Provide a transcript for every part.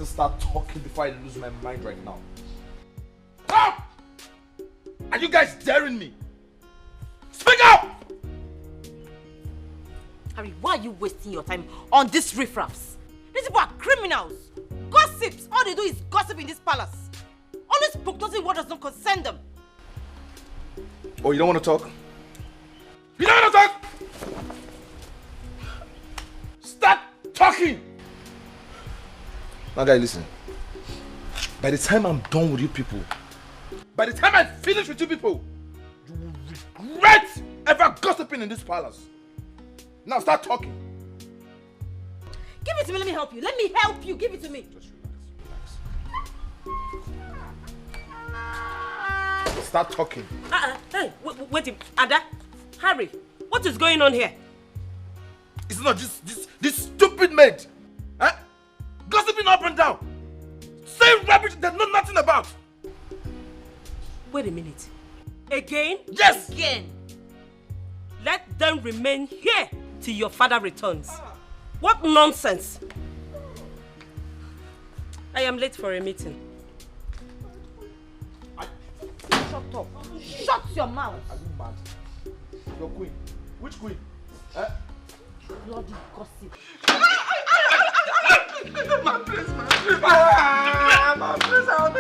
better start talking before I lose my mind right now. Stop! Are you guys daring me? Speak up! Harry, why are you wasting your time on these riffraffs? These people are criminals. Gossips. All they do is gossip in this palace. Always prognosing what does not concern them. Oh, you don't want to talk? You don't want to talk? Start talking! Now guys, listen. By the time I'm done with you people, by the time I finish with you people, you will regret ever gossiping in this palace. Now start talking. Give it to me, let me help you. Let me help you. Give it to me. Just relax. Start talking. Hey, wait, Ada, Harry, what is going on here? It's not this stupid maid. Huh? Gossiping up and down. Saying rubbish they know nothing about. Wait a minute. Again? Yes! Again. Let them remain here till your father returns. What nonsense! I am late for a meeting. Shut up. Shut your mouth. Are you mad? Your queen. Which queen? Bloody gossip. My place, my place, I'll be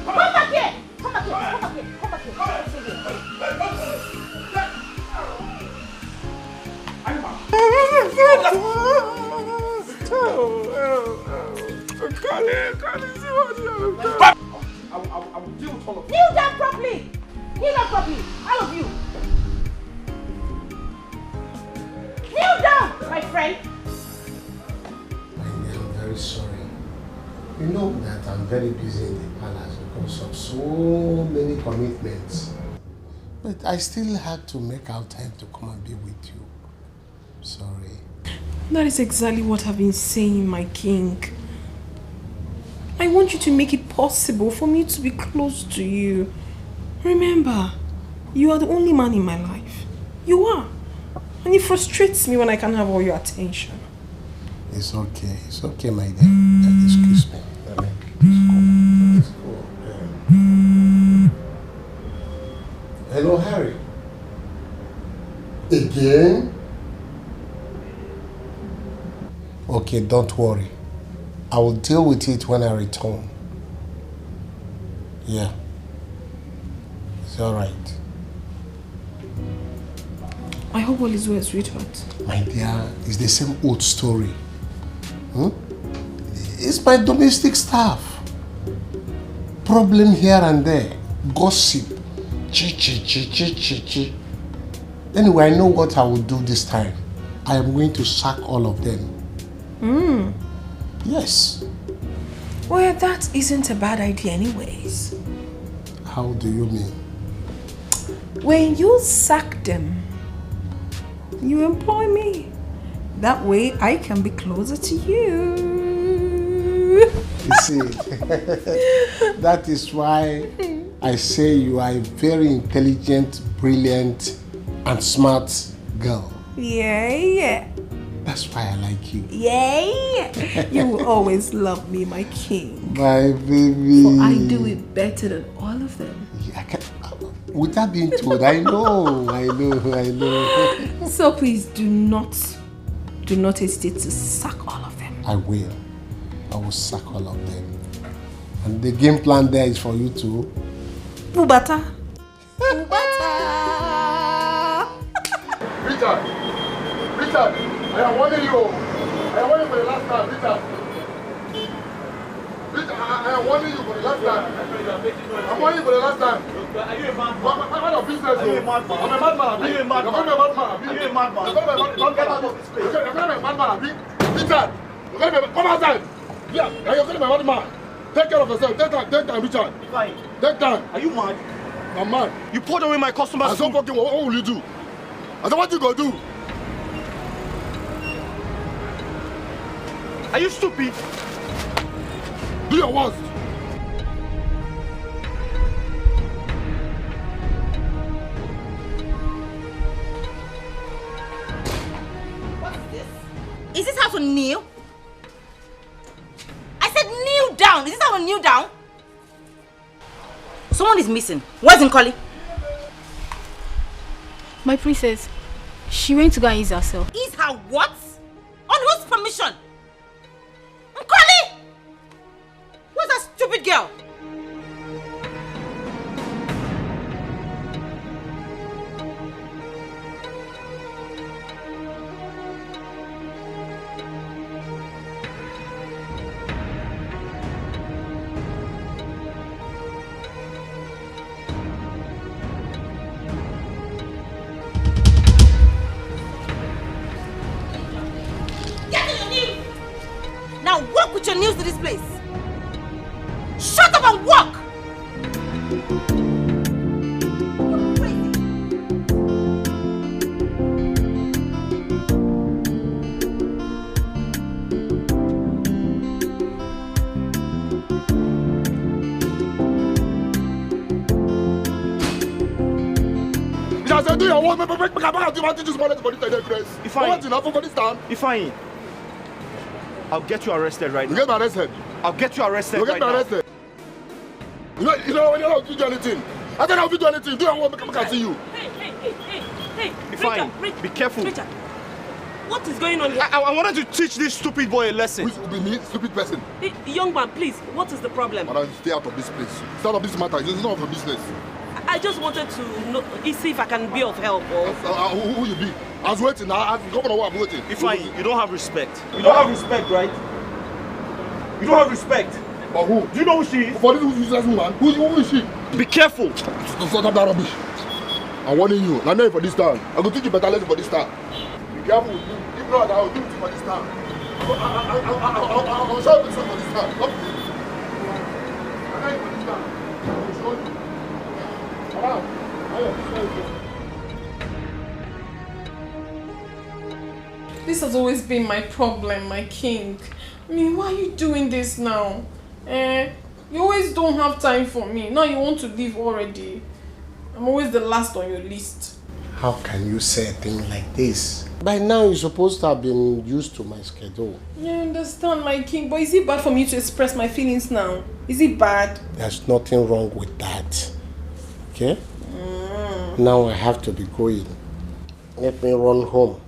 Come back here! Come back here! Come back here! Come back here! Come back I will deal with all of you. Kneel down properly! Kneel down properly! All of you! Kneel down, my friend! I'm very sorry. You know that I'm very busy in the palace because of so many commitments. But I still had to make out time to come and be with you. Sorry. That is exactly what I've been saying, my king. I want you to make it possible for me to be close to you. Remember, you are the only man in my life. You are. And it frustrates me when I can't have all your attention. It's okay. It's okay, my dear. Excuse me. Let's go. Hello, Harry. Again? Okay, don't worry. I will deal with it when I return. Yeah. It's alright. I hope all is well, sweetheart. My dear, it's the same old story. It's my domestic staff. Problem here and there. Gossip. Chi. Anyway, I know what I will do this time. I am going to sack all of them. Yes. Well, that isn't a bad idea anyways. How do you mean? When you sack them, you employ me. That way I can be closer to you. You see, that is why I say you are a very intelligent, brilliant, and smart girl. Yeah. That's why I like you. Yeah. You will always love me, my king. My baby. For I do it better than all of them. Yeah, I can, with that being told, I know. So please do not hesitate to sack all of them. I will sack all of them. And the game plan there is for you to... Bubata. Richard, I am warning you. I am warning you for the last time, Richard. I am warning you for the last time. I'm warning you for the last time. Are you a madman? What of business? Are you a madman? I'm a madman. Are you a madman? You're a madman. Are you a madman? Don't get out of this place. You're going to be a madman. Richard, you're going to be... Come outside. Yeah, you're going to be a madman. Take care of yourself. Take time, Richard. Fine. Take time. Are you mad? I'm mad. You poured away my customers' I said, food. what will you do? I said, what you gonna do? Are you stupid? Do your worst. how to kneel? I said kneel down. Is this how to kneel down? Someone is missing. Where's Nkoli? My princess, she went to go and ease herself. Ease her what? On whose permission? Nkoli! Where's that stupid girl? Now walk with your nails to this place. Shut up and walk! You're crazy. I said, do your work, make this money for this grace. If I... What's enough for this time? If I... I'll get you arrested right You now. get me arrested. I'll get you arrested You right get me now. arrested. You know when you're not do anything. I said I'll do anything. Do your work, make I see you. Hey, If I... Be careful. Richard, what is going on here? I wanted to teach this stupid boy a lesson. Which will be me, stupid person. Hey, young man, please, what is the problem? Madam, stay out of this place. Stay out of this matter. It's none of your business. I just wanted to know, see if I can be of help. Or... Who you be? I was waiting. I come on, I'm waiting. If I... You don't have respect. You don't have respect, right? You don't have respect. But who? Do you know who she is? For this useless woman. Who is she? Be careful. Don't stop that rubbish. I'm warning you. I'm not for this time. I'm going to teach you better lesson for this time. Be careful. If not, I will do it for this time. I'll show you for this time. Come. I'm not for this time. I will show you. This has always been my problem, my king. I mean, why are you doing this now? You always don't have time for me. Now you want to leave already. I'm always the last on your list. How can you say a thing like this? By now you're supposed to have been used to my schedule. Yeah, I understand, my king. But is it bad for me to express my feelings now? Is it bad? There's nothing wrong with that. Okay? Now I have to be going. Let me run home.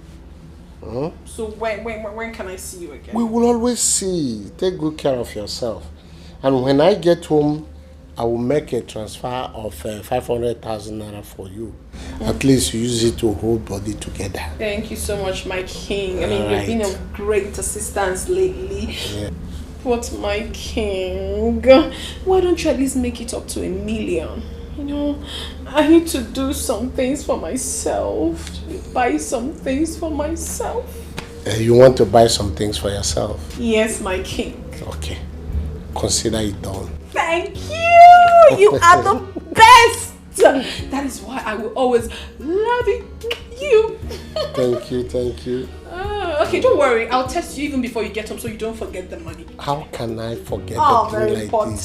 So when can I see you again? We will always see. Take good care of yourself. And when I get home, I will make a transfer of 500,000 naira for you. At least you use it to hold body together. Thank you so much, my king. I mean, All you've been right. of great assistance lately. Yeah. But my king, why don't you at least make it up to 1 million? You know, I need to do some things for myself. Buy some things for myself. You want to buy some things for yourself? Yes, my king. Okay. Consider it done. Thank you! You are the best! That is why I will always love you. Thank you, thank you. Okay, don't worry. I'll text you even before you get home so you don't forget the money. How can I forget Oh, a very thing like important.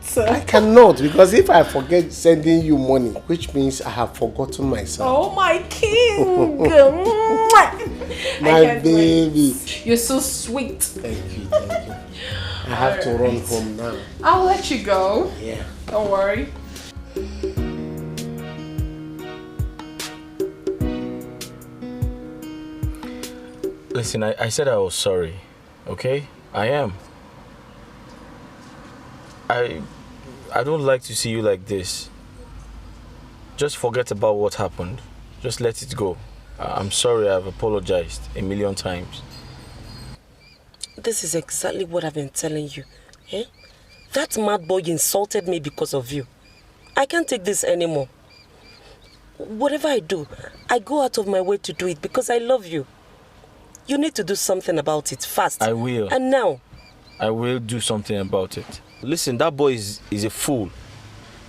this? I cannot, because if I forget sending you money, which means I have forgotten myself. Oh, my king! My baby. Wait. You're so sweet. Thank you, thank you. I have to run home now. I'll let you go. Yeah. Don't worry. Listen, I said I was sorry, okay? I am. I don't like to see you like this. Just forget about what happened. Just let it go. I'm sorry, I've apologized 1,000,000 times. This is exactly what I've been telling you. Eh? That mad boy insulted me because of you. I can't take this anymore. Whatever I do, I go out of my way to do it because I love you. You need to do something about it fast. I will. And now. I will do something about it. Listen, that boy is a fool.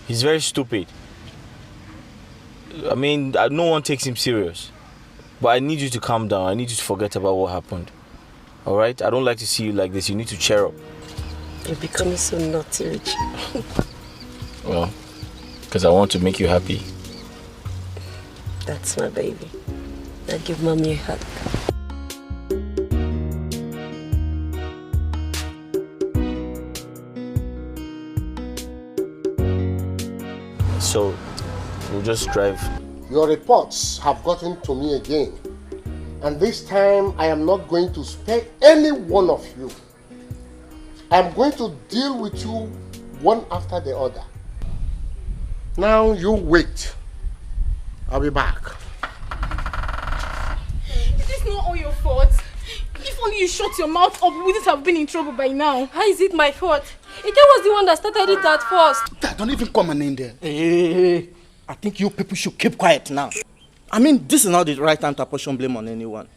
He's very stupid. I mean, no one takes him serious. But I need you to calm down. I need you to forget about what happened. Alright? I don't like to see you like this. You need to cheer up. You're becoming so naughty, Richie. Well, because I want to make you happy. That's my baby. Now give mommy a hug. so we'll just drive. Your reports have gotten to me again. And this time, I am not going to spare any one of you. I am going to deal with you one after the other. Now you wait. I'll be back. It is not all your fault. If only you shut your mouth up, we wouldn't have been in trouble by now. How is it my fault? Ike was the one that started it at first. Dad, don't even come and in there. Hey, I think you people should keep quiet now. I mean, this is not the right time to apportion blame on anyone.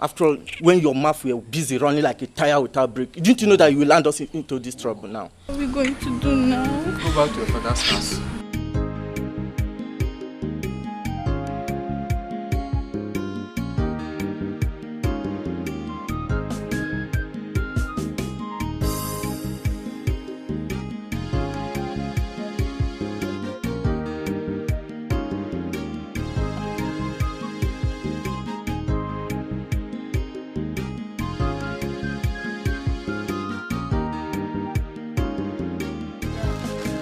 After all, when your mouth were busy running like a tire without brake, didn't you know that you will land us into this trouble now? What are we going to do now? Go back to your father's house.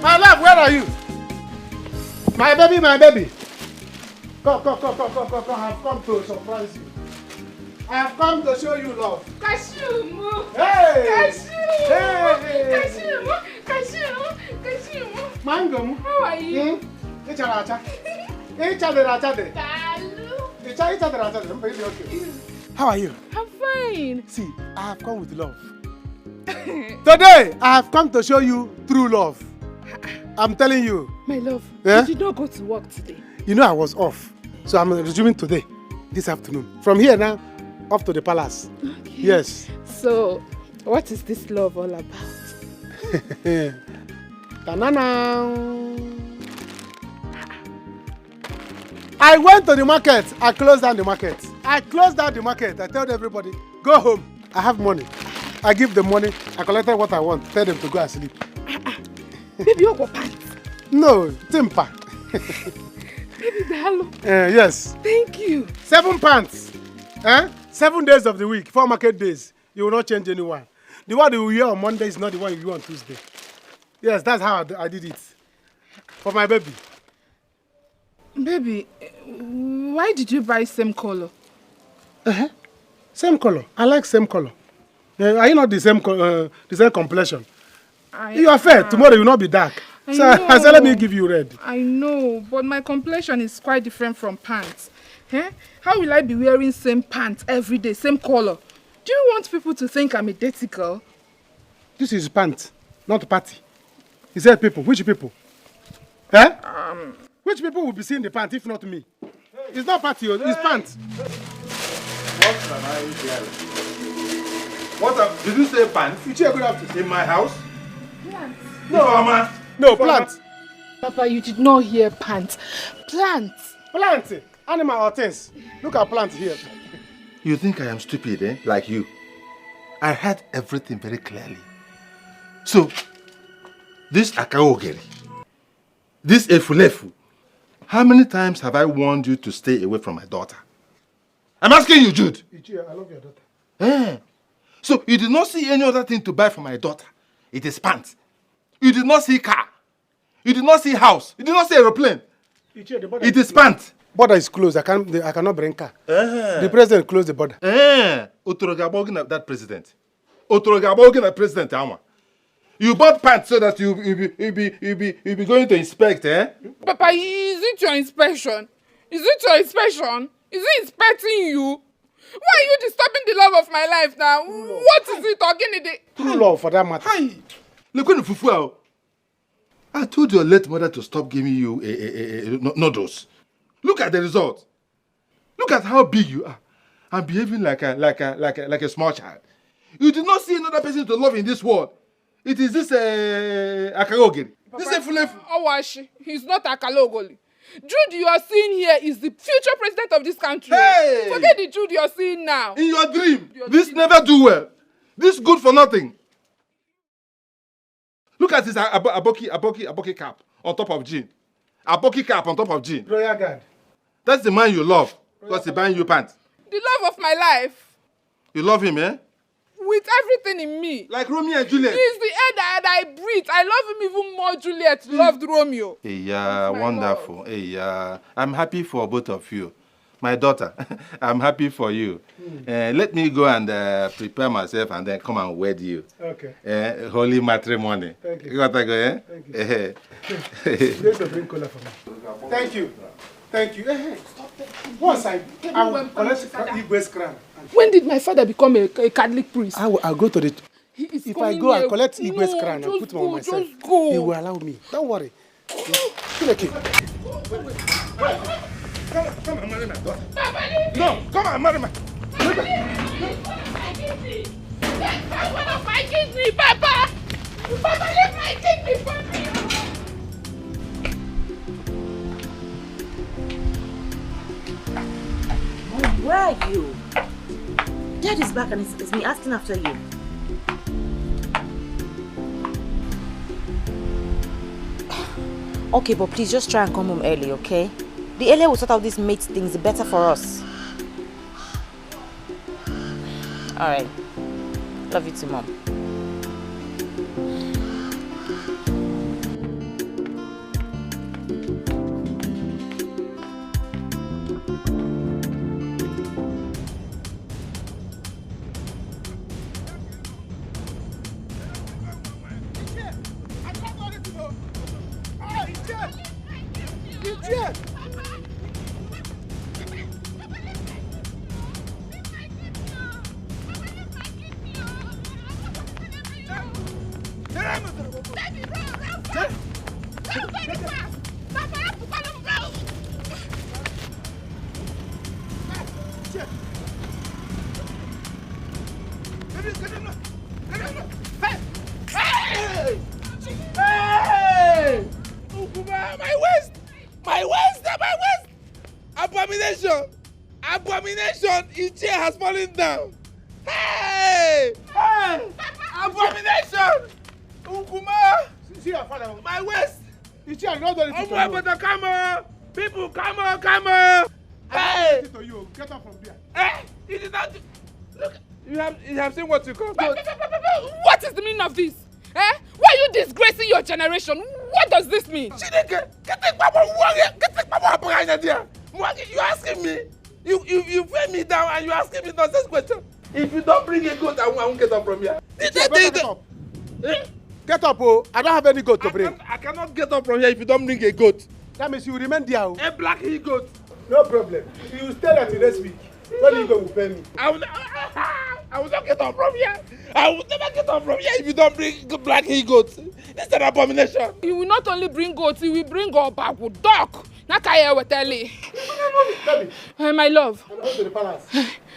My love, where are you? My baby, my baby. Come. I have come to surprise you. I have come to show you love. Kashumu! Hey! Kashumu! Mango. How are you? How are you? I'm fine. See, I have come with love. Today, I have come to show you true love. I'm telling you. My love, Yeah? you did not go to work today. You know I was off. So I'm resuming today, this afternoon. From here now, off to the palace. Okay. Yes. So, what is this love all about? Ta-na-na. I went to the market. I closed down the market. I told everybody, go home. I have money. I give them money. I collected what I want. Tell them to go and sleep. Baby, you got pants. No, timber. Baby, hello. Yes. Thank you. 7 pants. 7 days of the week, 4 market days. You will not change anyone. The one you wear on Monday is not the one you wear on Tuesday. Yes, that's how I did it. For my baby. Baby, why did you buy same color? Same color. I like same color. Are you not the same complexion? You are fair. Tomorrow you will not be dark. I said, let me give you red. I know, but my complexion is quite different from pants. How will I be wearing same pants every day, same color? Do you want people to think I'm a dirty girl? This is pants, not party. He said people. Which people? Which people will be seeing the pants if not me? It's not party, it's pants. What am I hearing? Did you say pants? In my house? Plants. No, Mama. No, plants. Papa, you did not hear pants. Plants. Plants. Animal or things. Look at plants here. You think I am stupid, eh? Like you. I heard everything very clearly. So, this Akaogeri, this Efulefu, how many times have I warned you to stay away from my daughter? I'm asking you, Jude. Ichie, I love your daughter. So, you did not see any other thing to buy for my daughter. It is pants. You did not see car. You did not see house. You did not see aeroplane. Ichie, the border It is pants. Border is closed. I cannot bring car. The president closed the border. Otorogabogin that president. Otorogabogin that president, Ama. You bought pants so that you'll be going to inspect, eh? Papa, is it your inspection? Is it inspecting you? Why are you disturbing the love of my life now? What is it talking in the... True love for that matter. Hi. Look when Fufu. I told your late mother to stop giving you noodles. Look at the result. Look at how big you are. And behaving like a small child. You did not see another person to love in this world. It is this Akagogiri. This is Fulefu. Awashi, he's not Akalogoli. Jude you are seeing here is the future president of this country. Hey! Forget the Jude you are seeing now. In your dream, this never do well. This good for nothing. Look at this aboki cap on top of jean. Aboki cap on top of jean. Royal Guard. That's the man you love because he's buying you pants. The love of my life. You love him, eh? with everything in me. Like Romeo and Juliet. He's the air that I breathe. I love him even more. Juliet loved Romeo. Yeah, wonderful. Yeah, I'm happy for both of you. My daughter, I'm happy for you. Let me go and prepare myself and then come and wed you. Okay. Holy matrimony. Thank you. You got to go, eh? Thank you. There's a bring color for me. Thank you. Thank you. Stop that. Once I will collect Igwe's crown. When did my father become a Catholic priest? I'll go to the... If I go and collect Igwe's crown and put on myself, he will allow me. Don't worry. Okay. Come and marry my daughter. No, come and marry my... One of my kidney, Papa! Papa, leave my kidney for me! Mom, where are you? Dad is back and it's me asking after you. Okay, but please just try and come home early, okay? The earlier we sort out these mate things, the better for us. Alright. Love you too, Mom. Abomination! His chair has fallen down! Hey! Hey! Abomination! Ukuma! See your father. My waist! His chair not done anything to you. But come on! People, come on, come on! Hey! To you. Get up from there. Hey! It is not... Look, you have seen what you call... What is the meaning of this? Eh? Why are you disgracing your generation? What does this mean? You're asking me? You weigh me down and you asking me nonsense question. If you don't bring a goat, I won't get up from here. Get up. Get up, oh. I don't have any goat to bring. I cannot get up from here if you don't bring a goat. That means you will remain there. A black he goat. No problem. You will stay there till next week. When you go, will pay me. I will not get up from here. I will never get up from here if you don't bring black he goats. This is an abomination. You will not only bring goats, you will bring a bag with dog. Nakaya Wateli. My love. I'm going to the palace.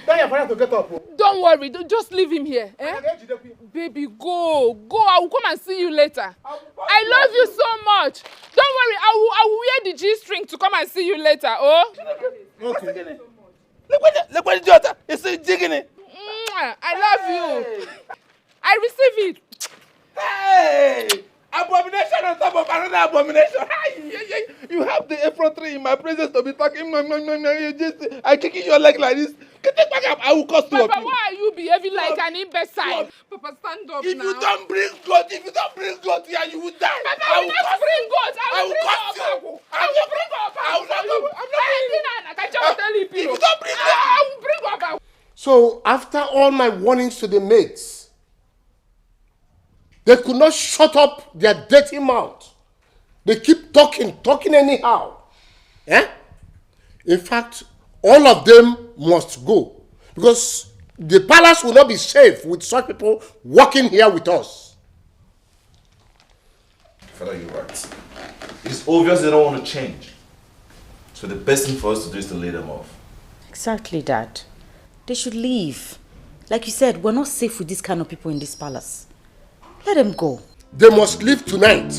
Tell your father to get up. Oh. Don't worry, just leave him here. Eh? Baby, go. I will come and see you later. I love you so much. Don't worry, I will wear the G-string to come and see you later. Oh? Okay. Look what the daughter is jigging it. I love you. I receive it. Hey! Abomination on top of another abomination. You have the effrontery in my presence to be talking. I kicking your leg like this. Get the back up. I will cost you. Papa, why are you behaving like an imbecile? Papa, stand up if now. You don't bring goat, if you don't bring goat here, you will die. Papa, I will not bring goat. I will bring cost you. I will bring up. I will not. If you don't bring goat, I will bring up. So after all my warnings to the maids, they could not shut up their dirty mouth. They keep talking anyhow. Eh? In fact, all of them must go. Because the palace will not be safe with such people working here with us. Father, you're right. It's obvious they don't want to change. So the best thing for us to do is to lay them off. Exactly, Dad. They should leave. Like you said, we're not safe with this kind of people in this palace. Let them go. They must leave tonight.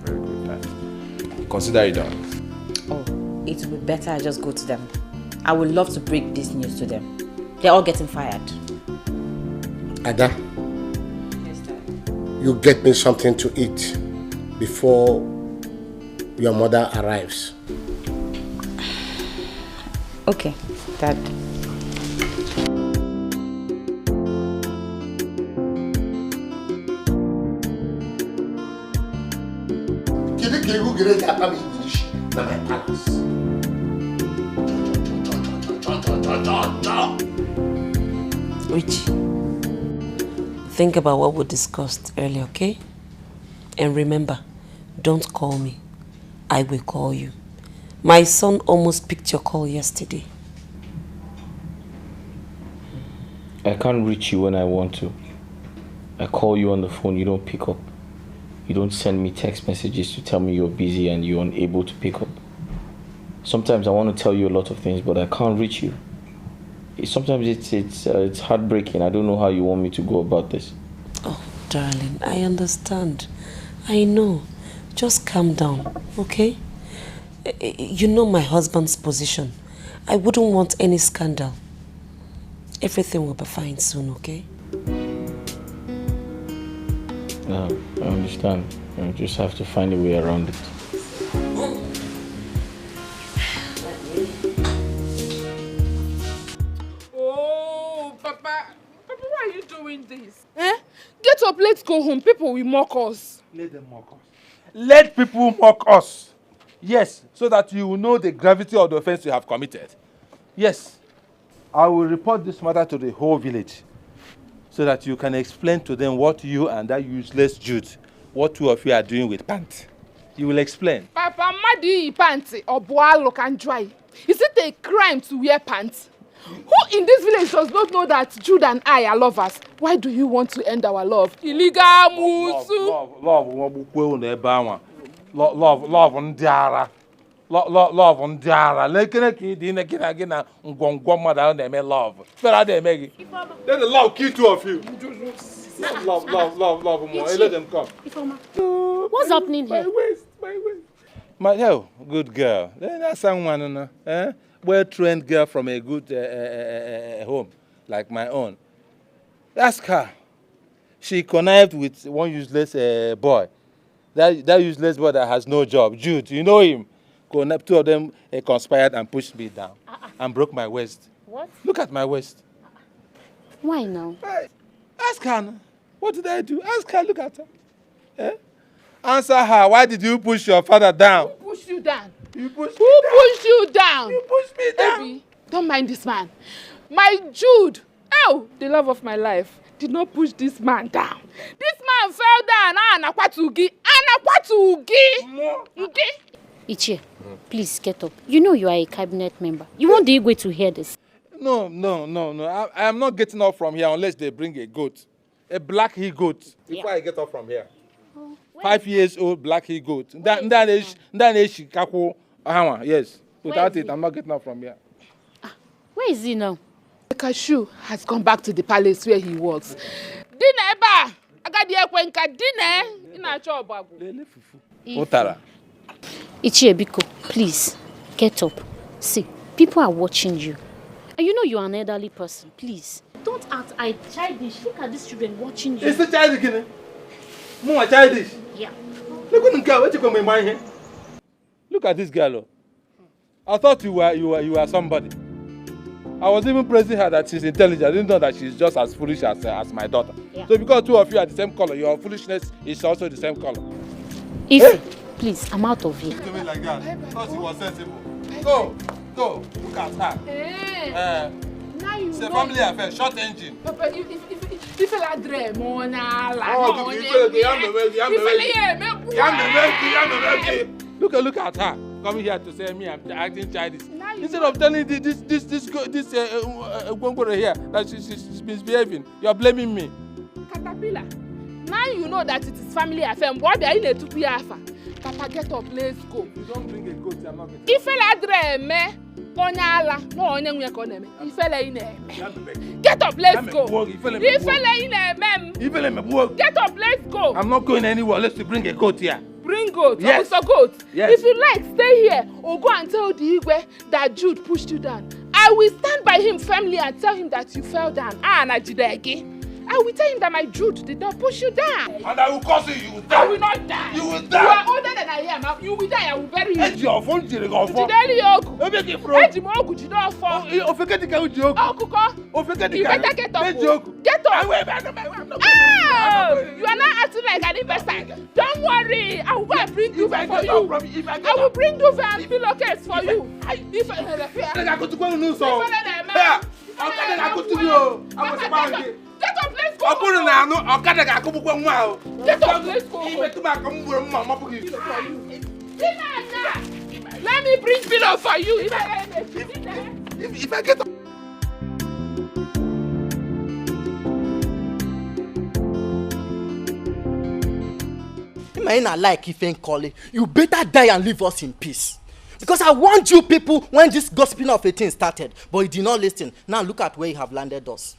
Very good, Dad. Consider it done. Oh, it would be better I just go to them. I would love to break this news to them. They're all getting fired. Ada, Yes, Dad. you get me something to eat before your mother arrives. Okay, Dad. Richie, think about what we discussed earlier, okay? And remember, don't call me. I will call you. My son almost picked your call yesterday. I can't reach you when I want to. I call you on the phone, you don't pick up. You don't send me text messages to tell me you're busy and you're unable to pick up. Sometimes I want to tell you a lot of things, but I can't reach you. Sometimes it's heartbreaking. I don't know how you want me to go about this. Oh, darling, I understand. I know. Just calm down, okay? You know my husband's position. I wouldn't want any scandal. Everything will be fine soon, okay? I understand. I just have to find a way around it. Oh, Papa, why are you doing this? Get up, let's go home. People will mock us. Let them mock us. Let people mock us. Yes, so that you will know the gravity of the offense you have committed. Yes, I will report this matter to the whole village so that you can explain to them what you and that useless Jude, what two of you are doing with pants. You will explain. Papa, madi pants or boalo can dry. Is it a crime to wear pants? Who in this village does not know that Jude and I are lovers? Why do you want to end our love? Illegal musu. Love ndiara. Love ndiara. Lekene dina gina ngwangwa na me love. Fela dey make. Let the love kill two of you. Love more. Let them come. What's happening here? My waist. My hell, good girl. That's someone, well-trained girl from a good home, like my own. Ask her. She connived with one useless boy. That useless boy that has no job, Jude. You know him. Two of them conspired and pushed me down and broke my waist. What? Look at my waist. Why now? Ask her. What did I do? Ask her. Look at her. Answer her. Why did you push your father down? Who pushed you down? You pushed Who me down. pushed you down? You pushed me down. Baby, don't mind this man. My Jude, the love of my life, did not push this man down. This man fell down. Anakwatugi. Ichie, please get up. You know you are a cabinet member. You want the Igwe to hear this. No. I am not getting up from here unless they bring a goat. A black he-goat. Before I get up from here. 5 years old black he-goat. Yes. Without it, I'm not getting up from here. Where is he now? The cashew has gone back to the palace where he works. Dineba! Otara. Ichie Biko, please, get up. See, people are watching you. And you know you are an elderly person. Please, don't act childish. Look at these children watching you. It's the child again. More childish. Yeah. Look at this girl. I thought you were somebody. I was even praising her that she's intelligent. I didn't know that she's just as foolish as my daughter. Yeah. So because two of you are the same color, your foolishness is also the same color. Please, I'm out of here. Do me like that. I thought she was sensible. Go. Look at her. It's a family affair. Short engine. Papa, if I dream on Look at her. Coming here to say me I'm acting childish. Instead of telling this Gwongworo here that she's misbehaving, you're blaming me. Caterpillar. Now you know that it is family affair. What are you in to Piafa? Papa, get up, let's go. You don't bring a goat, I'm not getting. If I dream, Onyala, no Onyang economy. If I in get up, let's go. If I in get up, let's go. I'm not going anywhere unless you bring a goat here. Bring goat, yes. Officer Goat. Yes. If you like, stay here or go and tell the Igwe that Jude pushed you down. I will stand by him firmly and tell him that you fell down. Najidegi. I will tell him that my Jude did not push you down. And I will cause you will die. I will not die. You will die. You are older than I am. You will die. I will bury you. It's your phone. Jideli Ogu. Ejimo Ogu Jido Ofo. You forget the guy with Joku. Okuko. You better get up. Get up. You are not acting like an investor. Don't worry. I will go and bring duvet for you. I will bring duvet and pillowcase for you. If I go to go to so. Get up, let's go. Get up, let's go. Let me bring pillow for you. If I get up. You may not like Ife Nkoli. You better die and leave us in peace. Because I warned you people when this gossiping of a thing started, but you did not listen. Now look at where you have landed us.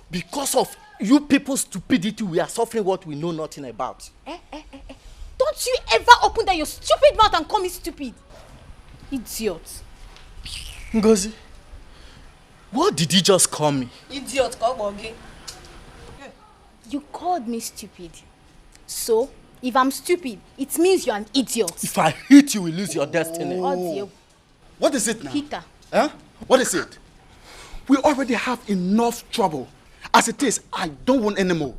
Because of you people's stupidity, we are suffering what we know nothing about. Don't you ever open that your stupid mouth and call me stupid. Idiot. Ngozi, what did you just call me? Idiot, you called me stupid. So, if I'm stupid, it means you're an idiot. If I hit you, you will lose your destiny. Oh. What is it now? Peter. Huh? What is it? We already have enough trouble. As it is, I don't want any more.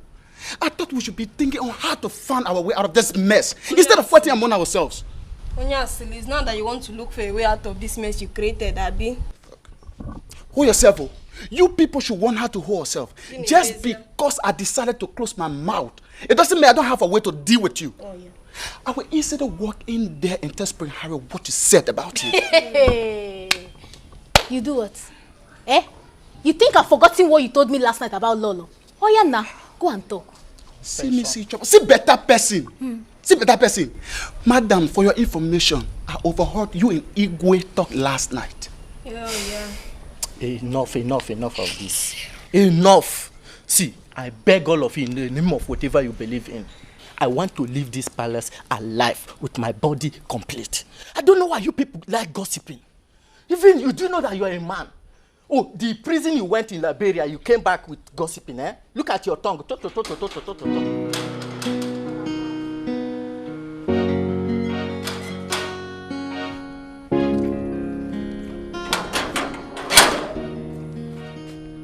I thought we should be thinking on how to find our way out of this mess instead of fighting among ourselves. Onyasili, it's not that you want to look for a way out of this mess you created, Abby. Hold yourself. Oh. You people should learn how to hold yourself. Just because I decided to close my mouth, it doesn't mean I don't have a way to deal with you. Oh, yeah. I will instead walk in there and tell Spring Harry what you said about you. You do what? You think I've forgotten what you told me last night about Lolo? Oh yeah, now go and talk. See me, see trouble. See better person. See better person. Madam, for your information, I overheard you and Igwe talk last night. Yeah. Enough of this. Enough. See, I beg all of you in the name of whatever you believe in. I want to leave this palace alive with my body complete. I don't know why you people like gossiping. Even you do know that you are a man. Oh, the prison you went in Liberia, you came back with gossiping, eh? Look at your tongue.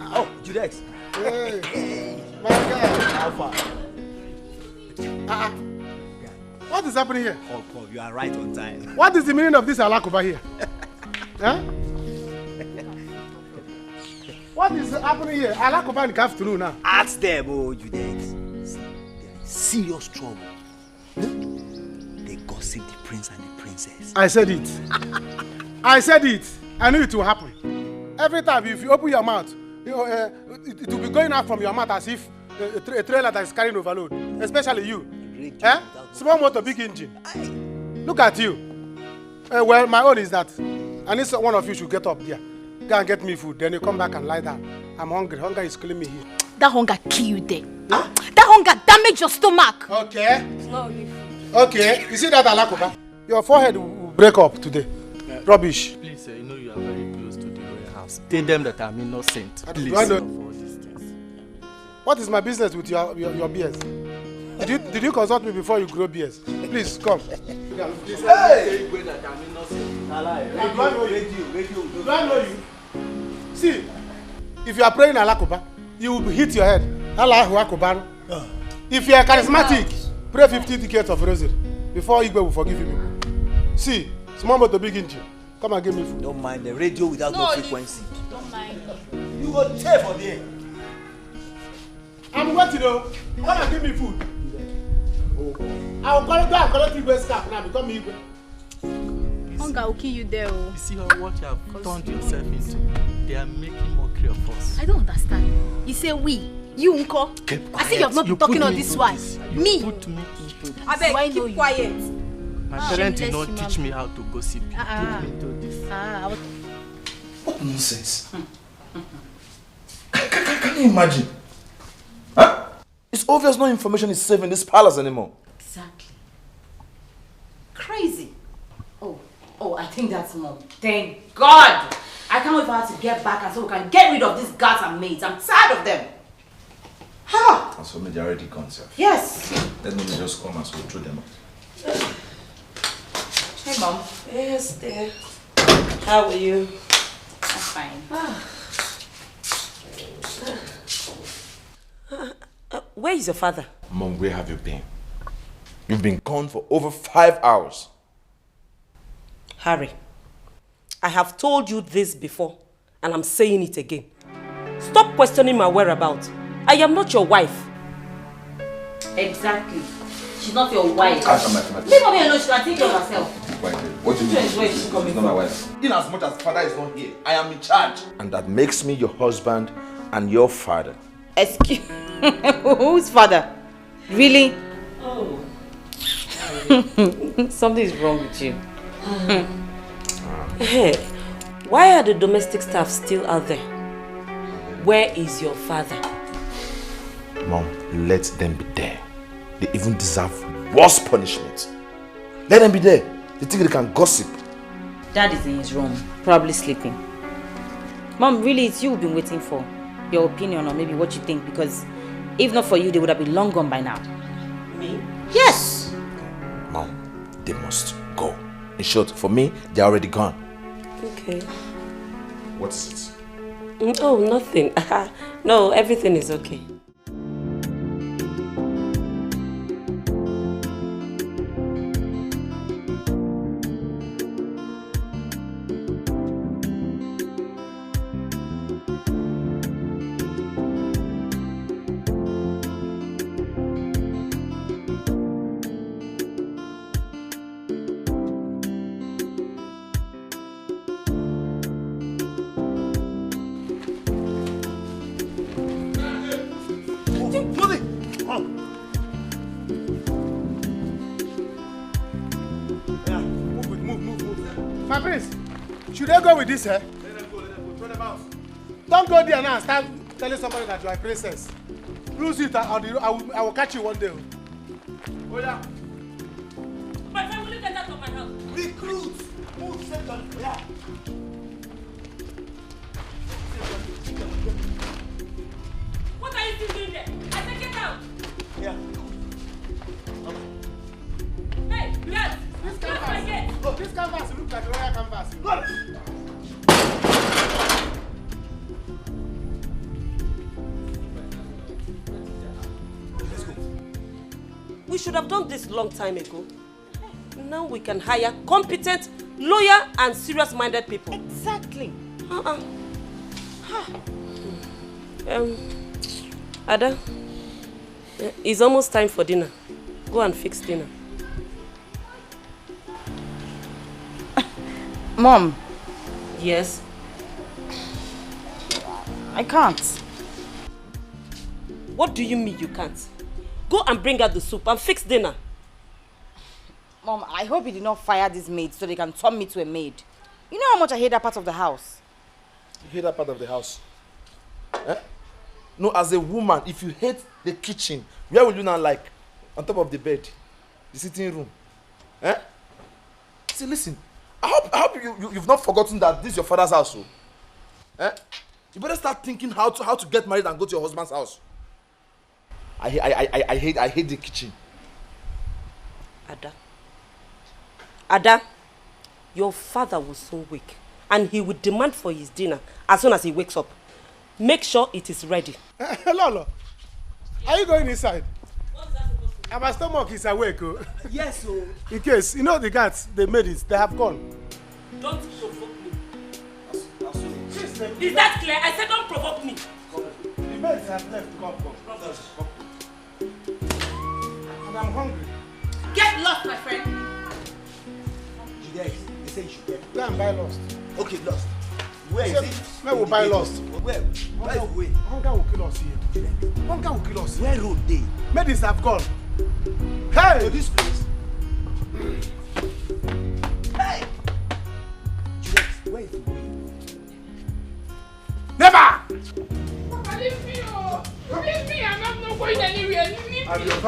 Oh, Judex. Hey, my God. How far? What is happening here? Oh, you are right on time. What is the meaning of this alakoba here? Huh? What is happening here? Alakoba in the afternoon now. Ask them, oh, Judex. They are in serious trouble. They gossip the prince and the princess. I said it. I said it. I knew it will happen. Every time if you open your mouth, it will be going out from your mouth as if a trailer that is carrying overload. Especially you. Small motor, big engine. Look at you. Well, my own is that I need one of you should get up there. Go and get me food. Then you come back and lie down. I'm hungry. Hunger is killing me here. That hunger kill you there. Huh? That hunger damage your stomach. Okay. It's not only food. Okay. You see that alakoba? Your forehead will break up today. Rubbish. Please, you know you are very close to the royal house. Tell them that I'm innocent. Please. What is my business with your beers? Did you consult me before you grow beers? Please come. Hey! Do I know you? See, if you are praying alakoba, you will hit your head. Allahu Akbar. If you are charismatic, pray 50 tickets of rosary before Igwe will forgive you. See, small but the big engine. Come and give me food. Don't mind the radio without no frequency. Don't mind. You go chair for there. I'm waiting though. Come and give me food. I will go and collect Igwe's cap now. Become Igwe. Hunger will kill you there. Oh. You see what you have turned yourself into? They are making mockery of us. I don't understand. You say we. You unko. I see you have not been talking on this one. Me. Put me into this. I beg, keep quiet. My parents did not teach me how to gossip. Put me into this. What nonsense? Can you imagine? Huh? It's obvious no information is safe in this palace anymore. Exactly. Crazy. Oh, I think that's Mom. Thank God! I can't wait for her to get back and so we can get rid of these guards and maids. I'm tired of them. Ha! And so they're already gone, sir. Yes. Let me just come and so throw them out. Hey, Mom. Yes, dear. How are you? I'm fine. Where is your father? Mom, where have you been? You've been gone for over 5 hours. Harry, I have told you this before, and I'm saying it again. Stop questioning my whereabouts. I am not your wife. Exactly. She's not your wife. Leave Leave mommy alone, she can take care of herself. What do you mean? Where is she coming She's not my wife. In as much as father is not here, I am in charge. And that makes me your husband and your father. Excuse whose father? Really? Oh. Something is wrong with you. Hey, why are the domestic staff still out there? Where is your father? Mom, let them be there. They even deserve worse punishment. Let them be there. They think they can gossip. Dad is in his room, probably sleeping. Mom, really, it's you we've been waiting for. Your opinion or maybe what you think, because if not for you, they would have been long gone by now. Me? Yes! Mom, they must go. In short, for me, they're already gone. Okay. What is it? Oh, nothing. No, everything is okay. My prince, should I go with this, eh? Let them go, throw them out. Don't go there now and start telling somebody that you are a princess. Lose it, I will catch you one day. Oh yeah. My friend, will you get out of my house? Recruits! Move, second. Yeah. What are you still doing there? I said get out! Yeah. Hey, Dad! This Close my gate! canvas. Oh, this canvas looks like a royal canvas. Go! Let's go. We should have done this long time ago. Now we can hire competent, loyal, and serious-minded people. Exactly. Ada, it's almost time for dinner. Go and fix dinner. Mom. Yes? I can't. What do you mean you can't? Go and bring out the soup and fix dinner. Mom, I hope you did not fire this maid so they can turn me to a maid. You know how much I hate that part of the house. You hate that part of the house? Eh? No, as a woman, if you hate the kitchen, where will you now like? On top of the bed? The sitting room? Eh? See, listen. I hope you've not forgotten that this is your father's house. So. Eh? You better start thinking how to get married and go to your husband's house. I hate the kitchen. Ada, your father will soon wake and he will demand for his dinner as soon as he wakes up. Make sure it is ready. Lolo, are you going inside? What's that supposed to mean? My stomach is awake. Oh. Yes, oh. In case, you know the guards, they made it, they have gone. Don't provoke me. Is that clear? I said don't provoke me. The maids have left. Come. And I'm hungry. Get lost, my friend. They say you should get. Go and buy Lost. Okay, Lost. Where is it? Where will buy Lost? Where? Where is the way? Hunger will kill us here. Hunger will kill us here. Where road they? Medics have gone. Hey! To this place. Hey! Juliet, where is the way? Never! Leave me, oh! Leave me, I'm not going anywhere. Leave me, I'm not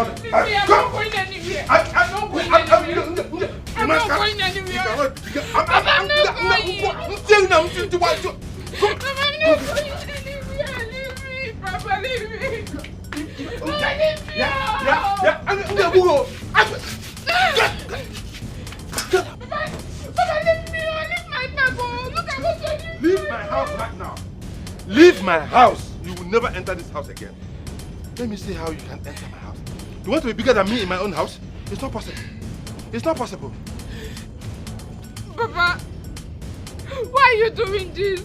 going anywhere. I'm not going anywhere. I'm not going anywhere. I'm not going. Papa, leave me. Leave my house right now. Leave my house. You will never enter this house again. Let me see how you can enter my house. You want to be bigger than me in my own house? It's not possible. It's not possible. Papa, why are you doing this?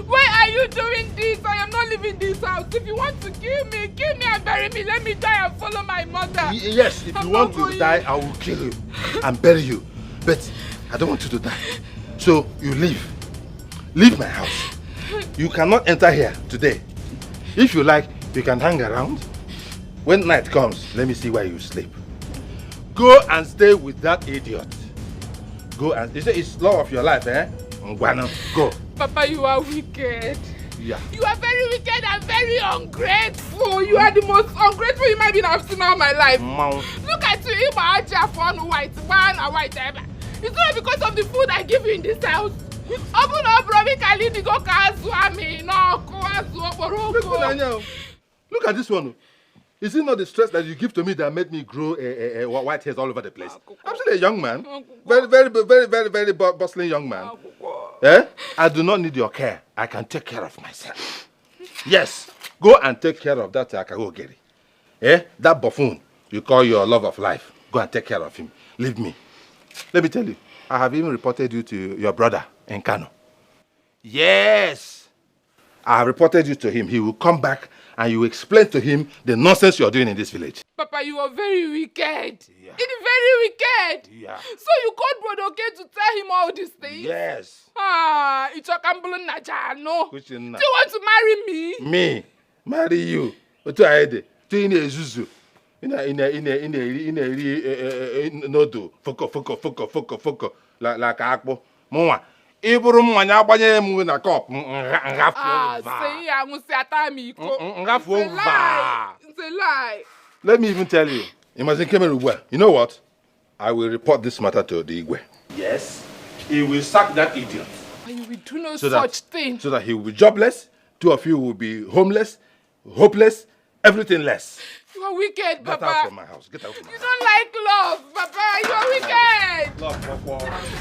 Why are you doing this? I am not leaving this house. If you want to kill me and bury me. Let me die and follow my mother. Yes, if you want to die, I will kill you and bury you. But I don't want you to die. So you leave. Leave my house. You cannot enter here today. If you like, you can hang around. When night comes, let me see where you sleep. Go and stay with that idiot. Go and... It's law of your life, eh? Go. Papa, you are wicked. Yeah. You are very wicked and very ungrateful. You are the most ungrateful human being I've seen all my life. Look at you, you are just one white ever. It's not because of the food I give you in this house. Open up, Robbie Kalini, go Kazuami. No, look at this one. Is it not the stress that you give to me that made me grow white hairs all over the place? I'm still a young man. Very bustling young man. Eh? I do not need your care. I can take care of myself. Yes. Go and take care of that Akagogeri. Eh? That buffoon you call your love of life. Go and take care of him. Leave me. Let me tell you, I have even reported you to your brother in Kano. Yes. I have reported you to him. He will come back and you explain to him the nonsense you are doing in this village. Papa, you are very wicked. Yeah. It is very wicked. Yeah. So you called Brother K to tell him all these things? Yes. It's a Kambulun Najano. Do you want to marry me? Me? Marry you? What do I do? In a zuzu. No. Foko. Like Akbo. Mwa. Iburu mwanya abanye mu na cup ngafu say ya mu atami iko ngafu it's a lie. Let me even tell you, imagine Kemerugwa. You know what? I will report this matter to the Igwe. Yes. He will sack that idiot. And you will do no such thing. So that he will be jobless, two of you will be homeless, hopeless, everything less. You are wicked, Papa. Get out from my house. Get out from my house. You don't like love, Papa. You are wicked. Love.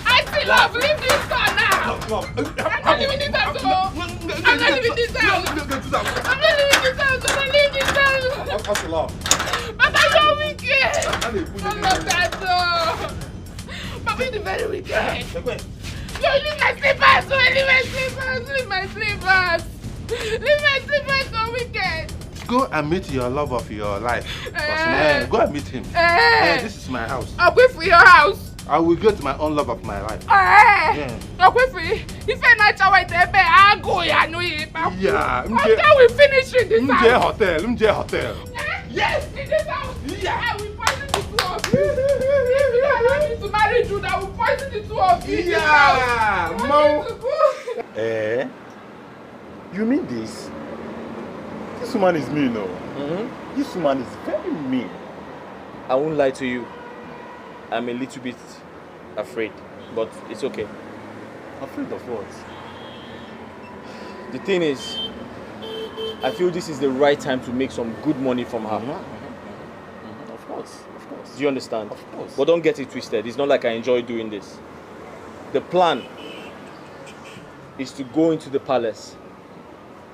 I say love. Leave this door now. Love. I'm not leaving this house. I'm not leaving this house. I'm not leaving this house. I'm not leaving this house. What's love? Papa, you are wicked. I'm not that door. Papa, you're very wicked. You leave my slippers. Leave my slippers. So wicked. Go and meet your love of your life. Go and meet him. This is my house. I'll wait for your house. I will get my own love of my life. I'll wait for you. If you're not I'll go. Yeah. Until we finish in this house. Hotel. Yes, in this house. Yeah, we poison the two of you. If you allow me to marry Jude, I will poison the two of you. Yeah, Mom. You mean this? This woman is mean, no? This woman is very mean. I won't lie to you. I'm a little bit afraid, but it's okay. Afraid of what? The thing is, I feel this is the right time to make some good money from her. Of course. Do you understand? Of course. But don't get it twisted. It's not like I enjoy doing this. The plan is to go into the palace,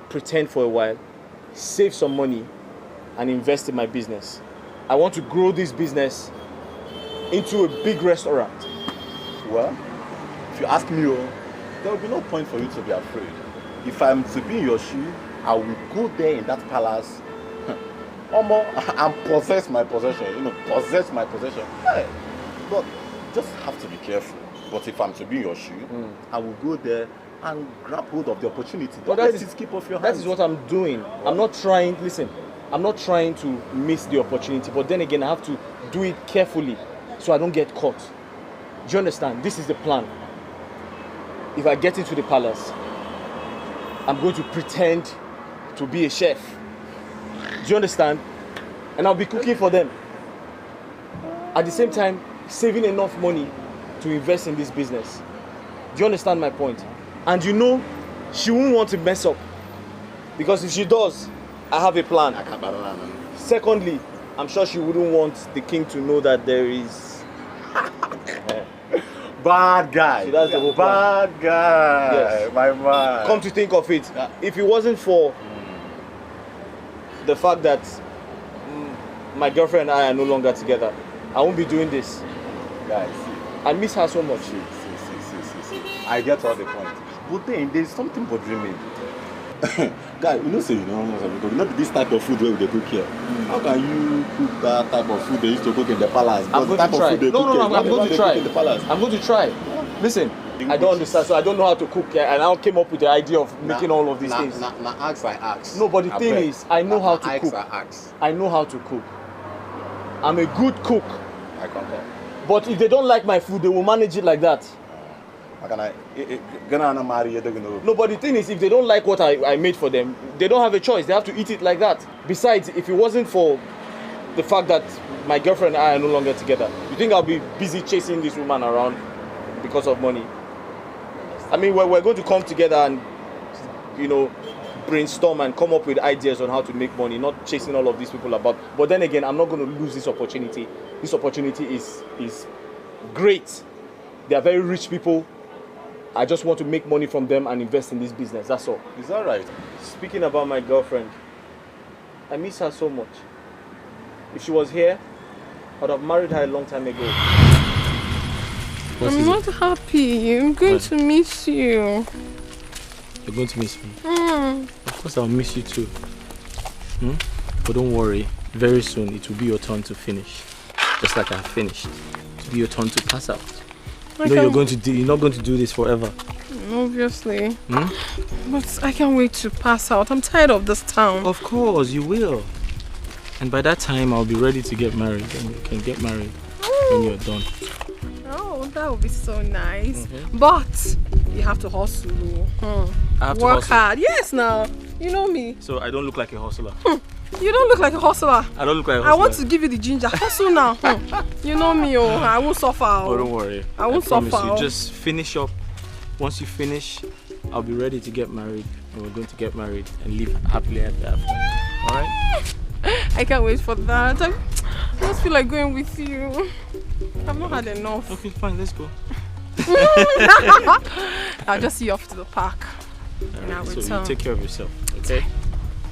pretend for a while, save some money, and invest in my business. I want to grow this business into a big restaurant. Well, if you ask me, there will be no point for you to be afraid. If I'm to be in your shoe, I will go there in that palace and possess my possession. Possess my possession. Hey, but just have to be careful. But if I'm to be in your shoe, I will go there and grab hold of the opportunity. But that is keep off your hands. That is what I'm doing. I'm not trying to miss the opportunity, but then again I have to do it carefully so I don't get caught. Do you understand? This is the plan. If I get into the palace, I'm going to pretend to be a chef. Do you understand? And I'll be cooking for them. At the same time, saving enough money to invest in this business. Do you understand my point? And she won't want to mess up. Because if she does, I have a plan. Secondly, I'm sure she wouldn't want the king to know that there is... Bad guy. So that's the whole plan. Bad guy. Yes. My man. Come to think of it, if it wasn't for the fact that my girlfriend and I are no longer together. I won't be doing this. Guys, I miss her so much. see. I get all the point. But then there's something bothering me. Guy, you know, say you know not this type of food where they cook here. How can you cook that type of food they used to cook in the palace? I'm going to try. I'm going to try. I'm going to try. Listen, I don't understand, so I don't know how to cook. And I now came up with the idea of making all of these things. Now ask. No, but the thing is, I know how to cook. I know how to cook. I'm a good cook. I concur. But if they don't like my food, they will manage it like that. No, but the thing is, if they don't like what I made for them, they don't have a choice. They have to eat it like that. Besides, if it wasn't for the fact that my girlfriend and I are no longer together, you think I'll be busy chasing this woman around because of money? I mean, we're going to come together and, you know, brainstorm and come up with ideas on how to make money, not chasing all of these people about. But then again, I'm not going to lose this opportunity. This opportunity is great. They are very rich people. I just want to make money from them and invest in this business, that's all. Is that right? Speaking about my girlfriend, I miss her so much. If she was here, I would have married her a long time ago. I'm not happy. I'm going to miss you. You're going to miss me? Of course I'll miss you too. But don't worry, very soon it will be your turn to finish. Just like I finished. It will be your turn to pass out. You're not going to do this forever. Obviously. But I can't wait to pass out. I'm tired of this town. Of course, you will. And by that time, I'll be ready to get married. And you can get married when you're done. Oh, that would be so nice. But you have to hustle. I have to work hustle. hard. Yes, now. You know me. So I don't look like a hustler. You don't look like a hustler. I don't look like a hustler. I want to give you the ginger. Hustle now. You know me, I won't suffer. Oh, don't worry. I won't suffer. You just finish up. Once you finish, I'll be ready to get married. And we're going to get married and live happily ever after. Alright? I can't wait for that. I just feel like going with you. I've not had enough. Okay, fine. Let's go. I'll just see you off to the park. Alright, so you take care of yourself, okay?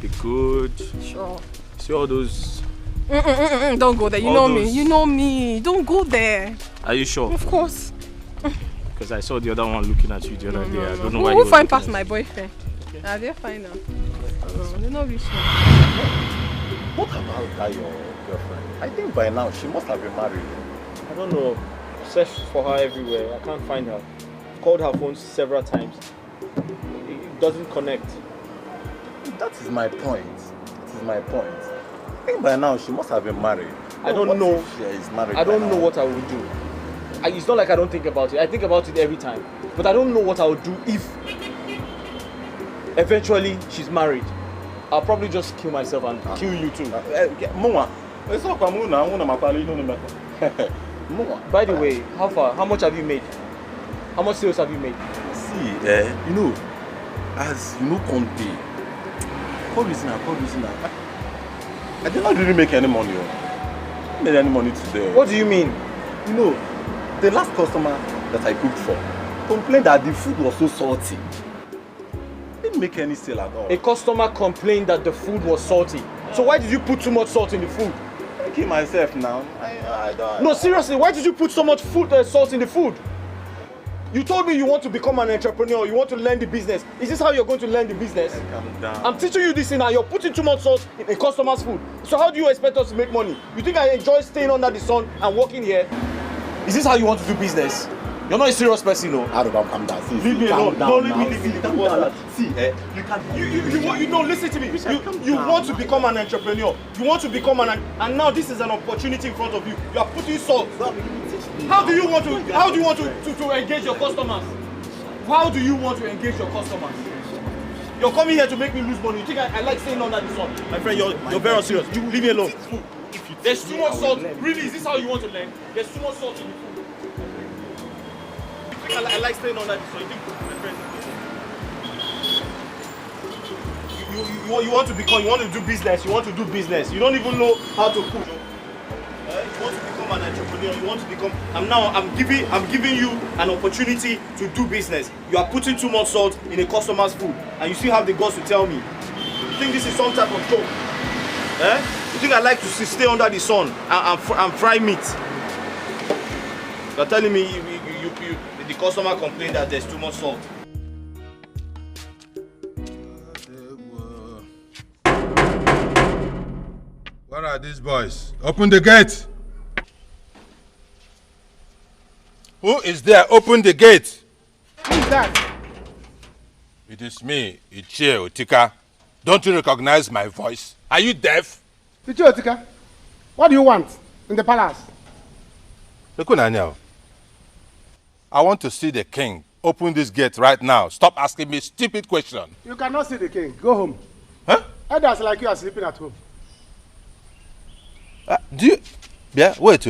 Be good. Sure. See all those... Don't go there. You know me. You know me. Don't go there. Are you sure? Of course. Because I saw the other one looking at you the other day. I don't know why. We'll find past my boyfriend. Okay. They're fine now. They're not rich now. What about that your girlfriend? I think by now she must have been married. I don't know. Searched for her everywhere. I can't find her. Called her phone several times. It doesn't connect. That is my point. I think by now she must have been married. I don't know. She is married. I don't know what I would do. It's not like I don't think about it. I think about it every time. But I don't know what I would do if eventually she's married. I'll probably just kill myself and kill you too. By the way, how far? How much have you made? How much sales have you made? See, as you know, Conte. Call listener. I did not really make any money. I didn't make any money today. What do you mean? You know, the last customer that I cooked for complained that the food was so salty. Didn't make any sale at all. A customer complained that the food was salty. So why did you put too much salt in the food? I kill myself now. I don't. No, seriously, why did you put so much salt in the food? You told me you want to become an entrepreneur, you want to learn the business. Is this how you're going to learn the business? Calm down. I'm teaching you this thing and you're putting too much salt in a customer's food. So how do you expect us to make money? You think I enjoy staying under the sun and working here? Is this how you want to do business? You're not a serious person, no? Calm down. See, leave me alone. Don't leave me. See, you can. You know, listen to me. You want to become an entrepreneur. You want to become and now this is an opportunity in front of you. You are putting salt. How do you want to engage your customers? How do you want to engage your customers? You're coming here to make me lose money. You think I like staying under the sun? My friend, you're very serious. You leave me alone. There's too much salt. Really, is this how you want to learn? There's too much salt in the food. You think I like staying under the sun? You think, my friend, you want to do business. You don't even know how to cook. You want to become an entrepreneur. I'm giving you an opportunity to do business. You are putting too much salt in a customer's food, and you still have the guts to tell me. You think this is some type of joke? Eh? You think I like to stay under the sun and fry meat? You're telling me the customer complained that there's too much salt. Where are these boys? Open the gate. Who is there? Open the gate. Who is that? It is me, Ichie Otika. Don't you recognize my voice? Are you deaf? Ichie Otika, what do you want in the palace? Look, I want to see the king. Open this gate right now. Stop asking me stupid questions. You cannot see the king. Go home. Huh? Elders like you are sleeping at home. Do you... Yeah, wait.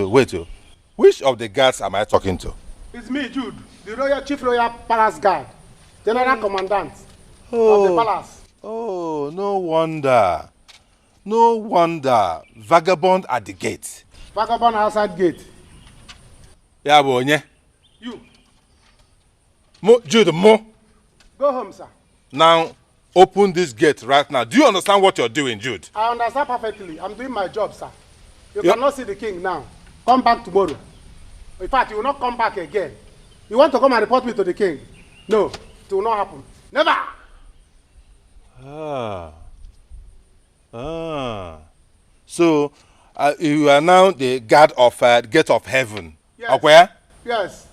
Which of the guards am I talking to? It's me, Jude, the Chief Royal Palace Guard, General Commandant of the palace. Oh, no wonder. No wonder. Vagabond at the gate. Vagabond outside gate. Yeah, bonye. You. Jude, Go home, sir. Now, open this gate right now. Do you understand what you're doing, Jude? I understand perfectly. I'm doing my job, sir. You cannot see the king now. Come back tomorrow. In fact, you will not come back again. You want to come and report me to the king? No, it will not happen. Never! So, you are now the guard of gate of heaven. Yes. Where? Yes.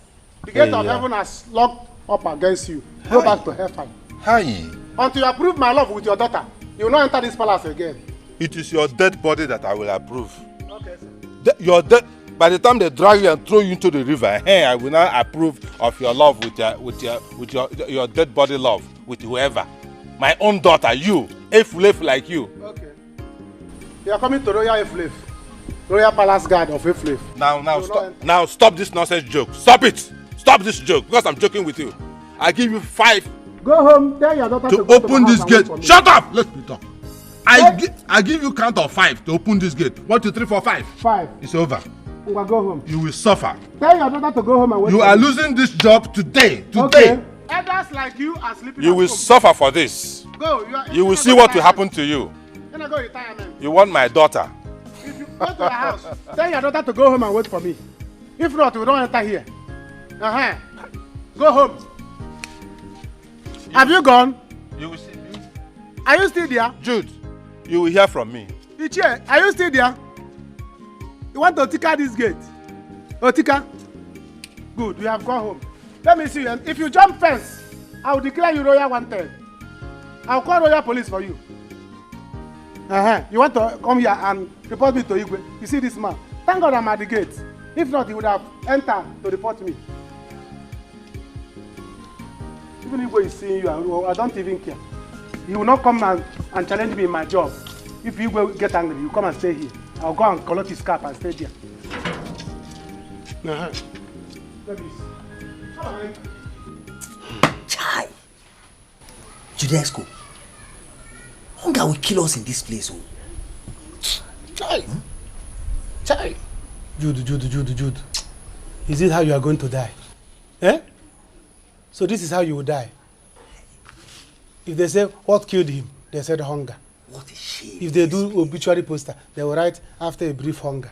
The gate of heaven has locked up against you. Go back to hellfire. Hi. Until you approve my love with your daughter, you will not enter this palace again. It is your dead body that I will approve. Okay, sir. Your dead. By the time they drag you and throw you into the river, I will not approve of your love with your dead body love with whoever. My own daughter, you, Efulef like you. Okay. You are coming to Royal Efulef, Royal Palace Guard of Efulef. Now stop this nonsense joke. Stop it. Stop this joke because I'm joking with you. I give you 5. Go home. Tell your daughter to open this gate. Shut up. Let me talk. I give you count of 5 to open this gate. 1, 2, 3, 4, 5. 5. It's over. Go home. You will suffer. Tell your daughter to go home and wait. You are losing this job today. Okay. Elders like you are sleeping. You will suffer for this. Go. You will see what will happen to you. Then go retirement. You want my daughter. If you go to your house, tell your daughter to go home and wait for me. If not, we don't enter here. Go home. Have you gone? You will see me. Are you still there? Jude, you will hear from me. Ichie, are you still there? You want to Otika this gate? Otika? Good, you have gone home. Let me see you. If you jump fence, I will declare you royal wanted. I will call royal police for you. You want to come here and report me to Igwe? You see this man? Thank God I'm at the gate. If not, he would have entered to report me. Even Igwe is seeing you, I don't even care. He will not come and challenge me in my job. If Igwe get angry, you come and stay here. I'll go and collect his cap and stay there. Let me see. Chai! Judesco, hunger will kill us in this place. Chai! Chai! Jude. Is it how you are going to die? So this is how you will die. If they say, what killed him? They said hunger. What a shame. If they do obituary poster, they will write, after a brief hunger.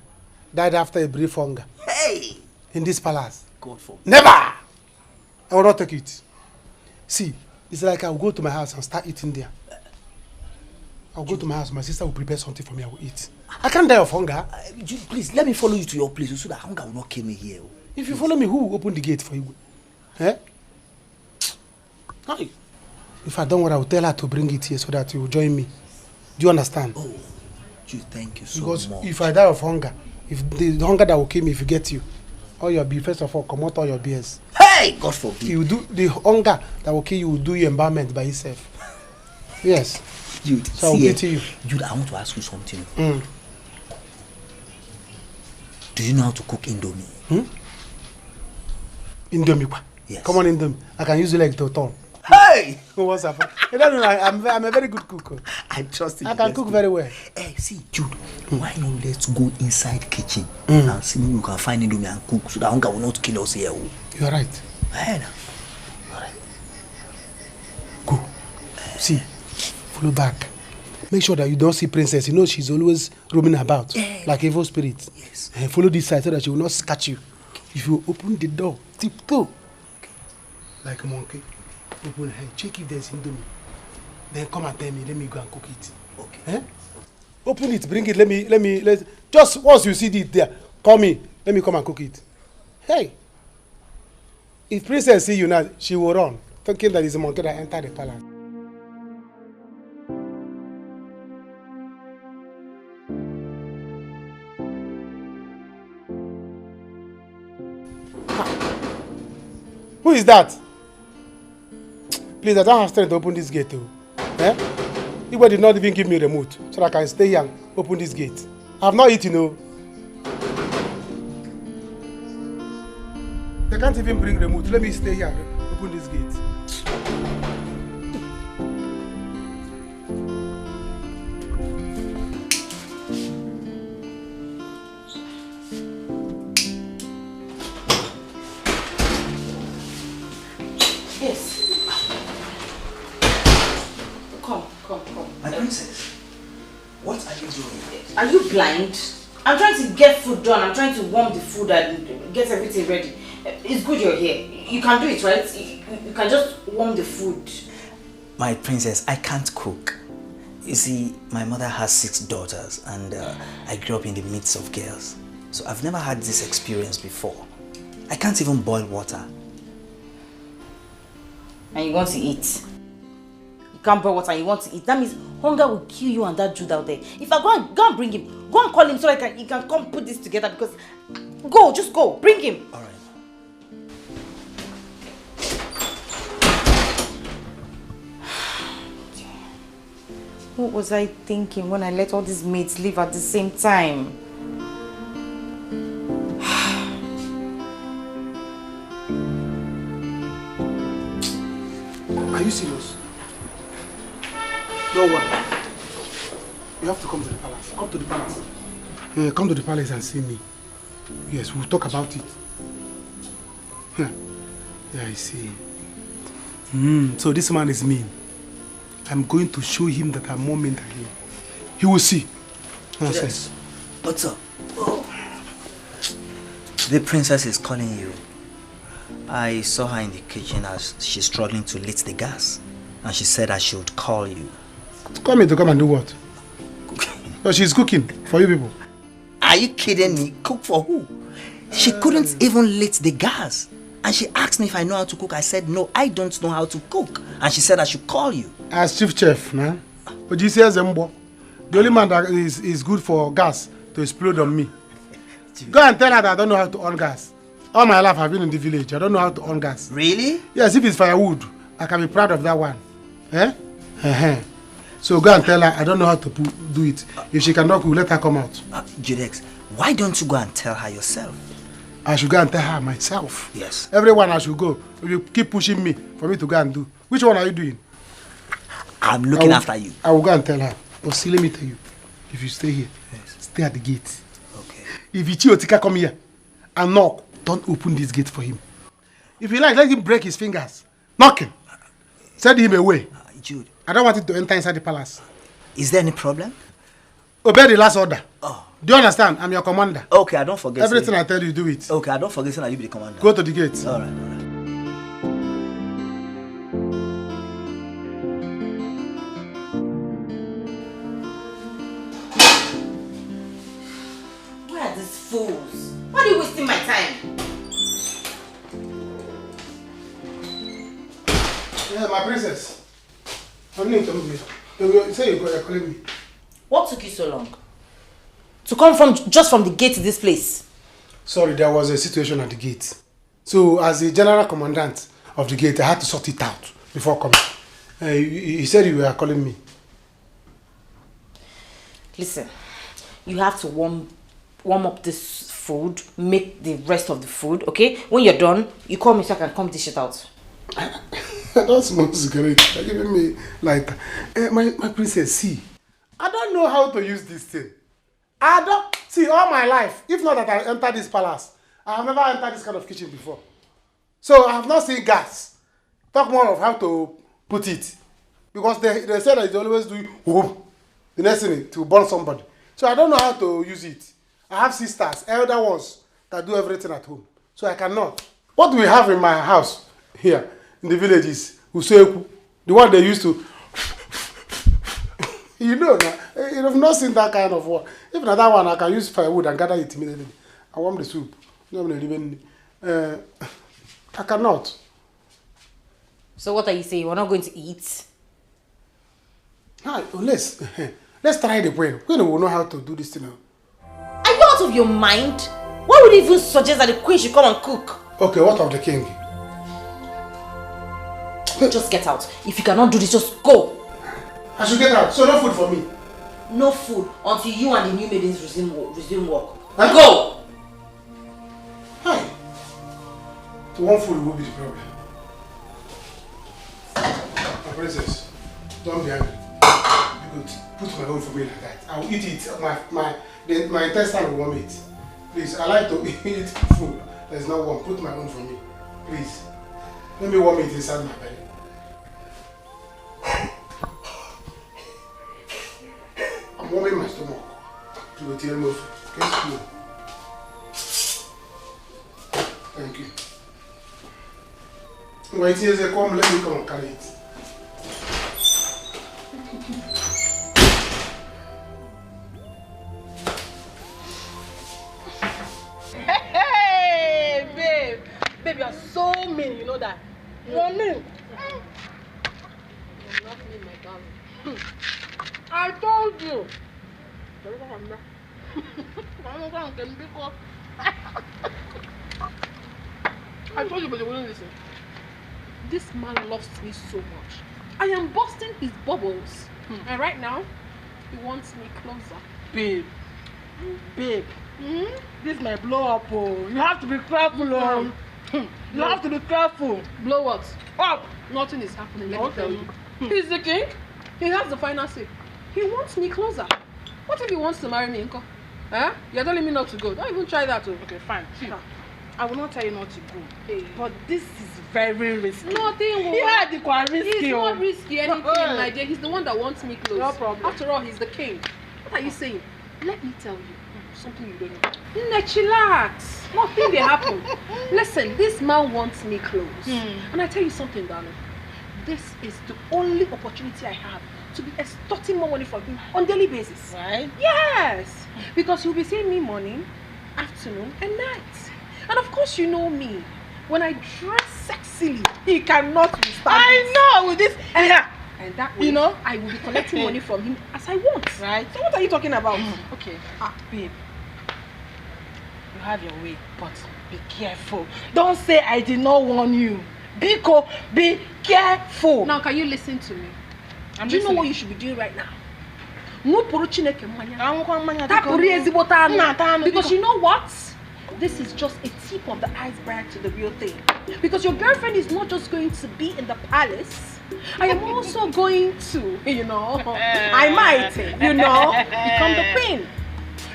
Died after a brief hunger. Hey! In this palace. God forbid. Never! I will not take it. See, it's like I will go to my house and start eating there. I will go to my house, my sister will prepare something for me, I will eat. I can't die of hunger. Please, let me follow you to your place so that hunger will not kill me here. If you follow me, who will open the gate for you? If I don't want, I will tell her to bring it here so that you will join me. Do you understand? Oh, thank you so because much. Because if I die of hunger, if the hunger that will kill me, if you get you, all your beer, first of all, come out all your beers. Hey, God forbid. You do the hunger that will kill you, will do your embalmment by yourself. Yes. Jude, so I'll get to you. Jude, I want to ask you something. Do you know how to cook Indomie? Indomie? Yes. Come on, Indomie. I can use your leg to turn. Hey! What's up? You don't know, I'm a very good cook. I trust you. I can cook very well. Hey, see, Jude, why not let's go inside kitchen and see if we can find Indomie and cook so that hunger will not kill us here. You are right. Hey, now. All right. Go. See, follow back. Make sure that you don't see princess. You know she's always roaming about like evil spirit. Yes. And follow this side so that she will not scratch you. If you open the door, tiptoe like a monkey. Open her, check if there's indomie. Then come and tell me. Let me go and cook it. Okay. Open it, bring it. Let just once you see it there, call me. Let me come and cook it. Hey, if princess see you now, she will run, thinking that it's a monkey that entered the palace. Who is that? Please, I don't have strength to open this gate. Igwe did not even give me a remote so that I can stay here and open this gate. I have not eaten. They can't even bring remote. Let me stay here and open this gate. Are you blind? I'm trying to get food done. I'm trying to warm the food and get everything ready. It's good you're here. You can do it, right? You can just warm the food. My princess, I can't cook. You see, my mother has 6 daughters and I grew up in the midst of girls. So I've never had this experience before. I can't even boil water. And you want to eat? You can't boil water and you want to eat. That means hunger will kill you and that Jude out there. If I go and bring him, go and call him so he can come put this together because... Just go. Bring him. All right. What was I thinking when I let all these maids leave at the same time? Are you serious? No one. You have to come to the palace. Come to the palace. Come to the palace and see me. Yes, we'll talk about it. Yeah, I see. So this man is mean. I'm going to show him that I'm more mean than him. He will see. Nonsense. What's up? Oh. The princess is calling you. I saw her in the kitchen as she's struggling to lit the gas. And she said I should call you. Call me to come and do what? Oh, she's cooking for you people. Are you kidding me? Cook for who? She couldn't even lit the gas. And she asked me if I know how to cook. I said, no, I don't know how to cook. And she said I should call you. As chief chef, nah? But you see, the only man that is good for gas to explode on me. Go and tell her that I don't know how to on gas. All my life I've been in the village. I don't know how to on gas. Really? Yes, if it's firewood, I can be proud of that one. So go and tell her I don't know how to do it. If she cannot cook, let her come out. Judex, why don't you go and tell her yourself? I should go and tell her myself. Yes. Everyone I should go. You keep pushing me for me to go and do. Which one are you doing? I'm looking after you. I will go and tell her. But see, let me tell you. If you stay here, stay at the gate. Okay. If Ichiotika come here and knock, don't open this gate for him. If you like, let him break his fingers. Knock him. Send him away. Jude. I don't want him to enter inside the palace. Is there any problem? Obey the last order. Oh. Do you understand? I'm your commander. Okay, I don't forget. Everything I tell you, do it. Okay, I don't forget that you be the commander. Go to the gate. All right. Where are these fools? Why are you wasting my time? Yeah, my princess. I'm new to me. You say you're calling me. What took you so long? To come just from the gate to this place? Sorry, there was a situation at the gate. So, as the general commandant of the gate, I had to sort it out before coming. You said you were calling me. Listen, you have to warm up this food, make the rest of the food, okay? When you're done, you call me so I can come dish it out. That's not great. You're giving me like my princess, see. I don't know how to use this thing. I don't see all my life. If not that I entered this palace, I have never entered this kind of kitchen before. So I have not seen gas. Talk more of how to put it. Because they say that they always do whoop. the next thing to burn somebody. So I don't know how to use it. I have sisters, elder ones, that do everything at home. So I cannot. What we have in my house here in the village is useku, the one they used to. You know, you have not seen that kind of one. Even that one, I can use firewood and gather it immediately. I want the soup. I cannot. So what are you saying? We're not going to eat? Let's try the way. We will know how to do this thing now. Are you out of your mind? Why would you even suggest that the queen should come and cook? Okay, what of the king? Just get out. If you cannot do this, just go. I should get out. So no food for me? No food until you and the new maidens resume work. Huh? Go! Hi. So one food will be the problem. My princess, don't be angry. You could put my own for me like that. I will eat it. My intestine will warm it. Please, I like to eat food that is not warm. Put my own for me. Please. Let me warm it inside my belly. I'm warming my stomach to the tail move. Get slow. Thank you. Wait here, say come, let me come and carry it. Hey, babe. Babe, you are so mean, you know that. You're mean. You're not mean, my darling. I told you. I told you, but you wouldn't listen. This man loves me so much. I am busting his bubbles. And right now, he wants me closer. Babe. Babe. This might blow up. Oh. You have to be careful. You have to be careful. Blow what? Up. Nothing is happening, let me tell you. He's the king. He has the final say. He wants me closer. What if he wants to marry me, Nko? Huh? You're telling me not to go. Don't even try that. Okay, fine. See, I will not tell you not to go. Hey. But this is very risky. Nothing will. Yeah, it's not risky anything in Nigeria. He's the one that wants me close. No problem. After all, he's the king. What are you saying? Let me tell you something you don't know. Chillax. Nothing will happen. Listen, this man wants me close. And I tell you something, darling. This is the only opportunity I have to be extorting more money from him on a daily basis. Right? Yes. Because he'll be seeing me morning, afternoon, and night. And of course, you know me. When I dress sexily, he cannot withstand I know with this. And that way, you know, I will be collecting money from him as I want. Right? So what are you talking about? Okay. Babe. You have your way, but be careful. Don't say I did not warn you. Biko, be careful. Now, can you listen to me? Do you know what you should be doing right now? No because you know what? This is just a tip of the iceberg to the real thing. Because your girlfriend is not just going to be in the palace. I am also going to, you know, I might, you know, become the queen.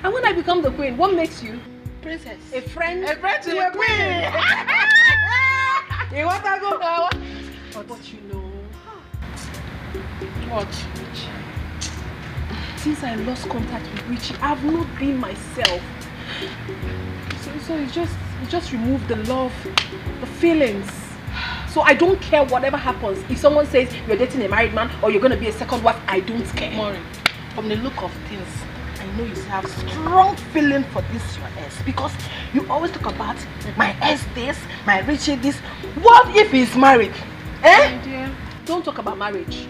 And when I become the queen, what makes you? Princess. A friend to a queen. You want to go? But you know. What? Since I lost contact with Richie, I've not been myself. So it just removed the love, the feelings. So I don't care whatever happens. If someone says you're dating a married man or you're going to be a second wife, I don't care. Maureen, from the look of things, I know you have strong feeling for this your ex. Because you always talk about my ex this, my Richie this. What if he's married? Eh? Dear, don't talk about marriage.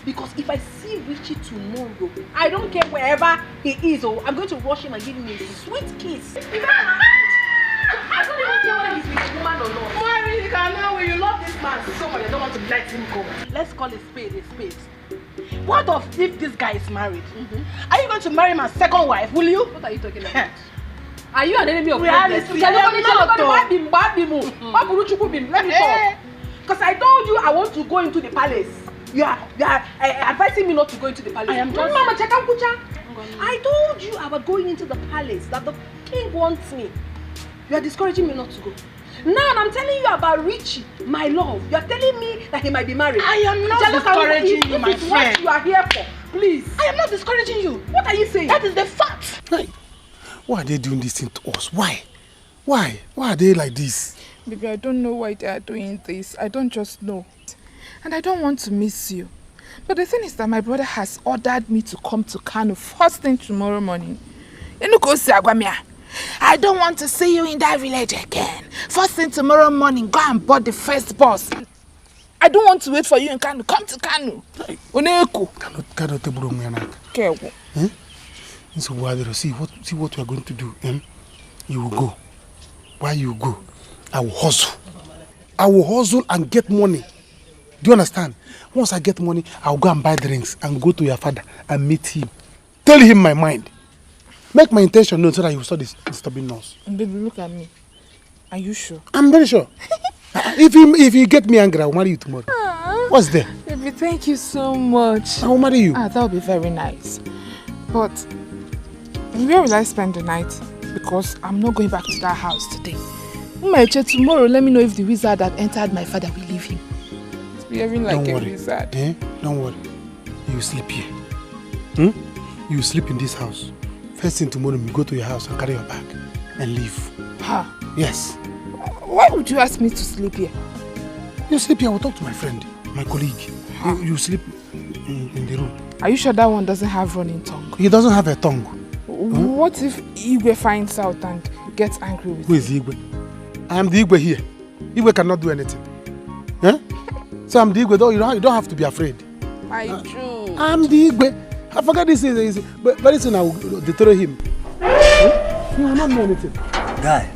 Because if I see Richie tomorrow, I don't care wherever he is, or I'm going to rush him and give him a sweet kiss. I don't even care whether he's with a woman or not. Mary, you can know when you love this man so much, I don't want to let him go. Let's call a spade a spade. What if this guy is married? Are you going to marry my second wife, will you? What are you talking about? Are you an enemy of reality? Let me talk. Because I told you I want to go into the palace. You are advising me not to go into the palace. I am just... Mama, I told you about going into the palace, that the king wants me. You are discouraging me not to go. Now I'm telling you about Richie, my love. You are telling me that he might be married. I am not discouraging you, my friend. What you are here for. Please. I am not discouraging you. What are you saying? That is the fact. Right. Why are they doing this thing to us? Why? Why? Why are they like this? Baby, I don't know why they are doing this. I don't just know. And I don't want to miss you. But the thing is that my brother has ordered me to come to Kano first thing tomorrow morning. I don't want to see you in that village again. First thing tomorrow morning, go and board the first bus. I don't want to wait for you in Kano. Come to Kano. Kano so see what we are going to do. You will go. Why you go? I will hustle. I will hustle and get money. Do you understand? Once I get money, I'll go and buy drinks and go to your father and meet him. Tell him my mind. Make my intention known so that he will stop disturbing us. Baby, look at me. Are you sure? I'm very sure. If you get me angry, I'll marry you tomorrow. What's there? Baby, thank you so much. I will marry you. That will be very nice. But where will I spend the night? Because I'm not going back to that house today. Tomorrow, let me know if the wizard that entered my father will leave him. It's behaving like a wizard. Don't worry. You sleep here. You sleep in this house. First thing tomorrow, you go to your house and carry your bag and leave. Huh? Yes. Why would you ask me to sleep here? You sleep here. I will talk to my friend, my colleague. You sleep in the room. Are you sure that one doesn't have running tongue? He doesn't have a tongue. What if Igwe finds out and gets angry with Who is Igwe? I am the Igwe here. Igwe cannot do anything. So I'm the Igwe. You don't have to be afraid. My Jew. I'm the Igwe. I forgot this is easy. But very soon I will deter him. He will not know anything. Guy,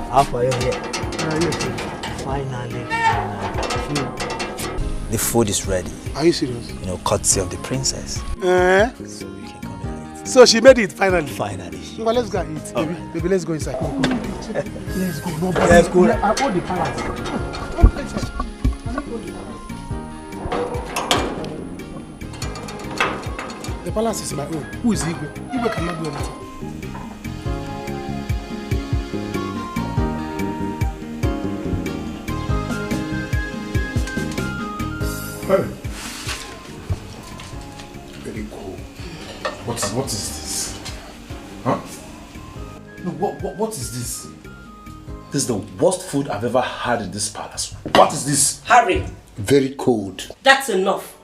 how far you here? Finally. The food is ready. Are you serious? You know, courtesy of the princess. So you can come and eat. So she made it finally? Finally. Well, let's go and eat. Baby, let's go inside. Let's go. No, let's go. I own the palace. The palace is my own. Who is Igwe? Igwe cannot do anything. Very cool. What is this? Huh? No, what is this? This is the worst food I've ever had in this palace. What is this? Harry. Very cold. That's enough.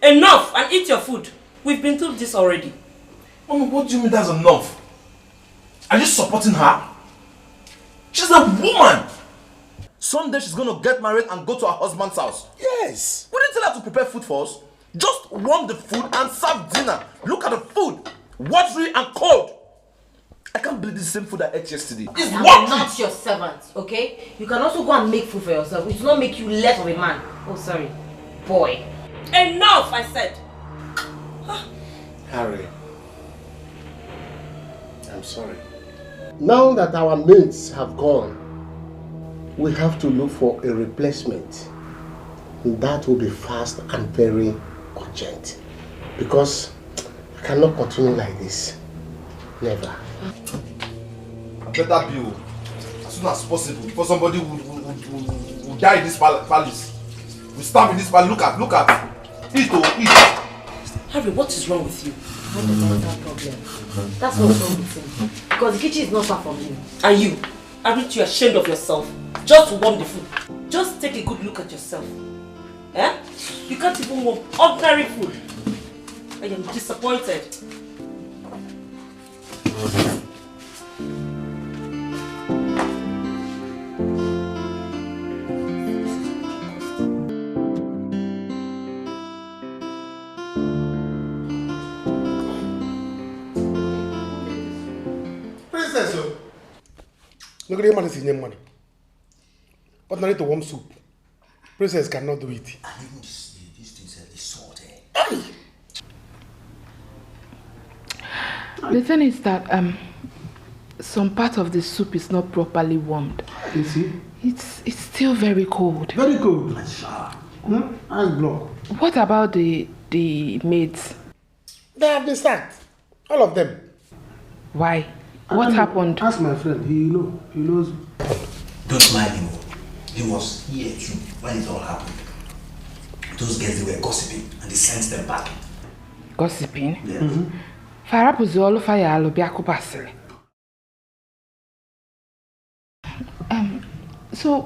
Enough, and eat your food. We've been through this already. Mama, what do you mean that's enough? Are you supporting her? She's a woman. Someday she's going to get married and go to her husband's house. Yes. We didn't tell her to prepare food for us. Just warm the food and serve dinner. Look at the food. Watery and cold. I can't believe this is the same food I ate yesterday. It's I'm watery. not your servant, okay? You can also go and make food for yourself. It will not make you less of a man. Oh, sorry. Boy. Enough, I said. Harry, I'm sorry. Now that our mates have gone, we have to look for a replacement. That will be fast and very urgent. Because I cannot continue like this. Never. I better be as soon as possible before somebody will die in this palace. We starve in this palace. Look at. Eat. Harry, what is wrong with you? How does that have problem? That's what's wrong with him. Because the kitchen is not far from him. And you? Aren't you ashamed of yourself? Just warm the food. Just take a good look at yourself. Eh? You can't even warm ordinary food. I am disappointed. Look at the man is in your money. But not to warm soup. Princess cannot do it. And even these things are salty. The thing is that some part of the soup is not properly warmed. You see? It's still very cold. Very cold. Ice block. What about the maids? They have been sacked. All of them. Why? What happened? Ask my friend. He knows. Don't mind him. He was here too when it all happened. Those girls, they were gossiping and they sent them back. Gossiping? Yeah. Farapuzolo fayalo biakupasile. So,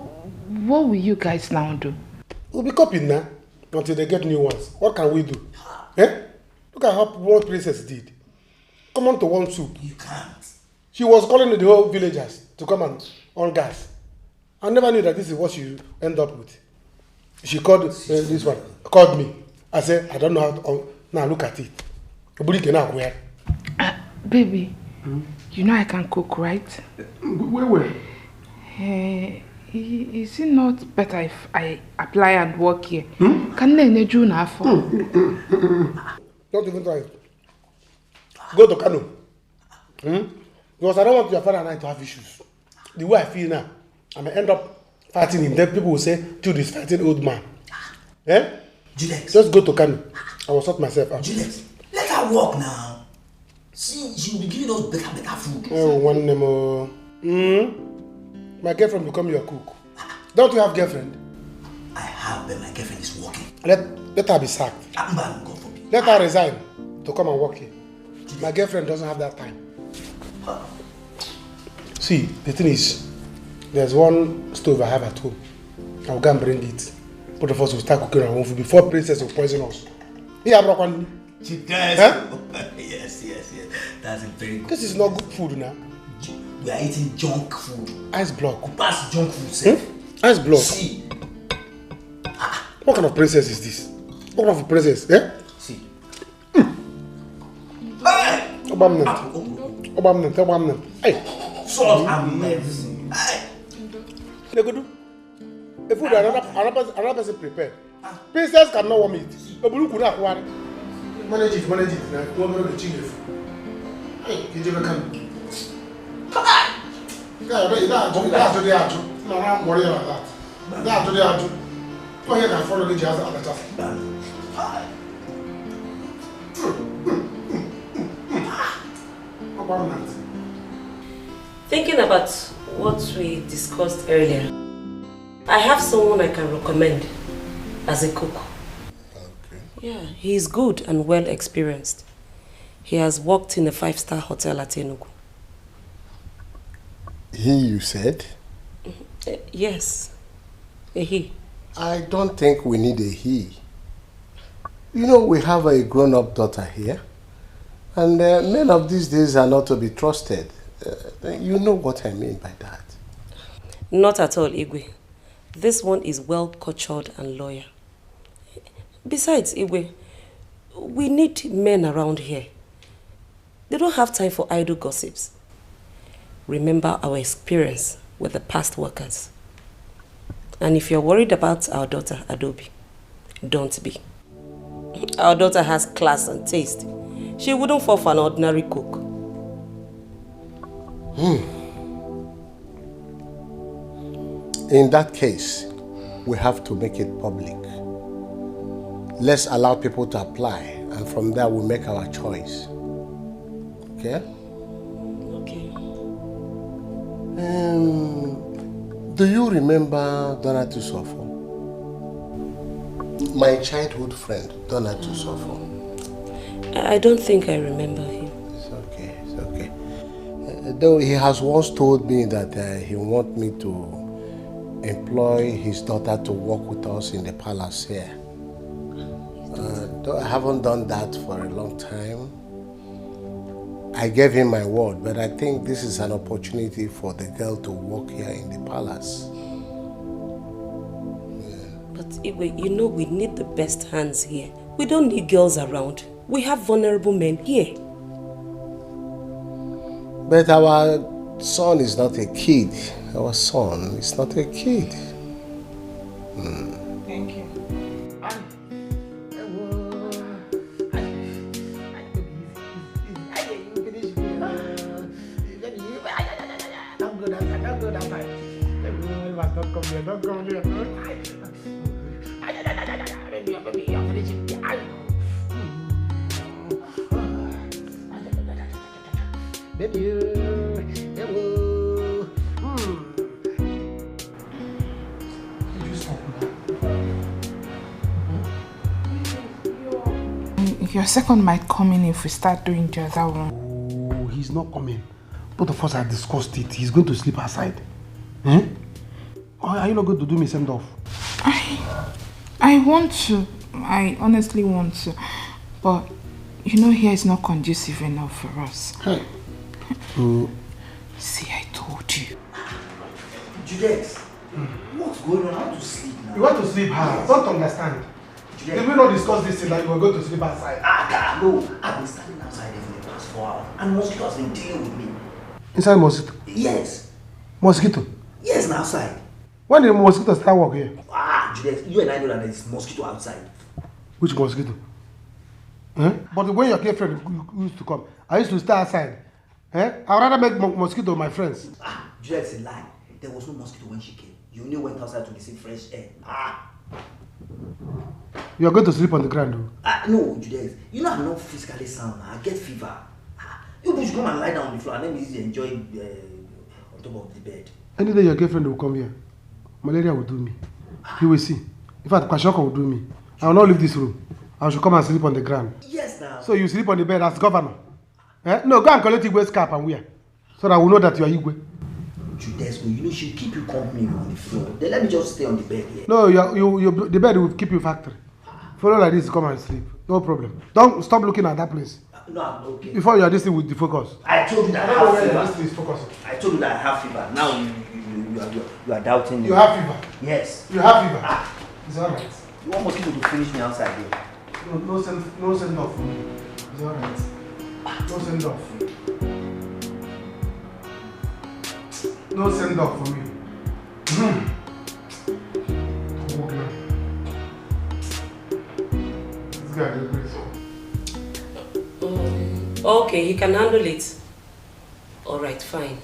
what will you guys now do? We'll be copied now until they get new ones. What can we do? Eh? Look at what Princess did. Come on to one soup. You can't. She was calling the whole villagers to come and on gas. I never knew that this is what she end up with. She called this one, called me. I said, I don't know how to, now look at it. Baby, you know I can cook, right? Where? Is it not better if I apply and work here? Can I do now for? Don't even try it. Go to Kano. Because I don't want your father and I to have issues. The way I feel now, I may end up fighting him. Then people will say, Jude is fighting old man. Eh? Juliet. Just go to Kano. I will sort myself out. Juliet, let her walk now. See, she will be giving us better food. Oh, one more. My girlfriend become your cook. Don't you have girlfriend? I have, but my girlfriend is working. Let her be sacked. God forbid. Let her resign to come and work here. My girlfriend doesn't have that time. See, the thing is, there's one stove I have at home. I'll go and bring it. Both of us will start cooking our own food before Princess will poison us. Yeah, bro. She does. Huh? Yes. That's a very good. This is not good food now. We are eating junk food. Ice block. Pass junk food, sir. Ice block. See. What kind of princess is this? What kind of princess? Eh? See. Obamnant. Hey. Salt and medicine. Hey. Legodu. The food another person prepared. Princess cannot warm it. Manage it. Now, go over the chicken. Hey, you never come. That's no, I'm worried about that. That's what they are doing. Go ahead and follow the jazz at the top. Thinking about what we discussed earlier, I have someone I can recommend as a cook. Okay. Yeah, he is good and well experienced. He has worked in a 5-star hotel at Enugu. He, you said? Yes, a he. I don't think we need a he. You know, we have a grown-up daughter here. And men of these days are not to be trusted. You know what I mean by that. Not at all, Igwe. This one is well cultured and loyal. Besides, Igwe, we need men around here. They don't have time for idle gossips. Remember our experience with the past workers. And if you're worried about our daughter, Adobe, don't be. Our daughter has class and taste. She wouldn't fall for an ordinary cook. In that case, we have to make it public. Let's allow people to apply, and from there we'll make our choice. Okay? Okay. Do you remember Donna Tusofo? My childhood friend, Donna Tusofo. I don't think I remember him. It's okay. Though he has once told me that he wants me to employ his daughter to work with us in the palace here. Though I haven't done that for a long time. I gave him my word, but I think this is an opportunity for the girl to work here in the palace. But Igwe, you know we need the best hands here. We don't need girls around. We have vulnerable men here. But our son is not a kid. Our son is not a kid. Thank you. Don't come here. Your second might come in if we start doing the other one. Oh, he's not coming. Both of us have discussed it. He's going to sleep outside. Eh? Or are you not going to do me send off? I want to. I honestly want to. But you know here is not conducive enough for us. Hey. See, I told you. Juliet, what's going on? I want to sleep now. You want to sleep? I don't understand. Juliet, did we not discuss this thing that you were going to sleep outside? No, I've been standing outside for the past 4 hours and mosquito has been dealing with me. Inside mosquito? Yes. Mosquito? Yes, now outside. When did mosquito start work here? Juliet, you and I know that there is mosquito outside. Which mosquito? Eh? But when your girlfriend used to come, I used to stay outside. Eh? I'd rather make mosquito my friends. Juliet, it's a lie. There was no mosquito when she came. You only went outside to receive fresh air. You are going to sleep on the ground, though? No, Juliet. You know I'm not physically sound. I get fever. You should come and lie down on the floor and then easy enjoy on top of the bed. Any day your girlfriend will come here, malaria will do me. You will see. In fact, Kwashoko will do me. I will not leave this room. I should come and sleep on the ground. Yes, now. So you sleep on the bed as governor? Eh? No, go and collect Igwe's cap and wear. So that we know that you are Igwe. Juliet, you know she'll keep you company on the floor. Then let me just stay on the bed here. No, the bed will keep you factory. Follow like this, come and sleep. No problem. Don't stop looking at that place. No, I'm okay. Before you are this thing with the focus. I told you that I have fever. I told you that I have fever. Now you are doubting me. You have fever? Yes. You have fever? It's alright. You want mosquito to finish me outside here? No send off for me. It's alright. No send off. No send off for me. This guy is crazy. Okay, you can handle it. Alright, fine.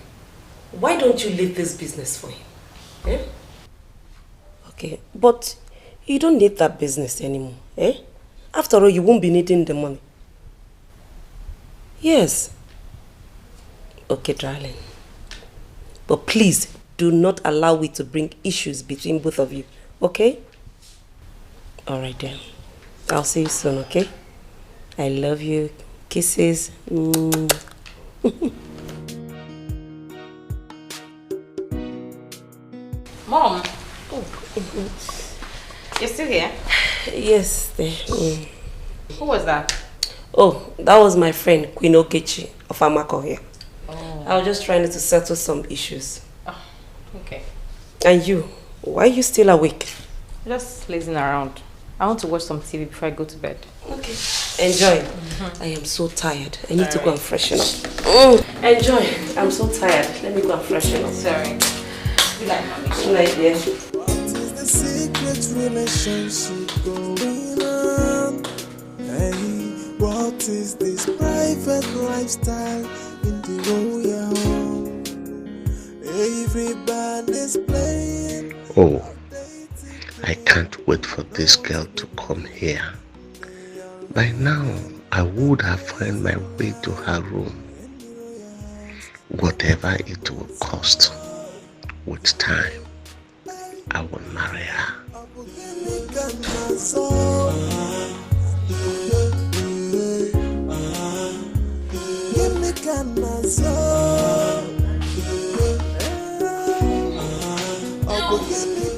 Why don't you leave this business for him? Eh? Okay, but you don't need that business anymore. Eh? After all, you won't be needing the money. Yes. Okay, darling. But please, do not allow it to bring issues between both of you. Okay? Alright then. I'll see you soon, okay? I love you. Kisses. Mom. Oh. You're still here? Yes. Who was that? Oh, that was my friend, Queen Okechi of Amako here. Oh. I was just trying to settle some issues. Oh, okay. And you? Why are you still awake? Just lazing around. I want to watch some TV before I go to bed. Okay. Enjoy. I am so tired. I need to go and freshen up. Enjoy. I'm so tired. Let me go and freshen up. Sorry. You like mommy? Good night, dear. What is the secret relationship going on? Hey, what is this private lifestyle in the royal home? Everybody's playing. Oh, I can't wait for this girl to come here. By now, I would have found my way to her room. Whatever it will cost, with time, I will marry her.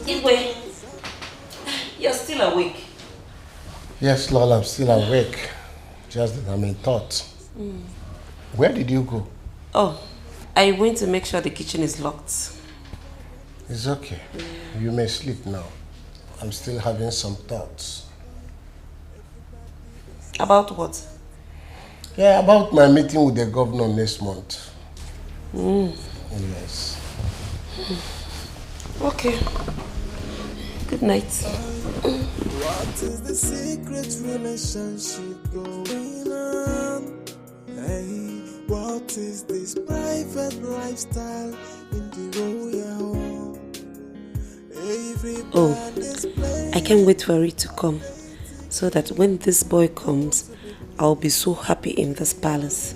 Igwe, you're still awake. Yes, Lord, I'm still awake. Just that I'm in thought. Where did you go? Oh, I went to make sure the kitchen is locked. It's okay. You may sleep now. I'm still having some thoughts. About what? Yeah, about my meeting with the governor next month. Yes. Okay. Good night. What is the secret relationship going on? Hey, what is this private lifestyle in the royal home? Oh, I can't wait for it to come, so that when this boy comes, I'll be so happy in this palace.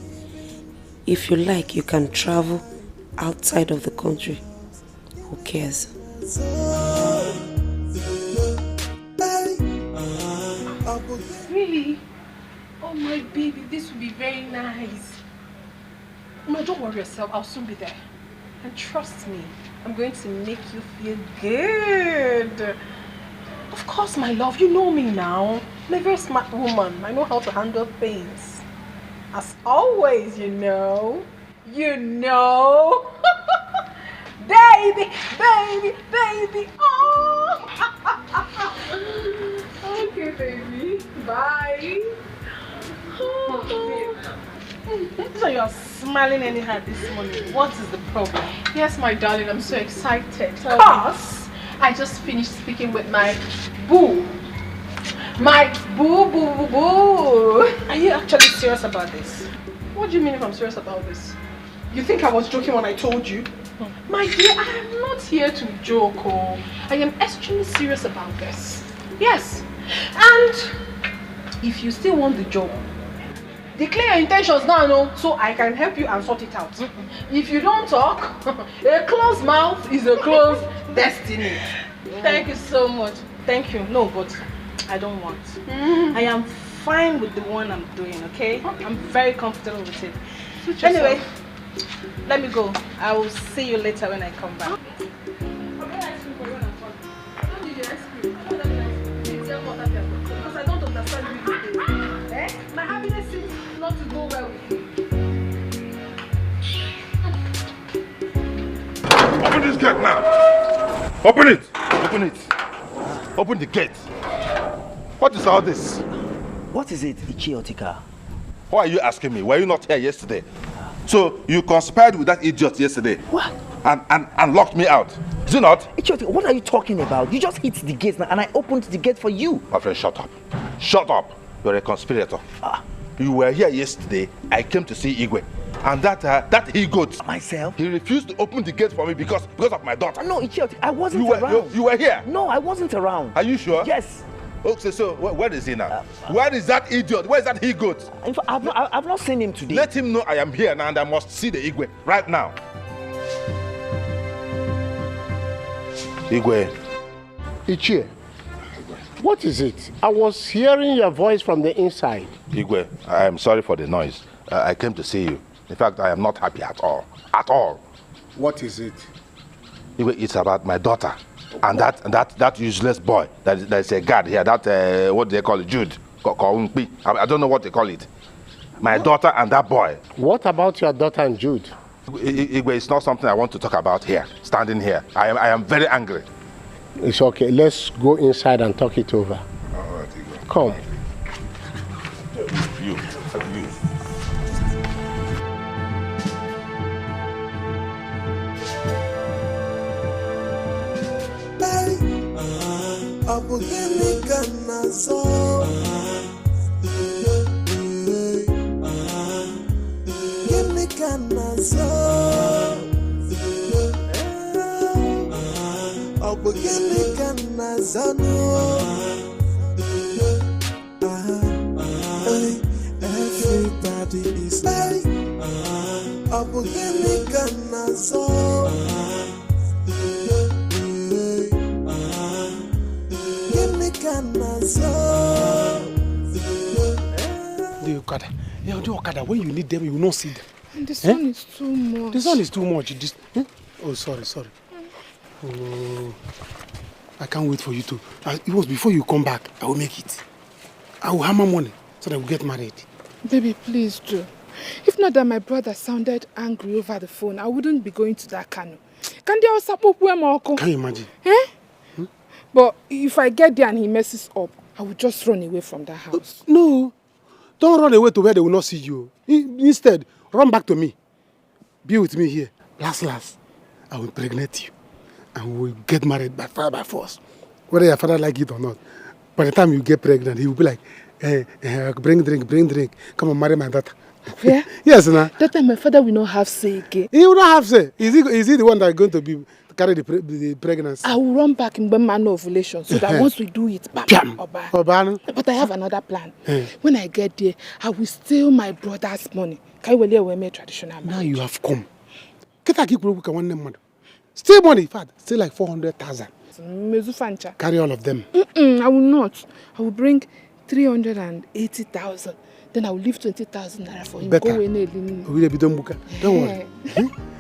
If you like, you can travel outside of the country. Who cares? Really? Oh my baby, this will be very nice. No, don't worry yourself, I'll soon be there. And trust me, I'm going to make you feel good. Of course, my love, you know me now. I'm a very smart woman. I know how to handle things. As always, you know. You know. Baby, baby, baby. Oh. Okay, baby. Bye. So you're smiling anyhow this morning. What is the problem? Yes, my darling, I'm so excited. Because I just finished speaking with my boo. My boo, boo, boo, boo. Are you actually serious about this? What do you mean if I'm serious about this? You think I was joking when I told you? My dear, I am not here to joke. Oh. I am extremely serious about this. Yes. And if you still want the job, declare your intentions now, no, so I can help you and sort it out. If you don't talk, a closed mouth is a closed destiny. Thank you so much. Thank you. No, but I don't want. I am fine with the one I'm doing, okay? I'm very comfortable with it. Anyway, let me go. I will see you later when I come back. Because I don't understand you. Eh? My happiness seems not to go well with you. Open this gate now. Open it. Open it. Open the gate. What is all this? What is it, Ichiotika? Why are you asking me? Were you not here yesterday? So you conspired with that idiot yesterday? What? And locked me out. Is it not? Ichiotika, what are you talking about? You just hit the gate now and I opened the gate for you. My friend, shut up. Shut up. You're a conspirator. You were here yesterday. I came to see Igwe. And that he-goat. Myself? He refused to open the gate for me because of my daughter. No, Ichiotika, I wasn't around. You were here? No, I wasn't around. Are you sure? Yes. Okay, so where is he now? Where is that idiot? Where is that he-goat? In fact, I've not seen him today. Let him know I am here now and I must see the Igwe right now. Igwe. Ichie, what is it? I was hearing your voice from the inside. Igwe, I am sorry for the noise. I came to see you. In fact, I am not happy at all. At all. What is it? Igwe, it's about my daughter. And that useless boy that's a guard here, that what they call it, Jude. I don't know what they call it. My daughter and that boy. What about your daughter and Jude? Igwe, it's not something I want to talk about here, standing here. I am very angry. It's okay. Let's go inside and talk it over. All right, Igwe. Come. You. Everybody is like The Okada. Yeah, the Okada. When you need them, you will not see them. And the sun is too much. The sun is too much. Oh, sorry. Oh, I can't wait for you to. It was before you come back. I will make it. I will hammer money so that we'll get married. Baby, please do. If not that my brother sounded angry over the phone, I wouldn't be going to that canoe. Can you imagine? Eh? But if I get there and he messes up, I will just run away from that house. No. Don't run away to where they will not see you. Instead, run back to me. Be with me here. Last, I will impregnate you. And we will get married by fire by force. Whether your father like it or not. By the time you get pregnant, he will be like, bring drink. Come and marry my daughter. Yeah? Yes, nah. That time my father will not have say again. He will not have say. Is he the one that is going to carry the pregnancy? I will run back in manner ovulation so that once we do it, but I have another plan. When I get there, I will steal my brother's money. Traditional now you have come. Steal money, in fact, still like 400,000. Carry all of them. I will not. I will bring 380,000. Then I will leave 20,000 naira for him. Better. Go in Elini. Don't worry.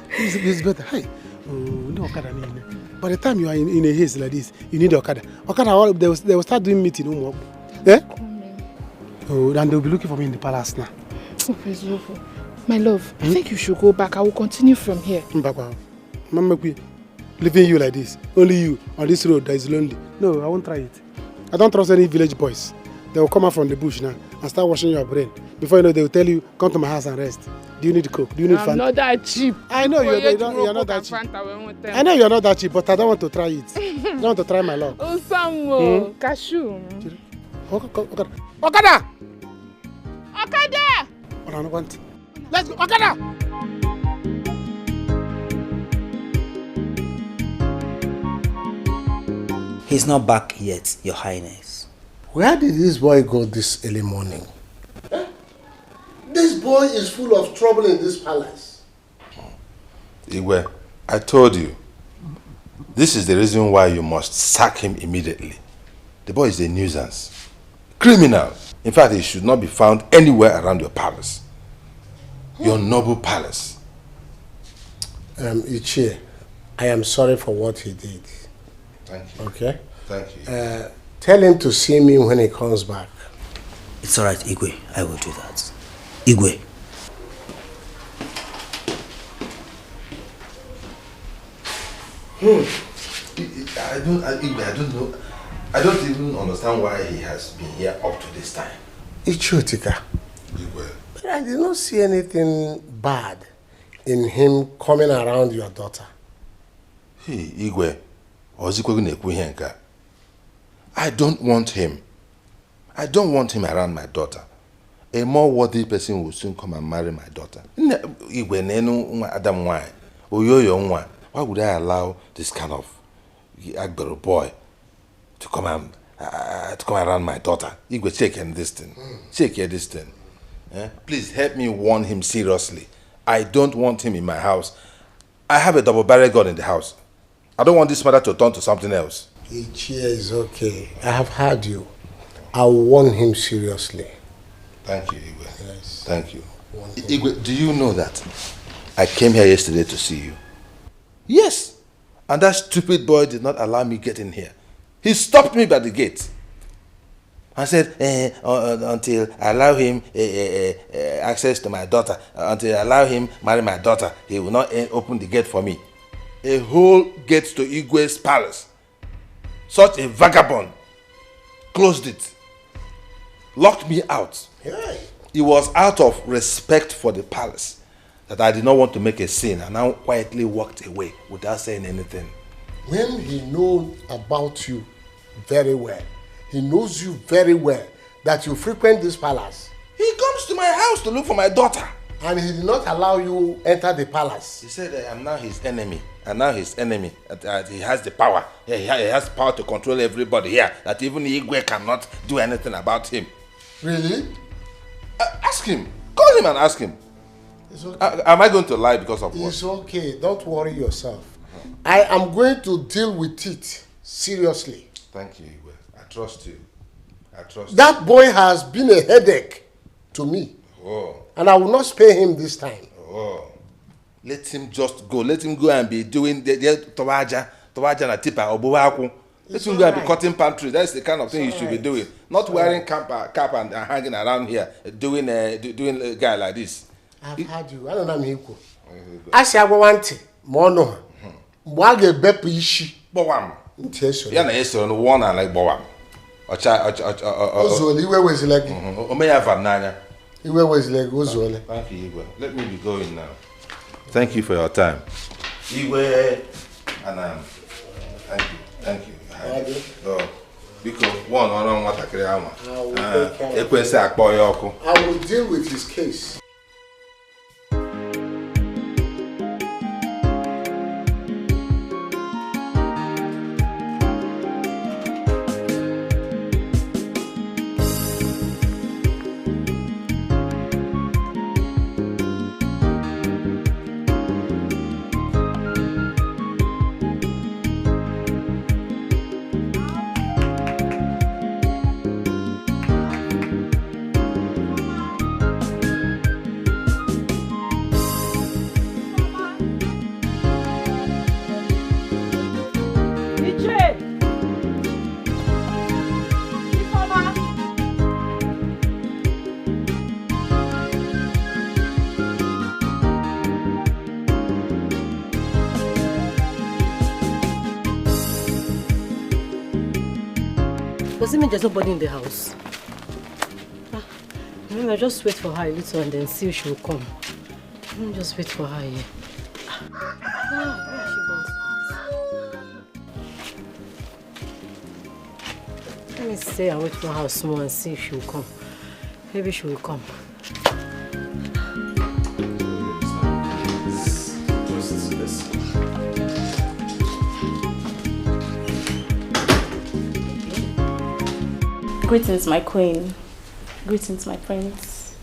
It's better. Hey, no Okada. By the time you are in a haze like this, you need Okada. Okada, they will start doing meeting. Eh? Oh, and they'll be looking for me in the palace now. My love, I think you should go back. I will continue from here. Mama, leaving you like this, only you on this road that is lonely. No, I won't try it. I don't trust any village boys. They will come out from the bush now and start washing your brain. Before you know, they will tell you, come to my house and rest. Do you need coke? Do you need Fanta? I'm not that cheap. I know you're not that cheap. I know you're not that cheap, but I don't want to try it. I don't want to try my luck. Osamo, cashew. Okada! Okada! Let's go, Okada! He's not back yet, Your Highness. Where did this boy go this early morning? This boy is full of trouble in this palace. Igwe, I told you. This is the reason why you must sack him immediately. The boy is a nuisance. Criminal. In fact, he should not be found anywhere around your palace. Your noble palace. Ichie, I am sorry for what he did. Thank you. Okay? Thank you. Tell him to see me when he comes back. It's alright, Igwe. I will do that. Igwe. I don't know. I don't even understand why he has been here up to this time. Ichutika. But I did not see anything bad in him coming around your daughter. Hey, Igwe. I don't want him. I don't want him around my daughter. A more worthy person will soon come and marry my daughter. Why would I allow this kind of Agbero boy to come around my daughter? Igwe, check this thing. Check this thing. Please help me warn him seriously. I don't want him in my house. I have a double-barrel gun in the house. I don't want this matter to turn to something else. Ichie is okay. I have heard you. I'll warn him seriously. Thank you, Igwe. Yes. Thank you. Igwe, do you know that I came here yesterday to see you? Yes. And that stupid boy did not allow me get in here. He stopped me by the gate. I said, until I allow him access to my daughter, until I allow him marry my daughter, he will not open the gate for me. A whole gate to Igwe's palace. Such a vagabond closed it, locked me out. Yeah. It was out of respect for the palace that I did not want to make a scene, and I quietly walked away without saying anything. When he knows about you very well, he knows you very well, that you frequent this palace. He comes to my house to look for my daughter. And he did not allow you enter the palace. He said, I am now his enemy. And now his enemy. He has the power. He has power to control everybody here. That even Igwe cannot do anything about him. Really? Ask him. Call him and ask him. It's okay. Am I going to lie because of what? It's okay. Don't worry yourself. I am going to deal with it seriously. Thank you, Igwe. I trust you. I trust you. That boy has been a headache to me. Oh. And I will not spare him this time. Oh. Let him just go. Let him go and be doing the towaja na tipa obuwaku. Let him go and be cutting palm trees. That's the kind of thing you should be doing. Not wearing cap and hanging around here doing a guy like this. I've heard you. I don't know Miko. Asi agwawante mono. Mwage bepu ishi. Bowam. Nteso. Ya na yeso no one and like bowam. Ozoli iwe wezilegi. Omeya vananya. Iwe wezilegi ozoli. Thank you, Igwe. Let me be going now. Thank you for your time. Igwe and thank you. Because one on what I will deal with his case. Does it mean there's nobody in the house? Maybe I'll just wait for her a little and then see if she will come. Let me just wait for her here. Where has she gone? Let me stay and wait for her small and see if she will come. Maybe she will come. Greetings, my queen. Greetings, my prince.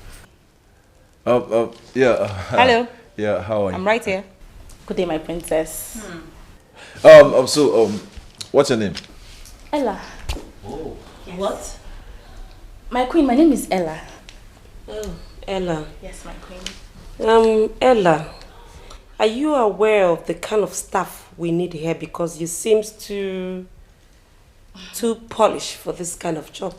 Yeah. Hello. Yeah, how are you? I'm right here. Good day, my princess. What's your name? Ella. Oh. Yes. What? My queen, my name is Ella. Oh, Ella. Yes, my queen. Ella, are you aware of the kind of staff we need here? Because you seem too polished for this kind of job.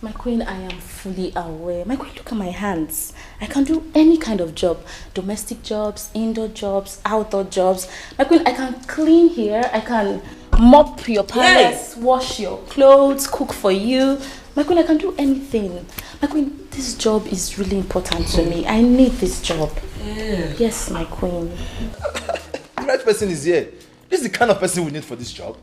My queen, I am fully aware. My queen, look at my hands. I can do any kind of job. Domestic jobs, indoor jobs, outdoor jobs. My queen, I can clean here. I can mop your palace, wash your clothes, cook for you. My queen, I can do anything. My queen, this job is really important to me. I need this job. Yes, my queen. The right person is here. This is the kind of person we need for this job.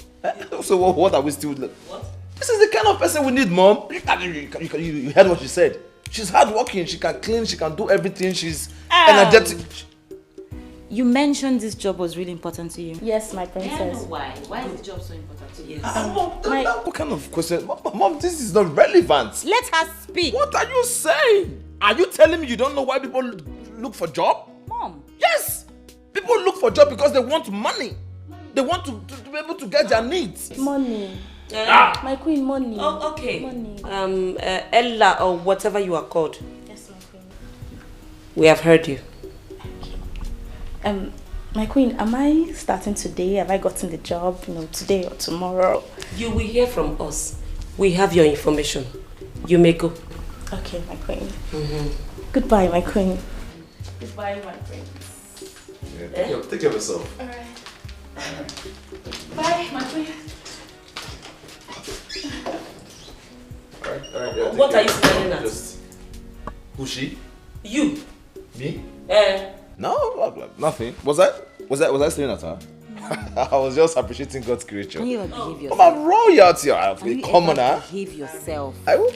So what are we still... What? This is the kind of person we need, Mom. You heard what she said. She's hardworking. She can clean. She can do everything. She's energetic. You mentioned this job was really important to you. Yes, my princess. I know why. Why is the job so important to you? Mom, what kind of question? Mom, this is not relevant. Let her speak. What are you saying? Are you telling me you don't know why people look for job? Mom. Yes. People look for job because they want money. They want to be able to get their needs. Money. My queen, money. Oh, okay. Money. Ella or whatever you are called. Yes, my queen. We have heard you. My queen, am I starting today? Have I gotten the job, today or tomorrow? You will hear from us. We have your information. You may go. Okay, my queen. Goodbye, my queen. Goodbye, my queen. Yeah, take care of yourself. All right. Bye, my queen. All right, what are you staring at? Who's she? You. Me? No, nothing. Was I staring at her? I was just appreciating God's creature. Can you behave yourself? I'm a royalty. I'm a commoner. Behave yourself. I will.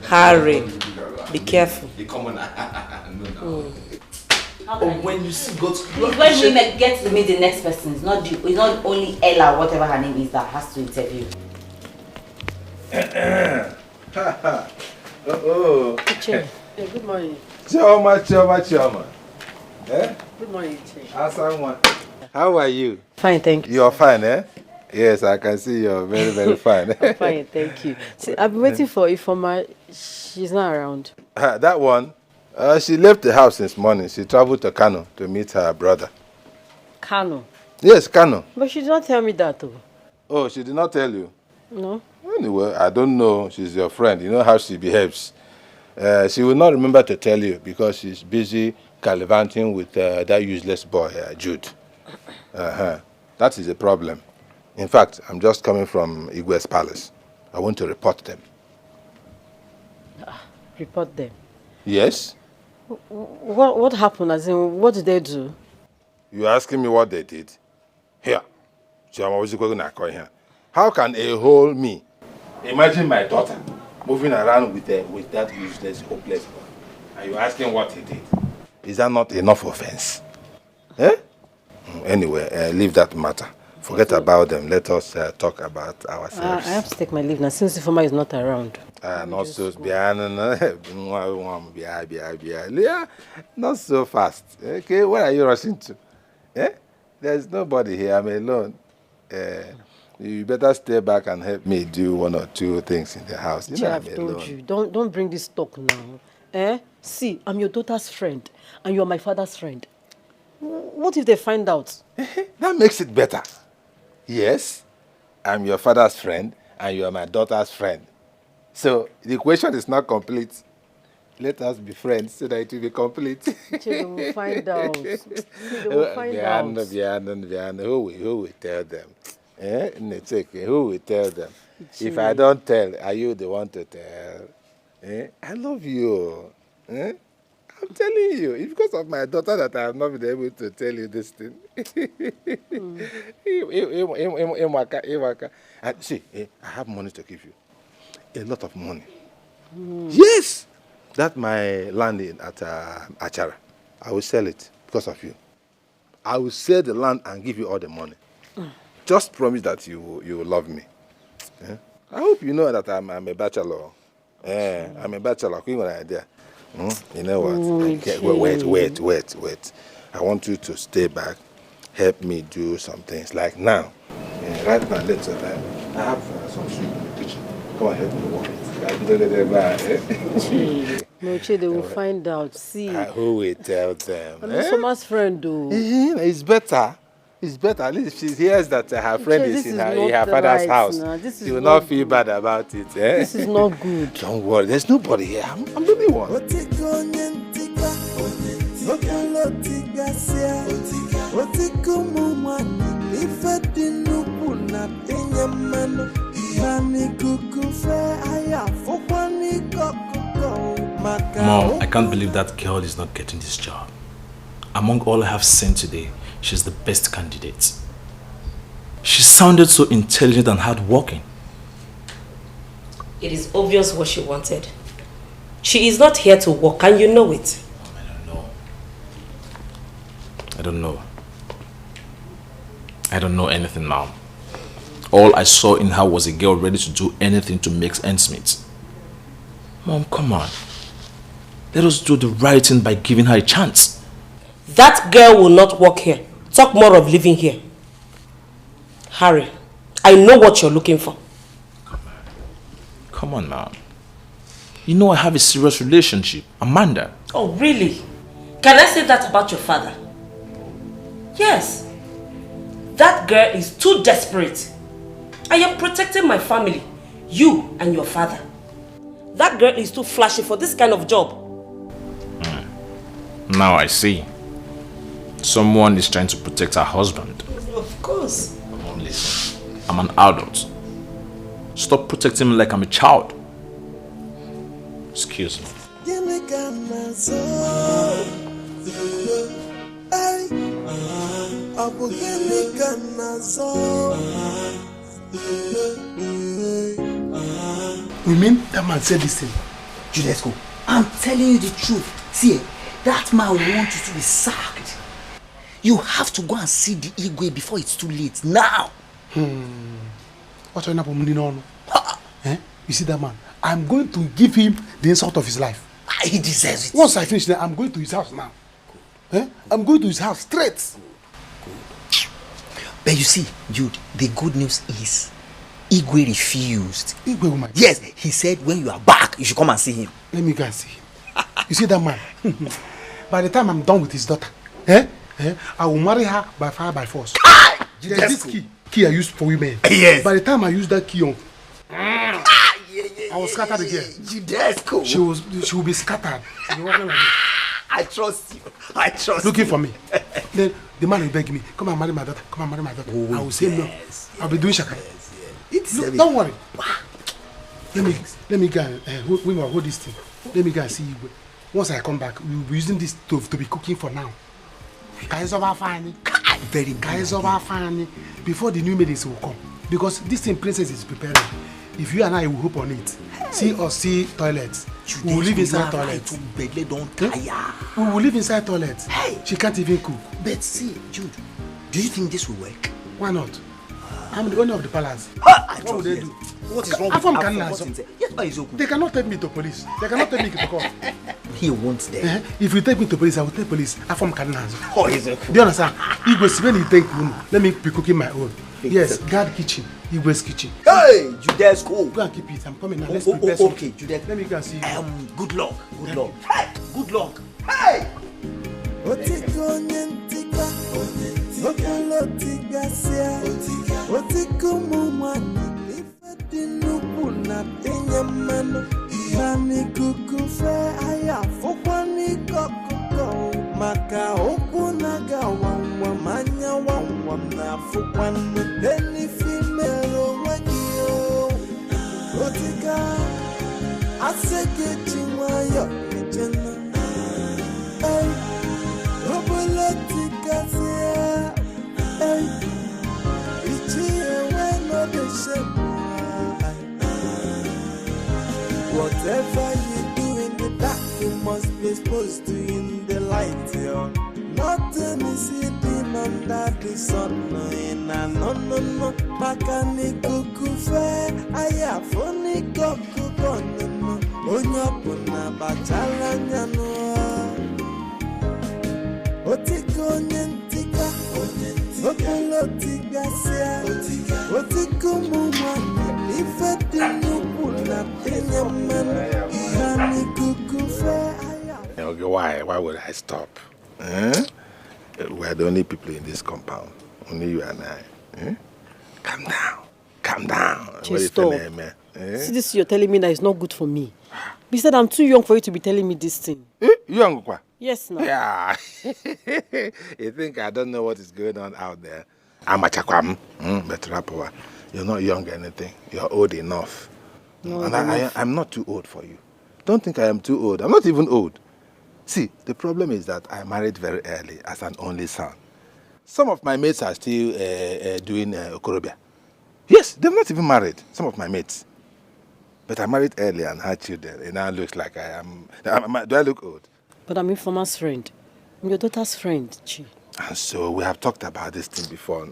Harry, be careful. The commoner. No. When you see God's creature. When women get to meet the next person, it's not only Ella, whatever her name is, that has to interview. Chief. Good morning. Chioma. Good morning, Chief. How are you? Fine, thank you. You're fine, eh? Yes, I can see you're very, very fine. I'm fine, thank you. See, I've been waiting for Ifoma. She's not around. That one, she left the house this morning. She traveled to Kano to meet her brother. Kano? Yes, Kano. But she did not tell me that, though. Oh, she did not tell you? No. Anyway, I don't know. She's your friend. You know how she behaves. She will not remember to tell you because she's busy gallivanting with that useless boy, Jude. That is a problem. In fact, I'm just coming from Igwe's palace. I want to report them. Report them? Yes. What happened? As in, what did they do? You're asking me what they did? Here. How can a whole me imagine my daughter moving around with that useless, hopeless boy? Are you asking what he did? Is that not enough offense? Eh? Anyway, leave that matter. Forget about them. Let us talk about ourselves. I have to take my leave now since Ifoma is not around. Not so not so fast. Okay, where are you rushing to? Eh? There's nobody here. I'm alone. You better stay back and help me do one or two things in the house. You know, I've told you. Don't bring this talk now. Eh? See, I'm your daughter's friend, and you're my father's friend. What if they find out? That makes it better. Yes, I'm your father's friend, and you are my daughter's friend. So the equation is not complete. Let us be friends so that it will be complete. They will find out. They will find out. Who will tell them? Who will tell them? If I don't tell, are you the one to tell? I love you. I'm telling you, it's because of my daughter that I have not been able to tell you this thing. And see, I have money to give you. A lot of money. Yes! That's my land at Achara. I will sell it because of you. I will sell the land and give you all the money. Just promise that you will love me. I hope you know that I'm a bachelor. I'm a bachelor. You know what? Wait. I want you to stay back, help me do some things. Like now. Right now, let's I have some soup in the kitchen. Come on, help me walk it. No, they will find out. See. Who will tell them? I'm not Soma's friend, though. It's better. It's better. At least if she hears that her friend is in her father's house, she will not feel bad about it. This is not good. Don't worry. There's nobody here. I'm the only one. Mom, I can't believe that girl is not getting this job. Among all I have seen today, she's the best candidate. She sounded so intelligent and hardworking. It is obvious what she wanted. She is not here to work, and you know it. I don't know anything, Mom. All I saw in her was a girl ready to do anything to make ends meet. Mom, come on. Let us do the right thing by giving her a chance. That girl will not work here. Talk more of living here. Harry, I know what you're looking for. Come on, Mom. You know I have a serious relationship. Amanda. Oh, really? Can I say that about your father? Yes. That girl is too desperate. I am protecting my family, you and your father. That girl is too flashy for this kind of job. Now I see. Someone is trying to protect her husband. Of course. Mom, listen. I'm an adult. Stop protecting me like I'm a child. Excuse me. You mean that man said this thing? Julesco, I'm telling you the truth. See, that man wants you to be sacked. You have to go and see the Igwe before it's too late. Now! What's going on? You see that man? I'm going to give him the insult of his life. He deserves it. Once I finish that, I'm going to his house now. I'm going to his house straight. But you see, Jude, the good news is Igwe refused. Igwe, woman? Yes, he said when you are back, you should come and see him. Let me go and see him. You see that man? By the time I'm done with his daughter, I will marry her by fire by force. There's this key I used for women. Yes. By the time I use that key on, I will scatter the girl. Julesco. She will be scattered. She'll be walking like this. I trust you. I trust Looking you. for me. Then the man will beg me, come and marry my daughter. Come and marry my daughter. Oh, I will say no. I'll be doing shaka. Look, don't worry. Let me go and hold this thing. Let me go and see you. Once I come back, we will be using this stove to be cooking for now. Guys of our family. Very good. Guys of our family. Before the new ladies will come. Because this thing princess is preparing. If you and I will hope on it. See us see toilets. We will live inside toilets. We will live inside toilets. Hey. She can't even cook. But see, Jude, do you think this will work? Why not? I'm the owner of the palace. What would they do? What is wrong with They cannot take me to police. They cannot take me to court. He wants them. If you take me to police, I will take police. I form Cardinals. Oh, is it? Do you understand? Igwe, when you take me, let me be cooking my own. Yes, guard kitchen. Igwe's kitchen. Hey, Julesco. Go and keep it. I'm coming now. Let's prepare something. Okay, Julesco. Let me go and see you. Good luck. Good luck. Hey, good luck. Hey. Maka okunaga wangwa manya wangwa mnafukwanu Deni female wagio Whatever you do in the dark, you must be exposed to in the light. Nothing is hidden under the sun. No. Makani kukufe, aya foni kukukono. Onyapuna bachala nyano. Otiko nyentika, otiko sia, otiko mumwana. Okay, why would I stop? We're the only people in this compound. Only you and I. Calm down. Just stop. See this you're telling me that it's not good for me. Besides, I'm too young for you to be telling me this thing. Young kwa? Yes, no. Yeah. You think I don't know what is going on out there? I'm a chakwam. Betrapoa. You're not young or anything. You're old enough. And I'm not too old for you. Don't think I am too old. I'm not even old. See, the problem is that I married very early as an only son. Some of my mates are still doing okorobia. Yes, they're not even married, some of my mates. But I married early and had children. It now looks like I am... Do I look old? But I'm Informer's friend. I'm your daughter's friend, Chi. And so we have talked about this thing before.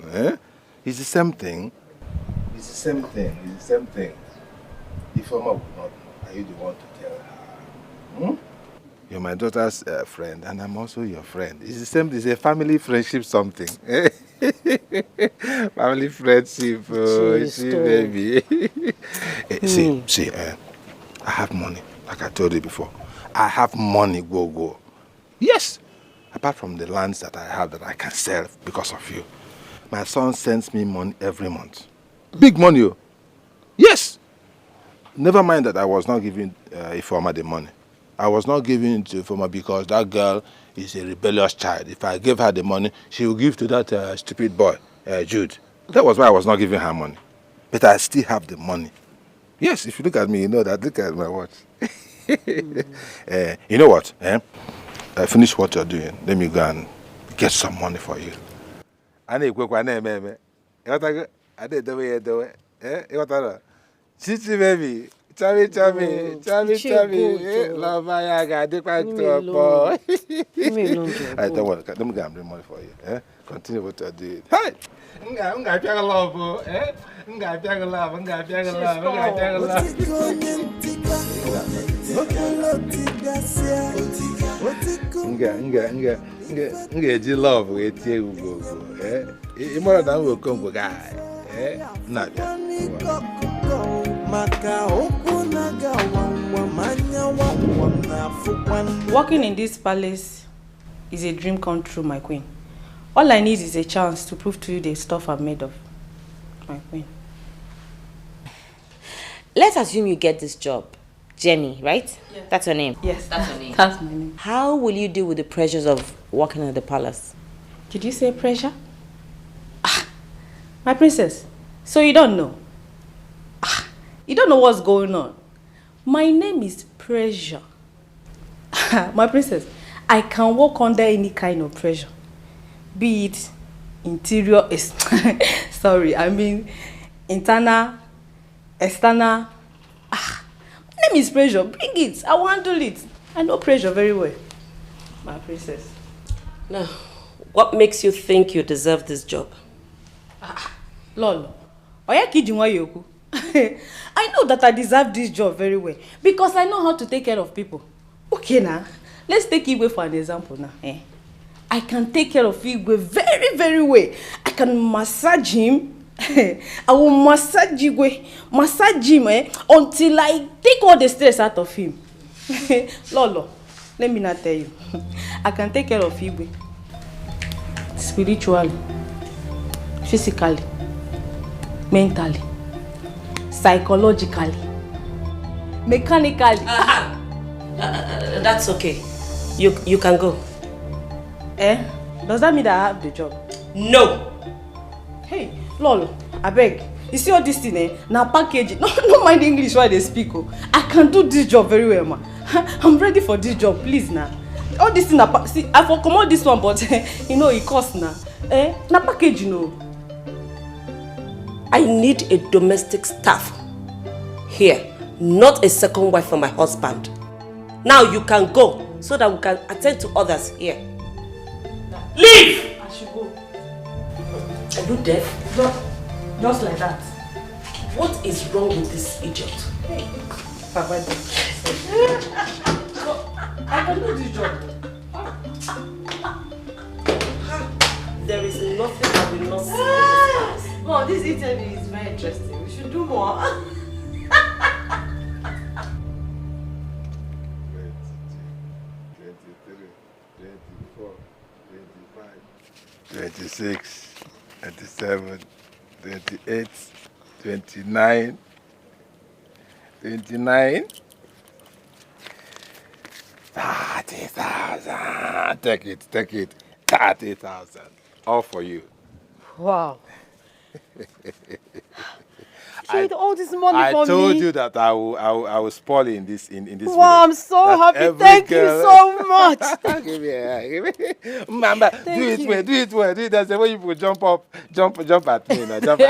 It's the same thing. It's the same thing. Informer would not know. Are you the one to tell her? You're my daughter's friend, and I'm also your friend. It's the same. It's a family friendship something. Family friendship. See, baby. See. I have money, like I told you before. I have money, go. Yes. Apart from the lands that I have that I can sell because of you. My son sends me money every month. Big money. Yes. Never mind that I was not giving Informer the money. I was not giving it to Informer because that girl is a rebellious child. If I gave her the money, she will give to that stupid boy, Jude. That was why I was not giving her money. But I still have the money. Yes, if you look at me, you know that. Look at my watch. You know what? Finish what you're doing. Let me go and get some money for you. I need quick one, I did the way you do it. What are Chichi baby. Chami. Love my yaga. They quite boy. I don't want to. Let me go and bring money for you. Continue what you're doing. Hey! Nga piaga love, Nga piaga love. Nga ji love we tie ugo. Imora na we come go guy. Walking in this palace is a dream come true, my queen. All I need is a chance to prove to you the stuff I'm made of, my queen. Let's assume you get this job. Jenny, right? Yeah. That's her name? Yes, that's her name. That's my name. How will you deal with the pressures of working at the palace? Did you say pressure? My princess, so you don't know? You don't know what's going on. My name is Pressure. My princess, I can work under any kind of pressure. Be it interior, internal, external. My name is Pressure. Bring it. I will handle it. I know pressure very well. My princess. Now, what makes you think you deserve this job? Lolo, I know that I deserve this job very well because I know how to take care of people. Okay now, let's take Igwe for an example now. I can take care of Igwe very, very well. I can massage him. I will massage Igwe, until I take all the stress out of him. Lolo, let me not tell you. I can take care of Igwe spiritually, physically, mentally, psychologically, mechanically. That's okay. You can go. Does that mean that I have the job? No. Hey, Lolo, I beg. You see all this thing, eh? Now package it. No mind English while they speak. Oh. I can do this job very well, ma. I'm ready for this job, please now. All this thing, see, I for come out this one, but you know it costs now. Now package, you know. I need a domestic staff here, not a second wife for my husband. Now you can go so that we can attend to others here. Leave! I should go. Are you deaf? Just like that. What is wrong with this idiot? Hey, Papa, I can do this job. There is nothing that will not see in this house. Mom, this interview is very interesting. We should do more. 26, 27, 28, 29, 29, 30,000. Take it, 30,000. All for you. Wow. Shade all this money for me. I told you that I will spoil in this village. Wow, I'm so happy. Thank you so much. Give me. Mama, do it well. That's the way you jump up, jump at me. Jump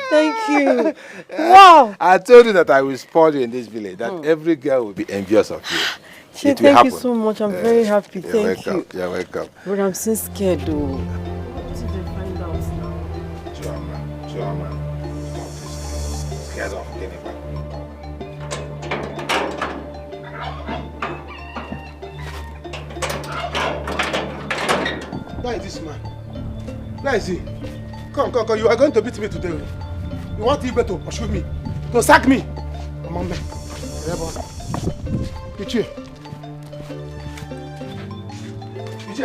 Thank you. Wow. I told you that I will spoil you in this village. That every girl will be envious of you. Thank you so much. I'm very happy. Thank you. You're welcome. But I'm still scared though. What if they find out now? Choma. Scared of getting back. Where is this man? Where is he? Come. You are going to beat me today. You want Igwe to pursue me? To sack me? Come on, man. Ichie,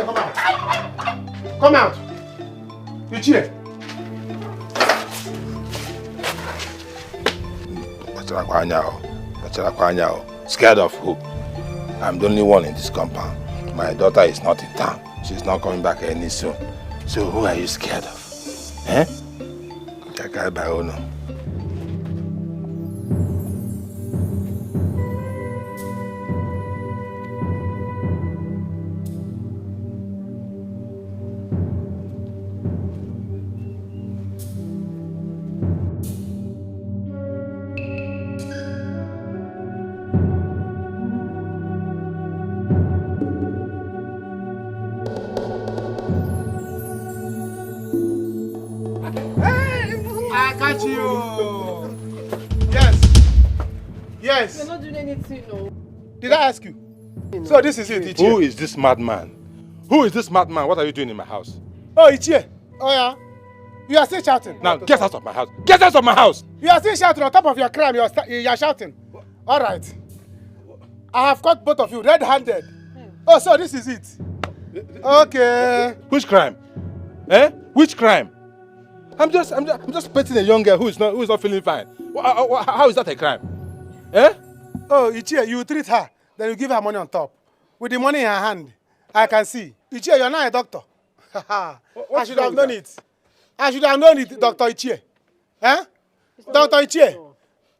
come out. Come out. Ichie. Scared of who? I'm the only one in this compound. My daughter is not in town. She's not coming back any soon. So who are you scared of? Jakai Baono. Yes. You're not doing anything, no. Did I ask you? No. So this is it, Ichie. Who is this madman? What are you doing in my house? Oh, Ichie. Oh, yeah. You are still shouting. Now, get out of my house. Get out of my house! You are still shouting on top of your crime. You are shouting. All right. I have caught both of you red-handed. Oh, so this is it. Okay. Which crime? Which crime? I'm just petting a young girl who is not feeling fine. How is that a crime? Oh, Ichie, you treat her, then you give her money on top. With the money in her hand, I can see. Ichie, you're not a doctor. I should have known it. Dr. Ichie. Dr. Ichie.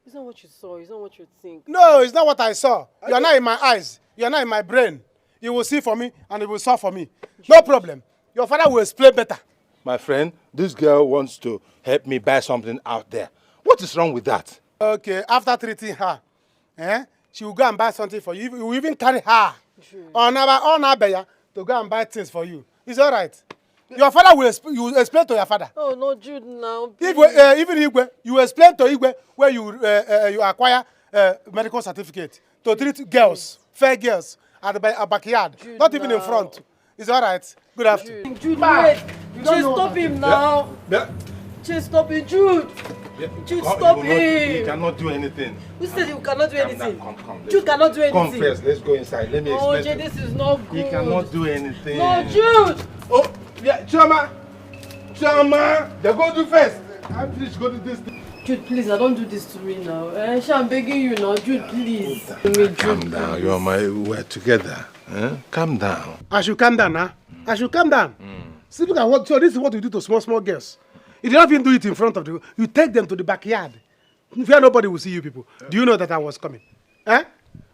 It's not what you saw, it's not what you think. No, it's not what I saw. You're not in my eyes. You're not in my brain. You will see for me and you will solve for me. No problem. Your father will explain better. My friend, this girl wants to help me buy something out there. What is wrong with that? Okay, after treating her, she will go and buy something for you. You will even carry her on Abeya to go and buy things for you. It's all right. Your father will explain to your father. Oh, no, Jude, now. Even Igwe, you explain to Igwe where you acquire medical certificate to treat girls, fair girls, at the backyard, Jude, not even in front. It's all right. Good afternoon. Jude, wait. Stop him now. Just stop it, Jude. Jude, stop him. He cannot do anything. Who said you cannot do anything? Come. Jude cannot do anything. Come first. Let's go inside. Let me explain. Oh, Jay, this is not good. He cannot do anything. No, Jude. Oh, yeah, Choma. They go do first. I'm finished. Go do this. Jude, please, don't do this to me now. I'm begging you now. Jude, please. Calm down. We're together. Calm down. I should calm down, huh? I should calm down. See, look at what. So this is what we do to small girls. You do not even do it in front of the. You take them to the backyard. Where nobody will see you people. Do you know that I was coming? Eh?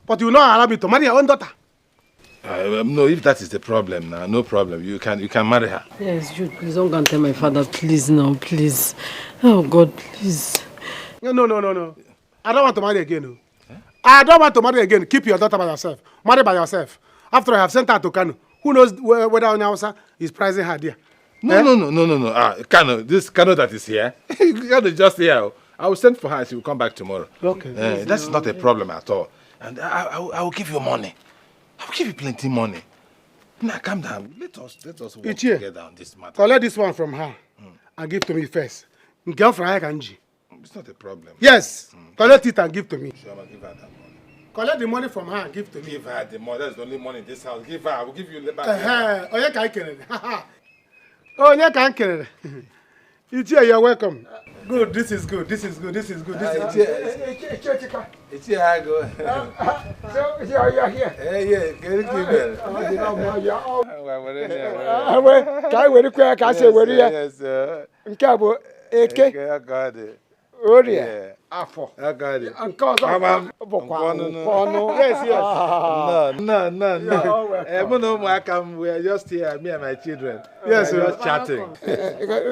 But you will not allow me to marry your own daughter. No, if that is the problem now, no problem. You can marry her. Yes, Jude, please don't go and tell my father, please now, please. Oh God, please. No. I don't want to marry again. No. I don't want to marry again. Keep your daughter by yourself. Marry by yourself. After I have sent her to Kano, who knows whether Onyawasa is prizing her there? No. Kano, this Kano that is here, Kano is just here. I will send for her. She will come back tomorrow. Okay. That's not a problem at all. And I will give you money. I will give you plenty money. Now calm down. Let us work together on this matter. Collect this one from her and give to me first. Girlfriend Kanji. It's not a problem. Yes. Collect it and give to me. Sure, I will give her that money. Collect the money from her and give to me. Give her the money. That's the only money in this house. Give her. I will give you back. Onye ka ikere. Onye ka ikere. Ichie, you're welcome. Good. This is good. This is good. Ichie, how I go? So you are here. Yeah. Gatekeeping. Can I very quick? Can I say where you are? Yes, sir. Nkabo, AK. Okay, I got it. Oria. Afo. I got it. Yes. No. We are just here, me and my children. Yes, we are just chatting.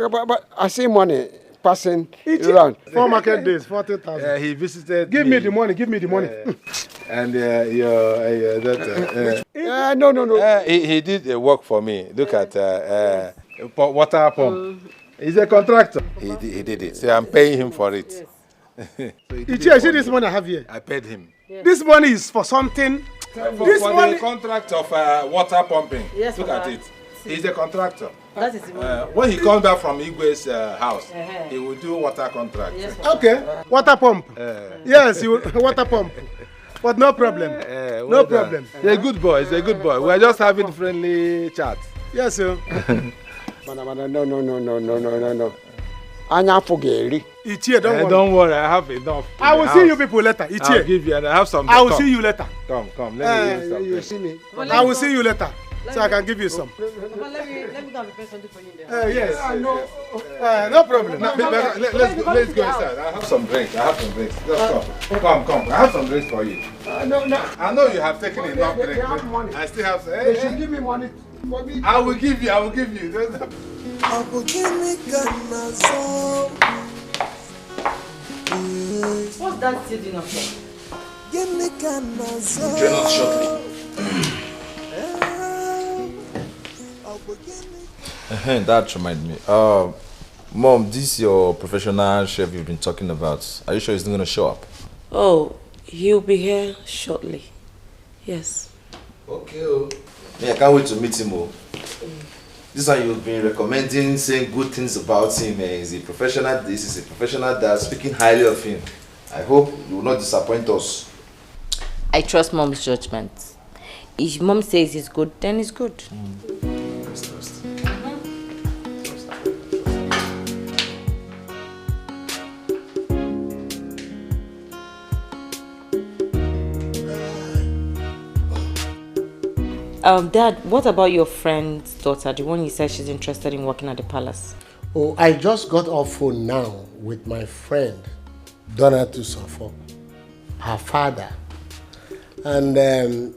But I see money passing around. 4 market days, 40,000. He visited. Give me the money. And your daughter. No. He did work for me. Look at water pump. He's a contractor. He did it. So I'm paying him for it. Ichie, see this money I have here? I paid him. Yeah. This money is for something. For the contract of water pumping. Yes, look at it. He's a contractor. That is when he comes back from Igwe's house, he will do water contract. Yes, okay, water pump. Yes, you water pump. But no problem. No problem. He's a good boy. We are just having friendly chat. Yes, sir. No. Anya Fogeri. Ichie, don't worry. Don't worry, I have enough. I will see you people later. Ichie. I'll give you and I have some. I will see you later. Come. Let me you see me. I will see you later. So I can give you some. Let me go and prepare something for you there. Yes. No problem. Let's go inside. I have some drinks. Just come. I have some drinks for you. No. I know you have taken enough drinks. I still have some. They should give me money for me. I will give you. I will give me What's that still doing up there? Give me canazon. Join us shortly. That reminds me. Mom, this is your professional chef you've been talking about. Are you sure he's not going to show up? Oh, he'll be here shortly. Yes. Okay. Yeah, I can't wait to meet him. This one you've been recommending, saying good things about him. He's a professional this, he's a professional that, speaking highly of him. I hope you will not disappoint us. I trust Mom's judgment. If Mom says it's good, then it's good. Dad, what about your friend's daughter, the one you said she's interested in working at the palace? Oh, I just got off phone now with my friend, Donna Tusofo, her father. And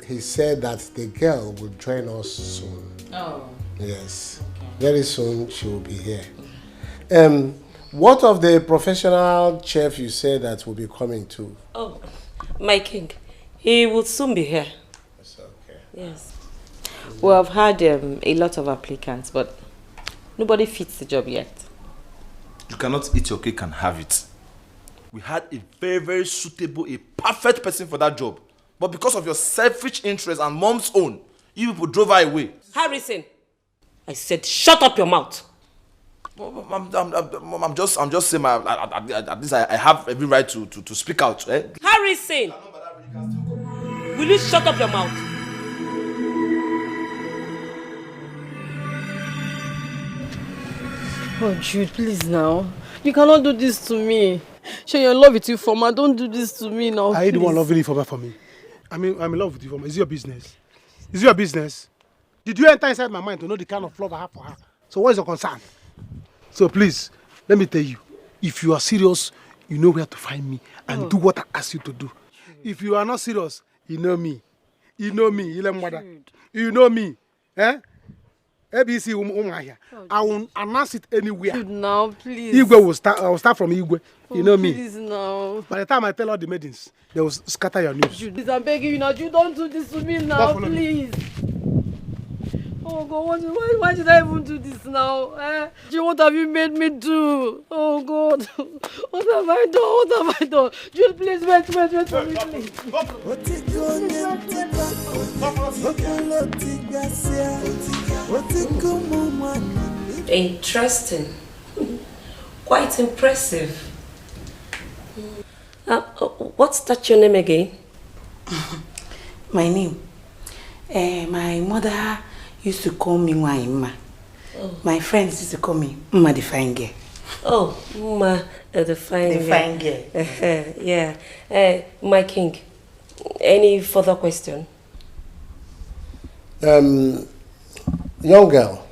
he said that the girl will join us soon. Oh. Yes. Okay. Very soon she will be here. What of the professional chef you said that will be coming too? Oh, my king. He will soon be here. That's okay. Yes. Well, I've had a lot of applicants, but nobody fits the job yet. You cannot eat your cake and have it. We had a very, very suitable, a perfect person for that job. But because of your selfish interest and Mom's own, you people drove her away. Harrison, I said shut up your mouth. I'm just saying, at least I have every right to speak out. Eh? Harrison, will you shut up your mouth? Oh, Jude, please now. You cannot do this to me. Share your love with you, Foma. Don't do this to me now. Are you the one loving you for me? I'm in love with you, Foma. Is it your business? Is it your business? Did you enter inside my mind to know the kind of love I have for her? So what is your concern? So please, let me tell you, if you are serious, you know where to find me and do what I ask you to do. If you are not serious, you know me. You know me, you know me. Eh? ABC I will announce it anywhere. Jude, now, please. Igwe I will start from Igwe. You know me. Please, now. By the time I tell all the maidens, they will scatter your news. Jude, I'm begging you now. Jude, don't do this to me now, please. Oh God, why did I even do this now? Jude, what have you made me do? Oh God, what have I done? What have I done? Jude, please wait for me, please. Interesting. Quite impressive. What's that your name again? My name? My mother used to call me Waima. Oh. My friends used to call me Mma the Fine Girl. Oh, Mma the Fine Girl. The Fine Girl. Yeah. My king, any further question? Young girl,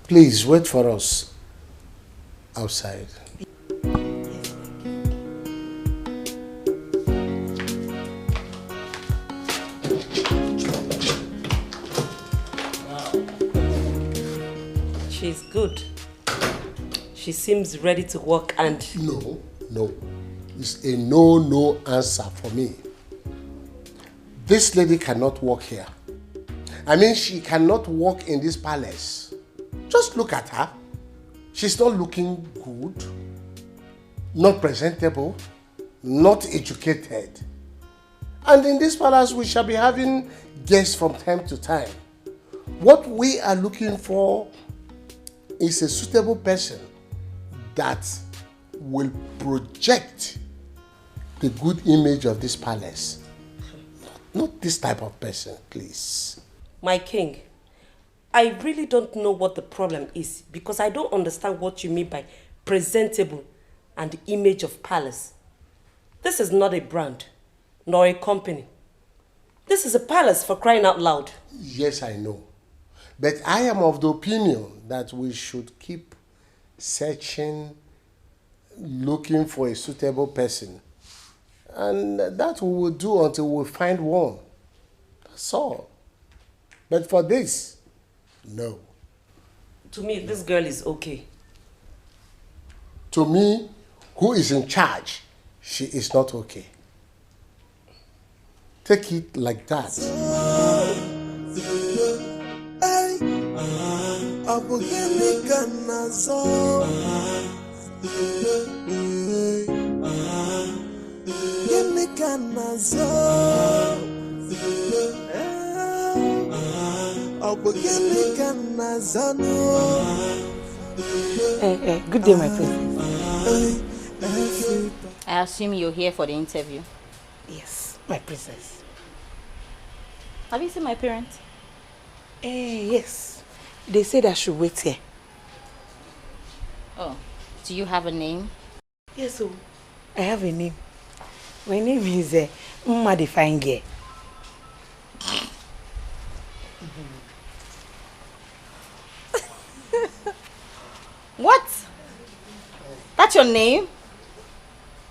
please wait for us outside. She's good. She seems ready to work and... No. It's a no answer for me. This lady cannot work here. I mean, she cannot work in this palace. Just look at her. She's not looking good, not presentable, not educated. And in this palace, we shall be having guests from time to time. What we are looking for is a suitable person that will project the good image of this palace. Not this type of person, please. My king, I really don't know what the problem is because I don't understand what you mean by presentable and the image of palace. This is not a brand, nor a company. This is a palace, for crying out loud. Yes, I know. But I am of the opinion that we should keep searching, looking for a suitable person. And that we will do until we find one. That's all. But for this, no. To me, this girl is okay. To me, who is in charge, she is not okay. Take it like that. Good day, my princess. I assume you're here for the interview? Yes, my princess. Have you seen my parents? Yes. They said I should wait here. Oh, do you have a name? Yes, I have a name. My name is Mma the Fine Girl. What? That's your name?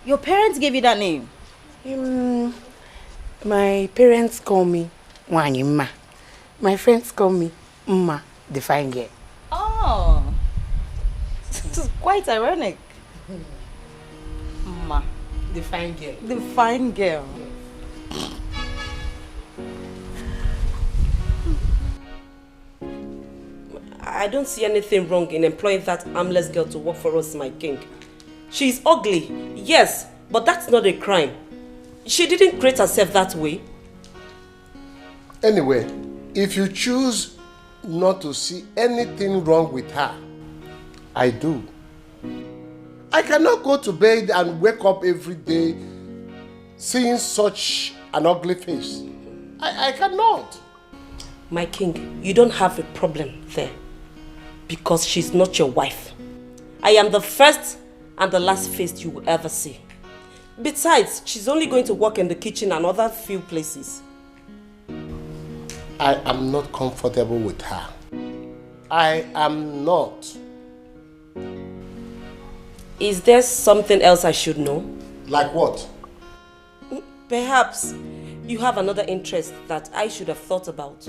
Your parents gave you that name? My parents call me Wanyima. My friends call me Mma the Fine Girl. Oh, this is quite ironic. Mma the Fine Girl. The Fine Girl. I don't see anything wrong in employing that harmless girl to work for us, my king. She's ugly, yes, but that's not a crime. She didn't create herself that way. Anyway, if you choose not to see anything wrong with her, I do. I cannot go to bed and wake up every day seeing such an ugly face. I cannot. My king, you don't have a problem there because she's not your wife. I am the first and the last face you will ever see. Besides, she's only going to work in the kitchen and other few places. I am not comfortable with her. I am not. Is there something else I should know? Like what? Perhaps you have another interest that I should have thought about.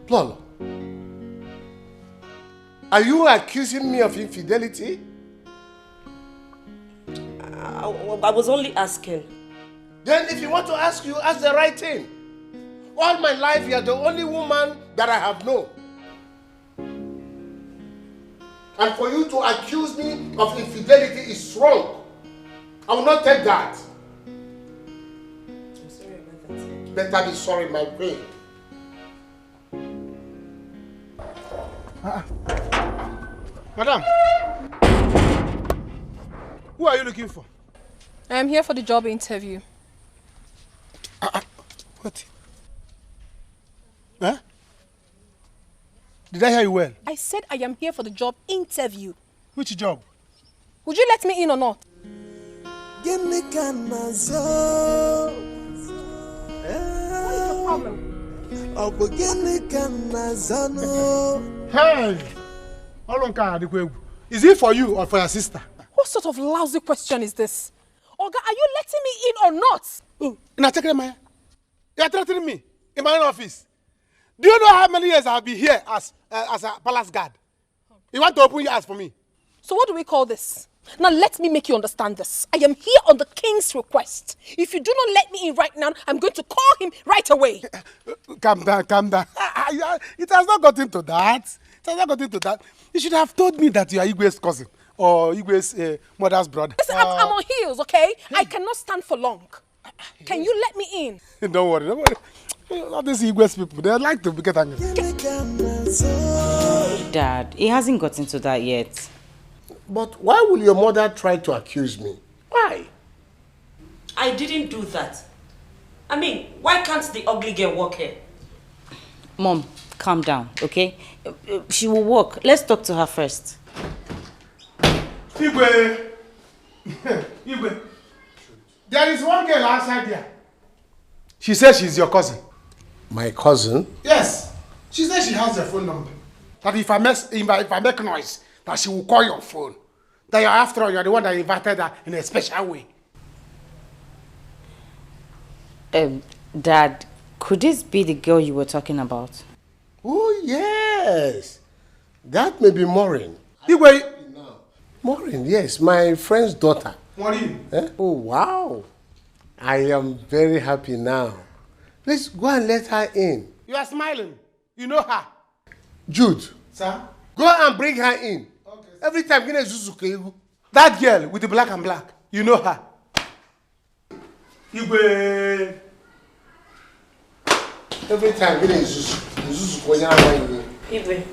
Lolo, are you accusing me of infidelity? I was only asking. Then if you want to ask the right thing. All my life, you are the only woman that I have known. And for you to accuse me of infidelity is wrong. I will not take that. I'm sorry about that. Better be sorry, my queen. Madam, who are you looking for? I am here for the job interview. What? Huh? Did I hear you well? I said I am here for the job interview. Which job? Would you let me in or not? What is the problem? Hey! Is it for you or for your sister? What sort of lousy question is this? Oga, are you letting me in or not? Oh, you are threatening me in my own office. Do you know how many years I have been here as a palace guard? You want to open your eyes for me? So what do we call this? Now let me make you understand this. I am here on the king's request. If you do not let me in right now, I'm going to call him right away. Calm down, calm down. It has not gotten to that. It has not gotten to that. You should have told me that you are Igwe's cousin or Igwe's mother's brother. Listen, I'm on heels, okay? I cannot stand for long. Can you let me in? Don't worry, don't worry. All these Igwe's people, they like to get angry. Dad, he hasn't gotten to that yet. But why will your mother try to accuse me? Why? I didn't do that. I mean, why can't the ugly girl walk here? Mom, calm down, okay? She will walk. Let's talk to her first. Igwe! Igwe! There is one girl outside there. She says she's your cousin. My cousin? Yes. She says she has your phone number. That if I make noise, that she will call your phone. That you're after all, you're the one that invited her in a special way. Dad, could this be the girl you were talking about? Oh, yes. That may be Maureen. Igwe! Maureen, yes, my friend's daughter. Maureen? Eh? Oh, wow. I am very happy now. Let's go and let her in. You are smiling. You know her. Jude. Sir? Go and bring her in. Okay. Every time, that girl with the black and black, you know her. Igwe. Every time, Igwe.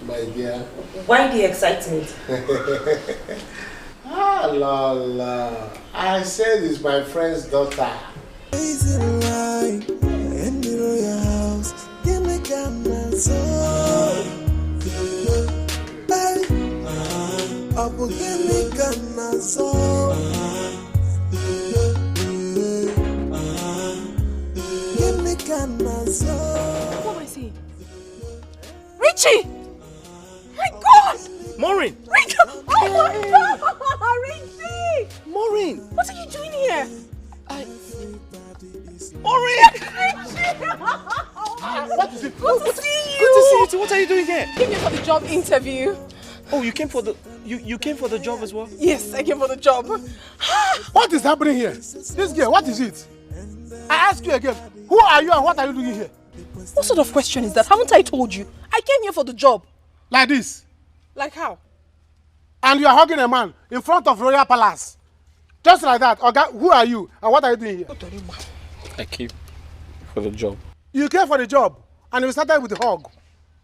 My dear. Why the excitement? Ah, Lola. I said it's my friend's daughter. Easy life, in the royal house, give me What am I saying? Richie! My God! Maureen! Richie! Oh my God! Richie! Maureen! What are you doing here? Maureen! What is it? Good to see you! Good to see you too. What are you doing here? Came here for the job interview. Oh, you came for the you came for the job as well? Yes, I came for the job. What is happening here? This girl, what is it? I ask you again, who are you and what are you doing here? What sort of question is that? Haven't I told you? I came here for the job. Like this? Like how? And you are hugging a man in front of Royal Palace. Just like that. Okay, who are you and what are you doing here? I came for the job. You came for the job and you started with the hug.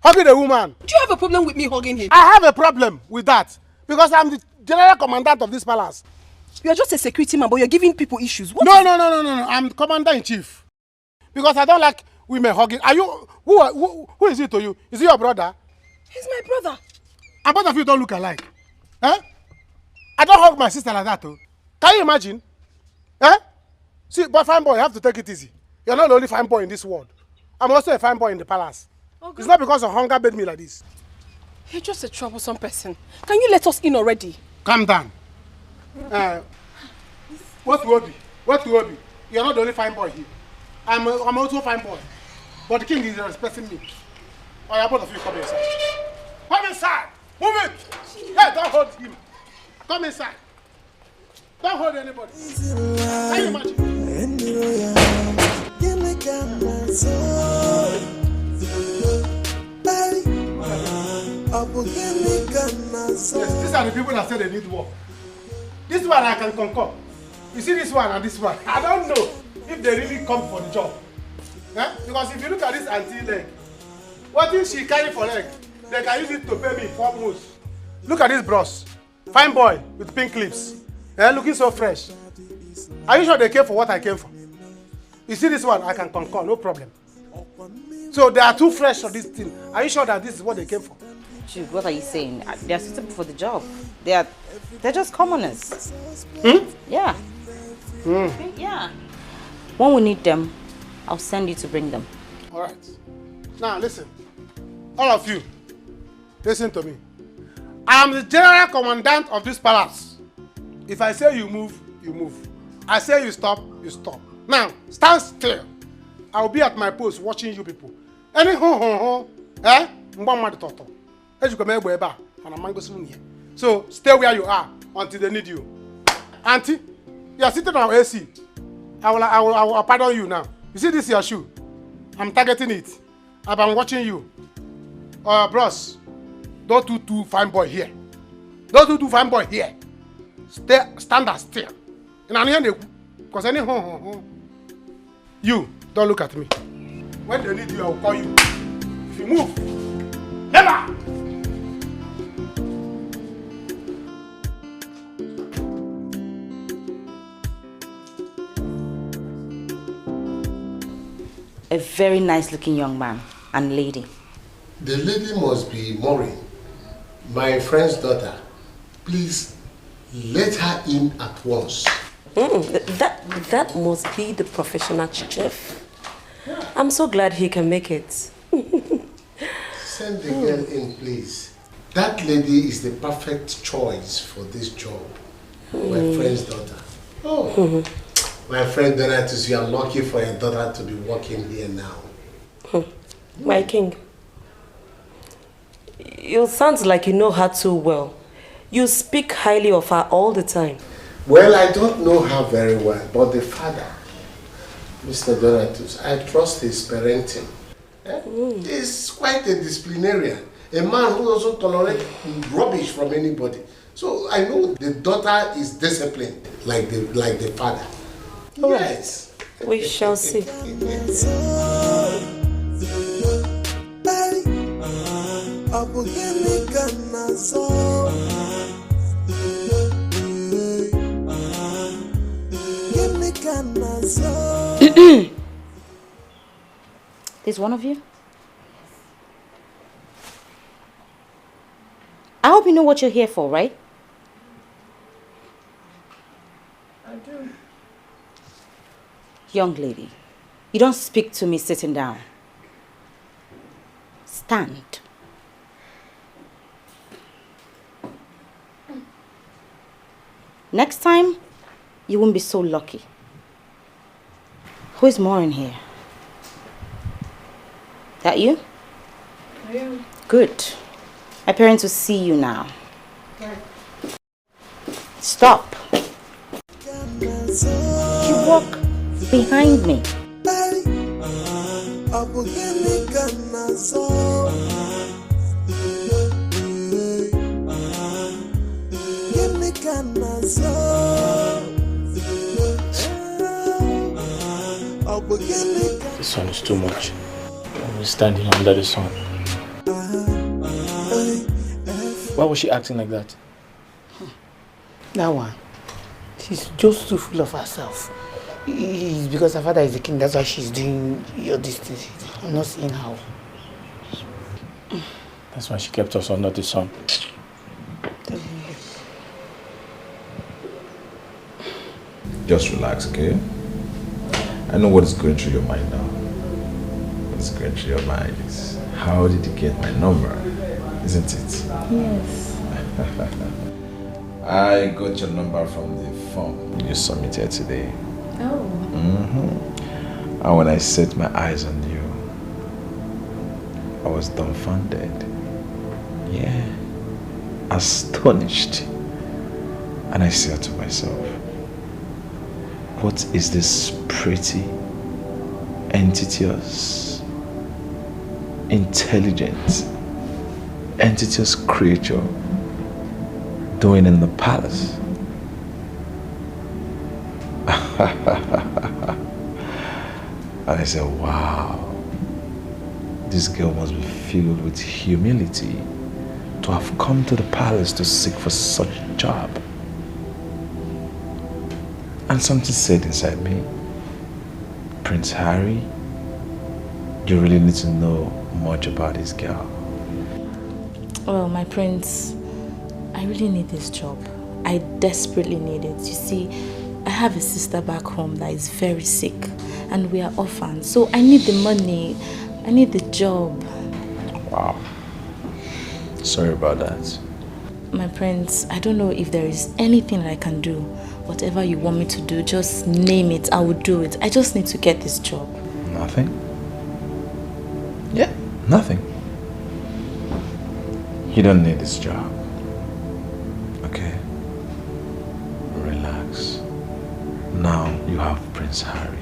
Hugging a woman. Do you have a problem with me hugging him? I have a problem with that because I'm the general commandant of this palace. You are just a security man, but you're giving people issues. No. I'm commander-in-chief. Because I don't like women hugging. Are you? Who is it to you? Is he your brother? He's my brother. And both of you don't look alike. Eh? I don't hug my sister like that, too. Can you imagine? Eh? See, but fine boy, you have to take it easy. You're not the only fine boy in this world. I'm also a fine boy in the palace. It's not because of hunger made me like this. You're just a troublesome person. Can you let us in already? Calm down. What will be? What will be? You're not the only fine boy here. I'm also a fine boy. But the king is respecting me. Oh, yeah, both of you come inside. Come inside! Move it! Hey, don't hold him. Come inside. Don't hold anybody. Can you imagine? Yes, these are the people that say they need work. This one I can concur. You see this one and this one. I don't know if they really come for the job. Eh? Because if you look at this auntie leg, what if she carry for leg? They can use it to pay me 4 months. Look at this bros. Fine boy with pink lips. Looking so fresh. Are you sure they came for what I came for? You see this one, I can concur, no problem. So they are too fresh for this thing. Are you sure that this is what they came for? Jude, what are you saying? They are suitable for the job. They're just commoners. Yeah. Yeah. When we need them, I'll send you to bring them. All right. Now listen, all of you, listen to me. I am the general commandant of this palace. If I say you move, you move. I say you stop, you stop. Now, stand still. I will be at my post watching you people. Any so stay where you are until they need you. Auntie, you are sitting on AC. I will pardon you now. You see this your shoe? I'm targeting it. I've been watching you. Bros, don't do too fine boy here. Don't do too fine boy here. Stand still. Because any you don't look at me. When they need you, I will call you. If you move, never. A very nice looking young man and lady. The lady must be Maureen, my friend's daughter. Please let her in at once. That must be the professional chef. I'm so glad he can make it. Send the girl in, please. That lady is the perfect choice for this job. My friend's daughter. Oh. My friend Donatus, you are lucky for your daughter to be working here now. My king, you sound like you know her too well. You speak highly of her all the time. Well, I don't know her very well, but the father, Mr. Donatus, I trust his parenting. He's quite a disciplinarian, a man who doesn't tolerate rubbish from anybody. So I know the daughter is disciplined, like the father. Yes. We shall see. There's one of you? I hope you know what you're here for, right? I do. Young lady, you don't speak to me sitting down. Stand. Next time, you won't be so lucky. Who is more in here? That you? I am. Good. My parents will see you now. Right. Stop. You walk behind me. The sun is too much. I'm standing under the sun. Why was she acting like that? That one. She's just too full of herself. It's because her father is the king, that's why she's doing all these things. I'm not seeing how. That's why she kept us under the sun. Just relax, okay? I know what is going through your mind now. What's going through your mind is how how did you get my number? Isn't it? Yes. I got your number from the form you submitted today. Oh. And when I set my eyes on you, I was dumbfounded. Yeah. Astonished. And I said to myself, what is this pretty, entitious, intelligent, entitious creature doing in the palace? And I said, wow, this girl must be filled with humility to have come to the palace to seek for such a job. And something said inside me, Prince Harry, you really need to know much about this girl. Well, my prince, I really need this job. I desperately need it. You see, I have a sister back home that is very sick and we are orphans. So I need the money. I need the job. Wow. Sorry about that. My prince, I don't know if there is anything that I can do. Whatever you want me to do, just name it. I will do it. I just need to get this job. Nothing? Yeah, nothing. You don't need this job. Okay? Relax. Now you have Prince Harry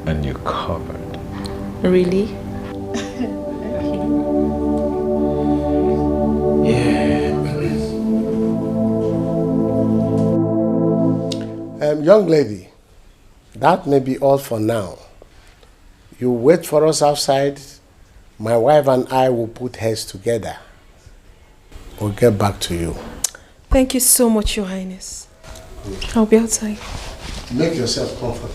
and you're covered. Really? Yeah. Young lady, that may be all for now. You wait for us outside. My wife and I will put heads together. We'll get back to you. Thank you so much, Your Highness. I'll be outside. Make yourself comfortable.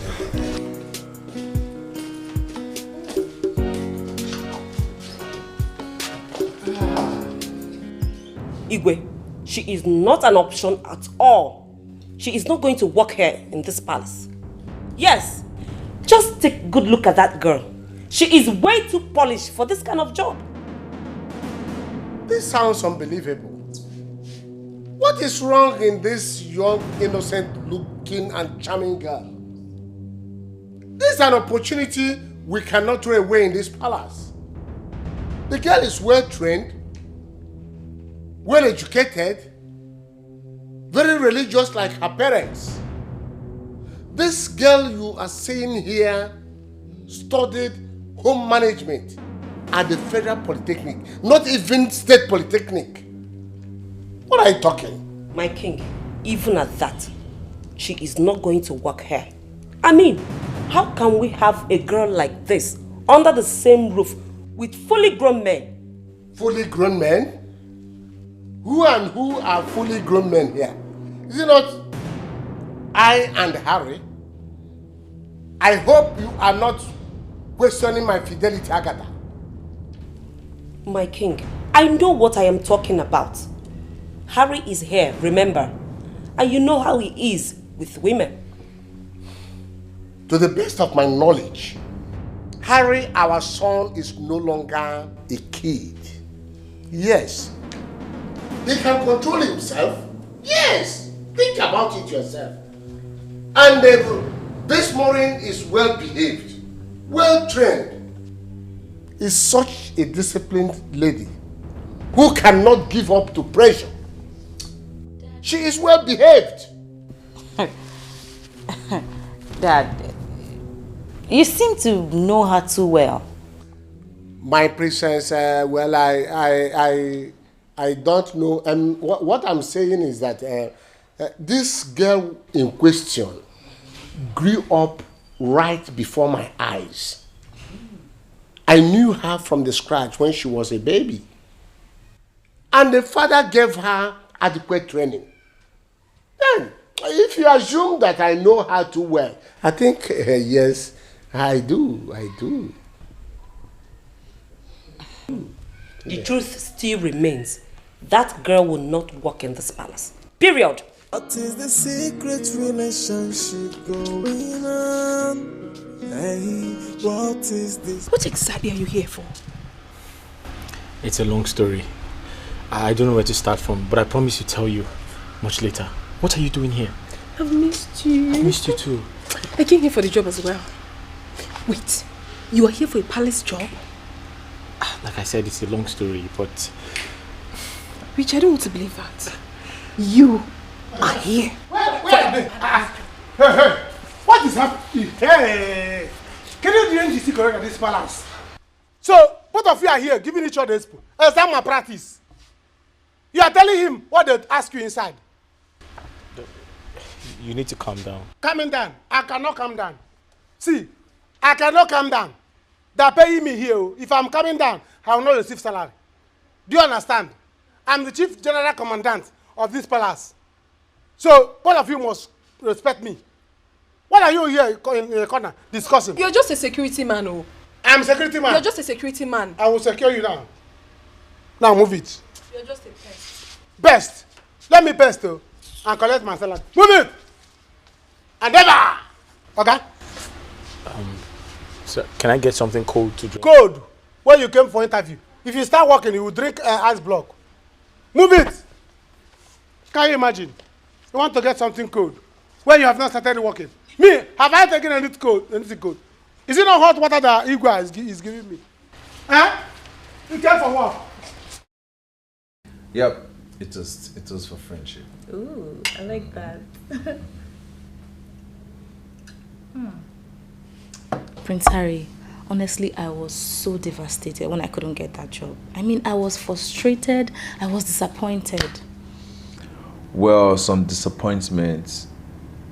Igwe, she is not an option at all. She is not going to work here in this palace. Yes, just take a good look at that girl. She is way too polished for this kind of job. This sounds unbelievable. What is wrong in this young, innocent-looking and charming girl? This is an opportunity we cannot throw away in this palace. The girl is well-trained, well-educated, very religious like her parents. This girl you are seeing here studied home management at the Federal Polytechnic, not even State Polytechnic. What are you talking? My king, even at that, she is not going to work here. I mean, how can we have a girl like this under the same roof with fully grown men? Fully grown men? Who and who are fully grown men here? Is it not I and Harry? I hope you are not questioning my fidelity, Agatha. My king, I know what I am talking about. Harry is here, remember? And you know how he is with women. To the best of my knowledge, Harry, our son, is no longer a kid. Yes. He can control himself. Yes. Think about it yourself. And this Maureen is well behaved, well trained. Is such a disciplined lady who cannot give up to pressure. She is well behaved. Dad, you seem to know her too well. My princess, well, I don't know. What I'm saying is that this girl in question grew up right before my eyes. I knew her from the scratch when she was a baby. And the father gave her adequate training. Then, if you assume that I know her too well, I think, yes, I do. The truth still remains. That girl will not work in this palace. Period. What is the secret relationship going on? Hey, what is this? What exactly are you here for? It's a long story. I don't know where to start from, but I promise to tell you much later. What are you doing here? I've missed you. I missed you too. I came here for the job as well. Wait, you are here for a palace job? Like I said, it's a long story, but... Rich, I don't want to believe that. You are here. Wait. Hey. What is happening? Hey. Can you drink the secret at this palace? So, both of you are here giving each other expo. Is that my practice? You are telling him what they ask you inside. You need to calm down. Calming down. I cannot calm down. See, I cannot calm down. They're paying me here. If I'm coming down, I will not receive salary. Do you understand? I'm the chief general commandant of this palace. So, both of you must respect me. What are you here in the corner discussing? You're just a security man, oh. I'm security man. You're just a security man. I will secure you now. Now move it. You're just a pest. Best. Let me best and collect my salary. Move it! And never! Okay? So can I get something cold to drink? Cold? When you came for interview. If you start working, you will drink ice block. Move it! Can you imagine? You want to get something cold when you have not started working. Me, have I taken anything cold? Is it not hot water that Igwa is giving me? Huh? You care for what? Yep, it was for friendship. Ooh, I like that. Prince Harry, honestly, I was so devastated when I couldn't get that job. I mean, I was frustrated, I was disappointed. Well, some disappointment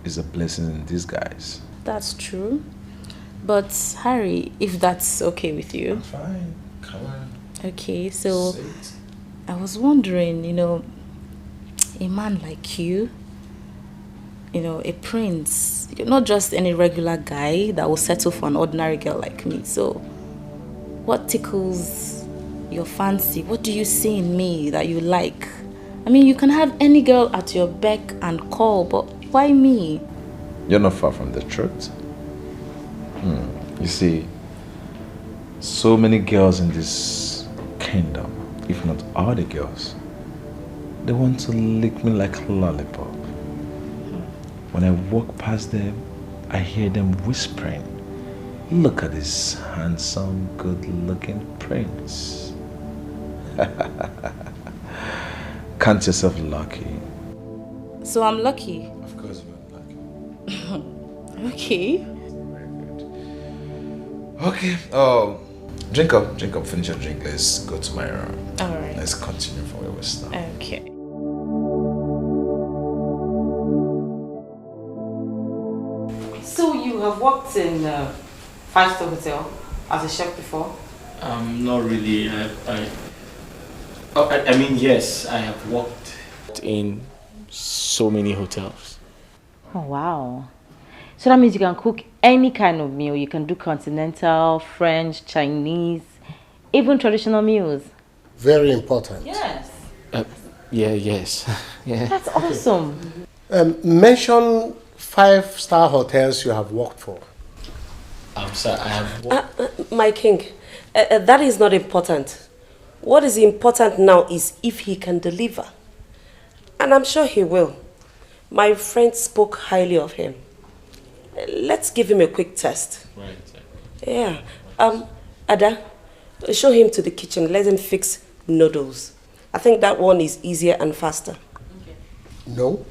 is a blessing in disguise. That's true. But Harry, if that's okay with you. I'm fine. Come on. Okay, so I was wondering, a man like you, a prince, you're not just any regular guy that will settle for an ordinary girl like me. So what tickles your fancy? What do you see in me that you like? I mean, you can have any girl at your beck and call, but why me? You're not far from the truth. You see, so many girls in this kingdom, if not all the girls, they want to lick me like a lollipop. When I walk past them, I hear them whispering, "Look at this handsome, good-looking prince." Count yourself lucky. So I'm lucky? Of course you're lucky. Okay. Okay. Drink up, finish your drink. Let's go to my room. Alright. Let's continue from where we started. Okay. So you have worked in a 5-star hotel as a chef before? Not really. I mean, yes, I have worked in so many hotels. Oh, wow. So that means you can cook any kind of meal. You can do continental, French, Chinese, even traditional meals. Very important. Yes. Yes. Yeah. That's awesome. Mention 5-star hotels you have worked for. Sir, I have worked... My king, that is not important. What is important now is if he can deliver. And I'm sure he will. My friend spoke highly of him. Let's give him a quick test. Right. Yeah. Ada, show him to the kitchen. Let him fix noodles. I think that one is easier and faster. No,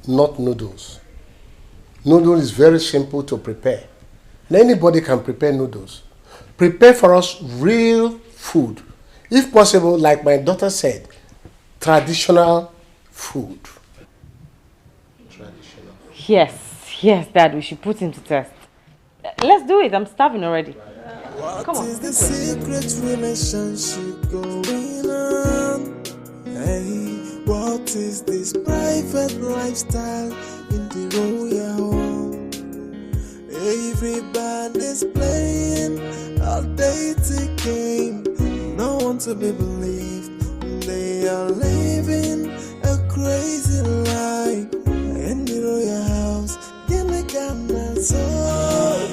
not noodles. Noodle is very simple to prepare. And anybody can prepare noodles. Prepare for us real food. If possible, like my daughter said, traditional food. Traditional. Yes, Dad, we should put him to test. Let's do it. I'm starving already. Come on. What is the secret relationship going on? Hey, what is this private lifestyle in the royal home? Everybody's playing a dating game. No one to be believed. They are living a crazy life in the royal house. Give me Ghana soul.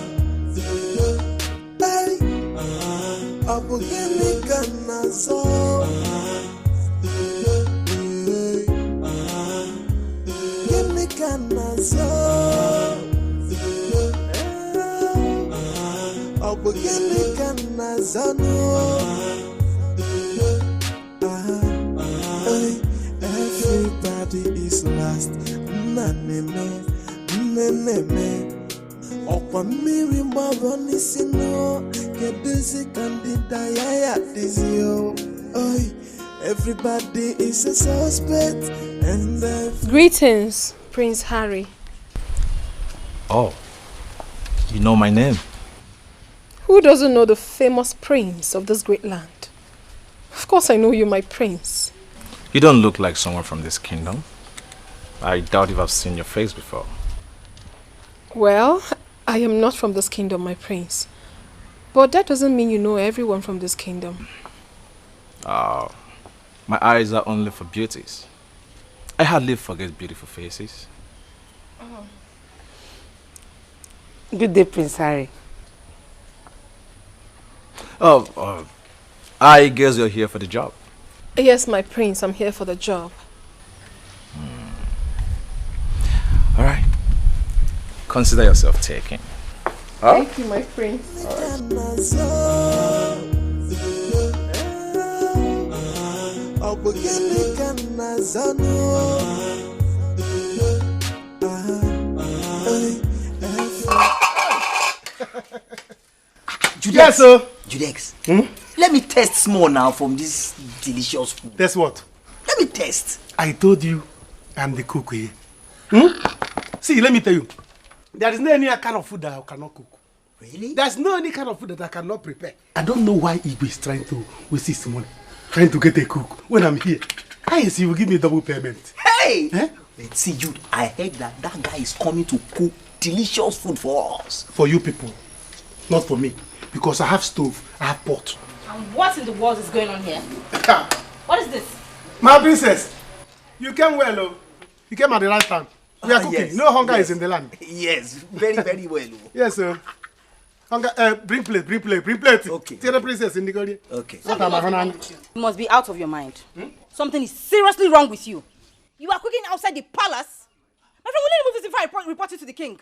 Hey, I will give me Ghana soul. Everybody is last. Everybody is a suspect. Greetings, Prince Harry. Oh, you know my name? Who doesn't know the famous prince of this great land? Of course I know you, my prince. You don't look like someone from this kingdom. I doubt if I've seen your face before. Well, I am not from this kingdom, my prince. But that doesn't mean you know everyone from this kingdom. Oh, my eyes are only for beauties. I hardly forget beautiful faces. Oh. Good day, Prince Harry. Oh, I guess you're here for the job. Yes, my prince, I'm here for the job. All right. Consider yourself taken. Huh? Thank you, my prince. Yes, sir. Judex, let me test small now from this delicious food. Test what? Let me test. I told you I'm the cook here. See, let me tell you. There is no any kind of food that I cannot cook. Really? There's no any kind of food that I cannot prepare. I don't know why Igwe is trying to waste his money, trying to get a cook when I'm here. I see, you will give me double payment. Hey! Let's see, you. I heard that guy is coming to cook delicious food for us. For you people, not for me. Because I have stove, I have pot. And what in the world is going on here? What is this? My princess, you came well, oh. You came at the right time. We are cooking. Yes, No hunger is in the land. Yes, very, very well. Yes, sir. Hunger, bring plate. Okay. Tell the princess in the garden. Okay. You must be out of your mind. Something is seriously wrong with you. You are cooking outside the palace? My friend, will you remove this if I report you to the king?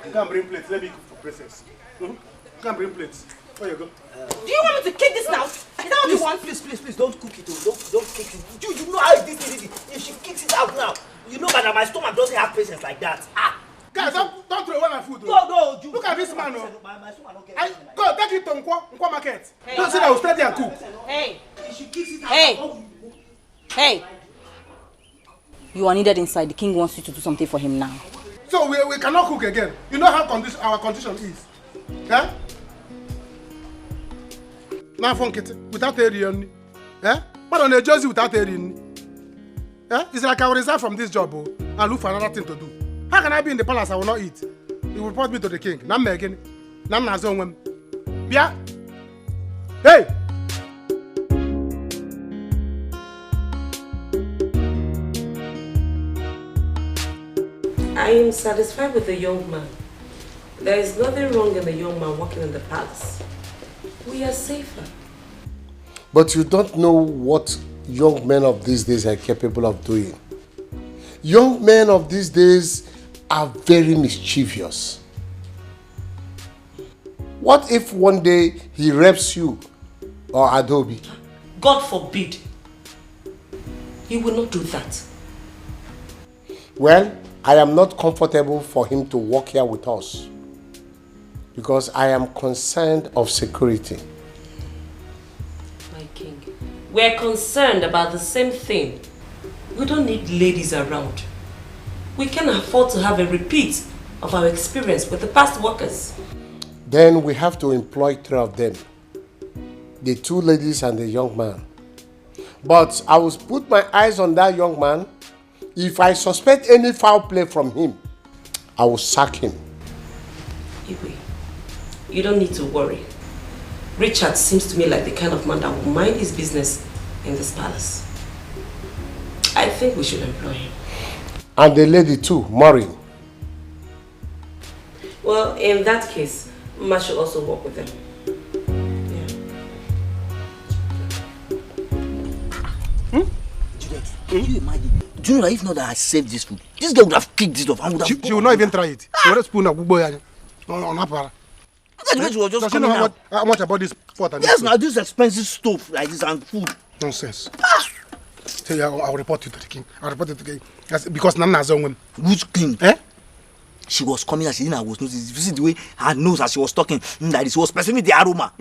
You can't bring plates. Let me cook for princess. You can't bring plates. Where you go? Do you want me to kick this now? Is that what you want? Please, don't cook it. Don't kick it. You know how this is. If she kicks it out now, you know that my stomach doesn't have patience like that. Guys, don't throw away my food. No, look at this man. My stomach don't get Go, take it to Nkwa market. Don't say that I will stay there and cook. Hey. If she kicks it out, Hey. You are needed inside. The king wants you to do something for him now. So we cannot cook again. You know how our condition is. Yeah? Now from kitty without a real. Eh? But on a jersey without a real. Eh? It's like I will resign from this job and look for another thing to do. How can I be in the palace? I will not eat. He will report me to the king. Now I'm again. Now I'm not. Yeah. Hey! I am satisfied with the young man. There is nothing wrong in the young man working in the palace. We are safer. But you don't know what young men of these days are capable of doing. Young men of these days are very mischievous. What if one day he rapes you or Adobe? God forbid. He will not do that. Well, I am not comfortable for him to work here with us because I am concerned of security. My king, we're concerned about the same thing. We don't need ladies around. We can afford to have a repeat of our experience with the past workers. Then we have to employ 3 of them. The 2 ladies and the young man. But I will put my eyes on that young man. If I suspect any foul play from him, I will sack him. Iwe, you don't need to worry. Richard seems to me like the kind of man that will mind his business in this palace. I think we should employ him. And the lady too, Maureen. Well, in that case, Ma should also work with them. Juliet, can you imagine Do you know that if not that I saved this food, this girl would have kicked it off and would have... She will not even try it. She will spoon of Gubo. No, not she was just coming out. How much about this pot and yes, now this expensive stuff like this and food. Nonsense. So I'll report you to the king. I'll report you to the king. Because Nana has own. Which king? Eh? She was coming and she didn't know I was noticing. You see the way her nose as she was talking, like she was perceiving the aroma.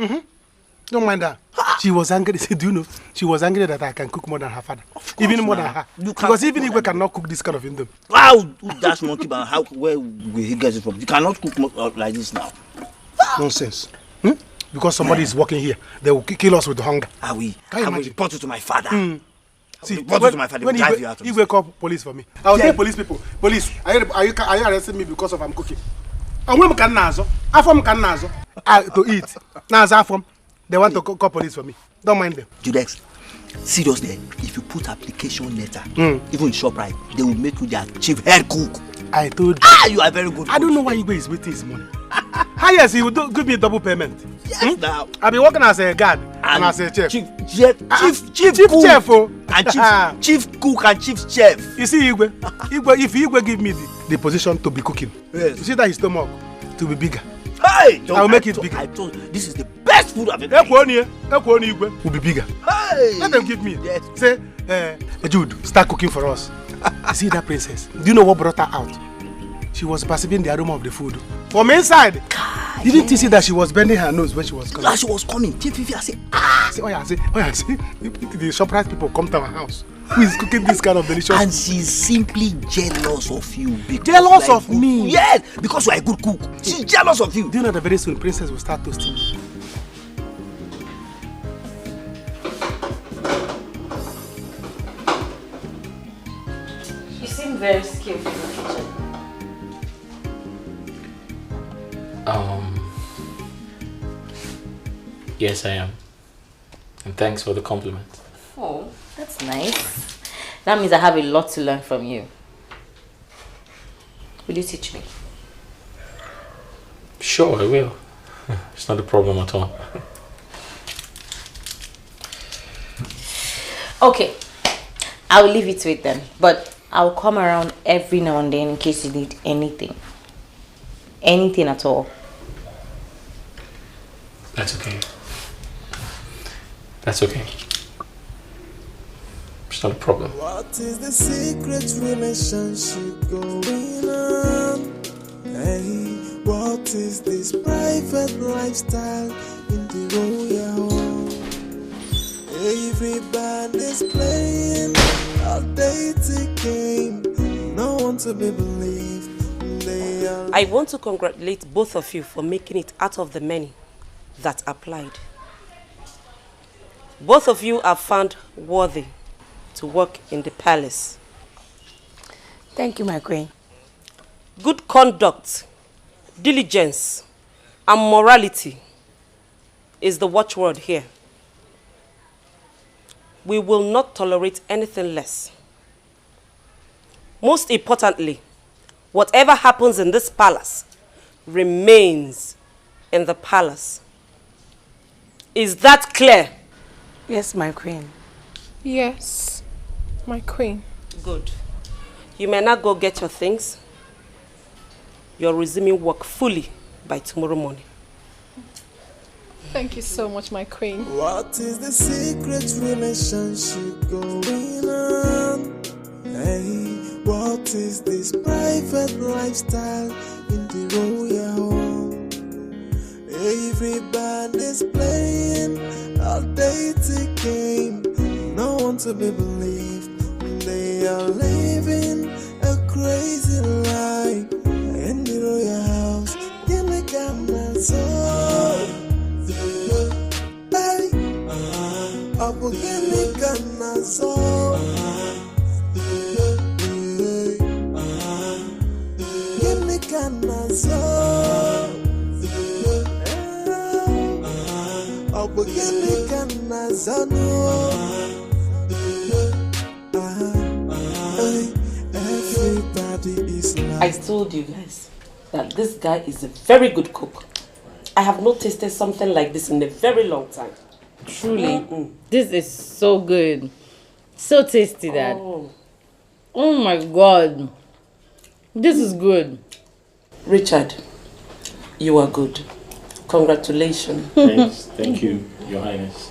Don't mind her. She was angry. Do you know? She was angry that I can cook more than her father. Even more than her. Because even if we cannot cook this kind of Indomie. Wow, that's monkey, but how, where will he get it from? You cannot cook like this now. Nonsense. Because somebody is working here, they will kill us with hunger. I will report you to my father. See, report you to my father. When he wake up police for me, I'll tell police people, police, are you arresting me because of I'm cooking? And when can nazo, to eat. Nazo they want to call police for me. Don't mind them. Judex, seriously, if you put application letter, even in ShopRite, they will make you their chief head cook. I told you. You are very good. I don't know why Igwe is waiting his money. Yes, he will give me a double payment. Yes, now. I'll be working as a guard and as a chef. Chief chef and chief cook and chief chef. You see, Igwe, if Igwe give me the position to be cooking, yes. You see that his stomach to be bigger. Hey, I'll make it bigger. I told you, this is the best food I've ever eaten. Igwe will be bigger. Hey. Let them give me. Yes. Say, Jude, start cooking for us. You see that princess? Do you know what brought her out? She was perceiving the aroma of the food. From inside. God, didn't you see that she was bending her nose when she was coming? As she was coming, I say, the ShopRite people come to our house. Who is cooking this kind of delicious and she's simply jealous of you. Jealous of me? Yes, because you are a good cook. She's jealous of you. Do you know that very soon princess will start toasting you? You seem very skillful in the kitchen. Yes, I am. And thanks for the compliment. Oh, that's nice. That means I have a lot to learn from you. Will you teach me? Sure, I will. It's not a problem at all. Okay, I will leave it to it then. But I'll come around every now and then in case you need anything. Anything at all. That's okay. That's okay. It's not a problem. What is the secret relationship going on? Hey, what is this private lifestyle in the royal home? Everybody's playing a dating game. No one to be believed. I want to congratulate both of you for making it out of the many that applied. Both of you are found worthy to work in the palace. Thank you, my queen. Good conduct, diligence, and morality is the watchword here. We will not tolerate anything less. Most importantly, whatever happens in this palace remains in the palace. Is that clear? Yes, my queen. Yes, my queen. Good. You may now go get your things. You're resuming work fully by tomorrow morning. Thank you so much, my queen. What is the secret relationship going on? Hey, what is this private lifestyle in the royal home? Everybody's playing a dating game. No one to be believed. They are living a crazy life in the royal house. Give me Ghana soul. Hey, I'm give me Ghana soul. Give me Ghana soul. I told you guys that this guy is a very good cook. I have not tasted something like this in a very long time. Truly, this is so good. So tasty, Dad. Oh. Oh my God. This is good. Richard, you are good. Congratulations. Thanks. Thank you, Your Highness.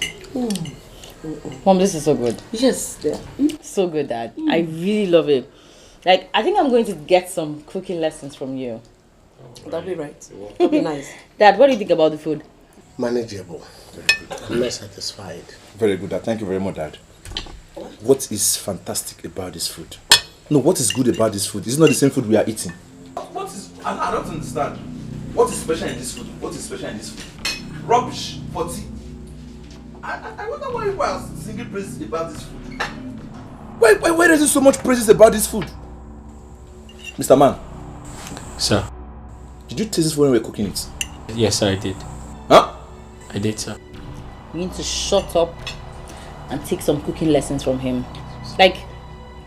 Mom, this is so good. Yes, dear. So good, Dad. I really love it. Like, I think I'm going to get some cooking lessons from you. That'll be right. That'll be nice. Dad, what do you think about the food? Manageable. I'm not satisfied. Very good, Dad. Thank you very much, Dad. What is fantastic about this food? No, what is good about this food? It's not the same food we are eating. What is... I don't understand. What is special in this food? What is special in this food? Rubbish for tea. I wonder why you are singing praises about this food. Why is there so much praises about this food? Mr. Man. Sir. Did you taste this when we were cooking it? Yes, sir, I did. Huh? I did, sir. You need to shut up and take some cooking lessons from him. Like,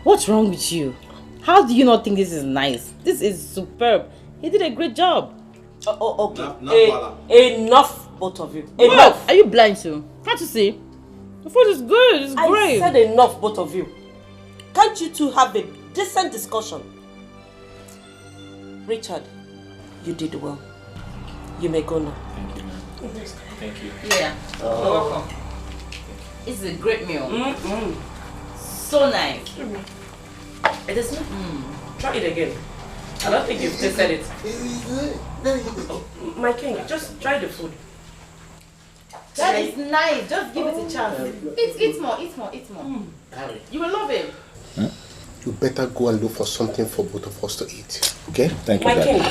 what's wrong with you? How do you not think this is nice? This is superb. He did a great job. Okay. Enough, both of you. Enough. Are you blind too? Can't you see? The food is good. It's great. I said enough, both of you. Can't you two have a decent discussion? Richard, you did well. You may go now. Thank you, ma'am. Thank you. Yeah. You're welcome. It's a great meal. So nice. It is not. Try it again. I don't think you've tasted it. My king, just try the food. That is nice. Just give it a chance. Eat more. You will love it. You better go and look for something for both of us to eat. Okay? Thank you, My king.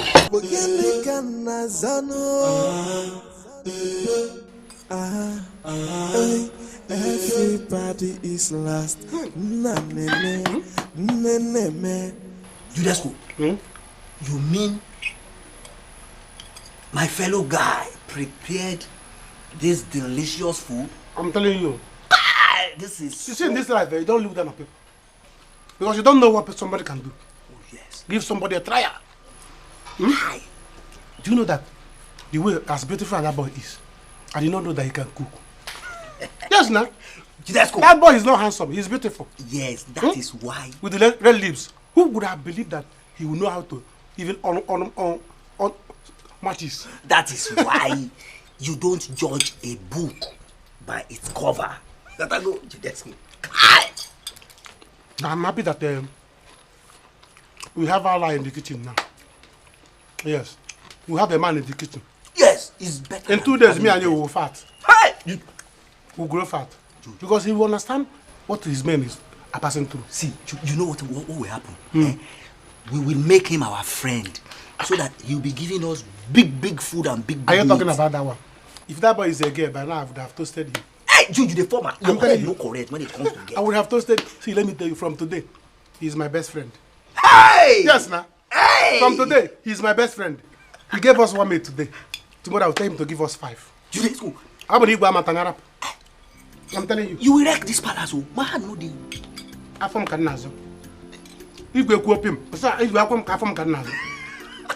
Everybody is lost. Judas, you mean my fellow guy prepared this delicious food? I'm telling you. This is... You see, in this life, you don't look down on people. Because you don't know what somebody can do. Oh, yes. Give somebody a trial. Do you know that the way as beautiful as that boy is, I did not know that he can cook. Yes, now. That boy is not handsome. He's beautiful. Yes, that is why. With the red lips. Who would have believed that he would know how to even on matches? That is why you don't judge a book by its cover. That I know, Judas. Now I'm happy that we have our line in the kitchen now. Yes. We have a man in the kitchen. Yes, it's better. In 2 days, me and you will fat. Hey! We'll grow fat. Because he will understand what his men are passing through. See, you know what will happen? We will make him our friend so that he'll be giving us big food and big Are you talking meat. about that one? If that boy is a girl, by now I would have toasted him. Hey, you the former. I'm telling you. No correct when it comes to girls. I would have toasted. See, let me tell you, from today, he's my best friend. Hey! Yes, now. Hey! From today, he's my best friend. He gave us 1 meat today. Tomorrow I'll tell him to give us 5. How about you go Matanyarap? I'm telling you. You will wreck this palace, oh. Man, no deal. Afam Kadnazo. If we go him, if we come Afam Kadnazo.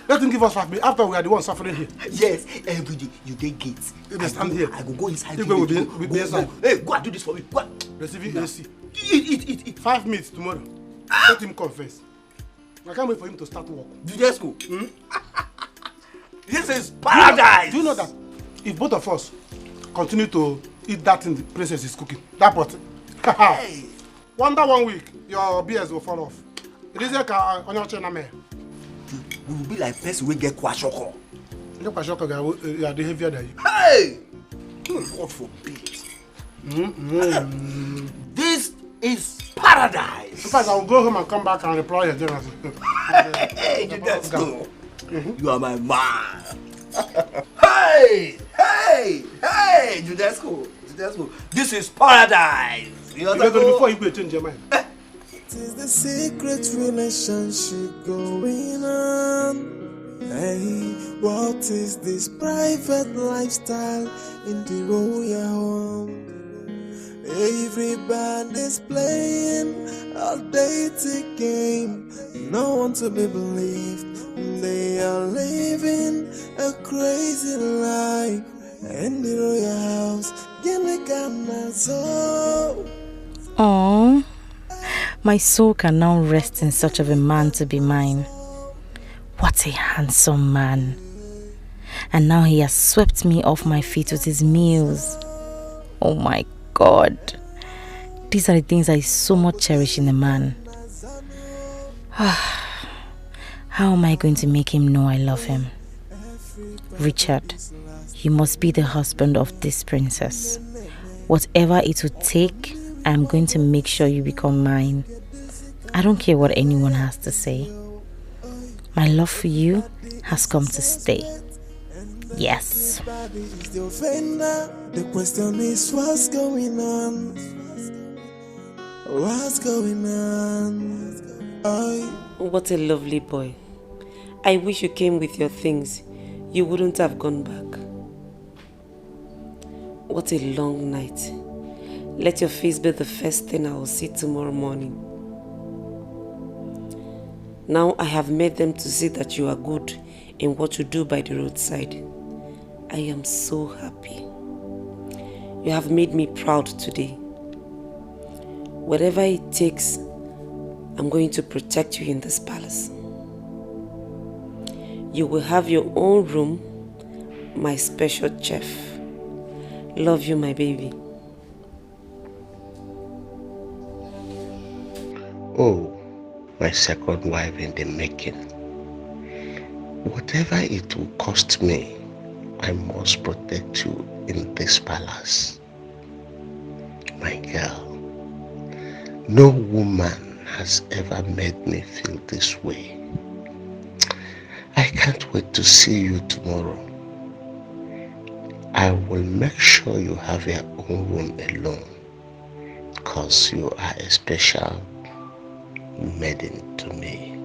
Let him give us 5 meat after we are the ones suffering here. Yes, every day you get gates. They stand here. I go inside. If we will be inside. Hey, go and do this for me. Go. Receiving AC. Eat. 5 meats tomorrow. Let him confess. I can't wait for him to start work. Let's go. This is paradise. Do you know that if both of us continue to eat that thing the princess is cooking, that pot, hey. Wonder 1 week, your beers will fall off. It is like on your channel, man. We will be like person we get kwashoko. The kwashoko guy, you are the heavier than you. Hey! God forbid. This is paradise. In fact, I will go home and come back and reply again. Hey, let's go. You are my man. Hey, Judesco. This is paradise. Before you go change your mind. It is the secret relationship going on. Hey, what is this private lifestyle in the royal home? Everybody's playing a dating game. No one to be believed. They are living a crazy life in the royal house. Aww, My soul can now rest in such of a man to be mine. What a handsome man. And now he has swept me off my feet with his meals. Oh my God. These are the things I so much cherish in a man. How am I going to make him know I love him? Richard, you must be the husband of this princess. Whatever it would take, I am going to make sure you become mine. I don't care what anyone has to say. My love for you has come to stay. Yes. The question is, what's going on? What's going on? What a lovely boy. I wish you came with your things. You wouldn't have gone back. What a long night. Let your face be the first thing I will see tomorrow morning. Now I have made them to see that you are good in what you do by the roadside. I am so happy. You have made me proud today. Whatever it takes, I'm going to protect you in this palace. You will have your own room, my special chef. Love you, my baby. Oh, my second wife in the making. Whatever it will cost me, I must protect you in this palace. My girl, no woman has ever made me feel this way. I can't wait to see you tomorrow. I will make sure you have your own room alone, because you are a special maiden to me.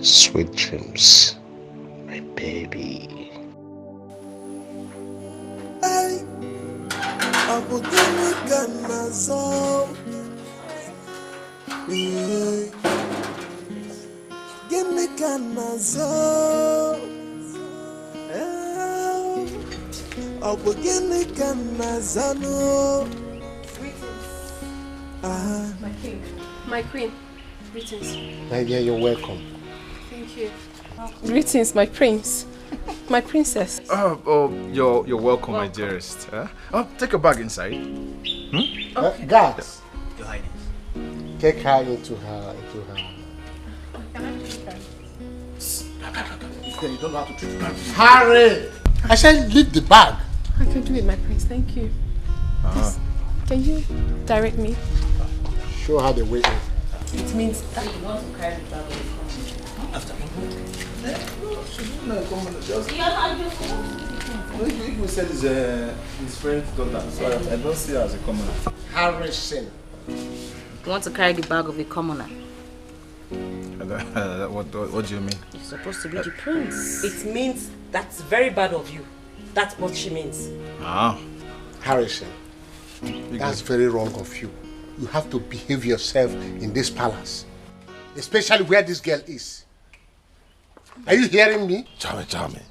Sweet dreams, my baby. Hey, Abu Dhani Kanazo. Gini Kanazo. Abu Gini Kanazano. My king, my queen, greetings. My dear, you're welcome. Thank you. Greetings, my prince, my princess. You're welcome, my dearest. Take a bag inside. Guards, take her into her. You don't know how to treat her. Hurry! I said leave the bag. I can do it, my prince. Thank you. Please, can you direct me? Show her the way in. It means that you want to carry the bag. After if we said his friend's daughter, so I don't see her as a commoner. Harrison. You want to carry the bag of a commoner? What do you mean? You're supposed to be the prince. It means that's very bad of you. That's what she means. Harrison, that's very wrong of you. You have to behave yourself in this palace, especially where this girl is. Are you hearing me? Charmy.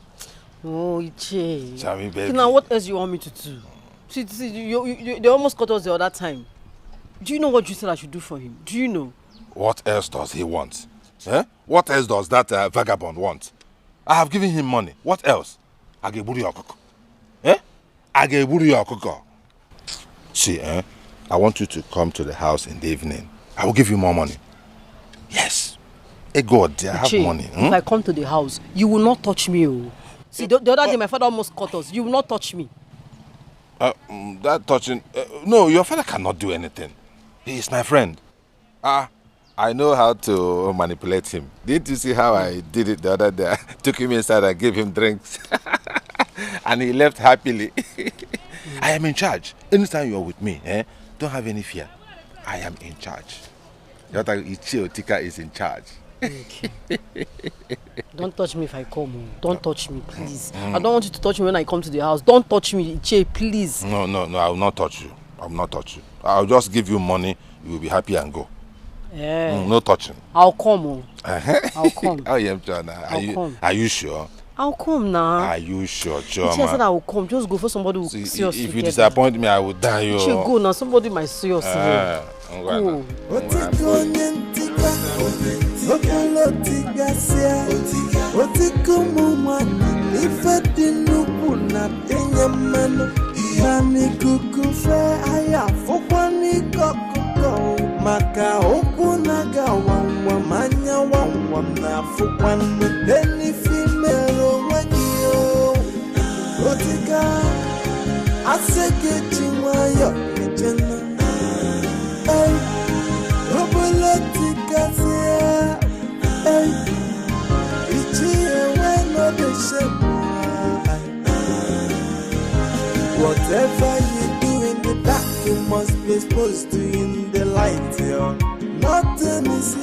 Oh, Iche. Charmy, baby. Now, what else you want me to do? See, they almost caught us the other time. Do you know what you said I should do for him? Do you know? What else does he want? Eh? What else does that vagabond want? I have given him money. What else? See, I want you to come to the house in the evening. I will give you more money. Yes. Hey God, I have money. If I come to the house, you will not touch me. Oh. See, the other day my father almost caught us. You will not touch me. That touching... no, your father cannot do anything. He is my friend. I know how to manipulate him. Didn't you see how I did it the other day? I took him inside and gave him drinks. And he left happily. I am in charge. Anytime you are with me, don't have any fear. I am in charge. Ichio Tika is in charge. Okay. Don't touch me if I come. Don't touch me, please. I don't want you to touch me when I come to the house. Don't touch me, Iche, please. No, I will not touch you. I will not touch you. I will just give you money. You will be happy and go. Yeah. No touching. I'll come. I'll come. Are you sure? I'll come now. Are you sure, Choma? She said I will come. Just go for somebody who see us if you disappoint me, I will die. You should go now. Somebody might see us here. Go. Maka okunaga wangwa manya wangwa mnafukwana Any female wagio Otika Aseke chingwayo Kejena Ay Obolotika siya Ay Ichie weno deshema Whatever you do in the dark you must be exposed to in the light, yo. Not to miss it.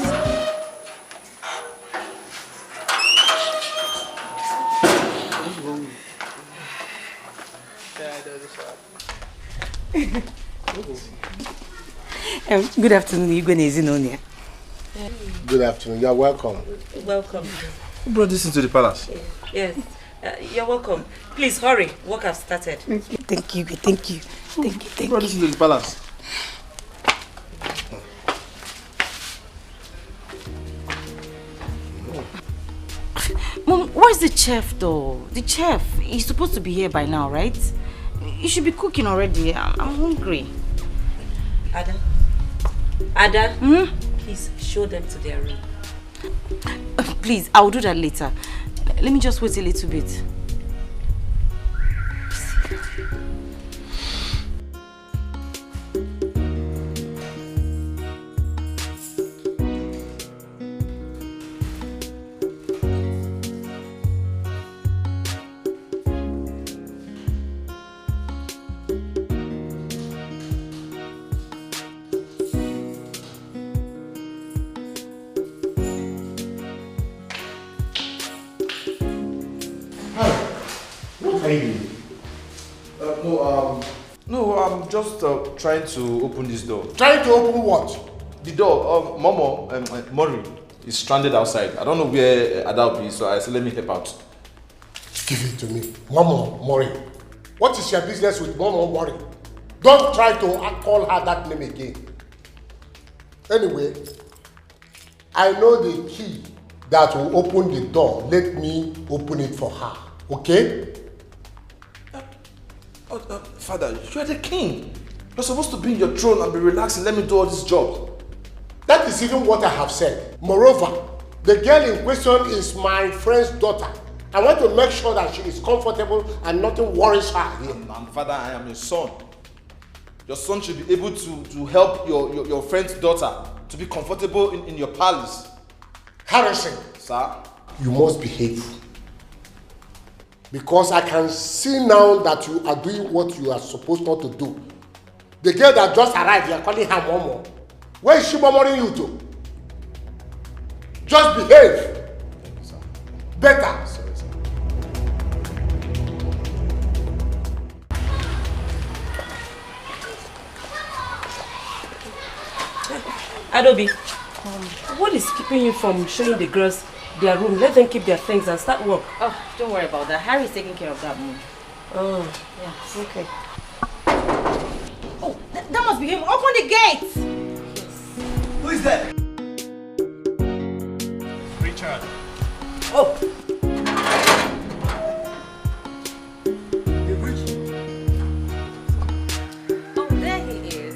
Good afternoon, Igwe. Good afternoon, you're welcome. Welcome. Who brought this into the palace? Yes. You're welcome. Please hurry. Work has started. Thank you. Who brought this into the palace? Mom, where's the chef though? The chef, he's supposed to be here by now, right? You should be cooking already. I'm hungry. Ada, please show them to their room. Please, I'll do that later. Let me just wait a little bit. No, I'm just trying to open this door. Trying to open what? The door. Mori is stranded outside. I don't know where Ada is, so I said let me help out. Give it to me. Momo Mori. What is your business with Momo Mori? Don't try to call her that name again. Anyway, I know the key that will open the door. Let me open it for her. Okay? Father, you are the king. You're supposed to be in your throne and be relaxing. Let me do all this job. That is even what I have said. Moreover, the girl in question is my friend's daughter. I want to make sure that she is comfortable and nothing worries her here. Father, I am your son. Your son should be able to help your friend's daughter to be comfortable in your palace. Harrison. Sir? You must behave. Because I can see now that you are doing what you are supposed not to do. The girl that just arrived, you are calling her Momo. Where is she murmuring you to? Just behave. Better. Sorry, sir. Adobe, what is keeping you from showing the girls their room? Let them keep their things and start work. Oh, don't worry about that. Harry's taking care of that, Mom. Oh, yeah, okay. Oh, that must be him. Open the gate! Yes. Who is that? Richard. Oh! Oh, there he is.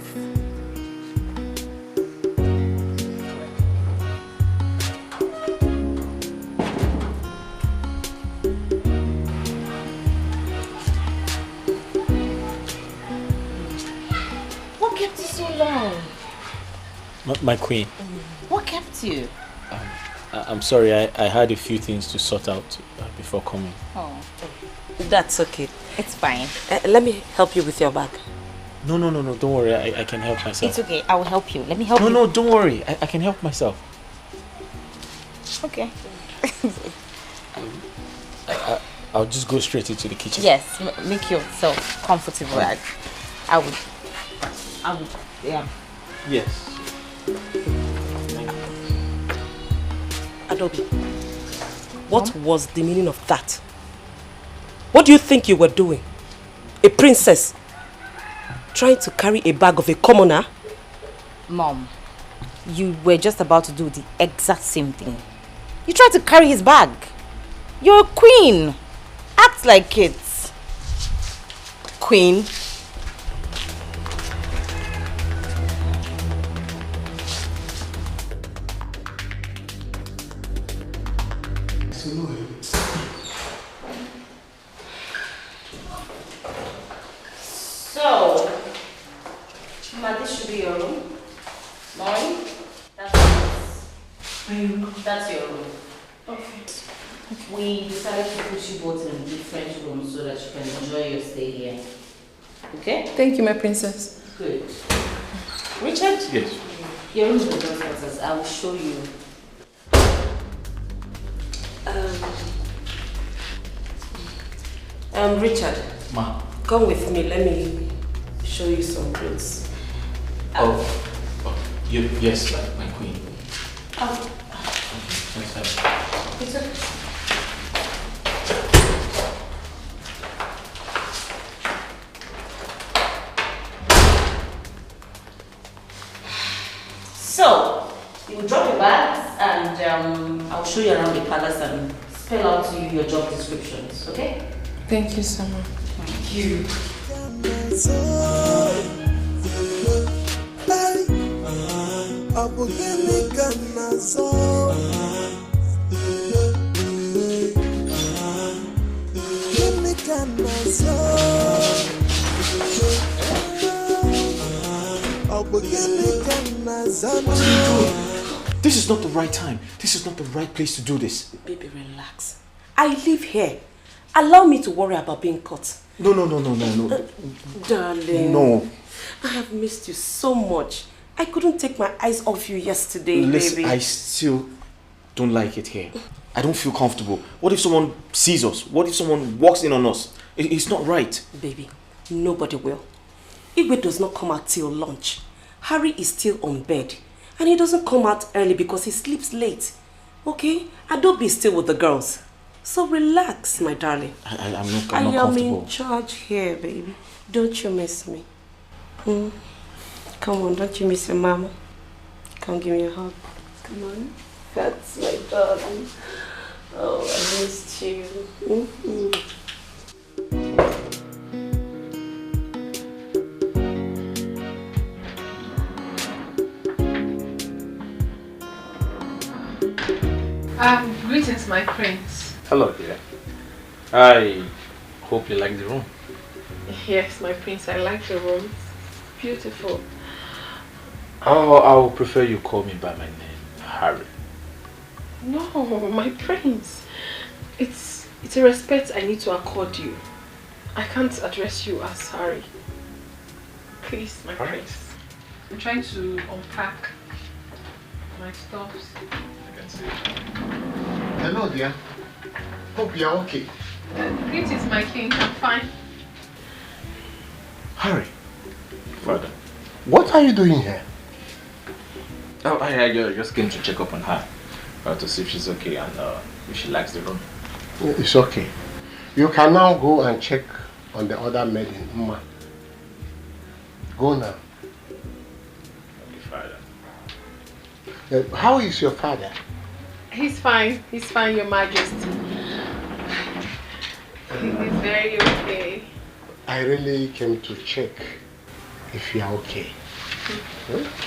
What kept you so long? My queen. What kept you? I'm sorry, I had a few things to sort out before coming. Oh. That's okay. It's fine. Let me help you with your bag. No, don't worry, I can help myself. It's okay, I will help you. Let me help you. No, don't worry, I can help myself. Okay. I'll just go straight into the kitchen. Yes, make yourself comfortable. I would, yeah. Yes. Adobe, what was the meaning of that? What do you think you were doing? A princess trying to carry a bag of a commoner? Mom, you were just about to do the exact same thing. You tried to carry his bag. You're a queen. Act like it. Queen? So, Ma, this should be your room. Mine? That's your room. Okay. We decided to put you both in different rooms so that you can enjoy your stay here. Okay? Thank you, my princess. Good. Richard? Yes. Your room is the downstairs. I will show you. Richard. Ma. Come with me. Let me show you some clothes. Yes, my queen. Oh. It's okay. So, you drop your bags and I'll show you around the palace and spell out to you your job descriptions, okay? Thank you so much. Thank you. What are you doing? This is not the right time. This is not the right place to do this. Baby, relax. I live here. Allow me to worry about being caught. No. Darling. No. I have missed you so much. I couldn't take my eyes off you yesterday, Listen, baby. I still don't like it here. I don't feel comfortable. What if someone sees us? What if someone walks in on us? It's not right. Baby, nobody will. Igwe does not come out till lunch. Harry is still on bed. And he doesn't come out early because he sleeps late. Okay? Adobe is still with the girls. So relax, my darling. I'm not I am comfortable. in charge here, baby. Don't you miss me? Come on, don't you miss your mama? Come give me a hug. Come on. That's my darling. Oh, I missed you. Greetings, my prince. Hello, dear. I hope you like the room. Yes, my prince, I like the room. It's beautiful. Oh, I would prefer you call me by my name, Harry. No, my prince. It's a respect I need to accord you. I can't address you as Harry. Please, my prince. I'm trying to unpack my stuffs. I can see. Hello, dear. Hope you are okay. Greetings, my king. I'm fine. Harry, Father. what are you doing here? Oh, I just came to check up on her. To see if she's okay and if she likes the room. It's okay. You can now go and check on the other maid in Mma. Go now. Okay, Father. How is your father? He's fine. He's fine, Your Majesty. He's very okay. I really came to check if you are okay.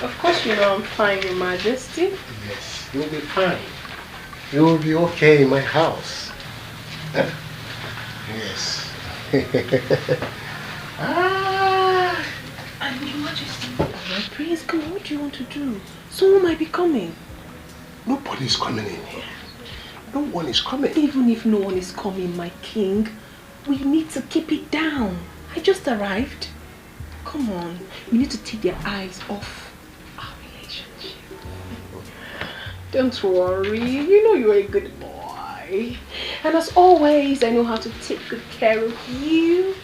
Of course you know I'm fine, Your Majesty. Yes, you'll be fine. You'll be okay in my house. Huh? Yes. And Your Majesty, my prince, come on, what do you want to do? Someone might be coming. Nobody's coming in here. No one is coming. Even if no one is coming, my king, we need to keep it down. I just arrived. Come on, we need to take their eyes off our relationship. Don't worry, you know you're a good boy. And as always, I know how to take good care of you.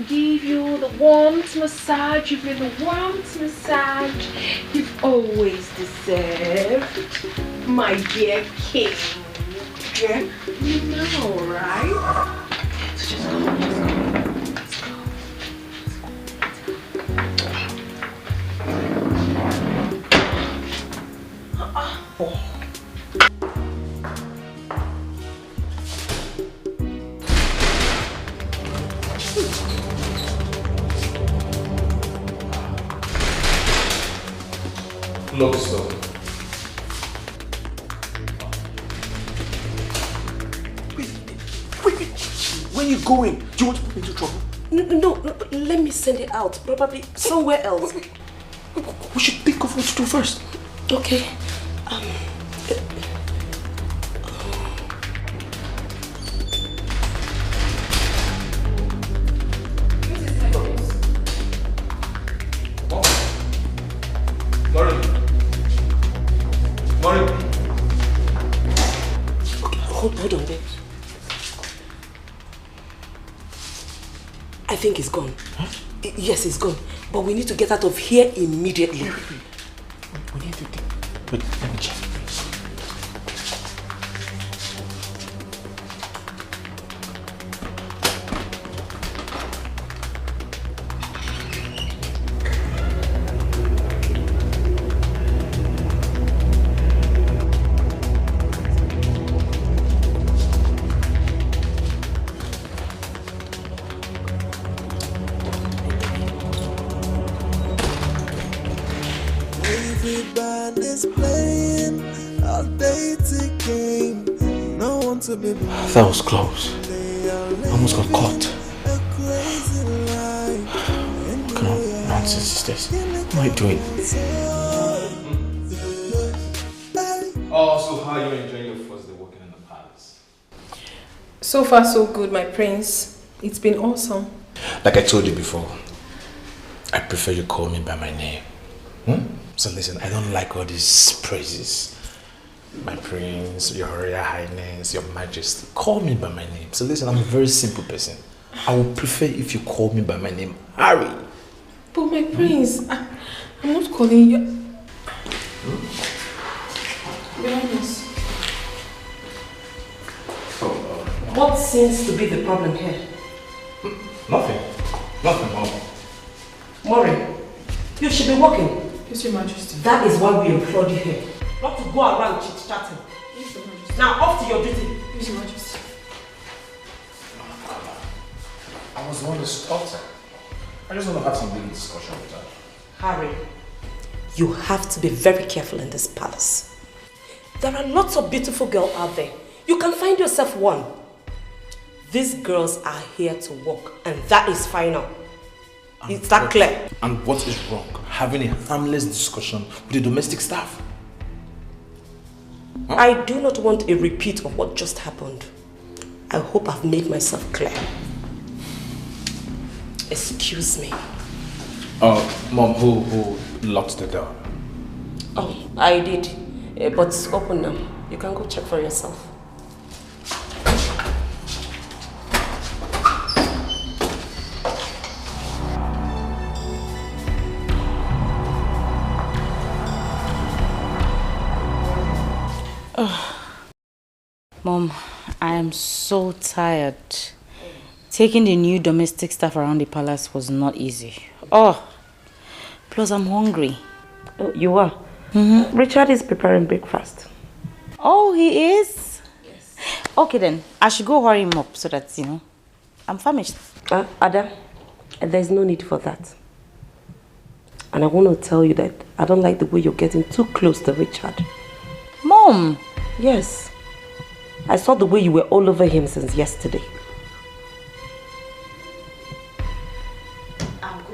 Give you the warmth massage. You've been the warmth massage you've always deserved, my dear king. You know, right? Lock this door. Wait. Where are you going? Do you want to put me into trouble? No, let me send it out. Probably somewhere else. We should think of what to do first. Okay. Hold on there. I think it's gone. Huh? Yes, it's gone. But we need to get out of here immediately. We need to think. Wait, let me check. That was close. I almost got caught. What kind of nonsense is this? What am I doing? Oh, so how are you enjoying your first day working in the palace? So far so good, my prince. It's been awesome. Like I told you before, I prefer you call me by my name. So listen, I don't like all these praises. My prince, your royal highness, your majesty. Call me by my name. So listen, I'm a very simple person. I would prefer if you call me by my name, Harry. But my prince, I'm not calling you. Your highness. What seems to be the problem here? Nothing, Mom. Maureen, you should be working. Yes, your majesty. That is why we employed you here. Not to go around chit-chatting. Yes, your majesty. Now, off to your duty. Yes, your majesty. I was the one to stop her. I just want to have some big discussion with her. Harry, you have to be very careful in this palace. There are lots of beautiful girls out there. You can find yourself one. These girls are here to work, and that is final. Is that clear? And what is wrong? Having a harmless discussion with the domestic staff? Huh? I do not want a repeat of what just happened. I hope I've made myself clear. Excuse me. Mom, who locked the door? Oh, I did. But it's open now. You can go check for yourself. Mom, I am so tired. Taking the new domestic staff around the palace was not easy. Plus I'm hungry. Oh, you are? Richard is preparing breakfast. Oh, he is? Yes. Okay then, I should go hurry him up so that, I'm famished. Ada, there's no need for that. And I want to tell you that I don't like the way you're getting too close to Richard. Mom! Yes. I saw the way you were all over him since yesterday.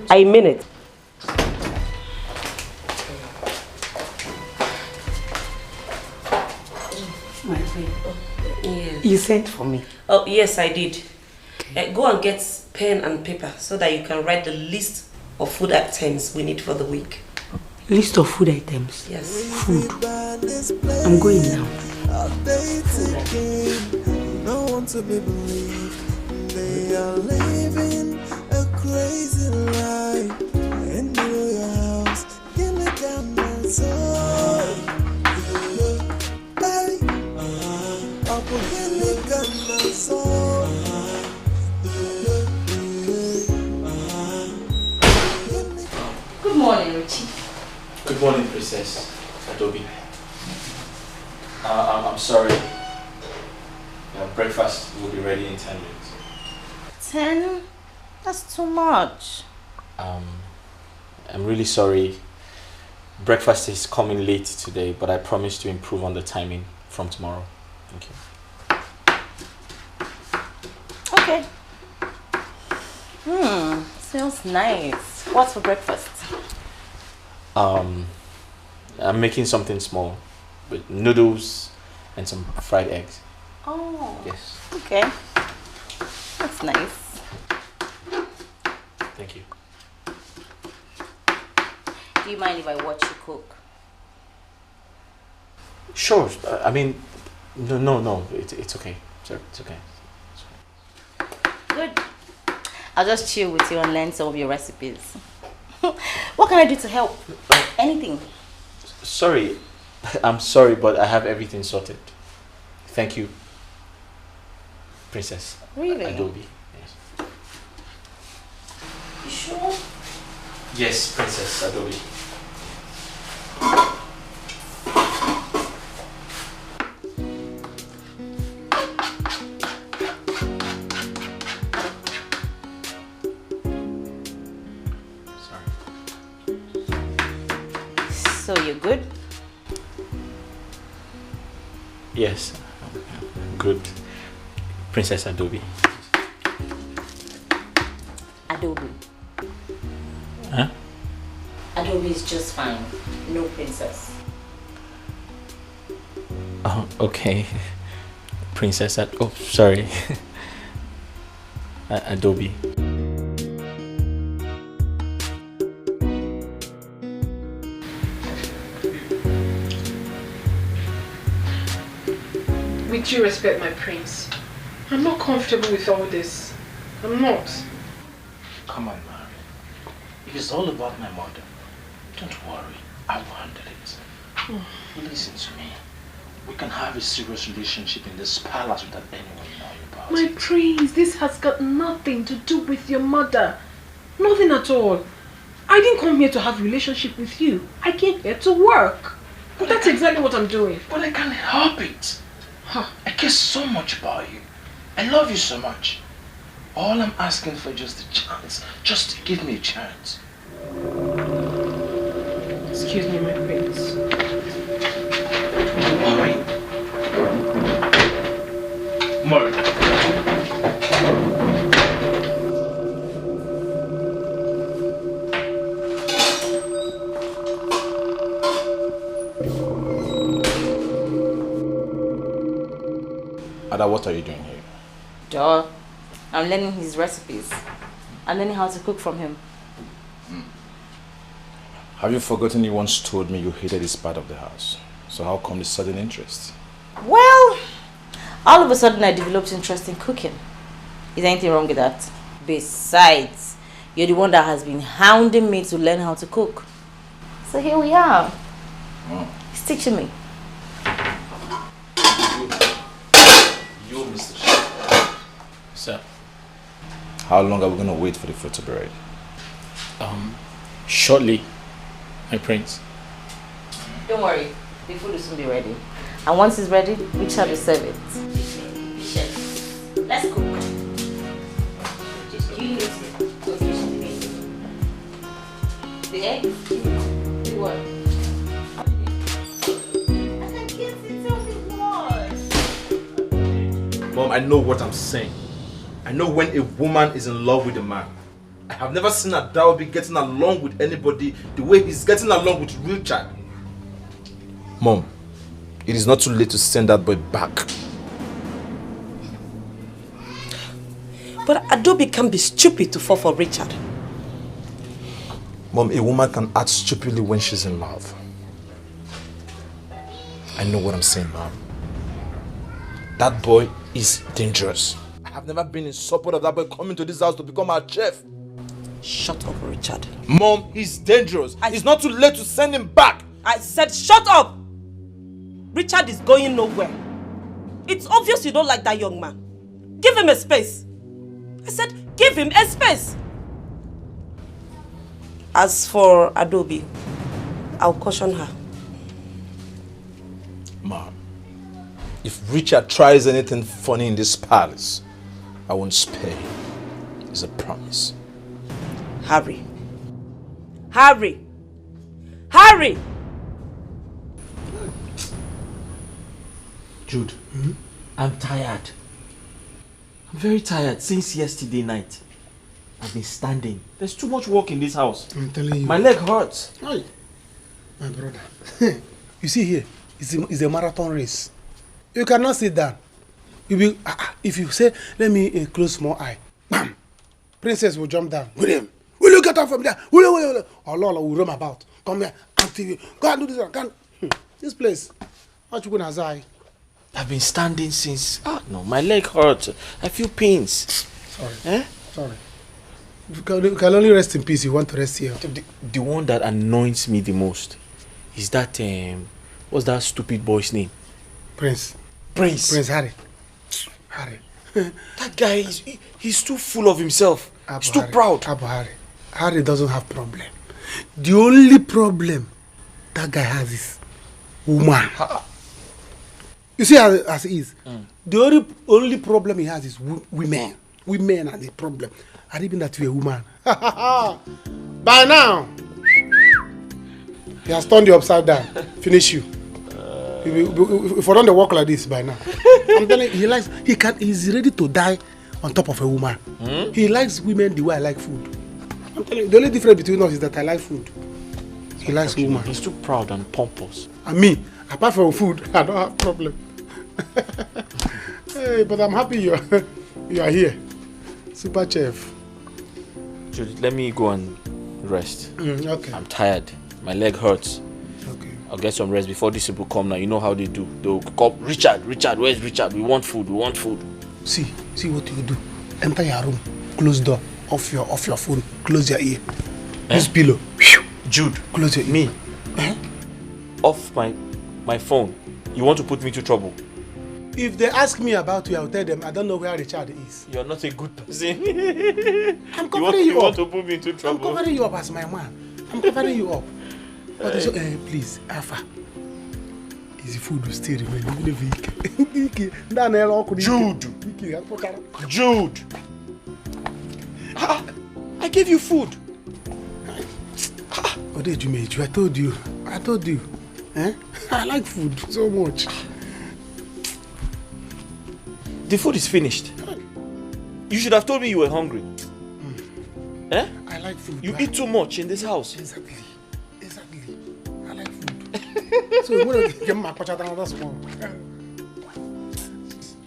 I mean it. My friend. Yes. You sent for me? Oh, yes, I did. Go and get pen and paper so that you can write the list of food items we need for the week. List of food items? Yes. Food. I'm going now. No one to be believed. They are living a crazy life. In your house, in the camera, so up in the camera, so Good morning, Princess Adobe. I'm sorry. Breakfast will be ready in 10 minutes. 10? That's too much. I'm really sorry. Breakfast is coming late today, but I promise to improve on the timing from tomorrow. Thank you. Okay. Smells nice. What's for breakfast? I'm making something small with noodles and some fried eggs. Oh. Yes. Okay. That's nice. Thank you. Do you mind if I watch you cook? Sure. I mean, no. It's okay. It's okay. Good. I'll just chill with you and learn some of your recipes. What can I do to help? Anything. Sorry. I'm sorry, but I have everything sorted. Thank you, Princess Really? Adobe. Yes. You sure? Yes, Princess Adobe. So you're good? Yes, good. Princess Adobe. Adobe. Huh? Adobe is just fine. No princess. Oh, okay. Princess oh, sorry. Adobe. With due respect, my prince, I'm not comfortable with all this. I'm not. Come on, Mary. If it's all about my mother, don't worry. I will handle it. Listen to me. We can have a serious relationship in this palace without anyone knowing about My it. prince, this has got nothing to do with your mother. Nothing at all. I didn't come here to have a relationship with you. I came here to work. But that's exactly what I'm doing. But I can't help it. I care so much about you. I love you so much. All I'm asking for is just a chance. Just give me a chance. Excuse me, my prince. Murray. Ada, what are you doing here? Duh. I'm learning his recipes. I'm learning how to cook from him. Have you forgotten you once told me you hated this part of the house? So how come this sudden interest? Well, all of a sudden I developed interest in cooking. Is there anything wrong with that? Besides, you're the one that has been hounding me to learn how to cook. So here we are. He's teaching me. You, Mr. Chef. Sir. How long are we going to wait for the food to be ready? Shortly, my prince. Don't worry, the food will soon be ready. And once it's ready, we shall be serve it. Chef, let's cook. You need to the eggs? The what? I can't see something more. Mom, I know what I'm saying. I know when a woman is in love with a man. I have never seen Adaobi getting along with anybody the way he's getting along with Richard. Mom, it is not too late to send that boy back. But Adobe can be stupid to fall for Richard. Mom, a woman can act stupidly when she's in love. I know what I'm saying, Mom. That boy is dangerous. I have never been in support of that boy coming to this house to become our chef. Shut up, Richard. Mom, he's dangerous. It's not too late to send him back. I said shut up! Richard is going nowhere. It's obvious you don't like that young man. Give him a space. I said give him a space. As for Adobe, I'll caution her. Mom, if Richard tries anything funny in this palace, I won't spare him. It's a promise. Harry. Harry! Harry! Jude, I'm tired. I'm very tired since yesterday night. I've been standing. There's too much work in this house. I'm telling you. My leg hurts. Hi. My brother. You see here, it's a marathon race. You cannot sit down. You will, if you say, let me close small eye, bam, princess will jump down. William, will you get up from there? Will. Oh, Lola will roam about. Come here, active. Go and do this one. This place. What you gonna say? I've been standing since. No, my leg hurts. I feel pains. Sorry. Eh? Sorry. You can only rest in peace. You want to rest here. The one that annoys me the most is that what's that stupid boy's name? Prince Harry. That guy he's too full of himself. He's too proud. Harry doesn't have problem. The only problem that guy has is woman. You see as it is. The only problem he has is women. Women are the problem. And even that you're a woman. By now, he has turned you upside down. Finish you. If I don't walk like this by now, I'm telling you, he's ready to die on top of a woman. He likes women the way I like food. I'm telling you, the only difference between us is that I like food. He likes women. He's too proud and pompous. And me, apart from food, I don't have problem. Hey, but I'm happy you are here. Super chef. Judy, let me go and rest. Okay. I'm tired. My leg hurts. Okay. I'll get some rest before these people come now. You know how they do. They'll call Richard, where's Richard? We want food. See what you do. Enter your room, close door, off your phone, close your ear. Use pillow. Jude, close your ear. Me? Off my phone. You want to put me to trouble? If they ask me about you, I'll tell them I don't know where Richard is. You're not a good person. I'm covering you up. You want to put me into trouble? I'm covering you up as my man. I'm covering you up. But please, Alpha. His food will still remain even if Jude! I gave you food. What did you make? I told you. I like food so much. The food is finished. You should have told me you were hungry. I like food. You eat too much in this house. Exactly. I like food. So when I get my pacha down, that's small.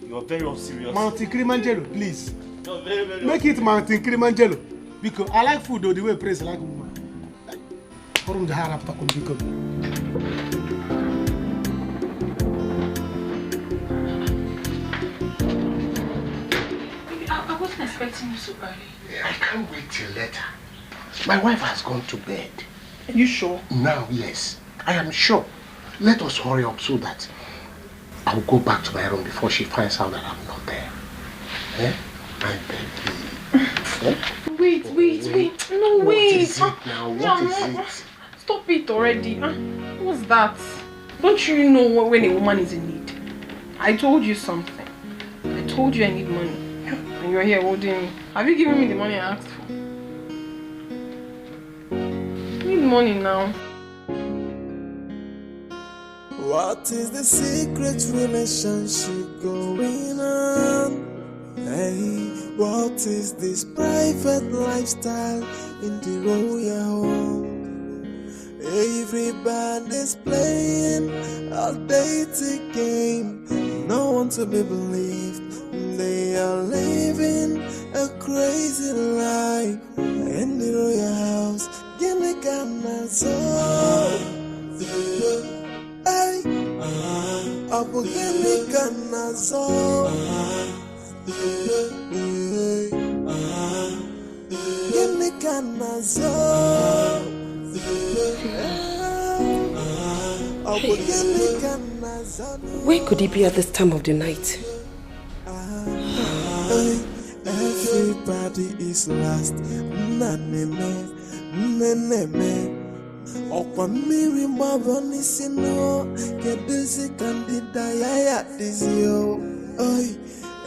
You are very unserious. Mountain Kilimanjaro, please. You're very Make it Mountain Kilimanjaro. Because I like food though, the way Prince like woman. I wasn't expecting you so early. I can't wait till later. My wife has gone to bed. Are you sure? Now, yes. I am sure. Let us hurry up so that I'll go back to my room before she finds out that I'm not there. My baby. Wait. No, wait. What is it now? What is it? Stop it already. What's that? Don't you know when a woman is in need? I told you something. I told you I need money. And you're here holding me. Have you given me the money I asked for? I need money now. What is the secret relationship going on? Hey, what is this private lifestyle in the royal home? Everybody's playing a dating game. No one to be believed. They are living a crazy life in the royal house. Give me Ghana soul. Hey, I will give me Ghana soul. Give me Ghana soul. Where could he be at this time of the night? Everybody is lost. Okwa miri mabo nisino Kedusi kandida yaya dizio Oi,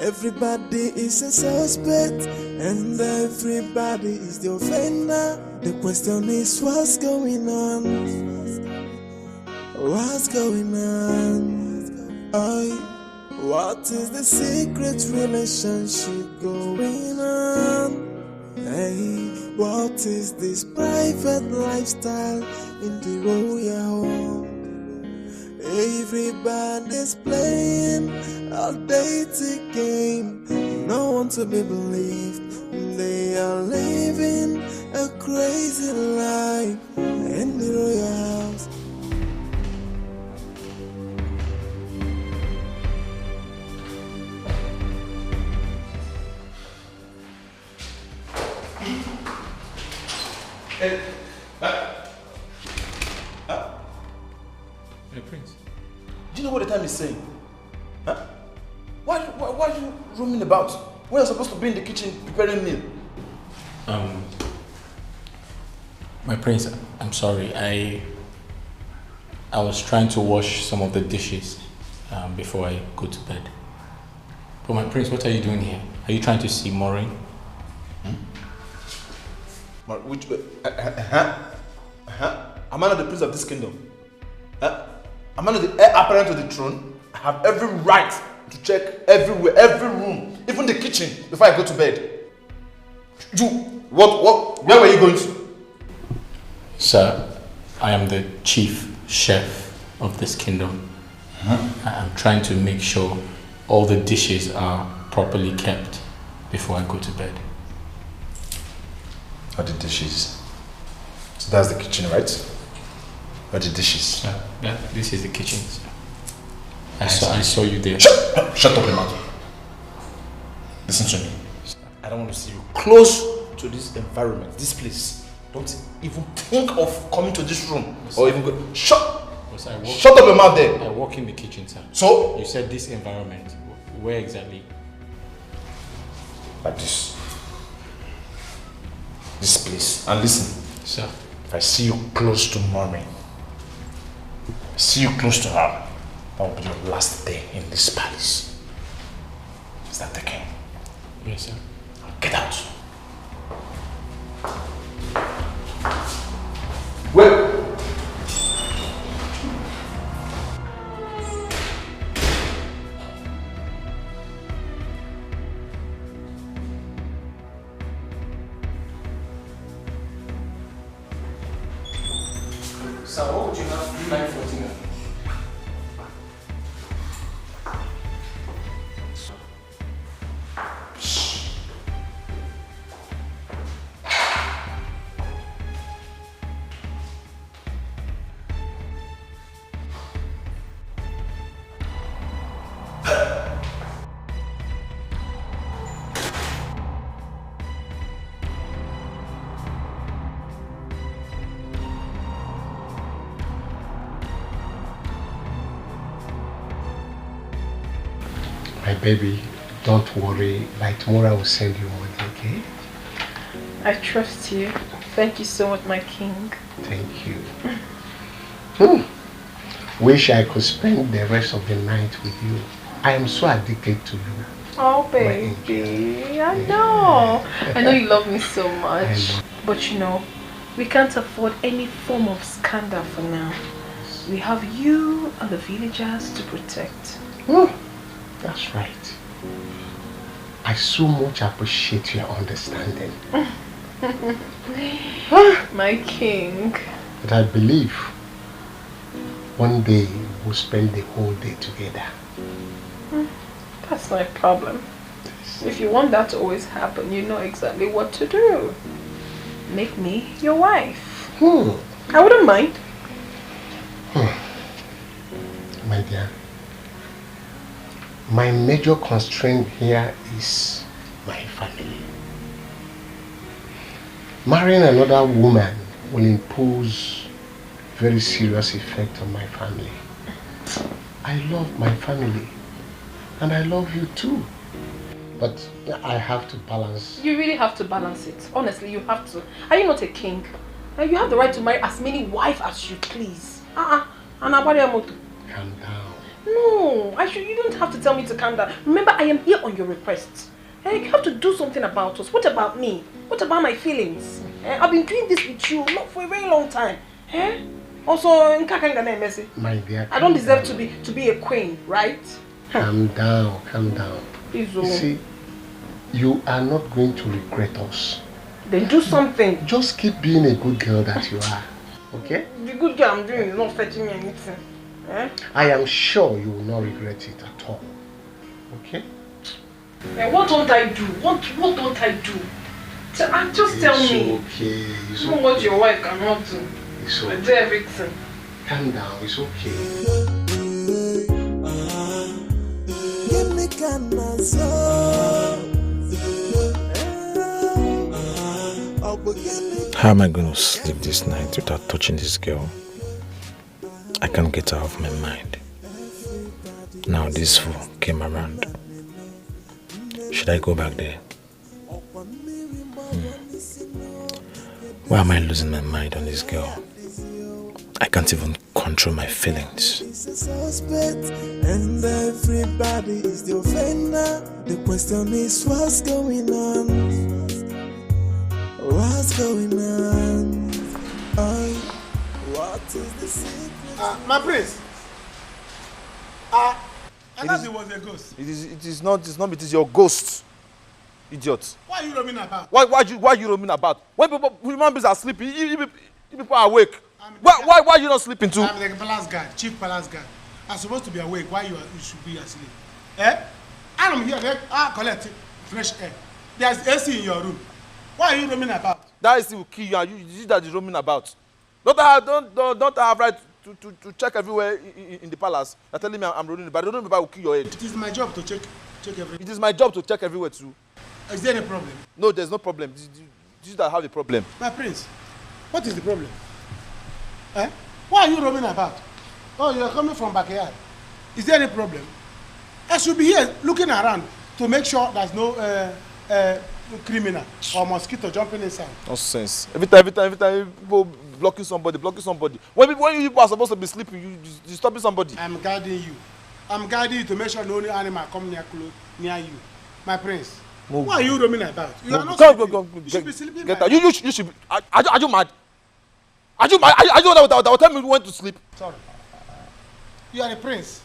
everybody is a suspect And everybody is the offender The question is what's going on? What's going on? Oi, what is the secret relationship going on? Hey, what is this private lifestyle in the royal home? Everybody's playing a dating game. No one to be believed. They are living a crazy life in the royal house. Hey, Hey, Prince. Do you know what the time is saying? Huh? Why are you roaming about? When you're supposed to be in the kitchen preparing meal? My prince, I'm sorry. I was trying to wash some of the dishes before I go to bed. But my prince, what are you doing here? Are you trying to see Maureen? Which? Am I not the prince of this kingdom? Am I not the heir apparent to the throne? I have every right to check everywhere, every room, even the kitchen, before I go to bed. You, where were you going to? Sir, I am the chief chef of this kingdom. I'm trying to make sure all the dishes are properly kept before I go to bed. All the dishes. So that's the kitchen, right? All the dishes. Yeah, this is the kitchen. I saw you there. Shut up your mouth. Listen to me. I don't want to see you close to this environment, this place. Don't even think of coming to this room or even go. Shut up your mouth there. I walk in the kitchen, sir. So? You said this environment. Where exactly? Like this. This place. And listen. Sir. If I see you close to mommy, see you close to her, that will be your last day in this palace. Is that the king? Yes, sir. Get out. Wait. Sir, what would you like for dinner? My baby, don't worry. By tomorrow I will send you money, okay? I trust you. Thank you so much, my king. Thank you. Wish I could spend the rest of the night with you. I am so addicted to you. Oh, baby. I know. I know you love me so much. But you know, we can't afford any form of scandal for now. We have you and the villagers to protect. That's right. I so much appreciate your understanding. My king. But I believe one day we'll spend the whole day together. That's not a problem. If you want that to always happen, you know exactly what to do. Make me your wife. I wouldn't mind. My dear, my major constraint here is my family. Marrying another woman will impose very serious effect on my family. I love my family and I love you too. But I have to balance. You really have to balance it. Honestly, you have to. Are you not a king? And you have the right to marry as many wives as you please. And about your motto. Calm down. No, you don't have to tell me to calm down. Remember, I am here on your request. You have to do something about us. What about me? What about my feelings? I've been doing this with you not for a very long time. Also, my dear, I don't deserve to be a queen, right? Calm down, calm down. Please, you see, you are not going to regret us. Then do something. Just keep being a good girl that you are. Okay? The good girl I'm doing is not fetching me anything. I am sure you will not regret it at all. Okay? What don't I do? What don't I do? Just tell me. Okay. It's You know okay. what your wife cannot do. It's okay. I do everything. Calm down. It's okay. Give me How am I going to sleep this night without touching this girl? I can't get her off my mind. Now this fool came around. Should I go back there? Why am I losing my mind on this girl? I can't even control my feelings. And everybody is the offender. The question is what's going on? What's going on? What is the secret? My prince. I thought it was a ghost. It is not. It is your ghost, idiot. Why are you roaming about? Why you roaming about? When human beings are sleeping, you people are awake. Why are you not sleeping too? I'm the palace guard, chief palace guard. I'm supposed to be awake. Why you should be asleep? I'm here. Collect fresh air. There's AC in your room. Why are you roaming about? That AC will kill you, and you that is roaming about. Don't I have right to check everywhere in the palace? You're telling me I'm roaming about. Don't remember I will kill your head. It is my job to check everywhere. It is my job to check everywhere too. Is there a problem? No, there's no problem. You that have a problem. My prince, what is the problem? Why are you roaming about? Oh, you're coming from backyard. Is there any problem? I should be here looking around to make sure there's no criminal or mosquito jumping inside. Nonsense. Every time people blocking somebody. When you people are supposed to be sleeping, you stopping somebody. I'm guarding you. I'm guarding you to make sure no animal come near you. My prince. Why are you roaming about? You are not sleeping. You should be sleeping. Get out. You should be. Are you mad? Are you mad? Are you that will tell me when to sleep? Sorry. You are a prince,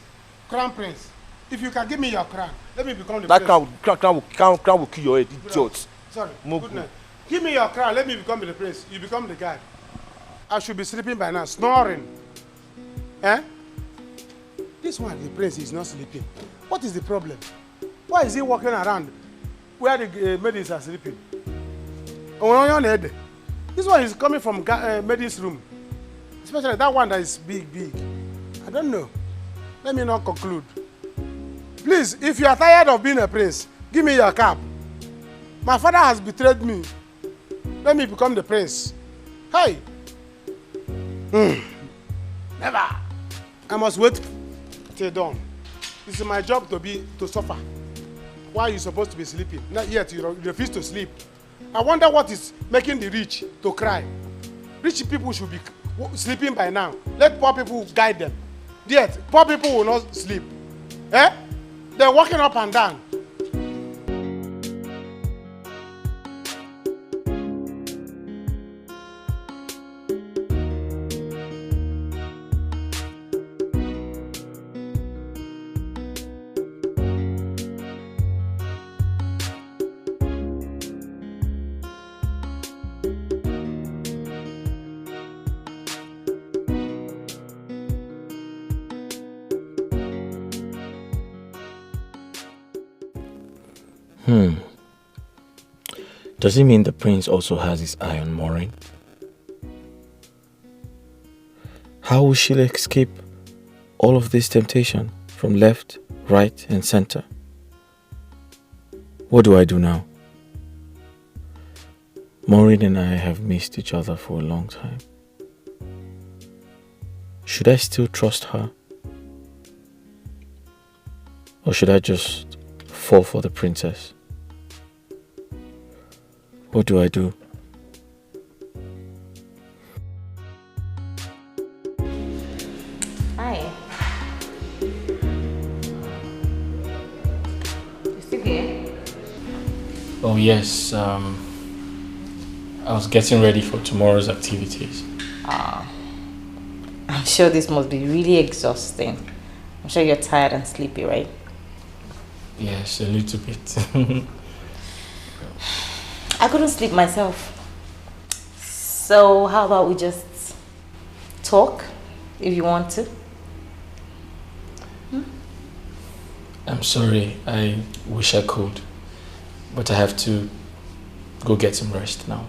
crown prince. If you can give me your crown, let me become the prince. That crown will kill your head, idiot. Sorry. Good night. Give me your crown. Let me become the prince. You become the guard. I should be sleeping by now, snoring. This one, the prince, is not sleeping. What is the problem? Why is he walking around where the maidens are sleeping? This one is coming from maidens' room. Especially that one that is big. I don't know. Let me not conclude. Please, if you are tired of being a prince, give me your cap. My father has betrayed me. Let me become the prince. Hey! Never. I must wait till dawn. This is my job to suffer. Why are you supposed to be sleeping? Not yet, you refuse to sleep. I wonder what is making the rich to cry. Rich people should be sleeping by now. Let poor people guide them. Yet, poor people will not sleep. They're walking up and down. Does it mean the prince also has his eye on Maureen? How will she escape all of this temptation from left, right, and center? What do I do now? Maureen and I have missed each other for a long time. Should I still trust her? Or should I just fall for the princess? What do I do? Hi. You still here? Oh yes, I was getting ready for tomorrow's activities. I'm sure this must be really exhausting. I'm sure you're tired and sleepy, right? Yes, a little bit. I couldn't sleep myself. So how about we just talk if you want to? I'm sorry, I wish I could, but I have to go get some rest now.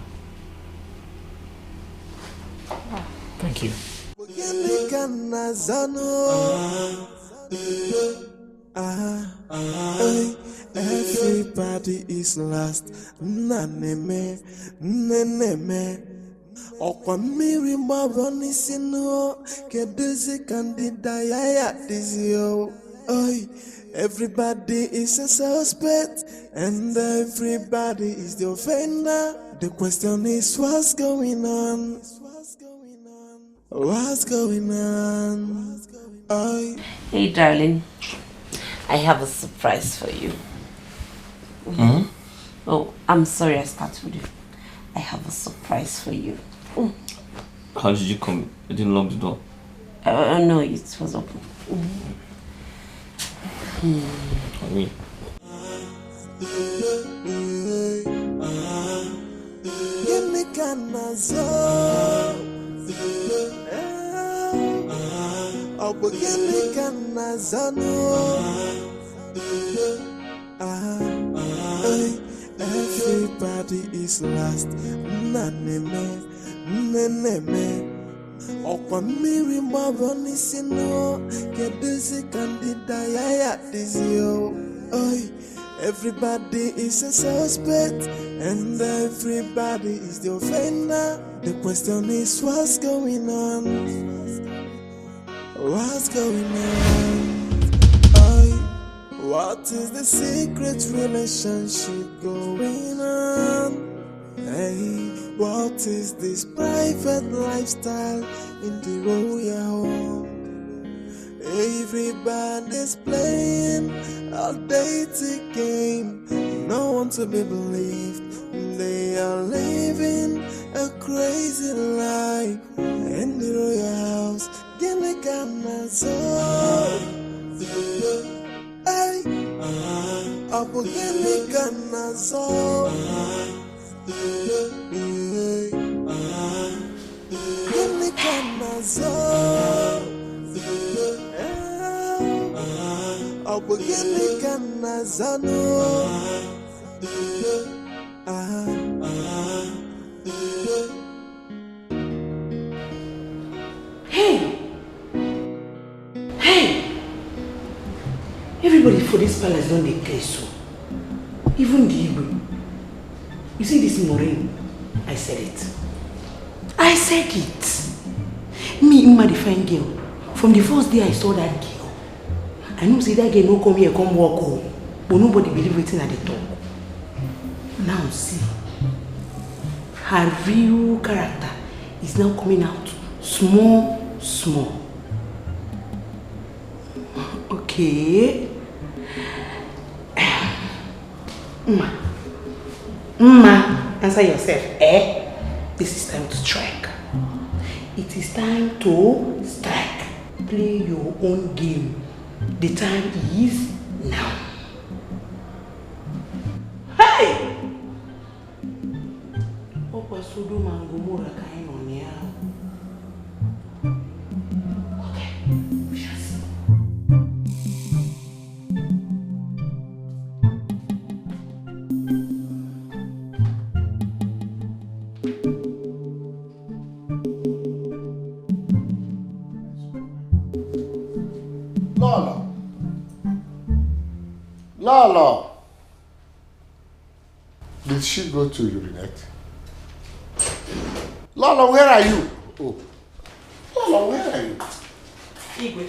Thank you. Everybody is lost. Naneme, neneme. Okwa miri maboni sino. Keduzi kandida yaya dizio. Oi, everybody is a suspect, and everybody is the offender. The question is, what's going on? What's going on? Oi. Hey, darling. I have a surprise for you. Mm-hmm. Oh, I'm sorry I started with you. I have a surprise for you. How did you come? You didn't lock the door? No, it was open. I mean. Everybody is lost. Naneme, neneme. Okwa miri maboni sino. Keduzi kandida yaya dizio. Oi, everybody is a suspect, and everybody is the offender. The question is, what's going on? What's going on? Oi, what is the secret relationship going on? Hey, what is this private lifestyle in the royal home? Everybody's playing a dating game. No one to be believed. They are living a crazy life in the royal house. Hey, Abu Hey! Everybody for this palace don't dey care so. Even the Igbo. You see this morning? I said it. I said it. Me, Ima, the fine girl. From the first day I saw that girl, I knew say that girl no come here, come walk home. But nobody believe waiting at the talk. Now see, her real character is now coming out small. Okay. Mma, answer yourself. This is time to strike. It is time to strike. Play your own game. The time is now. Hey! Opa Sodom and Gomorrah kind on here. Okay, we shall see. Lolo. Did she go to urinate? Lolo, where are you? Oh. Lolo, where are you? Igwe,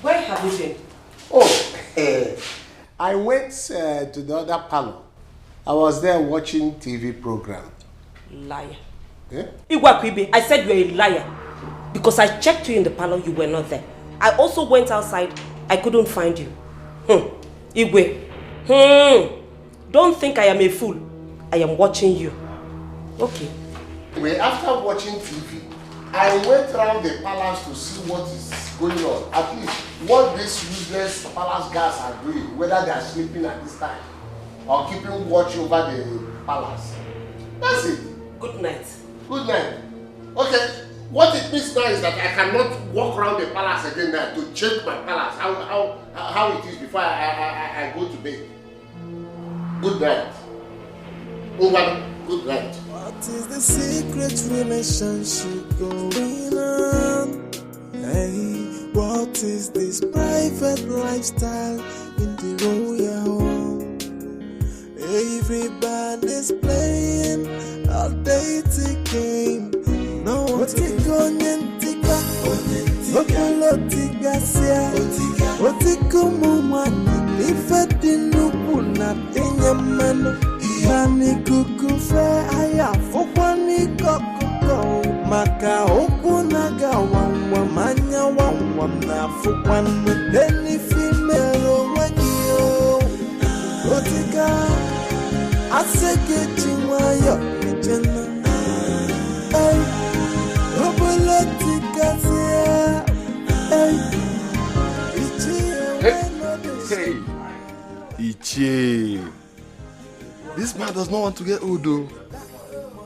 where have you been? Oh, I went to the other parlor. I was there watching TV program. Liar. Eh? Igwe, I said you're a liar. Because I checked you in the parlor, you were not there. I also went outside, I couldn't find you. Igwe. Don't think I am a fool. I am watching you. Okay. Anyway, after watching TV, I went around the palace to see what is going on. At least what these useless palace guards are doing, whether they are sleeping at this time or keeping watch over the palace. That's it. Good night. Good night. Okay, what it means now is that I cannot walk around the palace again now to check my palace, how it is before I go to bed. Good night. Over. Good night. What is the secret relationship going on? Hey, what is this private lifestyle in the royal home? Everybody's playing a dating game. No one's going tika. Okolo tika sia. Otiko mumani. Ifedi nuku na tenyamano. Nani kukufe aya fokwani kokoko. Maka okunaga wangwa manya wangwa na fokwani. Deni female wagio. Otika. Aseke chiwayo ejena. Hey, okolo tika sia. Hey, Ichie. This man does not want to get old though.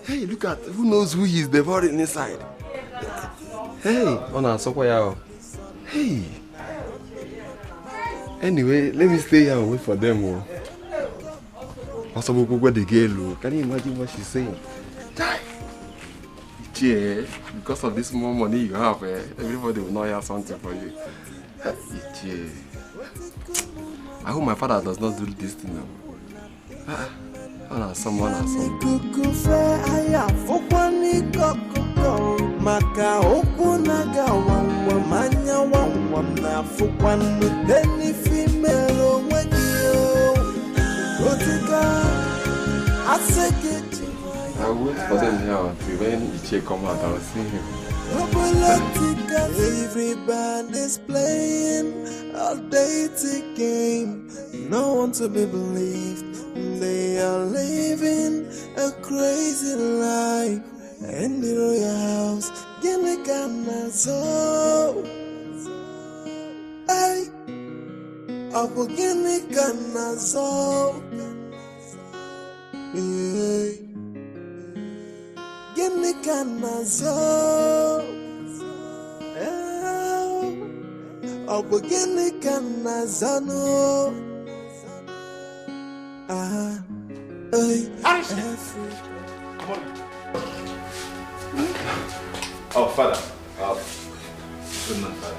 Hey, look at, who knows who he is devouring inside. Hey, Ona Sokoyao. Hey. Anyway, let me stay here and wait for them. Also, where the girl. Can you imagine what she's saying? Ichie, because of this more money you have, everybody will not hear something for you. Ichie. I hope my father does not do this thing now. Someone has some. Maka okunaga wangwa manya wangwa na fukwani deni female wagio. Otika aseke. I will wait for them here until when Ichie come out, I will see him. Everybody's playing a dating game. No one to be believed. They are living a crazy life. In the royal house, Ghanaian so. Hey, Abu Ghanaian so. Hey, Ghanaian so. Abu Ghanaian so. Oh, Father. Good night, Father.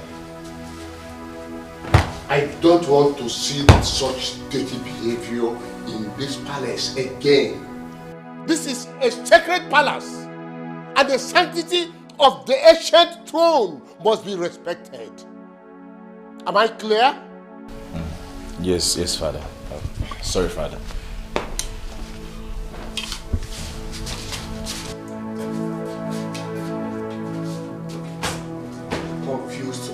I don't want to see such dirty behavior in this palace again. This is a sacred palace, and the sanctity of the ancient throne must be respected. Am I clear? Yes, Father. Sorry, Father. Confused.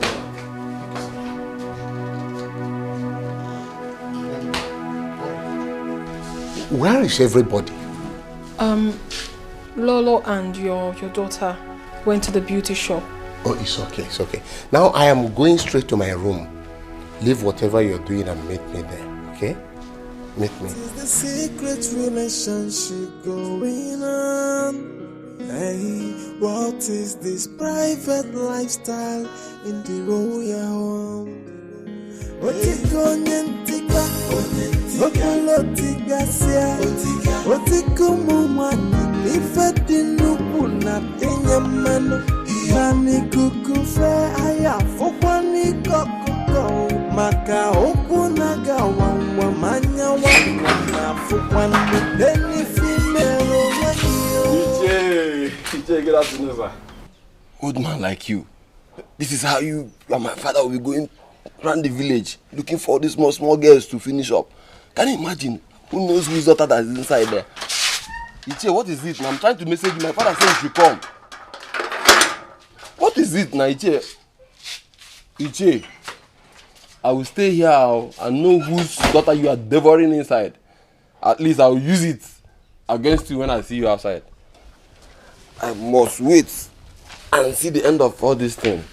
Where is everybody? Lolo and your daughter went to the beauty shop. Oh, it's okay, it's okay. Now I am going straight to my room. Leave whatever you're doing and meet me there, okay? Meet me. What is the secret relationship going on? Hey, what is this private lifestyle in the royal home? Otiko nyentika, okolo tika sia, otiko mumani, ifedi nuku na tenyamano, nani kukufe aya fokwani kokoko, maka okunaga wangwa manya wangwa na fokwani, deni female wagio. Ichie, good afternoon, sir. Old man like you. This is how you and my father will be going around the village looking for these small girls to finish up. Can you imagine? Who knows whose daughter that is inside there? Ichie, what is it? I'm trying to message you. My father said you should come. What is it, Iche? Iche, I will stay here and know whose daughter you are devouring inside. At least I will use it against you when I see you outside. I must wait and see the end of all this thing.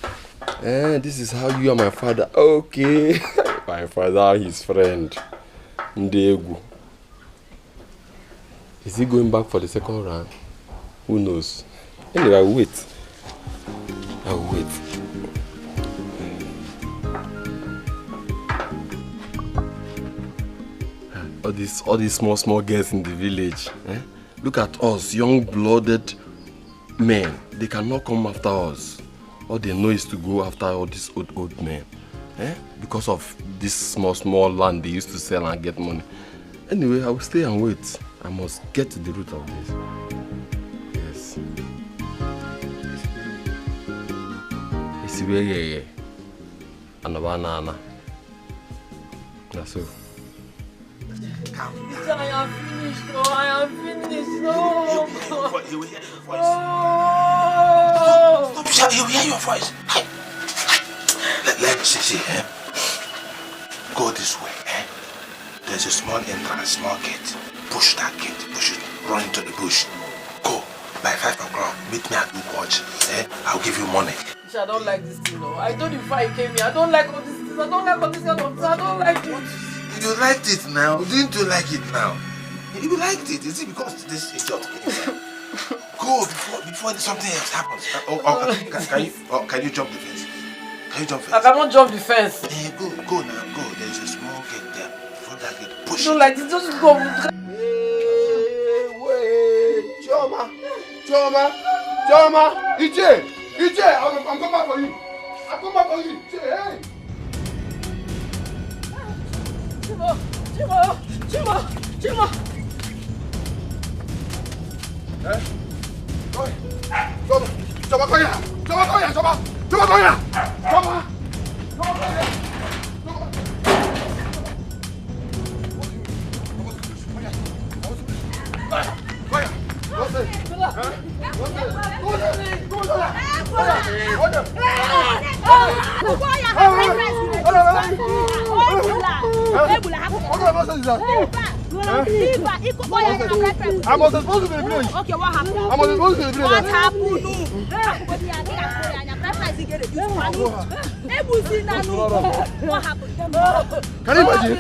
This is how you are my father. Okay. My father, his friend. Ndegu. Is he going back for the second round? Who knows? Anyway, I will wait. I will wait. All these small girls in the village. Look at us, young-blooded men. They cannot come after us. All they know is to go after all these old men. Because of this small land they used to sell and get money. Anyway, I will stay and wait. I must get to the root of this. Yes. Isiwe Anabana. That's so. I am finished. Oh, I am finished. Oh. He will hear your voice. Oh. Stop shouting. He will hear your voice. Let's see. Go this way. There's a small entrance, small gate. Push that gate. Push it. Run into the bush. Go. By 5 o'clock, meet me at the watch. I'll give you money. I don't like this thing, no. I told you before I came here. I don't like all this things. I don't like all this kind of things. I don't like it. You liked it now. Didn't you like it now? You liked it. Is it because this idiot came here? Go before something else happens. Can you jump the fence? Can you jump the fence? I cannot jump the fence. Go now. Go. There's a small gate there. Before that gate, push. I don't like this. Just go. Wait. Choma. Iche. I'm coming back for you. I'll come back for you. Iche, hey. Chima. Choma, go here. I was supposed to be in the village. Okay, what happened? I was supposed to be in the village. What happened? What happened? Can you imagine?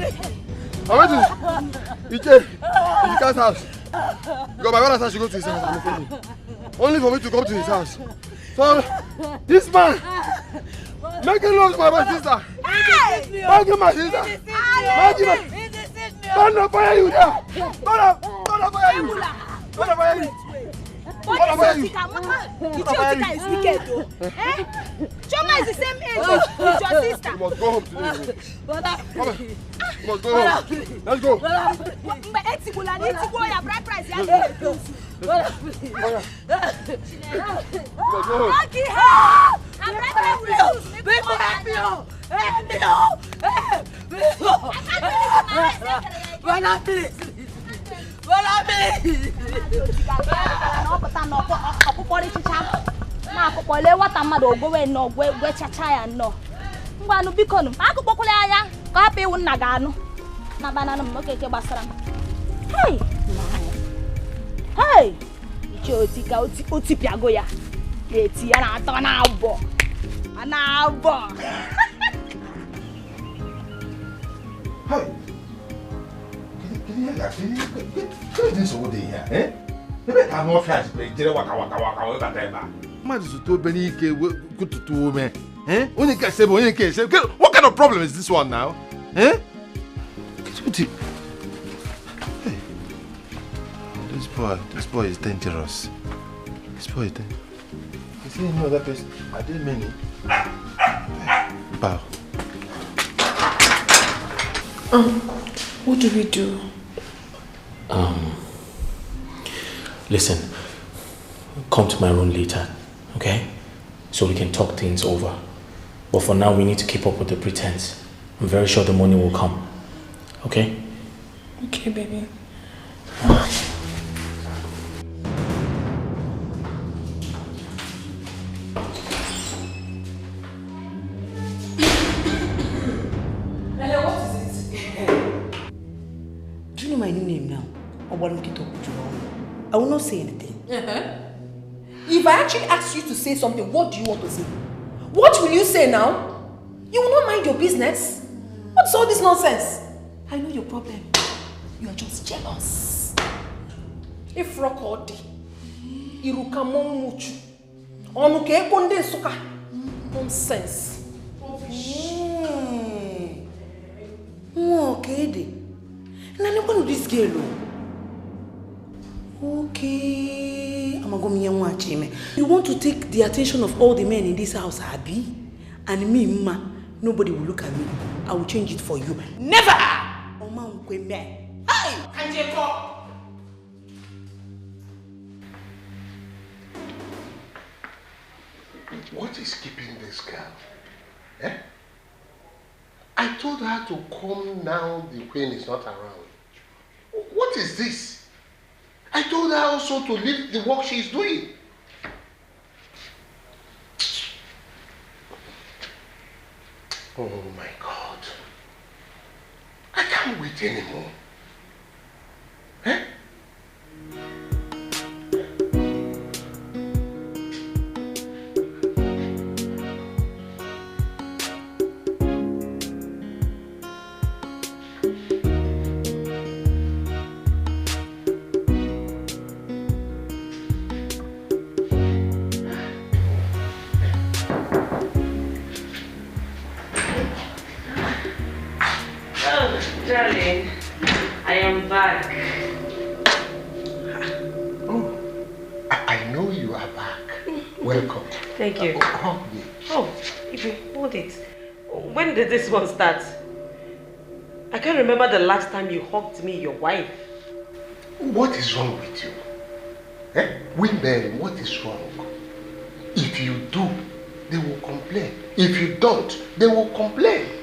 I went to Iche's house. Because my brother said she go to his house. Only for me to come to his house. So, this man making love to my sister. Making my sister. Don't fire you there. Don't fire you. Ichiotika is wicked though. Choma is the same age with your sister. You must go home today. You must go home. Let's go. Hey, Ichiotika utipiago ya. Eti ya na ato na abo. Ana abo. Hey. Can you get this over there, Maybe I cannot flash play. Waka. Man, this is too many good to do, man. Only can say, what kind of problem is this one now? Hey, this boy is dangerous. Is there any other person? Are there many? Bow. What do we do? Listen, come to my room later, okay? So we can talk things over. But for now, we need to keep up with the pretense. I'm very sure the money will come, okay? Okay, baby. my new name now. I will not say anything. If I actually ask you to say something, what do you want to say? What will you say now? You will not mind your business? What's all this nonsense? I know your problem. You are just jealous. If rock or day, iruka momuchu. Onuke konde suka. Nonsense. Okay. Now this girl. Okay. You want to take the attention of all the men in this house, Abby? And me, ma, nobody will look at me. I will change it for you. Never! Hey! What is keeping this girl? Eh? I told her to come now the queen is not around. What is this? I told her also to leave the work she is doing. Oh my God. I can't wait anymore. Eh? Darling, I am back. Oh, I know you are back. Welcome. Thank you. Hug me. Oh, Ibi, hold it. When did this one start? I can't remember the last time you hugged me, your wife. What is wrong with you? Eh? Women, what is wrong? If you do, they will complain. If you don't, they will complain.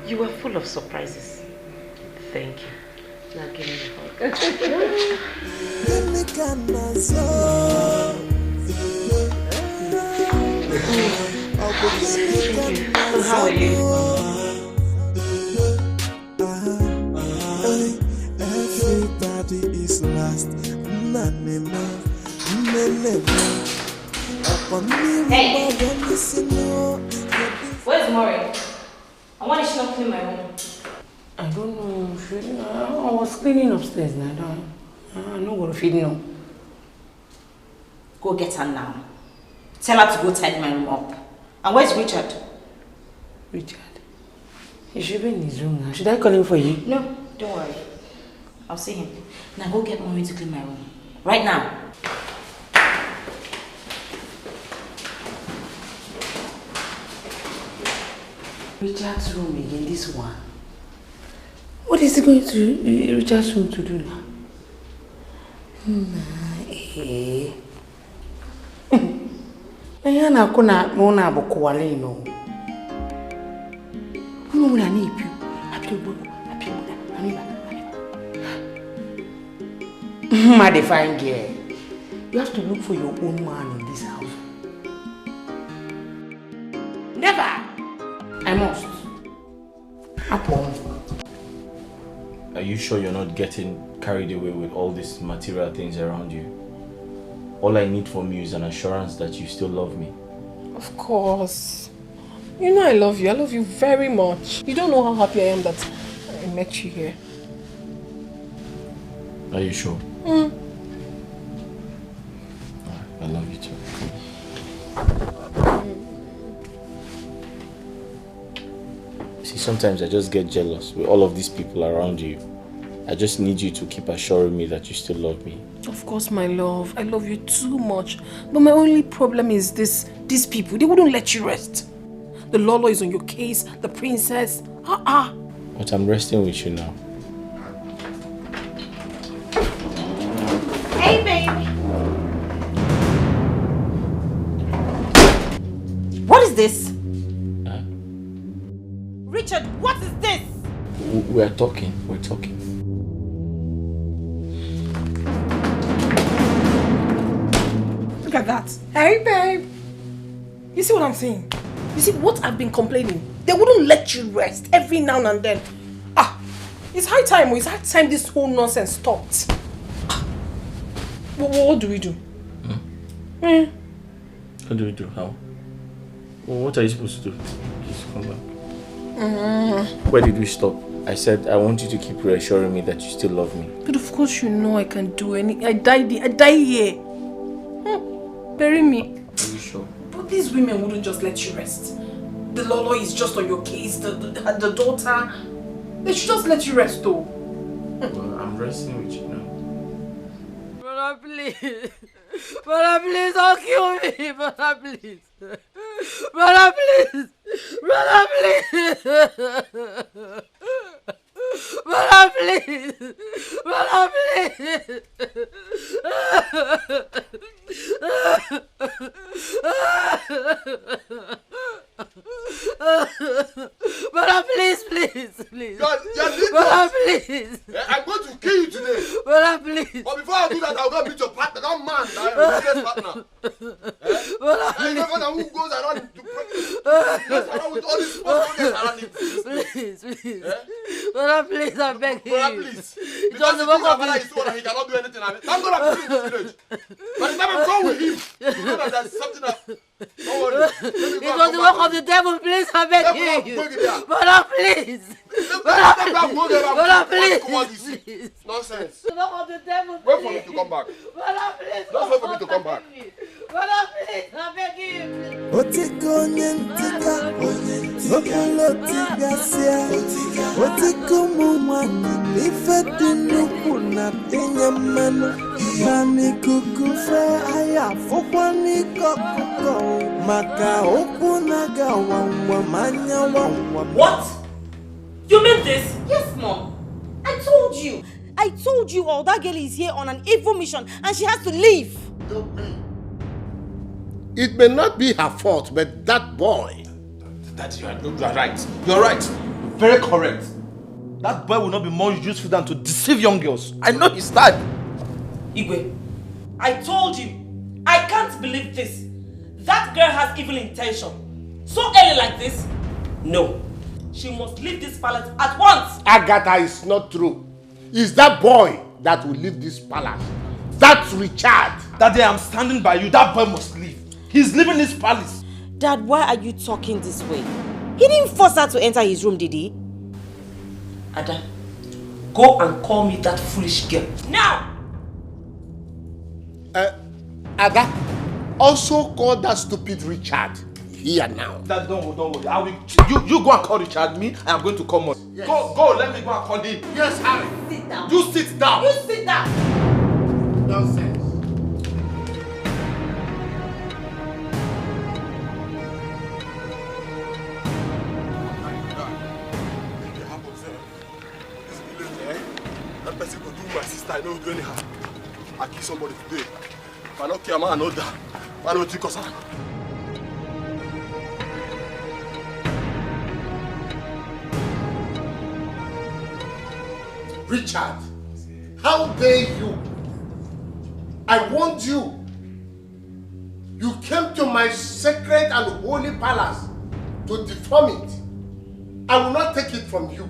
You were full of surprises. Thank you. Now give me a hug. So how are you? Everybody is lost. Hey! Where's Maureen? Why did she not clean my room? I don't know. I was cleaning upstairs and I'm not going to feed no. Go get her now. Tell her to go tidy my room up. And where's Richard? Richard? He should be in his room now. Should I call him for you? No, don't worry. I'll see him. Now go get Maureen to clean my room. Right now. Richard's room again, this one. What is he going to Richard's room to do now? Mad fine girl. You have to look for your own man in this house. Never! I must. Upon. Are you sure you're not getting carried away with all these material things around you? All I need from you is an assurance that you still love me. Of course. You know I love you. I love you very much. You don't know how happy I am that I met you here. Are you sure? Mm. I love you too. See, sometimes I just get jealous with all of these people around you. I just need you to keep assuring me that you still love me. Of course, my love. I love you too much. But my only problem is these people. They wouldn't let you rest. The Lolo is on your case. The princess. But I'm resting with you now. Hey, baby. What is this? Huh? Richard, what is this? We're talking. We're talking. Look at that. Hey, babe. You see what I'm saying? You see what I've been complaining? They wouldn't let you rest every now and then. It's high time. It's high time this whole nonsense stopped. What do we do? What do we do? How? Well, what are you supposed to do? Please come back. Where did we stop? I said I want you to keep reassuring me that you still love me. But of course you know I can do anything. I die here. Bury me. Are you sure? But these women wouldn't just let you rest. The Lolo is just on your case. The daughter. They should just let you rest though. Well, I'm resting with you now. Brother, please. Brother, please, don't kill me. Brother, please. Brother, please. Brother, please. Brother, please. Brother, please. Brother, please. Brother, please. I'm going to kill you today. Brother, please. But before I do that, I'll go meet your partner. That man, that business partner. Brother, I never know who goes around to around with all these sports around him. Please. Brother, please, I beg you. Brother, please. Because the father is so he cannot do anything. I'm going to kill this village. By the time I'm done with him, you know that there's something that... Don't worry. It was the work of the devil, please, I beg you. Brother, please. Brother, please. Nonsense. The work of the devil, please. Wait for me to come back. Brother, please. Just wait for me to come back. Brother, please, I beg you. Otiko nyentika, okolotika sia, otiko mumani, ifedinuku na tinyamano, nani kukufe aya fukwani kokuko, maka okunaga wangwa manya wangwa. What? You mean this? Yes, Mom. I told you all. That girl is here on an evil mission and she has to leave. It may not be her fault, but that boy. Daddy, you are right. You're right. Very correct. That boy will not be more useful than to deceive young girls. I know his type. Igwe, I told you. I can't believe this. That girl has evil intention. So early like this? No. She must leave this palace at once. Agatha, is not true. It's that boy that will leave this palace. That's Richard. Daddy, I'm standing by you. That boy must leave. He's leaving this palace. Dad, why are you talking this way? He didn't force her to enter his room, did he? Ada, go and call me that foolish girl. Now! Ada, also call that stupid Richard. Here now. Dad, don't worry. I will. You go and call Richard. Me, I am going to come on. Yes. Go. Let me go and call him. Yes, Harry. Sit down. You sit down. You sit down. Nonsense. That person could do my sister. I know do anyhow. I kill somebody today. If I don't care, man, I know that. I don't think of Richard, how dare you? I warned you. You came to my sacred and holy palace to deform it. I will not take it from you.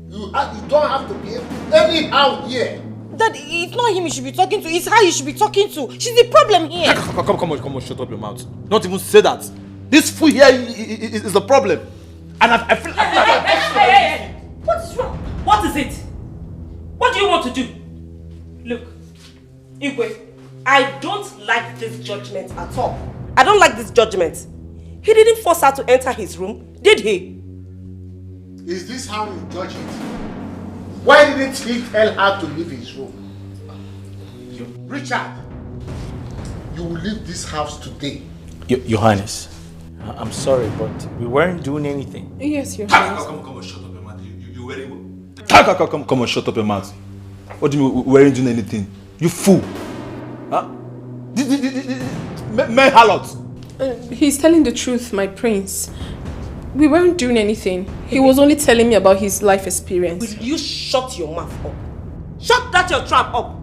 You don't have to behave anyhow here. Dad, it's not him you should be talking to, it's her you should be talking to. She's the problem here. Come on, shut up your mouth. Not even say that. This fool here is the problem. And I feel like... Hey. What is wrong? What is it? What do you want to do? Look, Igwe, I don't like this judgment at all. I don't like this judgment. He didn't force her to enter his room, did he? Is this how you judge it? Why didn't he tell her to leave his room? Richard, you will leave this house today. Your Highness, I'm sorry, but we weren't doing anything. Yes, Your Highness. Come on, shut up your mouth. You wearing... Come on, shut up your mouth. What do you mean we weren't doing anything? You fool. Huh? Men harlot. He's telling the truth, my prince. We weren't doing anything. He was only telling me about his life experience. Will you shut your mouth up? Shut that your trap up.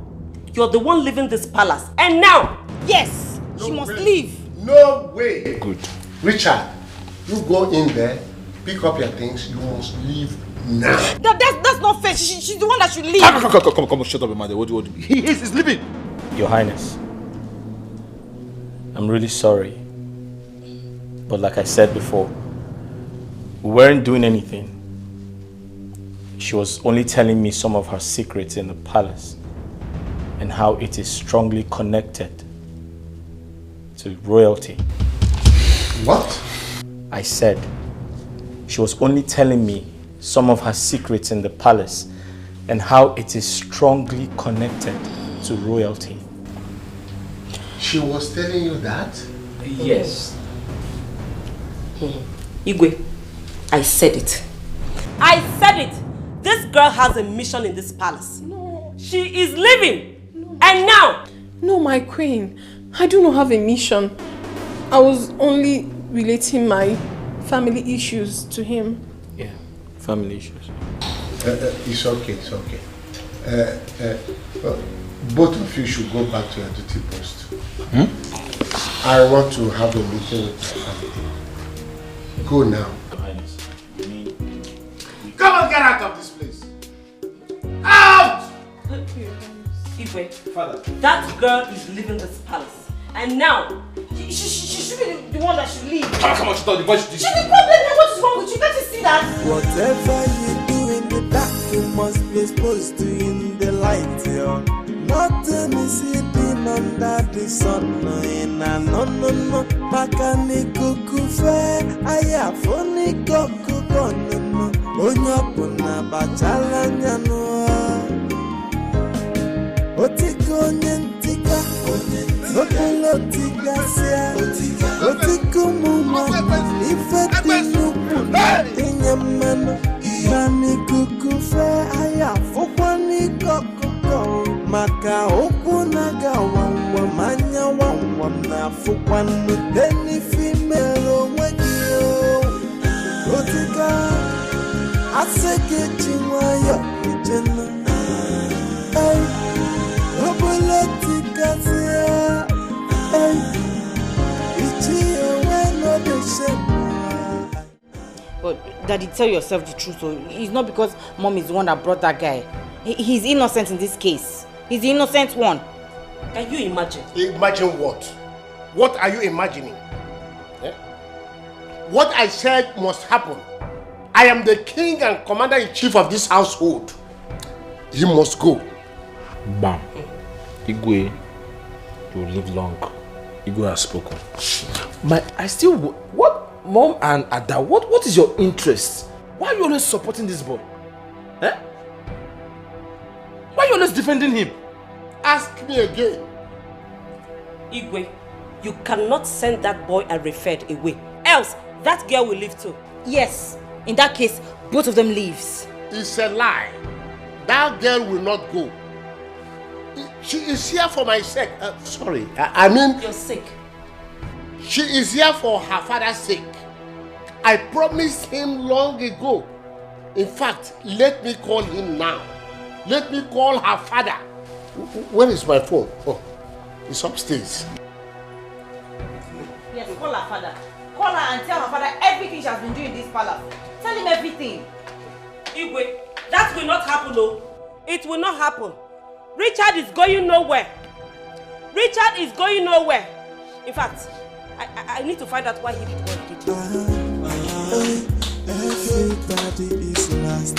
You're the one leaving this palace. And now, yes, she must leave. No way. Good. Richard, you go in there, pick up your things. You must leave now. That's not fair. She's the one that should leave. Come on, shut up, Emmanuel. What do you want? He's leaving. Your Highness, I'm really sorry. But like I said before, we weren't doing anything. She was only telling me some of her secrets in the palace and how it is strongly connected to royalty. What? I said she was only telling me some of her secrets in the palace and how it is strongly connected to royalty. She was telling you that? Yes. Igwe, I said it. I said it. This girl has a mission in this palace. No. She is leaving. No. And now. No, my queen. I do not have a mission. I was only relating my family issues to him. Yeah, family issues. It's okay, it's okay. Both of you should go back to your duty post. I want to have a meeting with my family. Go now. Come on, get out of this place. Out! Igwe, Father, that girl is leaving this palace. And now, she should be the one that should leave. Come on, she thought the voice. She's the problem. What is wrong with you? Can't you see that? Whatever you do in the dark, you must be exposed to in the light, yo. Nothing is hidden under the sun. No. Makani kukufe, ayafoni kukukono. Onyapuna bachala nyano. Otiko nyentika, otilotika sia. Otiko muma, ifeti nukuna. Inyamano, nani kukufe, ayafoni kukukono. Maka okunaga wawa manya wawa na fukwanu deni female wegio otika aseke chimaya ejena ay obolotika sia ay ichi weno de shema. But Daddy, tell yourself the truth. So it's not because Mom is the one that brought that guy. He's innocent in this case. He's the innocent one. Can you imagine? Imagine what? What are you imagining? Eh? What I said must happen. I am the king and commander-in-chief of this household. He must go. Bam. Igwe, you will live long. Igwe has spoken. What? Mom and Ada, what is your interest? Why are you always supporting this boy? Eh? Why are you always defending him? Ask me again. Igwe, you cannot send that boy and referred away. Else, that girl will leave too. Yes. In that case, both of them leaves. It's a lie. That girl will not go. She is here for my sake. Sorry, I mean... You're sick. She is here for her father's sake. I promised him long ago. In fact, let me call him now. Let me call her father. Where is my phone? Oh, it's upstairs. Yes, call her father. Call her and tell her father everything she has been doing in this palace. Tell him everything. Igwe, that will not happen, no. It will not happen. Richard is going nowhere. Richard is going nowhere. In fact, I need to find out why he did what he did. Everybody is lost.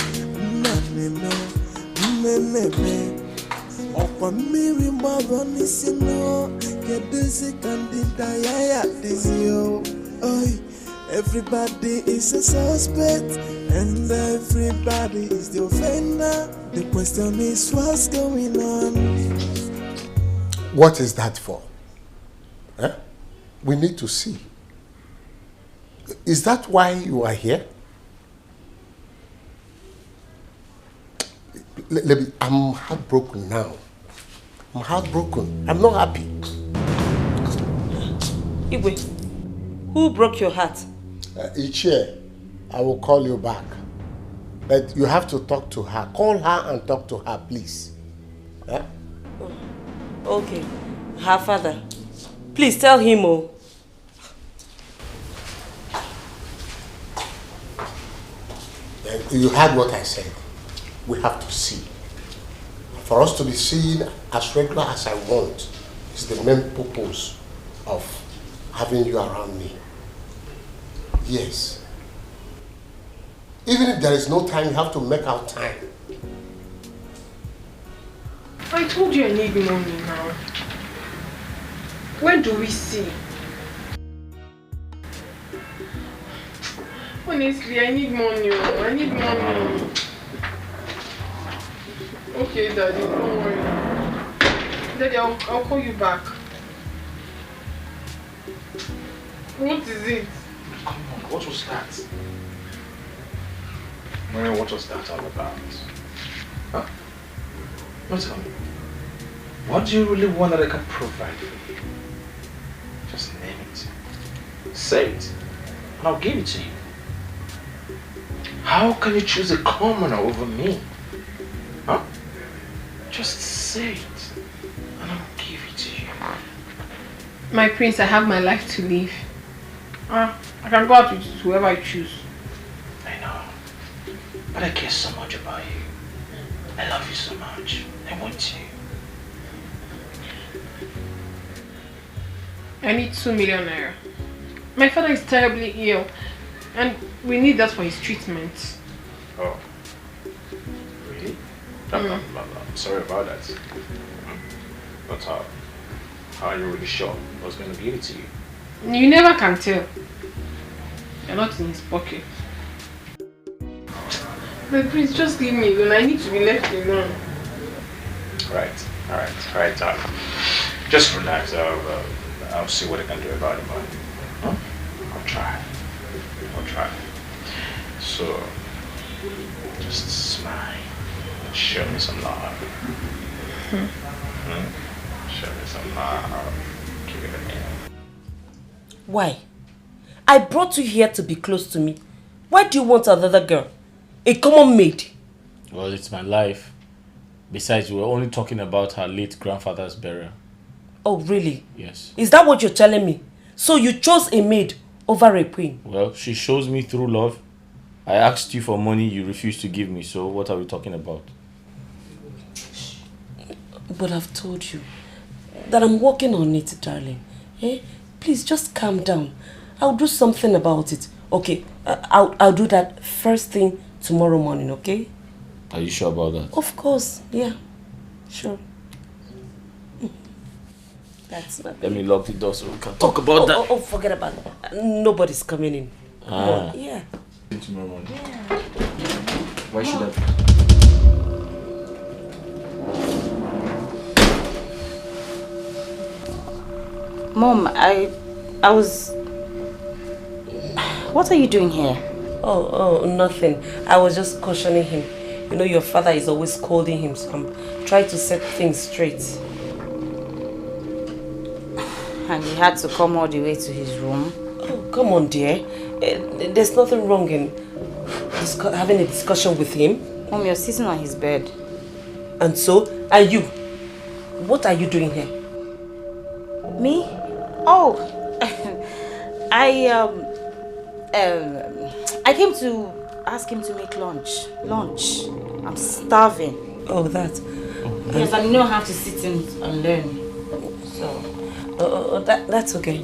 Ọ̀pọ̀ mírí mọ́rọ̀ ní sínú kẹ́dùsí kàndídà yáyà dìsí o. Everybody is a suspect and everybody is the offender. The question is what's going on? What is that for? Eh? We need to see. Is that why you are here? I'm heartbroken now. I'm heartbroken. I'm not happy. Igwe, who broke your heart? Ichie, I will call you back. But you have to talk to her. Call her and talk to her, please. Eh? Okay. Her father. Please tell him, oh. You heard what I said. We have to see. For us to be seen as regular as I want is the main purpose of having you around me. Yes. Even if there is no time, you have to make out time. I told you I need money now. Where do we see? Honestly, I need money. I need money. Okay, Daddy, don't worry. Daddy, I'll call you back. What is it? Come on, what was that? Maria, what was that all about? Huh? No, tell me. What do you really want that I can provide for you? Just name it. Say it, and I'll give it to you. How can you choose a commoner over me? Huh? Just say it, and I'll give it to you. My prince, I have my life to live. I can go out with whoever I choose. I know, but I care so much about you. I love you so much. I want you. I need 2 million naira. My father is terribly ill, and we need that for his treatment. Oh, really? I'm sorry about that. But how are you really sure I was going to give it to you? You never can tell. You're not in his pocket. But please, just leave me alone. I need to be left alone. Alright, darling. Just relax. I'll see what I can do about it, man. Huh? I'll try. So, just smile and show me some love. Show me some love. Give it a minute. Why? I brought you here to be close to me. Why do you want another girl? A common maid? Well, it's my life. Besides, we were only talking about her late grandfather's burial. Oh, really? Yes. Is that what you're telling me? So you chose a maid over a queen? Well, she shows me through love. I asked you for money, you refused to give me, so what are we talking about? But I've told you that I'm working on it, darling. Eh? Please, just calm down. I'll do something about it. Okay, I'll do that first thing tomorrow morning, okay? Are you sure about that? Of course, yeah. Sure. That's not Let me lock the door so we can talk about that. Oh, forget about it. Nobody's coming in. Ah. Yeah. Tomorrow morning. Yeah. Why should I? Mom, I was... What are you doing here? Oh, nothing. I was just cautioning him. You know, your father is always scolding him, so I'm trying to set things straight. And you had to come all the way to his room? Oh, come on, dear. There's nothing wrong in having a discussion with him. Mom, you're sitting on his bed. And so, are you? What are you doing here? Me? Oh, I came to ask him to make lunch. I'm starving. Oh, that. Yes, I don't have to sit in and learn. So, that's okay.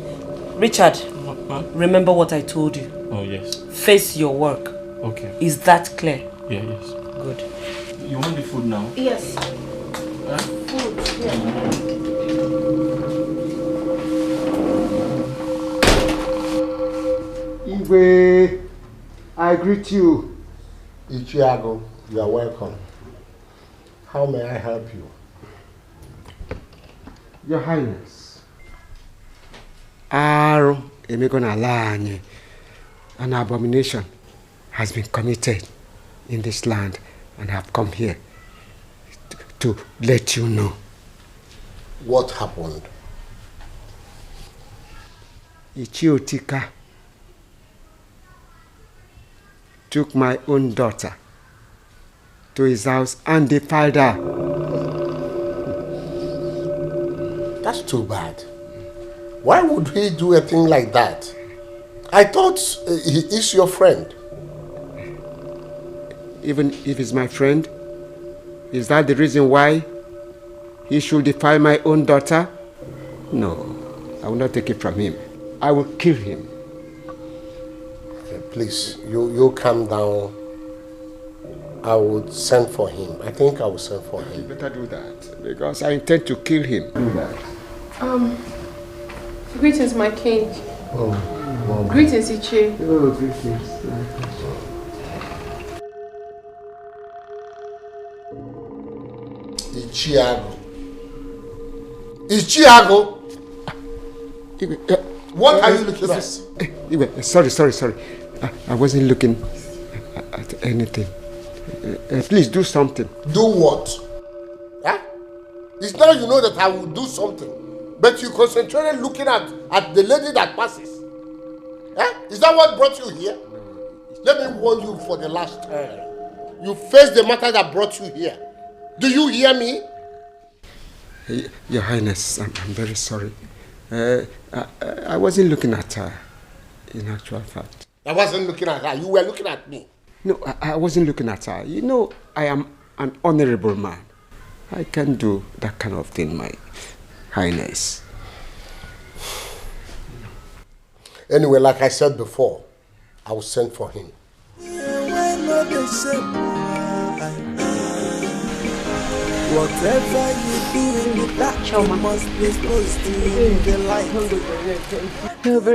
Richard, remember what I told you. Oh, yes. Face your work. Okay. Is that clear? Yeah, yes. Good. You want the food now? Yes. Huh? Food, yeah. Iwe, I greet you. Ichiago, you are welcome. How may I help you? Your Highness. An abomination has been committed in this land, and I have come here to let you know. What happened? Ichiotika took my own daughter to his house and defiled her. That's too bad. Why would he do a thing like that? I thought he is your friend. even if he's my friend? Is that the reason why he should defile my own daughter? No, I will not take it from him. I will kill him. Okay, please, you calm down. I would send for him. I think I will send for him. You better do that, because I intend to kill him. Do that. Greetings, my king. Oh. Greetings, Iche. Oh, greetings. Ichiago. What are you looking at? Sorry. I wasn't looking at anything. Please do something. Do what? Huh? It's now you know that I will do something, but you concentrated looking at the lady that passes. Huh? Is that what brought you here? Let me warn you for the last time. You face the matter that brought you here. Do you hear me? Your Highness, I'm very sorry. I wasn't looking at her, in actual fact. I wasn't looking at her. You were looking at me. No, I wasn't looking at her. You know, I am an honorable man. I can't do that kind of thing, my Highness. Anyway, like I said before, I will send for him. Whatever you do in that you must be supposed to in the light.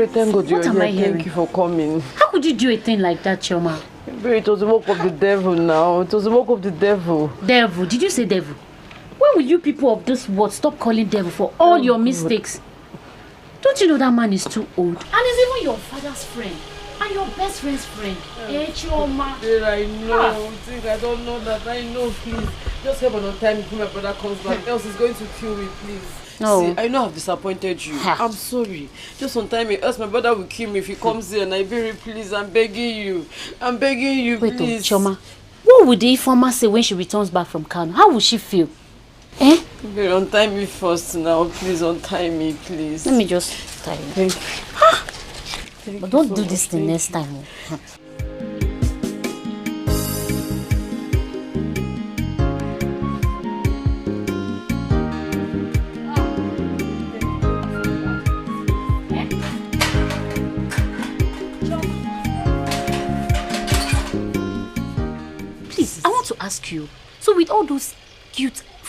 Thank God you're here. Thank you for coming. How could you do a thing like that, Choma? It was the work of the devil now. It was the work of the devil. Devil? Did you say devil? When will you people of this world stop calling devil for all your mistakes? Don't you know that man is too old? And he's even your father's friend. And your best friend's friend. Choma. I know. I don't know that. I know, please. Just help on time before my brother comes back. Else he's going to kill me, please. No. See, I know I've disappointed you. I'm sorry. Just on time, else my brother will kill me if he comes here. And I very please, I'm begging you. I'm begging you, Wait, please. Choma. What would the informer say when she returns back from Kano? How will she feel? Eh? Very untie me first now, please. Untie me, please. Let me just tie you. Thank you. But don't do this the next time. Please, I want to ask you. So with all those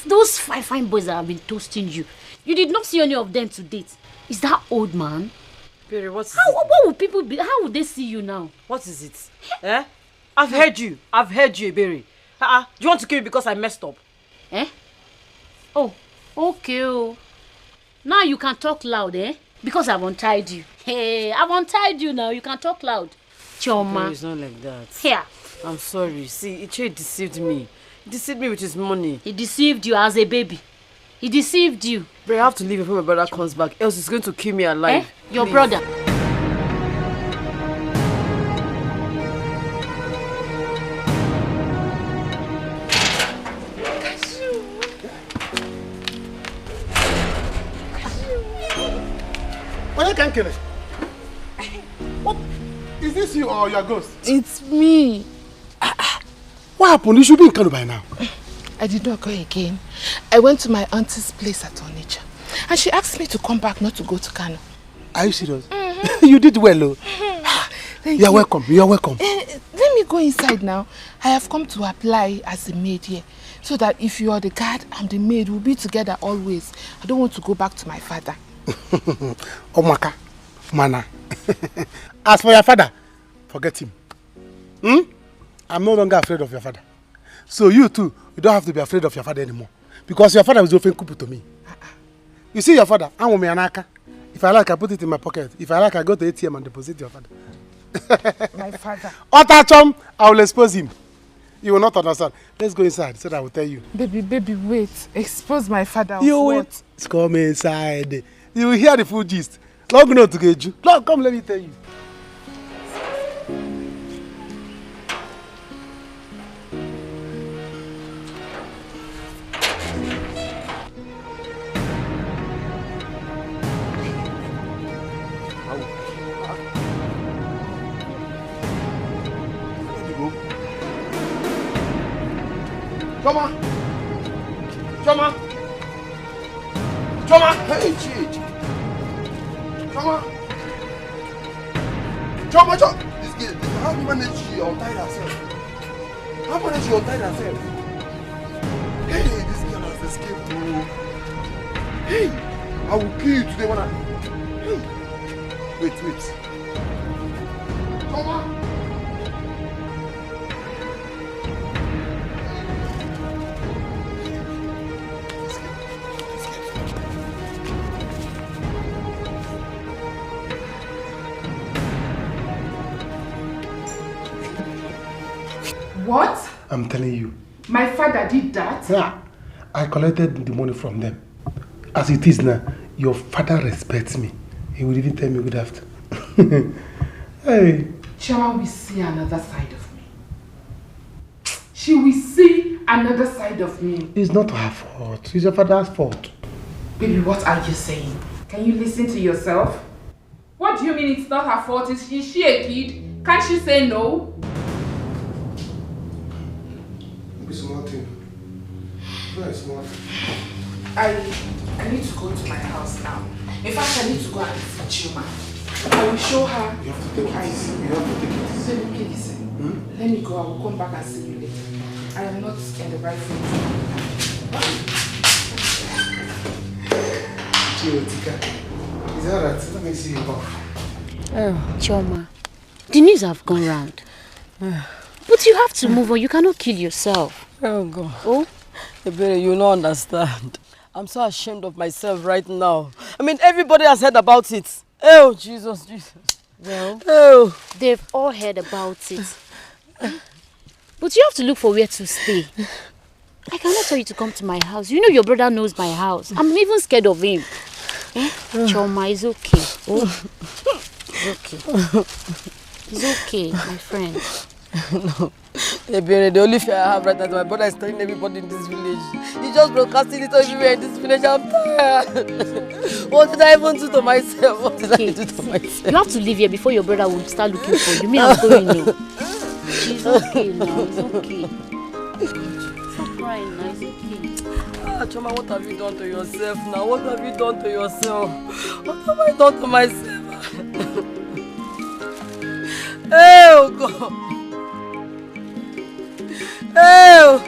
those fine boys that have been toasting you, you did not see any of them to date. Is that old man? Perry, what would people be? How would they see you now? What is it? Eh? I've heard you, Berry. Do you want to kill me because I messed up? Eh? Oh, okay. Oh. Now you can talk loud, eh? Because I've untied you. Hey, I've untied you now. You can talk loud. Choma. No, it's not like that. Here. I'm sorry. See, Iche deceived me. He deceived me with his money. He deceived you as a baby. He deceived you. But I have to leave before my brother comes back, else he's going to kill me alive. Eh? Your brother. What? Is this you or your ghost? It's me. What happened? You should be in Kano by now. I did not go again. I went to my auntie's place at Onitsha. And she asked me to come back, not to go to Kano. Are you serious? You did well, oh. You are welcome. You are welcome. Let me go inside now. I have come to apply as a maid here. So that if you are the guard, I'm the maid. We'll be together always. I don't want to go back to my father. Omaka, Mana. As for your father, forget him. I'm no longer afraid of your father. So you too, you don't have to be afraid of your father anymore. Because your father was often kupu to me. You see your father, I'm with Anaka. If I like, I put it in my pocket. If I like, I go to ATM and deposit your father. My father. Otachom, I will expose him. You will not understand. Let's go inside so that I will tell you. Baby, wait. Expose my father. You wait. Come inside. You will hear the full gist. Long no to get you. Lord, come, let me tell you. Choma! Choma! Choma! Hey, Chi! Choma! Choma, Choma! This girl, how you manage she untied herself? How manage she untied herself? Hey, this girl has escaped too. Hey, I will kill you today when I... Hey, wait. Choma! What? I'm telling you. My father did that? Yeah. I collected the money from them. As it is now, your father respects me. He would even tell me good after. Hey. Chioma will see another side of me. She will see another side of me. It's not her fault. It's your father's fault. Baby, what are you saying? Can you listen to yourself? What do you mean it's not her fault? Is she a kid? Can't she say no? Small thing. Very small. I need to go to my house now. In fact, I need to go and see Chioma. I will show her. You have to take it easy. You have to take it easy. Listen. Let me go. I will come back and see you later. I am not in the right frame. Is that right? Let me see you off. Oh, Chioma. The news have gone round. But you have to move on. You cannot kill yourself. Oh, God. Oh? Ebere, you don't understand. I'm so ashamed of myself right now. I mean, everybody has heard about it. Oh, Jesus. Well, they've all heard about it. But you have to look for where to stay. I cannot tell you to come to my house. You know your brother knows my house. I'm even scared of him. Chioma, it's okay. It's okay. It's okay, my friend. No. The only fear I have right now is my brother is telling everybody in this village. He's just broadcasting it everywhere in this village. I'm tired. What did I even do to myself? What did I do to myself? You have to leave here before your brother will start looking for you. Me, I'm going now. It's okay now. It's okay. Stop crying now. It's okay. Chioma, what have you done to yourself now? What have you done to yourself? What have I done to myself? Oh, God. Oh!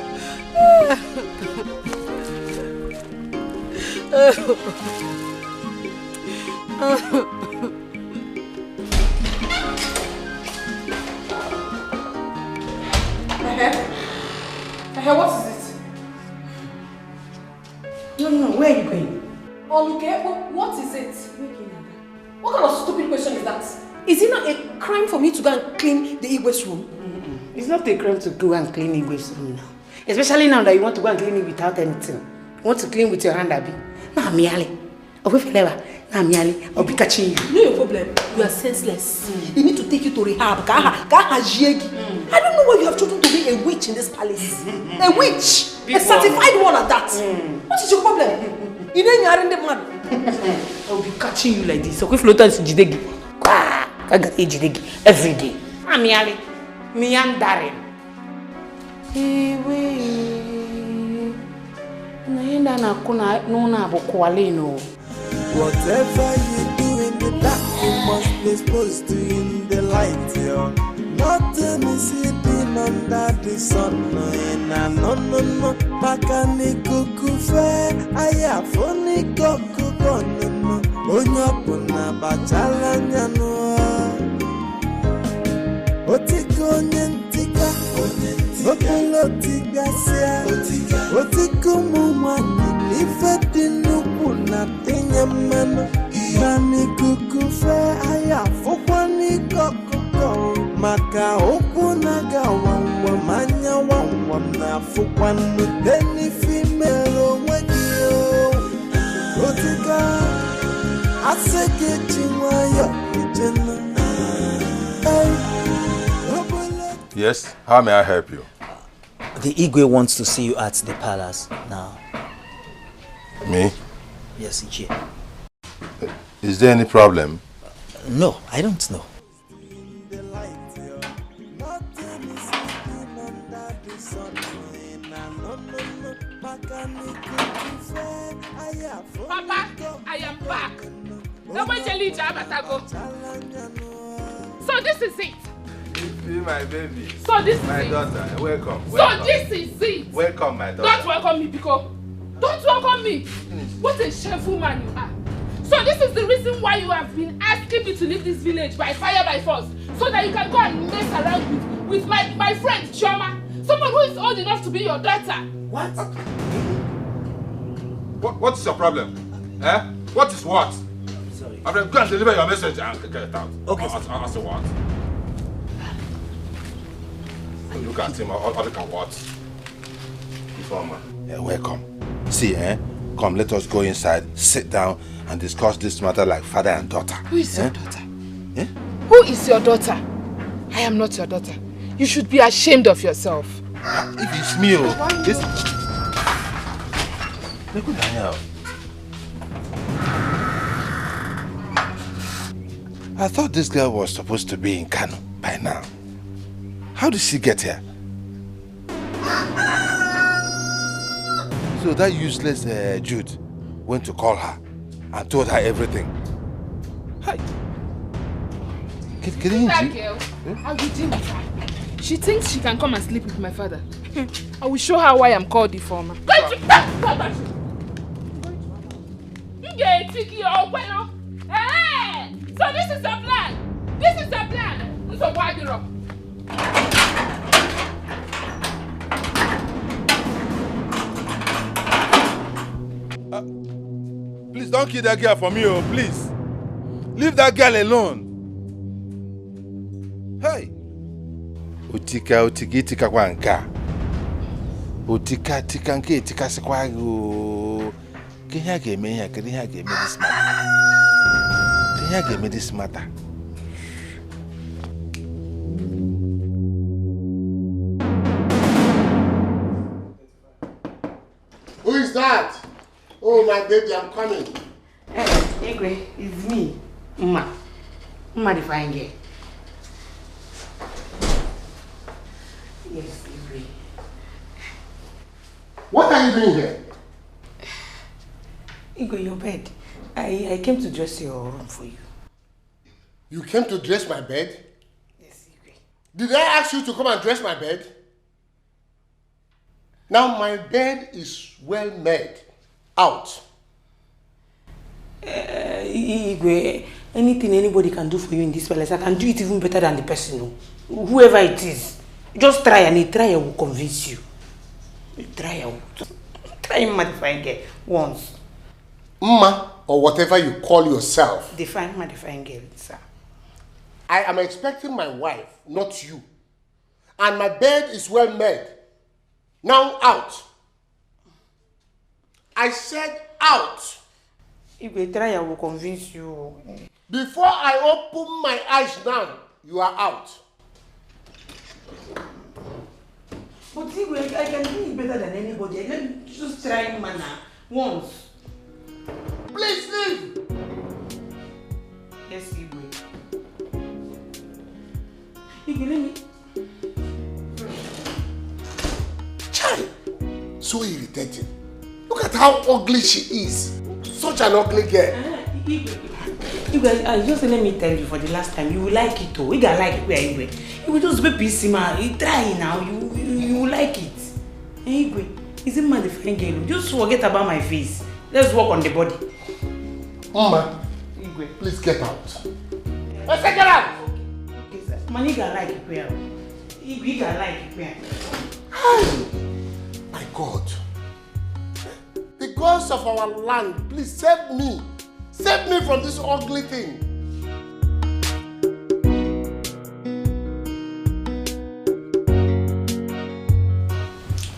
What is it? No, where are you going? Oluke, what is it? What kind of stupid question is that? Is it not a crime for me to go and clean the Igwe's room? It's not a crime to go and clean Igwe's room now. Especially now that you want to go and clean it without anything. You want to clean with your hand, Abi. Nah, miali. I'll be catching you. No, your problem. You are senseless. They need to take you to rehab. I don't know why you have chosen to be a witch in this palace. A witch! A certified one at that. What is your problem? You know you are in the man. I'll be catching you like this. So if floaters jidegi. I got jidegi every day. Amiali. Meandering. Whatever you do in the dark, you must be exposed to in the light, yo. Nothing is hidden under the sun, no. Makani kukufe, aya foni koku bono, onyapuna bachala nyano. Otiko nyentika, otiga sia, otiko mumani, ifedi nuku na tinya mano. Nani kukufe, aya fokwani koku maka oku naga wawa manya wawa na fokwanu deni female wegio. Otika, aseke chiwayo kijena. Yes, how may I help you? The Igwe wants to see you at the palace now. Me? Yes, Ichie. Is there any problem? No, I don't know. Papa, I am back. So this is it. Be my baby. So this is my it. daughter. Welcome. So this is it. Welcome, my daughter. Don't welcome me, Biko. Don't welcome me. What a shameful man you are. So this is the reason why you have been asking me to leave this village by fire by force, so that you can go and mess around with my friend Chioma, someone who is old enough to be your daughter. What? What's your problem? Eh? What is what? Sorry. I'm going to deliver your message and get it out. Okay. I say what? Look at him, or look at what? Yeah, welcome. See, come, let us go inside, sit down, and discuss this matter like father and daughter. Who is your daughter? Who is your daughter? I am not your daughter. You should be ashamed of yourself. If it's me, this... Look at Daniel. I thought this girl was supposed to be in Kano by now. How did she get here? So that useless Jude went to call her and told her everything. Hi. That girl, I will deal with her. She thinks she can come and sleep with my father. I will show her why I'm called the former. So this is the plan. This is the plan. So why the rock? Please don't kill that girl for me, please. Leave that girl alone. Hey. Utika kwa nka. Utika nke tika sekwa go. Kenya game this matter. Kenya game this matter. Who is that? Oh, my baby, I'm coming. Igwe, it's me, Mma the fine girl. Yes, Igwe. What are you doing here? Igwe, your bed. I came to dress your room for you. You came to dress my bed? Yes, Igwe. Did I ask you to come and dress my bed? Now my bed is well made. Out. Igwe, anything anybody can do for you in this palace, I can do it even better than the person. Whoever it is. Just try, and a trial will convince you. A trial. Try him, my fine girl, once. Mma, or whatever you call yourself. Define my fine girl, sir. I am expecting my wife, not you. And my bed is well made. Now out. I said out. If a trial will convince you. Before I open my eyes now, you are out. But see, I can do it better than anybody. I can just try manner once. Please leave. Yes, Igwe. Igwe, let me. Child, so irritating. Look at how ugly she is. Such an ugly girl. Igwe, just let me tell you for the last time, you will like it too. You can like it, Igwe. You will just be busy, man. You try now. You will like it. Hey, Igwe, is it my fine girl? Just forget about my face. Let's work on the body. Mama, Igwe, please get out. Let's get out. Okay, sir. Man, you can like it, Igwe, you can like it, My God. The gods of our land, please save me. Save me from this ugly thing.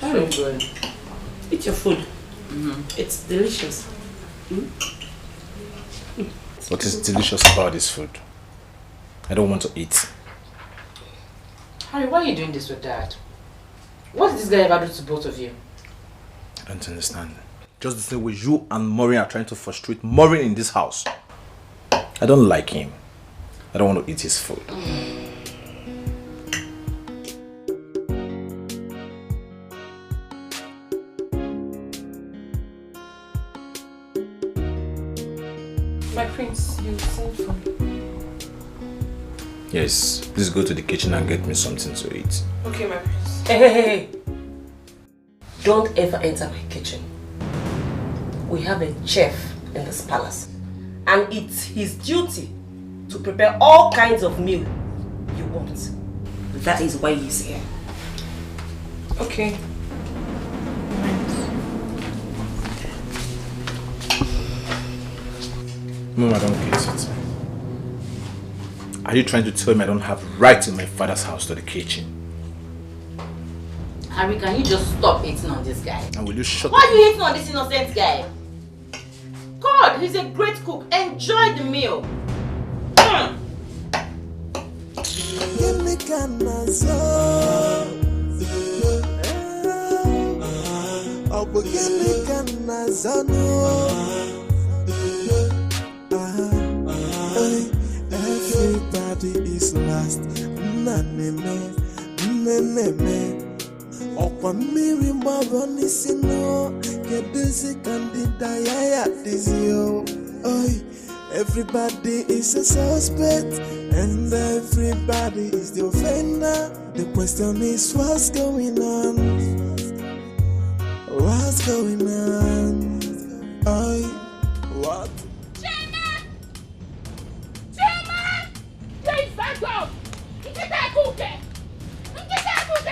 How are you doing? Eat your food. It's delicious. What is delicious about this food? I don't want to eat. Harry, why are you doing this with Dad? What did this guy ever do to both of you? I don't understand. Just the same way you and Maureen are trying to frustrate Maureen in this house. I don't like him. I don't want to eat his food. You sent for me. Yes, please go to the kitchen and get me something to eat. Okay, my prince. Hey. Don't ever enter my kitchen. We have a chef in this palace. And it's his duty to prepare all kinds of meal you want. That is why he's here. Okay. Mom, I don't get it. Are you trying to tell me I don't have right in my father's house to the kitchen? Harry, can you just stop hating on this guy? And will you shut Why are you hating on this innocent guy? God, he's a great cook. Enjoy the meal. Everybody is last. Okwamiri maboni sino kedezi kandida yaya dizio. Everybody is a suspect and everybody is the offender. The question is what's going on? What's going on? What? Chairman! Please back up! Get that cookie!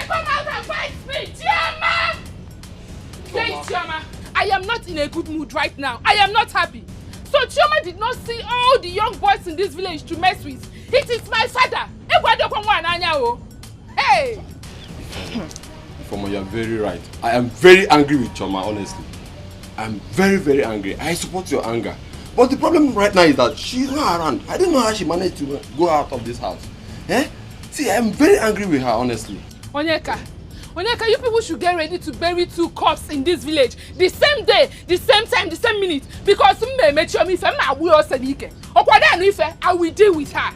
Come out and fight me! Chairman! Please, Chairman, I am not in a good mood right now. I am not happy. So Chioma did not see all the young boys in this village to mess with. It is my father. Hey! Ifoma, you are very right. I am very angry with Chioma, honestly. I am very, very angry. I support your anger. But the problem right now is that she's not around. I don't know how she managed to go out of this house. See, I am very angry with her, honestly. Onyeka, you people should get ready to bury 2 corpses in this village. The same day, the same time, the same minute. Because I will deal with her.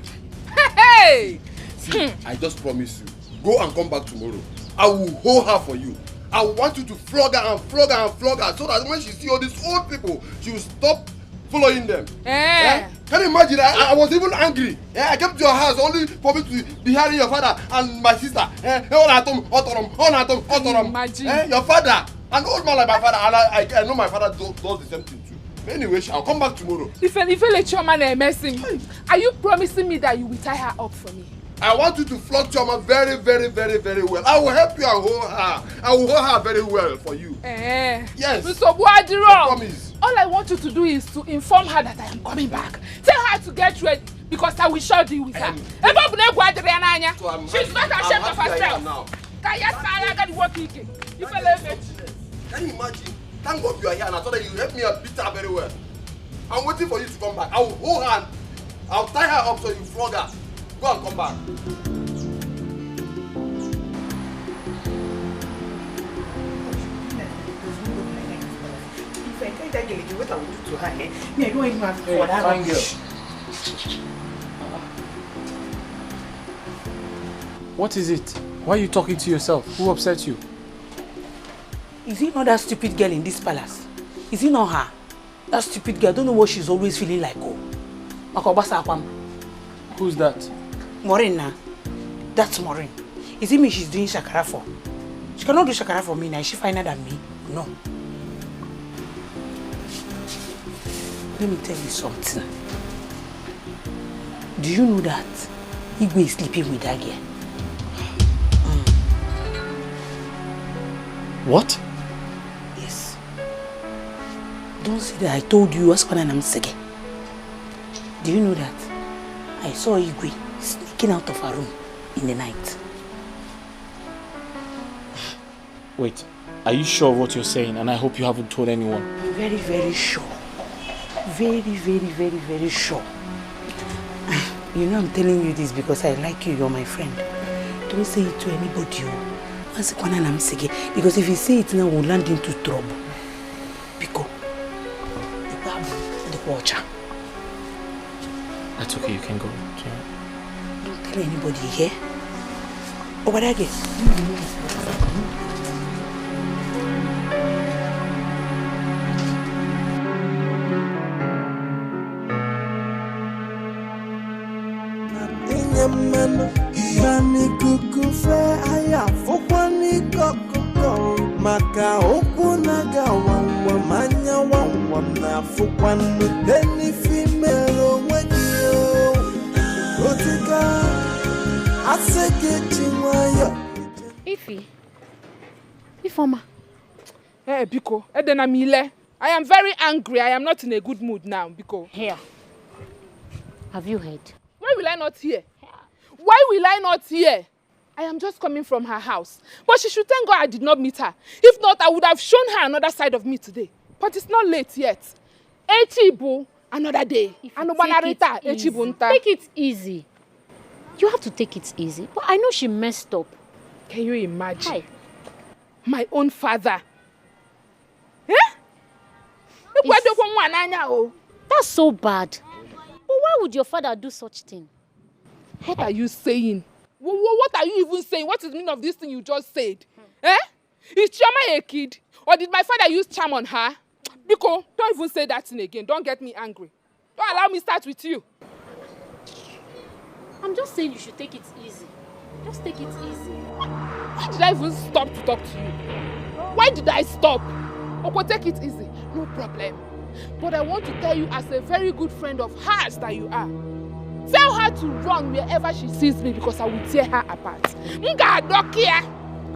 Hey! See, I just promise you. Go and come back tomorrow. I will hold her for you. I want you to flog her and flog her and flog her so that when she sees all these old people, she will stop following them. Can you imagine? I was even angry. I came to your house only for me to be hearing your father and my sister. Imagine. Your father, an old man like my father, and I know my father does the same thing too. Anyway, I'll come back tomorrow. If you let your man mess him, are you promising me that you will tie her up for me? I want you to flog Chioma very, very, very, very well. I will help you and hold her. I will hold her very well for you. Yes. Mr. Buadiro, promise. All I want you to do is to inform her that I am coming back. Tell her to get ready because I will sure deal with her. She's not ashamed of herself. Can you imagine? Thank God you are here and I thought that you help me and beat her very well. I'm waiting for you to come back. I will hold her and I'll tie her up so you flog her. Go and come back. If I tell that girl what I will do to her, me, I don't even have to for that. Fine girl. What is it? Why are you talking to yourself? Who upset you? Is it not that stupid girl in this palace? Is it not her? That stupid girl, I don't know what she's always feeling like. Who's that? Maureen. That's Maureen. Is it me she's doing shakara for? She cannot do shakara for me now. Is she finer than me? No. Let me tell you something. Do you know that Igwe is sleeping with that girl? What? Yes. Don't say that I told you what's going on. I'm sick. Do you know that I saw Igwe sneaking out of her room in the night? Wait, are you sure of what you're saying? And I hope you haven't told anyone. I'm very, very sure. Very, very, very, very sure. You know I'm telling you this because I like you. You're my friend. Don't say it to anybody. Because if you say it now, we'll land into trouble. Because the watcher. That's okay, you can go. Don't tell anybody here. Over there again. maka okunaga wawa manya wawa na fukwanu deni female wegio otika aseke chimwayo Ifeoma. Hey, Biko, Edena Mile. I am very angry. I am not in a good mood now, Biko. Here. Have you heard? Why will I not hear? Why will I not hear? I am just coming from her house. But she should thank God I did not meet her. If not, I would have shown her another side of me today. But it's not late yet. Echibu, another day. Take it easy. You have to take it easy. But I know she messed up. Can you imagine? Hi. My own father. Eh? That's so bad. But why would your father do such thing? What are you saying? What are you even saying? What is the meaning of this thing you just said? Eh? Is Chioma a kid? Or did my father use charm on her? Biko, don't even say that thing again. Don't get me angry. Don't allow me start with you. I'm just saying you should take it easy. Just take it easy. Why did I even stop to talk to you? Why did I stop? Okay, take it easy. No problem. But I want to tell you as a very good friend of hers that you are. Tell her to run wherever she sees me because I will tear her apart. I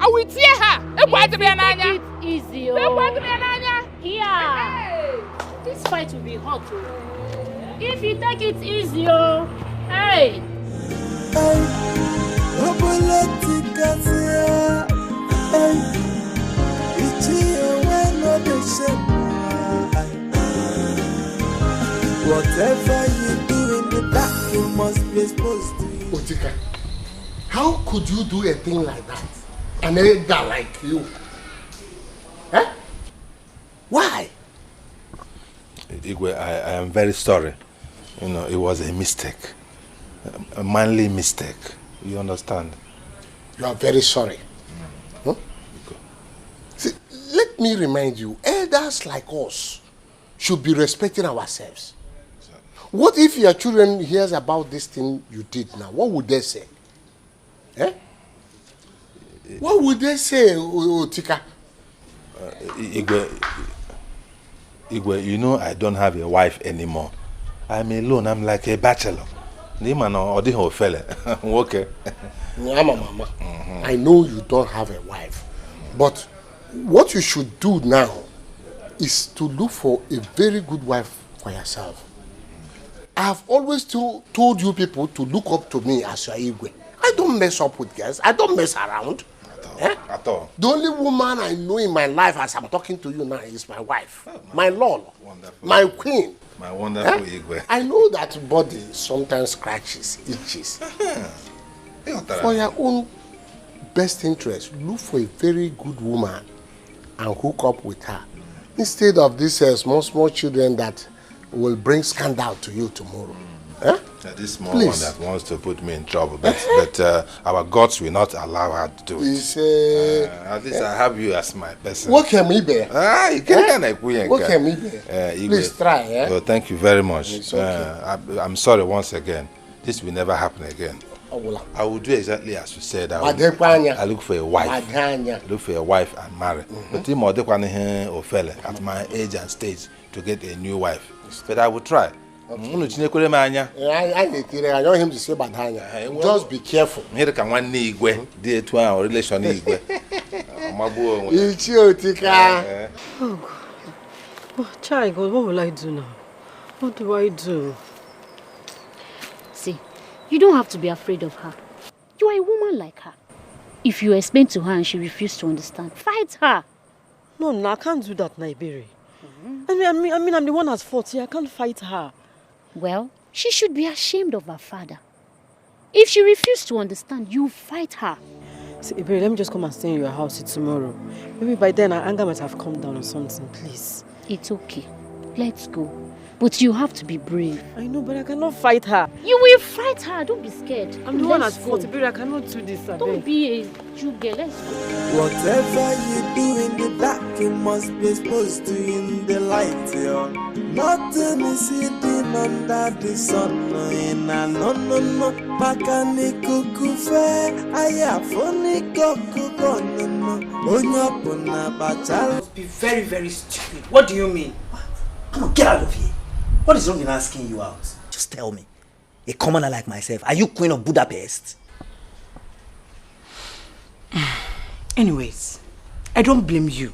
will tear her. Take it easy. Here. This fight will be hot. If you take it easy, hey. Whatever you do in the dark, you must be exposed to it. Otika, how could you do a thing like that? An elder like you? Eh? Why? Igwe, I am very sorry. You know, it was a mistake. A manly mistake. You understand? You are very sorry. Huh? See, let me remind you, elders like us should be respecting ourselves. What if your children hears about this thing you did now? What would they say? Eh? What would they say, Otika? Igwe, you know I don't have a wife anymore. I'm alone. I'm like a bachelor. Okay. Mama. I know you don't have a wife. But what you should do now is to look for a very good wife for yourself. I have always told you people to look up to me as your Igwe. I don't mess up with girls. I don't mess around. At all. The only woman I know in my life as I'm talking to you now is my wife. My Lord. My queen. My wonderful Igwe. I know that body sometimes scratches, itches. For your own best interest, look for a very good woman and hook up with her. Instead of these small children that will bring scandal to you tomorrow. This small one that wants to put me in trouble, but our gods will not allow her to do it. At least I have you as my person. What can we bear? What can we bear? Please try. So thank you very much. It's okay. I'm sorry once again. This will never happen again. I will do exactly as you said. I look for a wife. Look for a wife and marry. But at my age and stage to get a new wife. But I will try. I want him to say Badhanya. Just be careful. Here can one Igwe, dear to our relation Igwe. Oh, child, God, what will I do now? What do I do? See, you don't have to be afraid of her. You are a woman like her. If you explain to her and she refuses to understand, fight her. No, I can't do that, Nigerian. I mean, I'm the one that's fought here. I can't fight her. Well, she should be ashamed of her father. If she refuses to understand, you fight her. See, Iberi, let me just come and stay in your house tomorrow. Maybe by then our anger might have calmed down or something, please. It's okay. Let's go. But you have to be brave. I know, but I cannot fight her. You will fight her. Don't be scared. I'm the one at Let's fault. go. Baby, I cannot do this. Don't be a Jew girl. Let's go. Whatever you do in the dark, you must be exposed to in the light, yo. Nothing is hidden under the sun. No. Pakani kukufe, aya foni kukuko, no. Onyapuna bachal. Be very, very stupid. What do you mean? Come on, get out of here. What is wrong in asking you out? Just tell me. A commoner like myself, are you Queen of Budapest? Anyways, I don't blame you.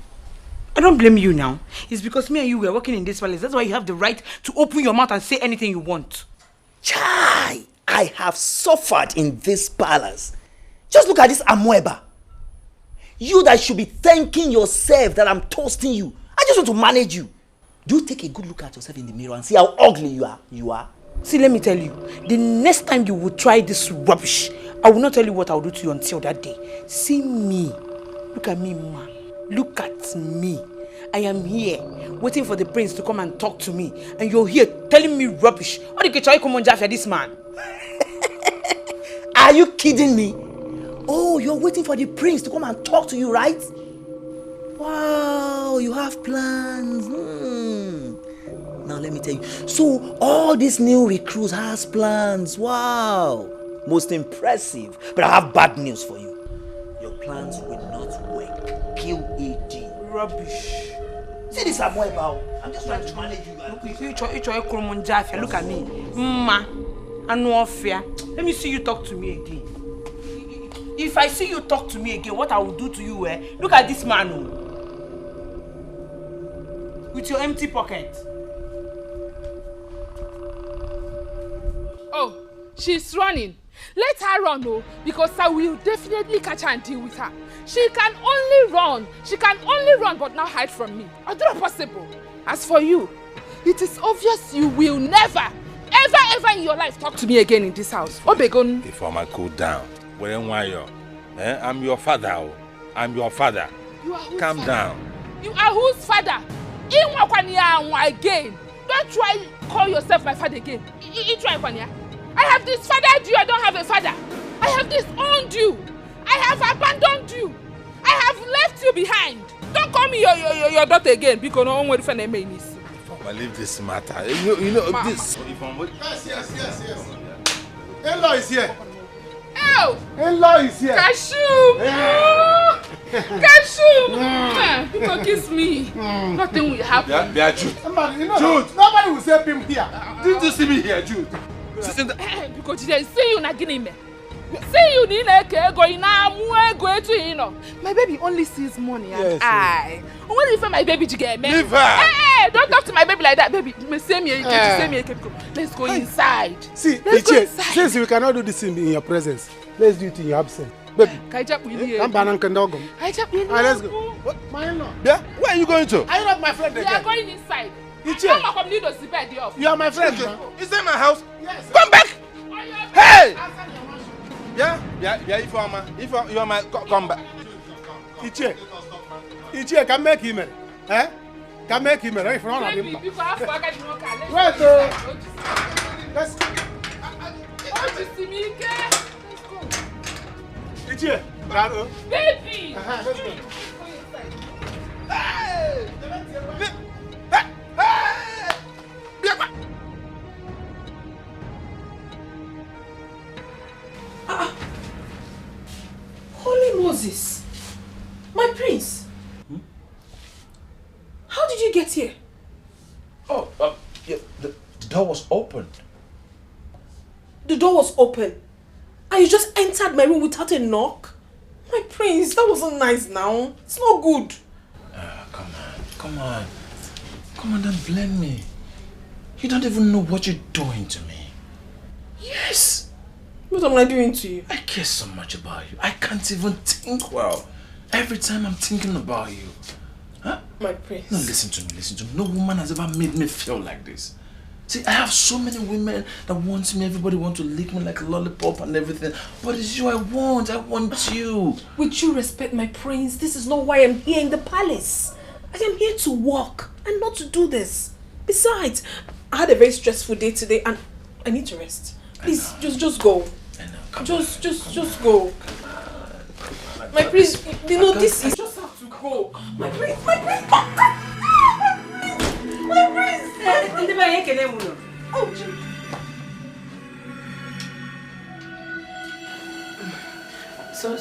I don't blame you now. It's because me and you were working in this palace. That's why you have the right to open your mouth and say anything you want. Chai! I have suffered in this palace. Just look at this Amoeba. You that should be thanking yourself that I'm toasting you. I just want to manage you. Do you take a good look at yourself in the mirror and see how ugly you are? See, let me tell you. The next time you will try this rubbish, I will not tell you what I will do to you until that day. See me. Look at me, ma. Look at me. I am here, waiting for the prince to come and talk to me. And you're here telling me rubbish. What did you try to come on for this man? Are you kidding me? Oh, you're waiting for the prince to come and talk to you, right? Wow, you have plans. Now let me tell you. So all these new recruits has plans. Wow, most impressive. But I have bad news for you. Your plans will not work. QED. Rubbish. See this Amoeba. I'm just trying to manage you. Look at me. Ma. Let me see you talk to me again. If I see you talk to me again, what I will do to you, look at this man. With your empty pocket. Oh, she's running. Let her run, oh, because I will definitely catch her and deal with her. She can only run. She can only run, but not hide from me. Or not possible. As for you, it is obvious you will never, ever in your life talk to me again in this house. Obegon. If I might cool down, I'm your father. Oh. I'm your father. You are whose Calm father? down. You are whose father? Again. Don't try call yourself my father again. I have disfathered you. I don't have a father. I have disowned you. I have abandoned you. I have left you behind. Don't call me your daughter again because no one will find a main. I leave this matter. You know this. Yes. Inlaw is here. Oh! Inlaw is here. Cashew! Cashew! People kiss me. Nothing will happen. Yeah, Jude. Jude. Nobody will say him here. Didn't you see me here, Jude? Because they see you not getting me. See you need a going now. My baby only sees money and I. What if my baby to get me? Leave her. Hey, don't talk to my baby like that, baby. Let's go inside. See, let's go inside. Since we cannot do this in your presence, let's do it in your absence. Baby, let's go. What? My in-law? Yeah? Where are you going to? Are you not my friend again? We are going inside. You are my friend. Is that my house? Yes. Come back! Hey! Yeah, if you are my, come back. Ichie, can make him, eh? Can make him, right? From all of him. Wait, let's go. Ichie, baby! Let's go. Hey! Holy Moses! My prince! How did you get here? Oh, yeah, the door was open. The door was open. And you just entered my room without a knock? My prince, that wasn't nice now. It's not good. Come on, don't blame me. You don't even know what you're doing to me. Yes. What am I doing to you? I care so much about you. I can't even think well. Every time I'm thinking about you. Huh? My prince. No, listen to me. No woman has ever made me feel like this. See, I have so many women that want me. Everybody wants to lick me like a lollipop and everything. But it's you I want. I want you. With due respect, my prince, this is not why I'm here in the palace. I am here to work and not to do this. Besides, I had a very stressful day today and I need to rest. Please, just go. Just go. My prince, you know this is just have to go. My prince. Oh, gee. So,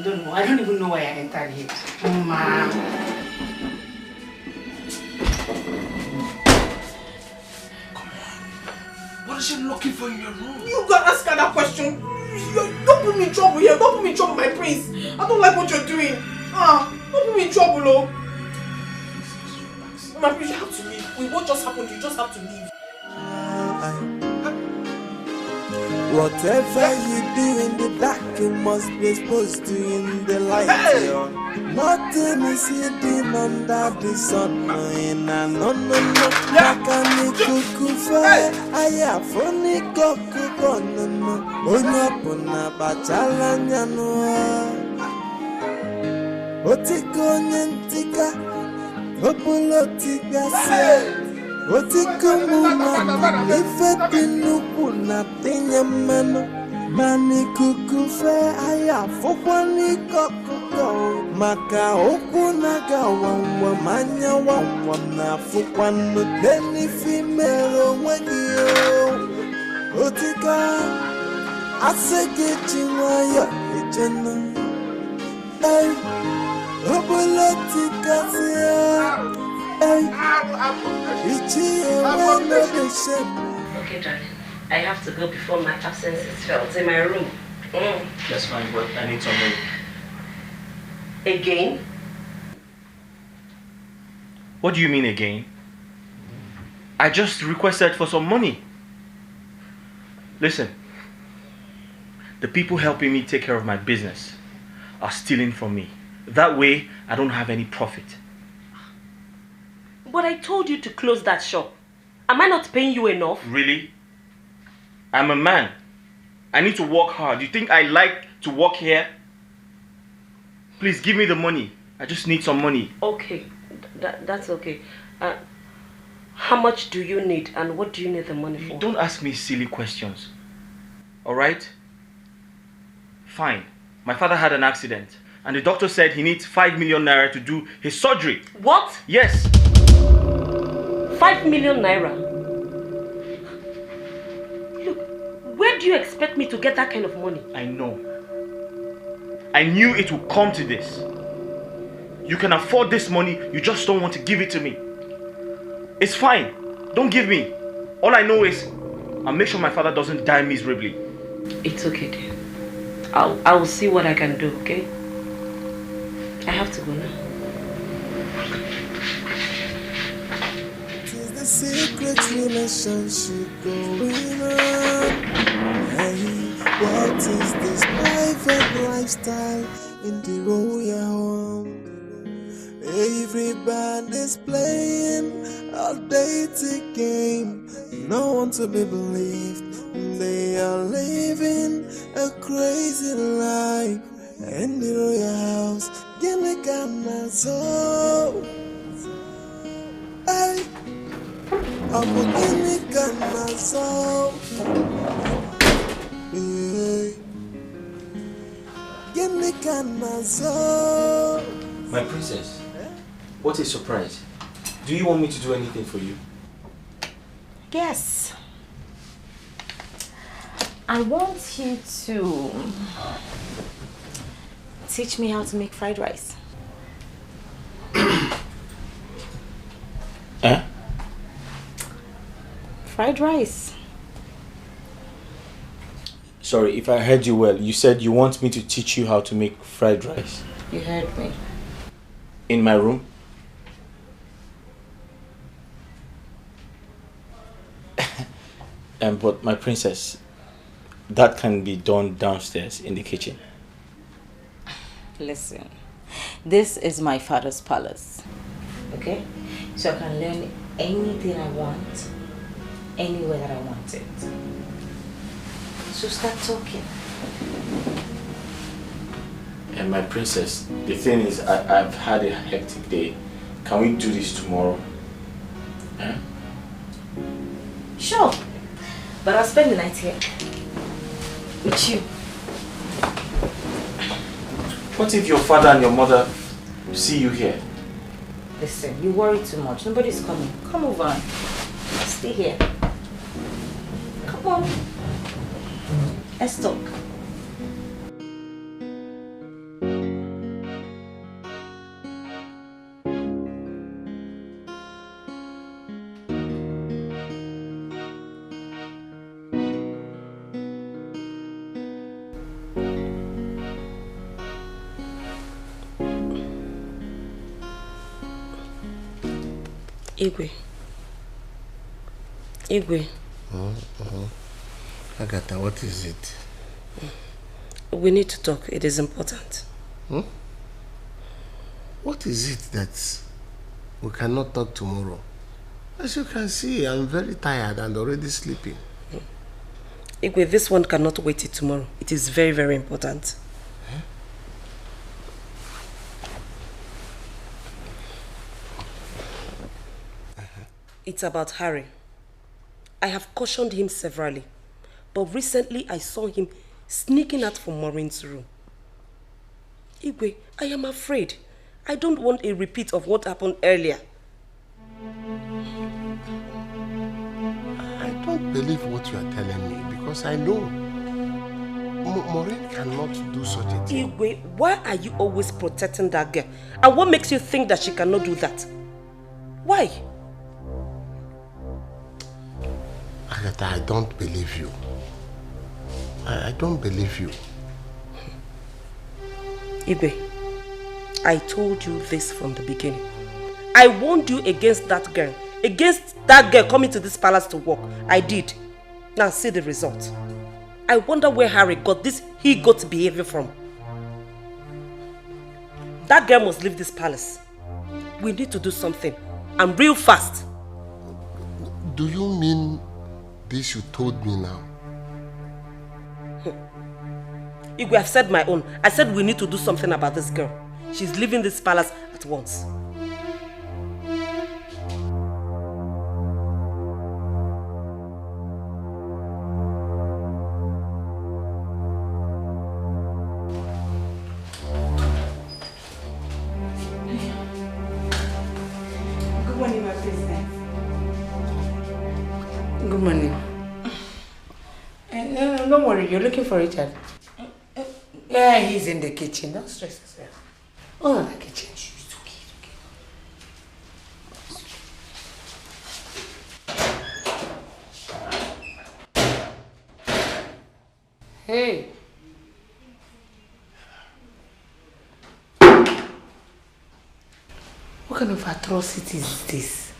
don't know. I don't even know why I entered here. Mom. What is she looking for in your room? You gotta ask her that question. Don't put me in trouble here. Don't put me in trouble, my prince. I don't like what you're doing. Don't put me in trouble, oh. My prince, you have to leave. With what just happened, you just have to leave. Whatever you do in the dark, you must be exposed to in the light. Nothing is hidden under the sun. No. Makani kukufa, aya foni kokuko no. Onya pona bachala nyano. Otiko nyentika, opulotika se. Otiko mumano, ifeti nuku na tinya mano. Mani kukufe aya fofani kokuko. Maka oku naga wangwa manya wangwa na fukwano. Deni female wagio. Otika asege chingwaya echena. Ay, obulotika siya. Ay, okay, darling. I have to go before my absence is felt in my room. That's fine, but I need some money. Again? What do you mean again? I just requested for some money. Listen, the people helping me take care of my business are stealing from me. That way, I don't have any profit. But I told you to close that shop. Am I not paying you enough? Really? I'm a man. I need to work hard. You think I like to work here? Please give me the money. I just need some money. Okay, that's okay. How much do you need and what do you need the money for? Don't ask me silly questions. Alright? Fine. My father had an accident and the doctor said he needs 5 million naira to do his surgery. What? Yes. 5 million naira? Look, where do you expect me to get that kind of money? I know. I knew it would come to this. You can afford this money, you just don't want to give it to me. It's fine. Don't give me. All I know is I'll make sure my father doesn't die miserably. It's okay, dear. I will see what I can do, okay? I have to go now. Tis the secret relationship going on. Hey, what is this private lifestyle in the royal home? Everybody's playing a dating game. No one to be believed. They are living a crazy life in the royal house. Ghana so. Hey, I'm Ghana so. Hey, Ghana so. My princess, what a surprise. Do you want me to do anything for you? Yes. I want you to teach me how to make fried rice. Eh? Fried rice. Sorry, if I heard you well, you said you want me to teach you how to make fried rice. You heard me. In my room? But my princess, that can be done downstairs in the kitchen. Listen, this is my father's palace, okay? So I can learn anything I want, anywhere that I want it. So start talking. And my princess, the thing is, I've had a hectic day. Can we do this tomorrow? Huh? Sure. But I'll spend the night here. With you. What if your father and your mother see you here? Listen, you worry too much. Nobody's coming. Come over. Stay here. Come on. Let's talk. Igwe. Agatha, what is it? We need to talk. It is important. What is it that we cannot talk tomorrow? As you can see, I'm very tired and already sleeping. Igwe, this one cannot wait till tomorrow. It is very, very important. It's about Harry. I have cautioned him severally, but recently I saw him sneaking out from Maureen's room. Igwe, I am afraid. I don't want a repeat of what happened earlier. I don't believe what you are telling me because I know Maureen cannot do such a thing. Igwe, why are you always protecting that girl? And what makes you think that she cannot do that? Why? Agatha, I don't believe you. I don't believe you. Igwe, I told you this from the beginning. I warned you against that girl. Against that girl coming to this palace to work. I did. Now see the result. I wonder where Harry got this he-goat behavior from. That girl must leave this palace. We need to do something. And real fast. Do you mean this you told me now? Igwe, I've said my own. I said we need to do something about this girl. She's leaving this palace at once. Good morning, my president. Good morning. Don't worry, you're looking for Richard. Yeah, he's in the kitchen. Don't stress yourself. Oh, the kitchen. It's okay, it's okay. Hey. What kind of atrocity is this?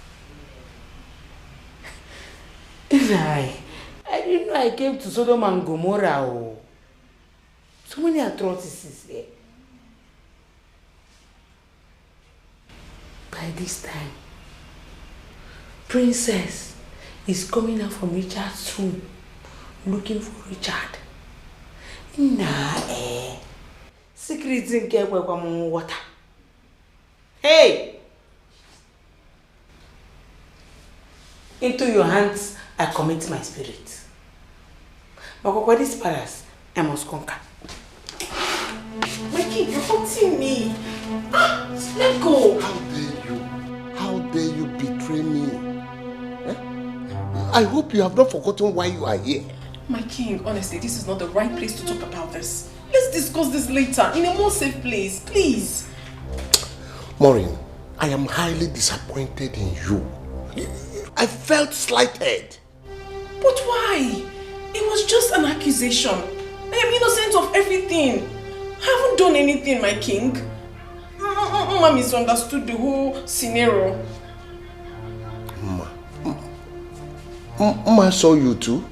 I didn't know I came to Sodom and Gomorrah. Oh. So many atrocities here. By this time, Princess is coming out from Richard's room looking for Richard. Secrets in care water. Hey! Into your hands I commit my spirit. But this palace, I must conquer. My king, you're hurting me. Let go. How dare you? How dare you betray me? I hope you have not forgotten why you are here. My king, honestly, this is not the right place to talk about this. Let's discuss this later, in a more safe place, please. Maureen, I am highly disappointed in you. I felt slighted. But why? It was just an accusation. I am innocent of everything. I haven't done anything, my king. Mama misunderstood the whole scenario. Mama saw you too?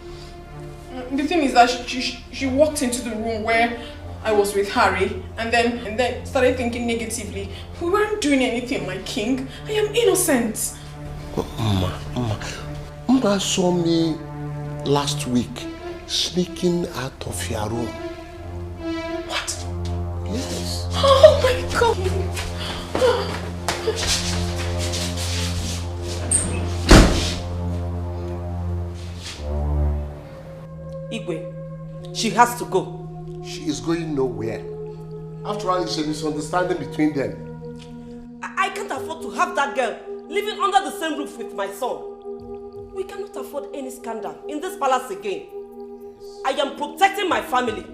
The thing is that she walked into the room where I was with Harry and then started thinking negatively. We weren't doing anything, my king. I am innocent. Mama saw me last week sneaking out of your room. What? Yes. Oh my God. She has to go. She is going nowhere. After all, it's a misunderstanding between them. I can't afford to have that girl living under the same roof with my son. We cannot afford any scandal in this palace again. I am protecting my family.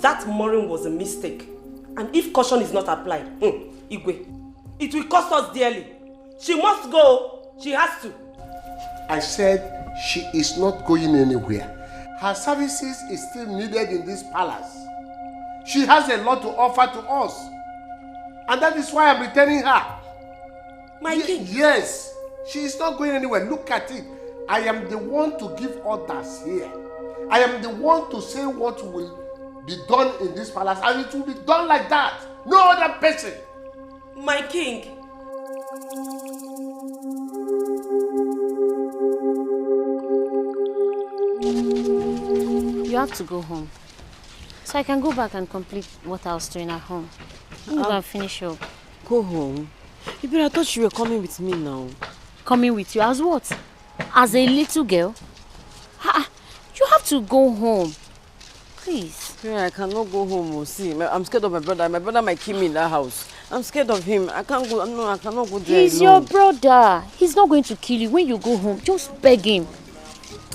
That Maureen was a mistake. And if caution is not applied, Igwe, it will cost us dearly. She must go. She has to. I said she is not going anywhere. Her services is still needed in this palace. She has a lot to offer to us. And that is why I'm returning her. My king? Yes. She is not going anywhere. Look at it. I am the one to give orders here. I am the one to say what will be done in this palace, and it will be done like that. No other person. My king. You have to go home. So I can go back and complete what I was doing at home. I'm going to finish up. Go home? I thought you were coming with me now. Coming with you as what? As a little girl? You have to go home. Please. Yeah, I cannot go home. See, I'm scared of my brother. My brother might kill me in that house. I'm scared of him. I can't go. No, I cannot go there. He's your brother. He's not going to kill you. When you go home, just beg him.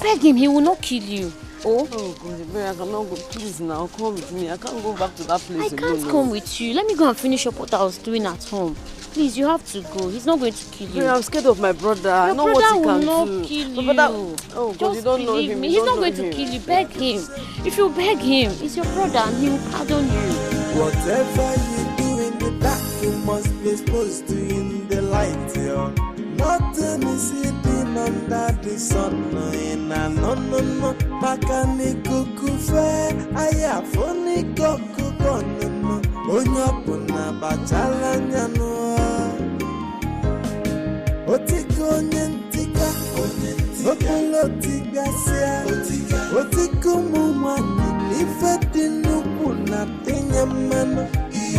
Beg him. He will not kill you. Oh God, I cannot go. Please now, come with me. I can't go back to that place. I can't come with you. Let me go and finish up what I was doing at home. Please, you have to go. He's not going to kill you. I'm scared of my brother. I know what he can do. Your brother will not kill you. Oh God, you don't know him. He's not going to kill you. Beg him. If you beg him, he's your brother and he will pardon you. Whatever you do in the dark, you must be exposed to in the light. Nothing is hidden under the sun. No. Makani kukufe, ayafoni kokukono. Onyapuna bachala nyanoa. Otiko nyentika, opelotika sia. Otiko mumani, ifeti nukuna tenyamano.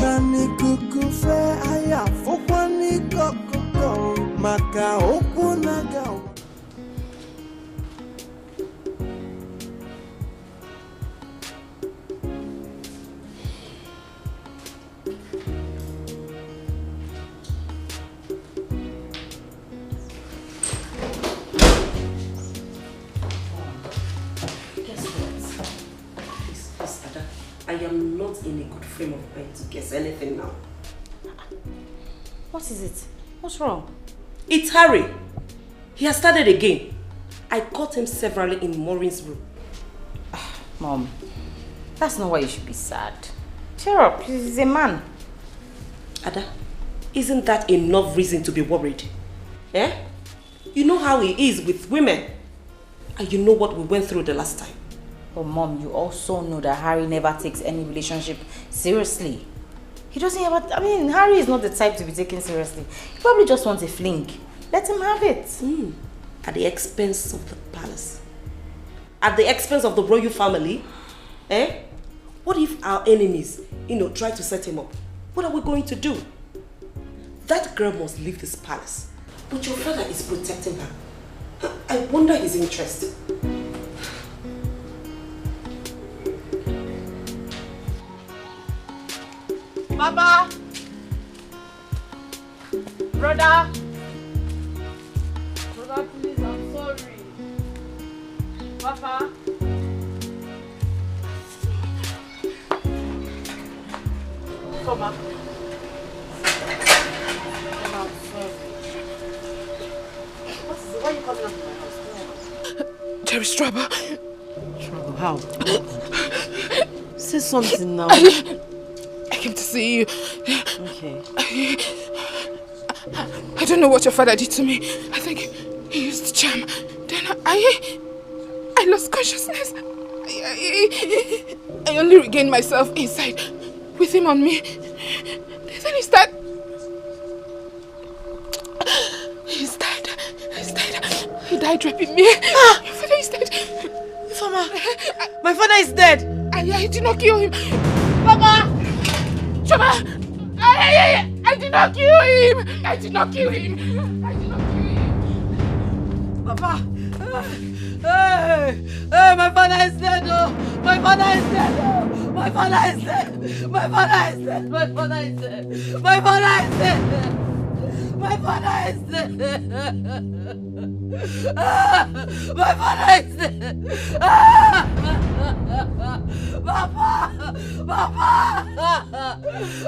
Nani kukufe, ayafoni kokukono. Maka okuna gawa. I am not in a good frame of mind to guess anything now. What is it? What's wrong? It's Harry. He has started again. I caught him severally in Maureen's room. Mom, that's not why you should be sad. Cheer up, he's a man. Ada, isn't that enough reason to be worried? Eh? You know how he is with women. And you know what we went through the last time. But Mom, you also know that Harry never takes any relationship seriously. He doesn't ever, Harry is not the type to be taken seriously. He probably just wants a fling. Let him have it. At the expense of the palace. At the expense of the royal family. Eh? What if our enemies, try to set him up? What are we going to do? That girl must leave this palace. But your father is protecting her. I wonder his interest. Papa! Brother! Brother, please, I'm sorry. Papa! Come on. I'm sorry. Why are you coming up to my house? There is trouble. Trouble? How? Say something now. I came to see you. Okay. I don't know what your father did to me. I think he used charm. Then I lost consciousness. I only regained myself inside with him on me. Then he's dead. He's dead. He died raping me. Your father is dead. Mama, my father is dead. I did not kill him. Papa! Shoma! I did not kill him! I did not kill him! Papa! Hey, my father is dead. Oh, my father is dead. Oh, my father is dead. My father is dead. My father is dead. My father is dead. My father is dead. My father is dead. Papa, Papa,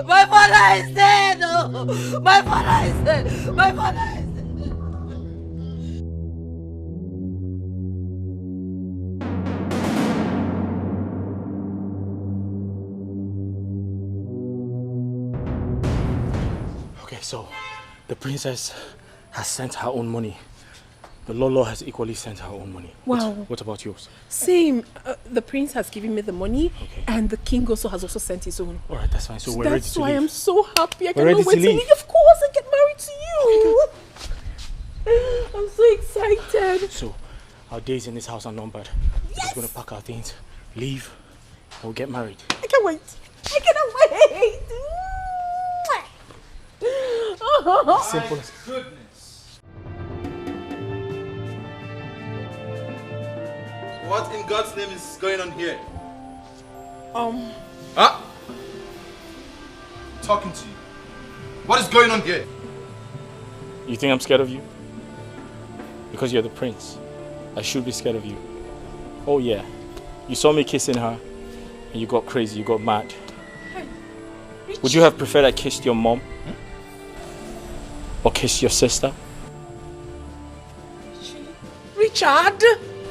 my father is dead. Oh, my father is dead. My father is dead. So, the princess has sent her own money. The Lolo has equally sent her own money. Wow. What about yours? Same. The prince has given me the money, and the king also has sent his own. All right, that's fine. So we're ready to leave. That's why I'm so happy. I We're cannot ready wait to to leave. leave. Of course, I get married to you. I'm so excited. So, our days in this house are numbered. We're just going to pack our things, leave, and we'll get married. I can't wait. I cannot wait. Simple as... Goodness. What in God's name is going on here? Talking to you. What is going on here? You think I'm scared of you? Because you're the prince. I should be scared of you. Oh yeah. You saw me kissing her, and you got crazy, you got mad. Would you have preferred I kissed your mom? Or kiss your sister? Richard!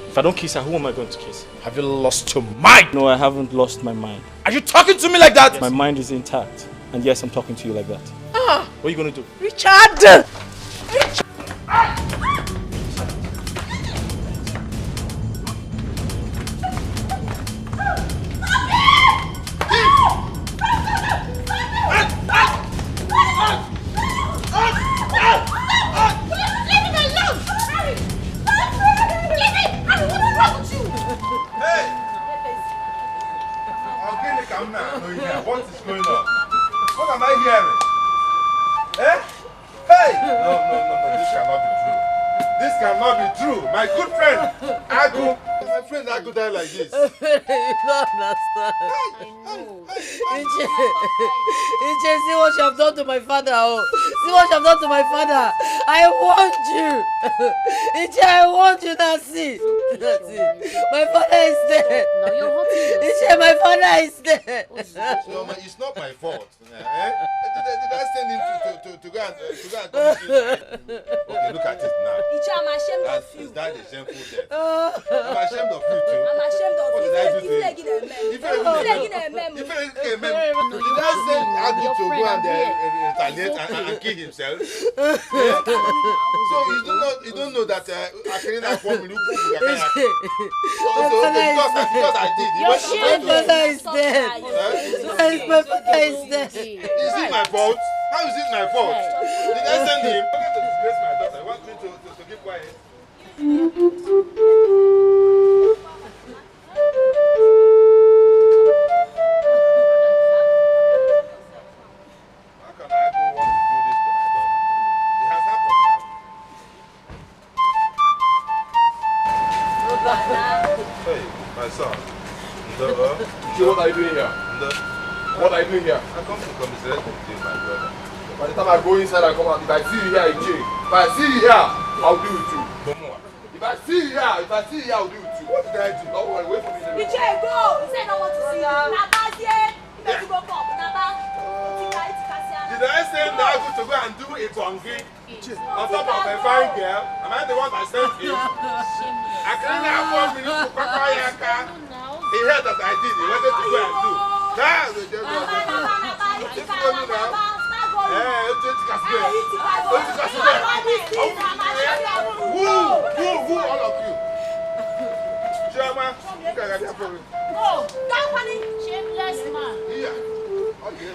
If I don't kiss her, who am I going to kiss? Have you lost your mind? No, I haven't lost my mind. Are you talking to me like that? My mind is intact. And yes, I'm talking to you like that. What are you going to do? Richard! What is going on? What am I hearing? Eh? Hey! No, this cannot be true. This cannot be true. My good friend, Agu. My friend Agu died like this. You don't understand. Iche, see what you have done to my father. Oh. See what you have done to my father. I want you. Iche, I want you. That's it. That's it. My father is dead. Now you're hurting yourself. Iche, my father is dead. It's not my fault. Eh? Did I send him to go and commit suicide? Okay, look at it now. Iche, I'm ashamed of you. Is that a shameful death? I'm ashamed of you too. I'm ashamed of What you. did I do to you? Did I send Agu to go and retaliate and kill himself? So you don't know that Akrina formed me. Because I did. My father is dead. My father is dead. Is it my fault? How is it my fault? Did I send him? I'm going to disgrace my daughter. I want me to keep quiet. How can I go want to do this to my daughter? It has happened now. Hey, my son. What are you doing here? What are you doing here? I come to commiserate with you, my brother. By the time I go inside and come out, if I see you here, if I see you here, I'll deal with you. If I see you here, I'll deal with you. What did I do? Don't worry, wait for me. Iche, go! He said I want to see you. Naba, here. You better go up. Naba. Did I send Agu to go and do a bongi on top of a fine girl? Am I the one that sent him? I can't afford me to Kakayaka. He heard that I did. He wanted to go and do. Now, it's funny now. Who, all of you? Chairman, look at that for me. Oh, that one, shameless man. Yeah. Okay.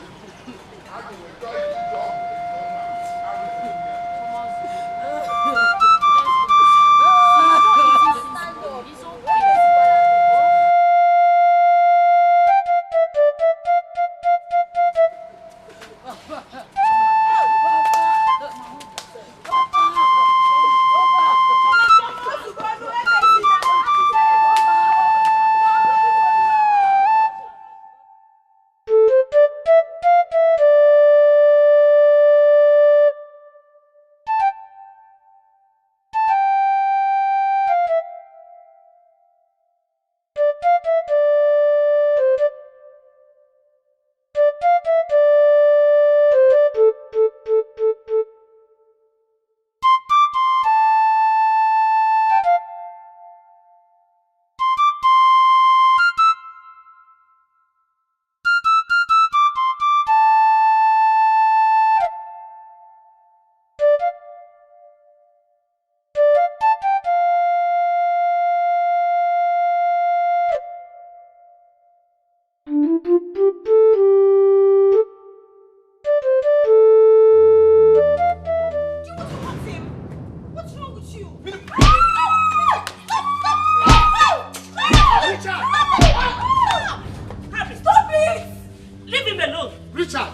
alone. Richard,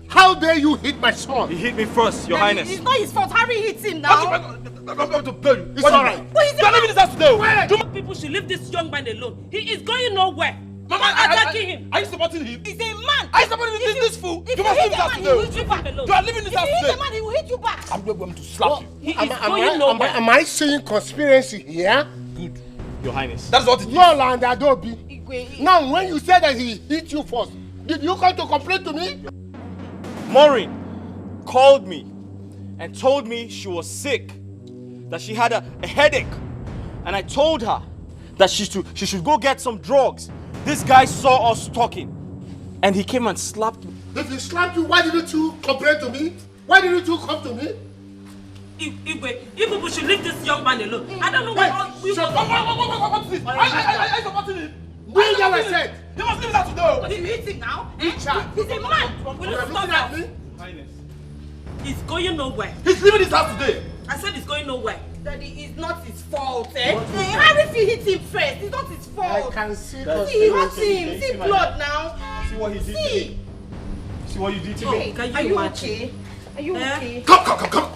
how dare you hit my son? He hit me first, Your Highness. It's not his fault. Harry hits him now. I'm going to tell you. It's alright. But he's leaving this house today. People should leave this young man alone. He is going nowhere. Mama, attacking him. Are you supporting him? He's a man. Are you supporting this fool? If You must leave hit this house a man, he will today. hit you back. You are leaving this house If you hit today. a man, he will hit you back. I'm going to slap you. He is going nowhere. Am I seeing conspiracy here? Good. Your Highness. That's what it is. No, and Adobe. Now, when you said that he hit you first, did you come to complain to me? Maureen called me and told me she was sick, that she had a headache, and I told her that she should go get some drugs. This guy saw us talking and he came and slapped me. If he slapped you, why didn't you complain to me? Why didn't you come to me? Igwe, you people should leave this young man alone. I don't know what we want. What's this? I supporting him. Bring your said. You must leave that today. But you hit him now. Richard, He's a man. Will you stop that? He's going nowhere. He's leaving this house today. I said he's going nowhere. Daddy, it's not his fault, eh? Harry if you hit him first, it's not his fault. I can see he hurt him. See blood now. See what he did to me? See what you did to me? Are you okay? Are you okay? Come.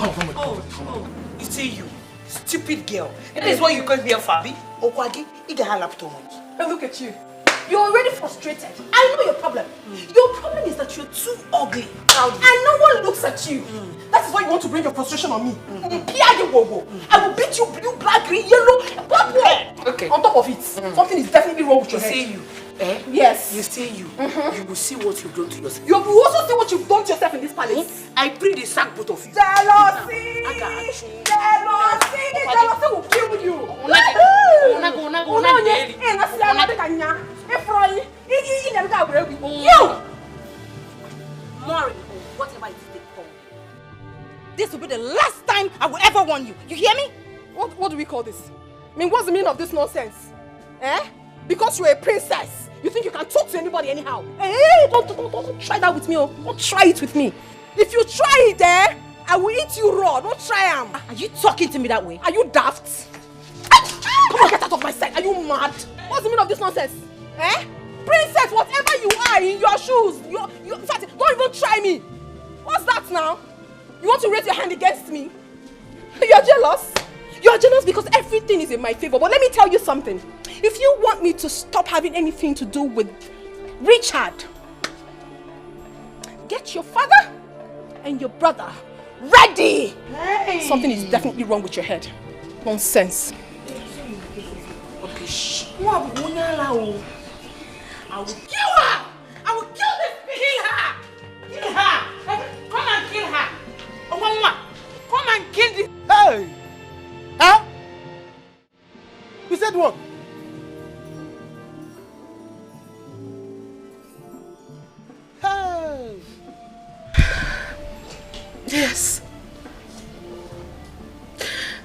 Oh, you see you, stupid girl. And this is what you call me a Fabi. Okwagi, you get her laptop. Hey, look at you. You're already frustrated. I know your problem. Your problem is that you're too ugly. And no one looks at you. That is why you want to bring your frustration on me. I will beat you blue, black, green, yellow, purple. Okay. On top of it, something is definitely wrong with your head. You see you. Eh? Yes. You see you. You will see what you've done to yourself. You will also see what you've done to yourself in this palace. I pray they sack both of you. Jealousy! Jealousy will kill you. Maureen, whatever it is they call me. This will be the last time I will ever warn you. You hear me? What do we call this? I mean, what's the meaning of this nonsense? Eh? Because you're a princess, you think you can talk to anybody anyhow? Hey, don't try that with me. Oh. Don't try it with me. If you try it, I will eat you raw. Don't try them. Are you talking to me that way? Are you daft? Come on, get out of my sight. Are you mad? What's the meaning of this nonsense? Eh? Princess, whatever you are in your shoes, in fact, don't even try me. What's that now? You want to raise your hand against me? You're jealous? You're jealous because everything is in my favor. But let me tell you something. If you want me to stop having anything to do with Richard, get your father and your brother ready. Hey. Something is definitely wrong with your head. Nonsense. Okay, shh. I will kill her. I will kill this bitch. Kill her. Kill her. Come and kill her. Come and kill this. Hey! Huh? You said what? Hey! Yes.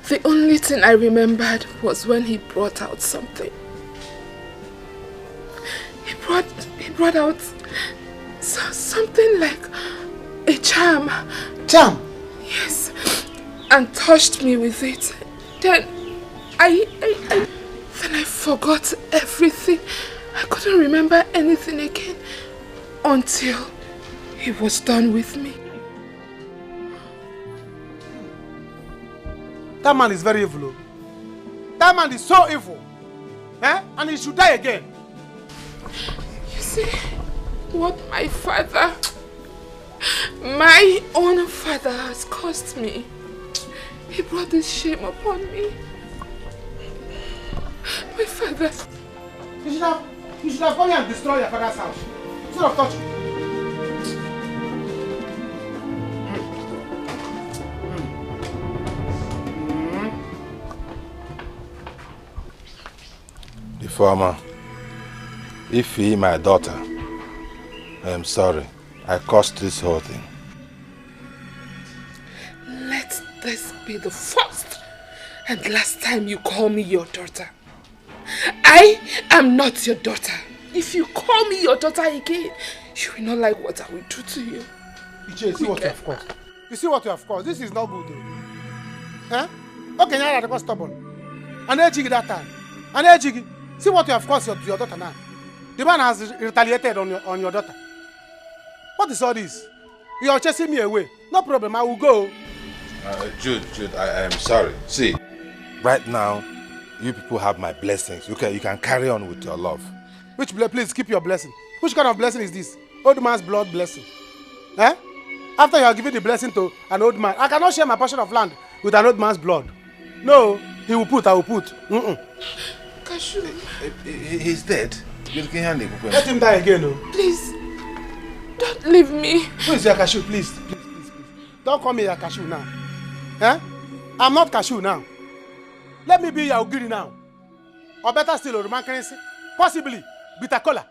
The only thing I remembered was when he brought out something. He brought out something like a charm. Charm? Yes. And touched me with it. Then I forgot everything. I couldn't remember anything again until he was done with me. That man is very evil. That man is so evil. Eh? And he should die again. You see, what my own father has caused me. He brought this shame upon me. My father. You should have gone and destroyed your father's house. Instead of touching. The former. If he, my daughter, I am sorry. I caused this whole thing. Let this be the first and last time you call me your daughter. I am not your daughter. If you call me your daughter again, you will not like what I will do to you. You see what you have caused. You see what you have caused. This is not good though. Eh? Okay, now you're stubborn. And then jiggy that time. And then jiggy. See what you have caused to your daughter now. The man has retaliated on your daughter. What is all this? You are chasing me away. No problem, I will go. Jude, I am sorry. See, right now, you people have my blessings. You can carry on with your love. Please keep your blessing. Which kind of blessing is this? Old man's blood blessing. Eh? After you have given the blessing to an old man, I cannot share my portion of land with an old man's blood. No, he will put, I will put. Cashew. He's dead. Let him die again, no? Please, don't leave me. Who is your Cashew? Please. Don't call me your Cashew now. Eh? I'm not Cashew now. Let me be your Ogiri now. Or better still, Roman currency. Possibly, bitter cola.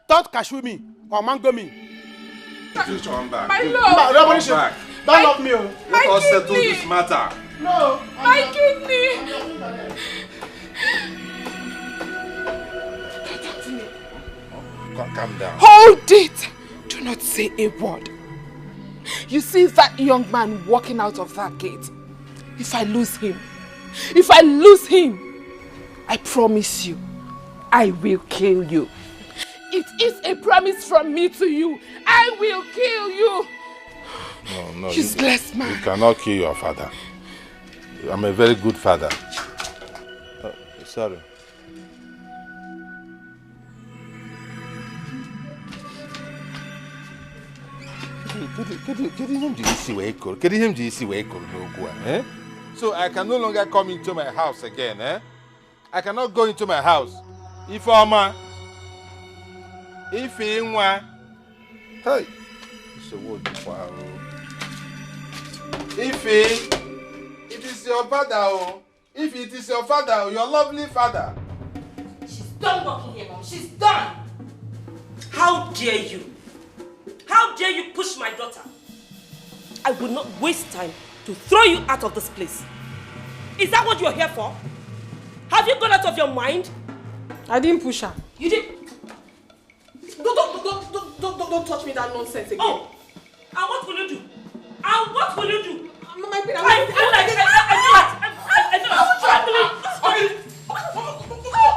Don't Cashew me or mango me. My love. Don't love me. Let us settle this matter. No. My kidney. Calm down. Hold it. Do not say a word. You see that young man walking out of that gate? If I lose him, I promise you, I will kill you. It is a promise from me to you. I will kill you. No, useless man. You cannot kill your father. I'm a very good father. Sorry. So I can no longer come into my house again, eh? I cannot go into my house. If Inwa, hey, so what? If it is your father, if it is your father, your lovely father. She's done working here, Mom. She's done. How dare you? How dare you push my daughter? I will not waste time to throw you out of this place. Is that what you're here for? Have you gone out of your mind? I didn't push her. You did. Don't touch me that nonsense again. Oh, and what will you do? And what will you do? I feel like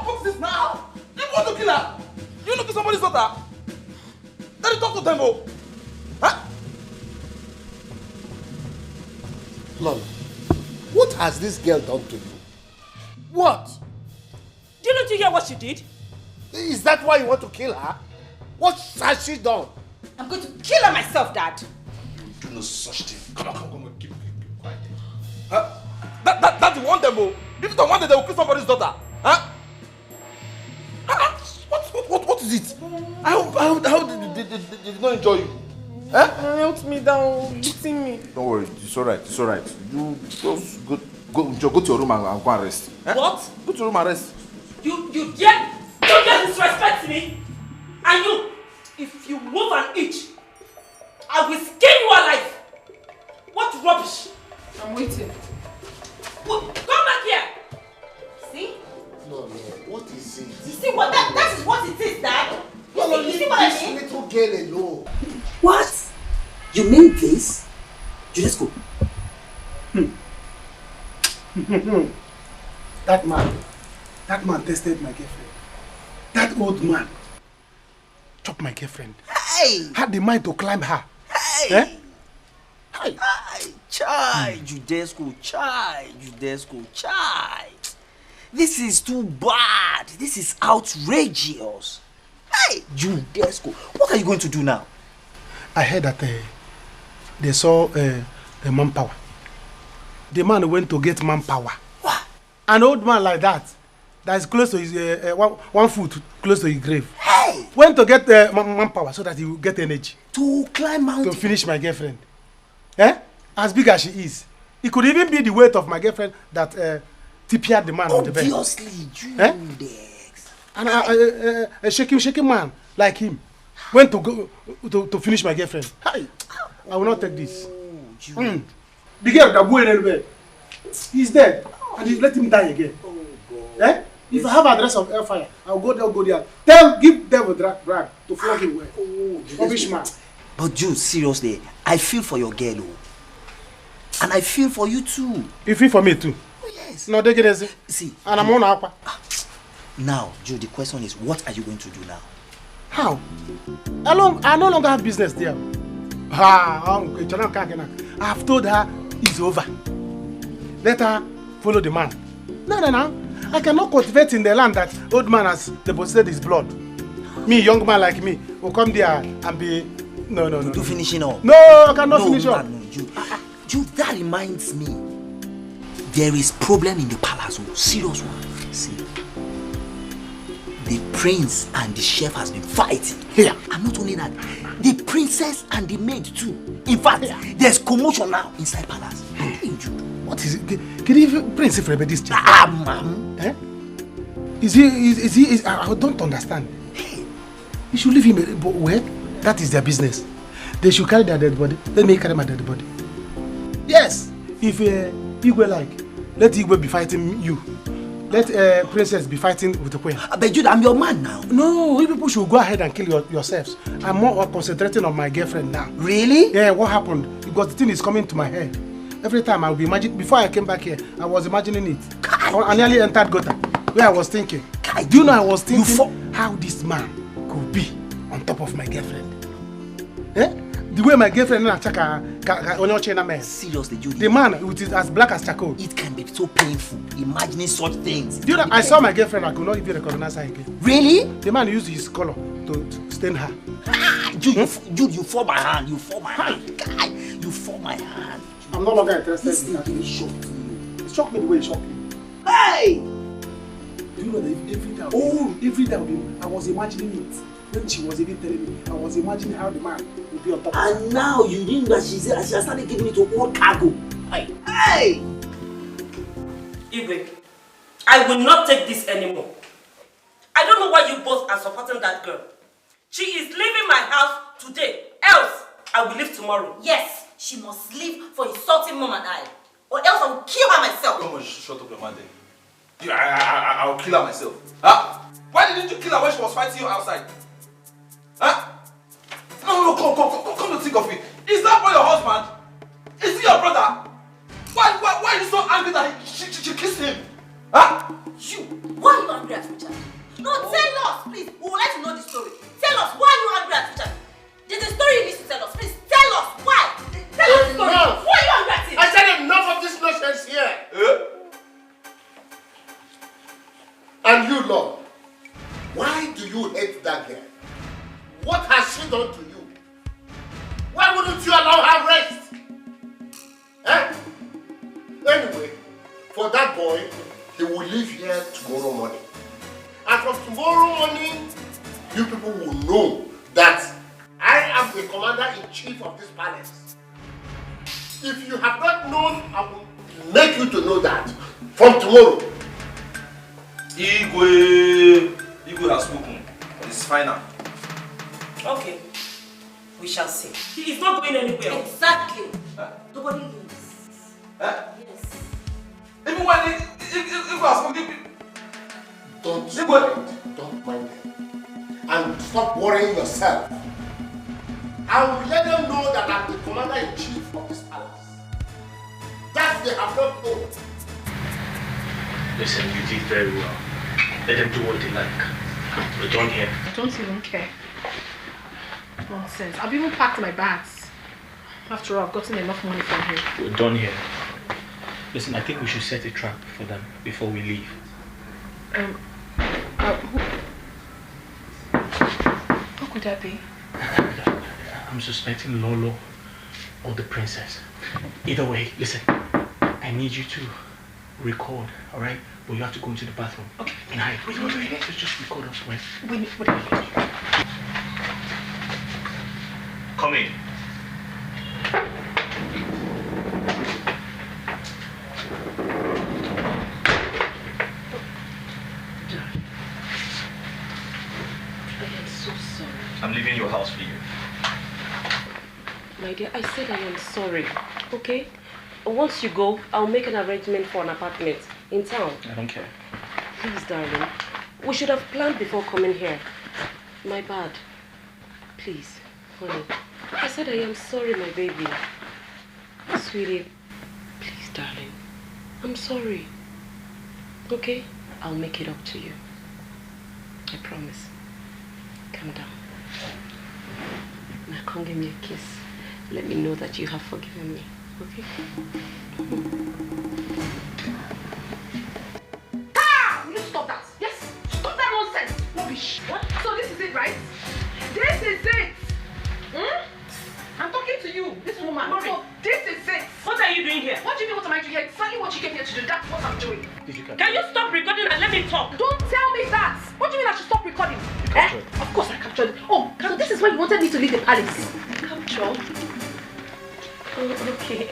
what's this now? You want to kill her? You look at somebody's daughter? Let me talk to them, oh. Huh? Lolo, what has this girl done to you? What? Didn't you hear what she did? Is that why you want to kill her? What has she done? I'm going to kill her myself, Dad. You do no such thing. Come on, keep quiet. Huh? That you want them, oh. If you don't want them, they will kill somebody's daughter. Huh? What is it? How did they not enjoy you? Huh? Help me down, beating me. Don't worry, it's alright. You just go to your room and go and rest. Huh? What? Go to your room and rest. You dare disrespect me? And you, if you move an inch, I will skin you alive. What rubbish? I'm waiting. Come back here. See? No, what is it? You see what that is what it is, Dad? You see what I mean? This little girl alone. What? You mean this? You just go. That man tested my girlfriend. That old man chopped my girlfriend. Hey! Had the mind to climb her. Hey! Eh? Hey! Chai! Judesco, chai! This is too bad. This is outrageous. Hey! Judesco, what are you going to do now? I heard that they saw the manpower. The man went to get manpower. What? An old man like that is close to his 1 foot close to his grave. Hey! Went to get manpower so that he will get energy. To climb mountain? To finish my girlfriend. Eh? As big as she is. It could even be the weight of my girlfriend that tipped the man on the bed. Obviously, Judex. And a shaking man like him went to go to finish my girlfriend. Hi. I will not take this. The girl that went anywhere, he's dead, and he let him die again. Eh? If I have address of hellfire, I'll go there. Give devil drag to flog him away. Rubbish man. But Jude, seriously, I feel for your girl, and I feel for you too. You feel for me too? Oh yes. No, they get it. See. And I'm on up. Now, Jude, the question is, what are you going to do now? How? I no longer have business there. I have told her it's over. Let her follow the man. No. I cannot cultivate in the land that old man has deposited his blood. Me, young man like me, will come there and be... No. You finishing up? No, I cannot finish up. No, you, that reminds me. There is problem in the palace. Serious one. See. The prince and the chef has been fighting. Yeah. And not only that, the princess and the maid too. In fact, there's commotion now inside palace. What is it? Can you Prince Ifrebe this chef? Ma'am. Eh? Is he? I don't understand. You should leave him. But where? That is their business. They should carry their dead body. Let me carry my dead body. Yes. If Igwe like, let Igwe be fighting you. Let Princess be fighting with the queen. But Jude, I'm your man now. No, you people should go ahead and kill yourselves. I'm more concentrating on my girlfriend now. Really? Yeah, what happened? Because the thing is coming to my head. Every time I'll be imagining, before I came back here, I was imagining it. I nearly entered gutter, where I was thinking. Do you know I was thinking how this man could be on top of my girlfriend? Eh? The way my girlfriend and Chaka man. Seriously, Judy. The man with it as black as charcoal. It can be so painful imagining such things. Do you know, I saw my girlfriend, I could not even recognize her again. Really? The man used his color to stain her. Jude, you fall my hand. You fall my hand. Guy, you fall my hand. I'm no longer interested this in that. This shocked you. It shocked me the way it shocked me. Hey! Do you know that every day I was imagining it. When she was even telling me, I was imagining how the man would be on top of her. And now you think that she has started giving it to all cargo. Hey! Igwe, I will not take this anymore. I don't know why you both are supporting that girl. She is leaving my house today. Else, I will leave tomorrow. Yes, she must leave for insulting Mom and I. Or else I will kill her myself. Come on, shut up your man then. I'll kill her myself. Huh? Why didn't you kill her when she was fighting you outside? Huh? No, come to think of it. Is that boy your husband? Is he your brother? Why are you so angry that she kissed him? Huh? You, why are you angry at Richard? No, tell us, please. We would like to know the story. Tell us, why are you angry at Richard? There's a story you need to tell us. Please, tell us, why? Tell us the story. Enough. Why are you angry at him? I said enough of this nonsense here. And you, Lord, why do you hate that girl? What has she done to you? Why wouldn't you allow her rest? Eh? Anyway, for that boy, he will leave here tomorrow morning. And from tomorrow morning, you people will know that I am the commander-in-chief of this palace. If you have not known, I will make you to know that from tomorrow. Igwe has spoken. It's final. Okay. We shall see. He is not going anywhere. Exactly. Nobody leaves. Yes. Even when Igwe has spoken. Don't mind them. And stop worrying yourself. I will let them know that I'm the commander-in-chief of this palace. That they have not known. Listen, you did very well. Let them do what they like. We're done here. I don't even care. Nonsense. I've even packed my bags. After all, I've gotten enough money from him. We're done here. Listen, I think we should set a trap for them before we leave. Who could that be? I'm suspecting Lolo or the princess. Either way, listen, I need you to record, alright? But you have to go into the bathroom. Okay. And hide. Wait. Just record us, right? Wait. Come in. I am so sorry. I'm leaving your house for you. My dear, I said I am sorry, okay? Once you go, I'll make an arrangement for an apartment in town. I don't care. Please, darling. We should have planned before coming here. My bad. Please, honey. I said I am sorry, my baby. Sweetie, please, darling. I'm sorry. Okay? I'll make it up to you. I promise. Calm down. come give me a kiss. Let me know that you have forgiven me. Okay? Ah! Will you stop that? Yes! Stop that nonsense! Rubbish! What? So this is it, right? This is it! Hmm? I'm talking to you, this woman. So this is it! What are you doing here? What do you mean what am I doing here? Exactly what you came here to do. That's what I'm doing. Can you stop recording and let me talk? Don't tell me that! What do you mean I should stop recording? Of course I captured it. Oh, so this is why you wanted me to leave the palace. Capture? Oh, okay,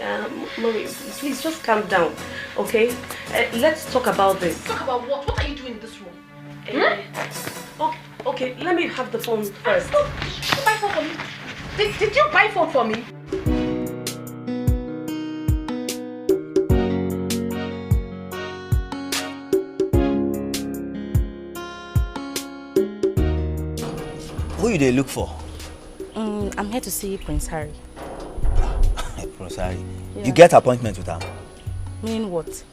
Mori, please just calm down, okay? Let's talk about this. Talk about what? What are you doing in this room? Okay, let me have the phone first. Did you buy phone for me? Did you buy phone for me? Who you dey look for? I'm here to see Prince Harry. Prince Harry? Yeah. You get appointment with him? Meaning what?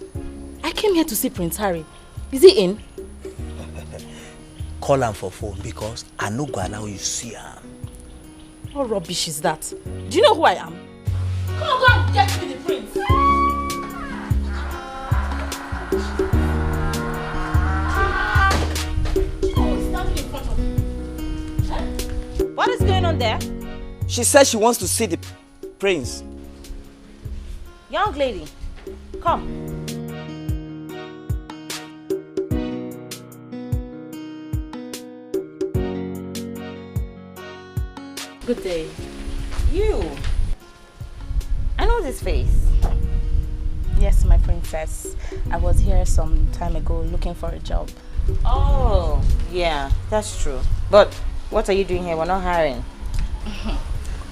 I came here to see Prince Harry. Is he in? Call him for phone because I no go allow you see him. What rubbish is that? Do you know who I am? Come on, go and get me the prince. What is going on there? She said she wants to see the prince. Young lady, come. Good day. You. I know this face. Yes, my princess. I was here some time ago looking for a job. Oh, yeah, that's true. But what are you doing here? We're not hiring.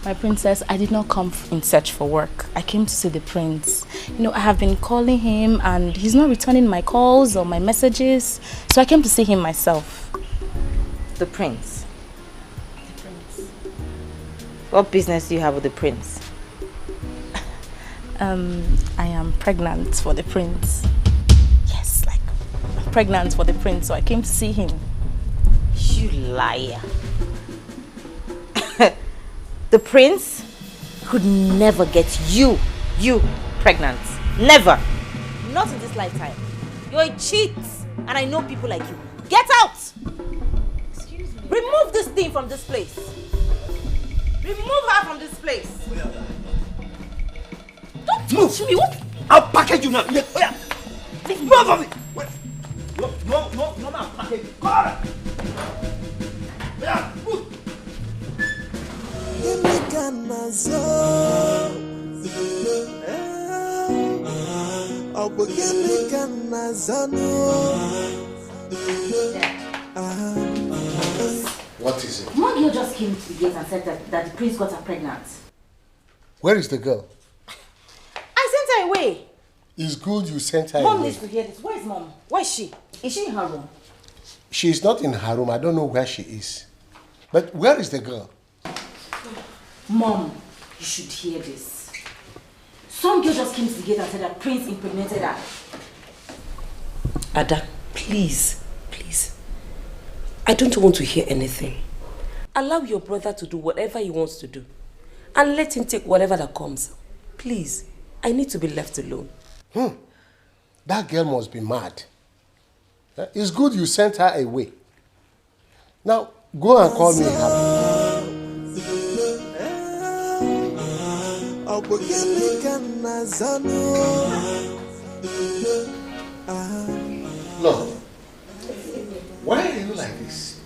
My princess, I did not come in search for work. I came to see the prince. You know, I have been calling him and he's not returning my calls or my messages. So I came to see him myself. The prince. The prince. What business do you have with the prince? I am pregnant for the prince. Yes, like, I'm pregnant for the prince, so I came to see him. You liar. The prince could never get you pregnant. Never. Not in this lifetime. You're a cheat. And I know people like you. Get out! Excuse me. Remove this thing from this place. Remove her from this place. Don't touch me. What? I'll package you now. Yeah. Move from me. No, I'll package you. Come on. Yeah, move. What is it? One girl just came to the gate and said that the prince got her pregnant. Where is the girl? I sent her away. It's good you sent her Mom away. needs to hear this. Where is mom? Where is she? Is she in her room? She is not in her room. I don't know where she is. But where is the girl? Mom, you should hear this. Some girl just came to the gate and said that prince impregnated her. Ada, please. I don't want to hear anything. Allow your brother to do whatever he wants to do. And let him take whatever that comes. Please, I need to be left alone. That girl must be mad. It's good you sent her away. Now, go and call me Harry. No. Why are you like this?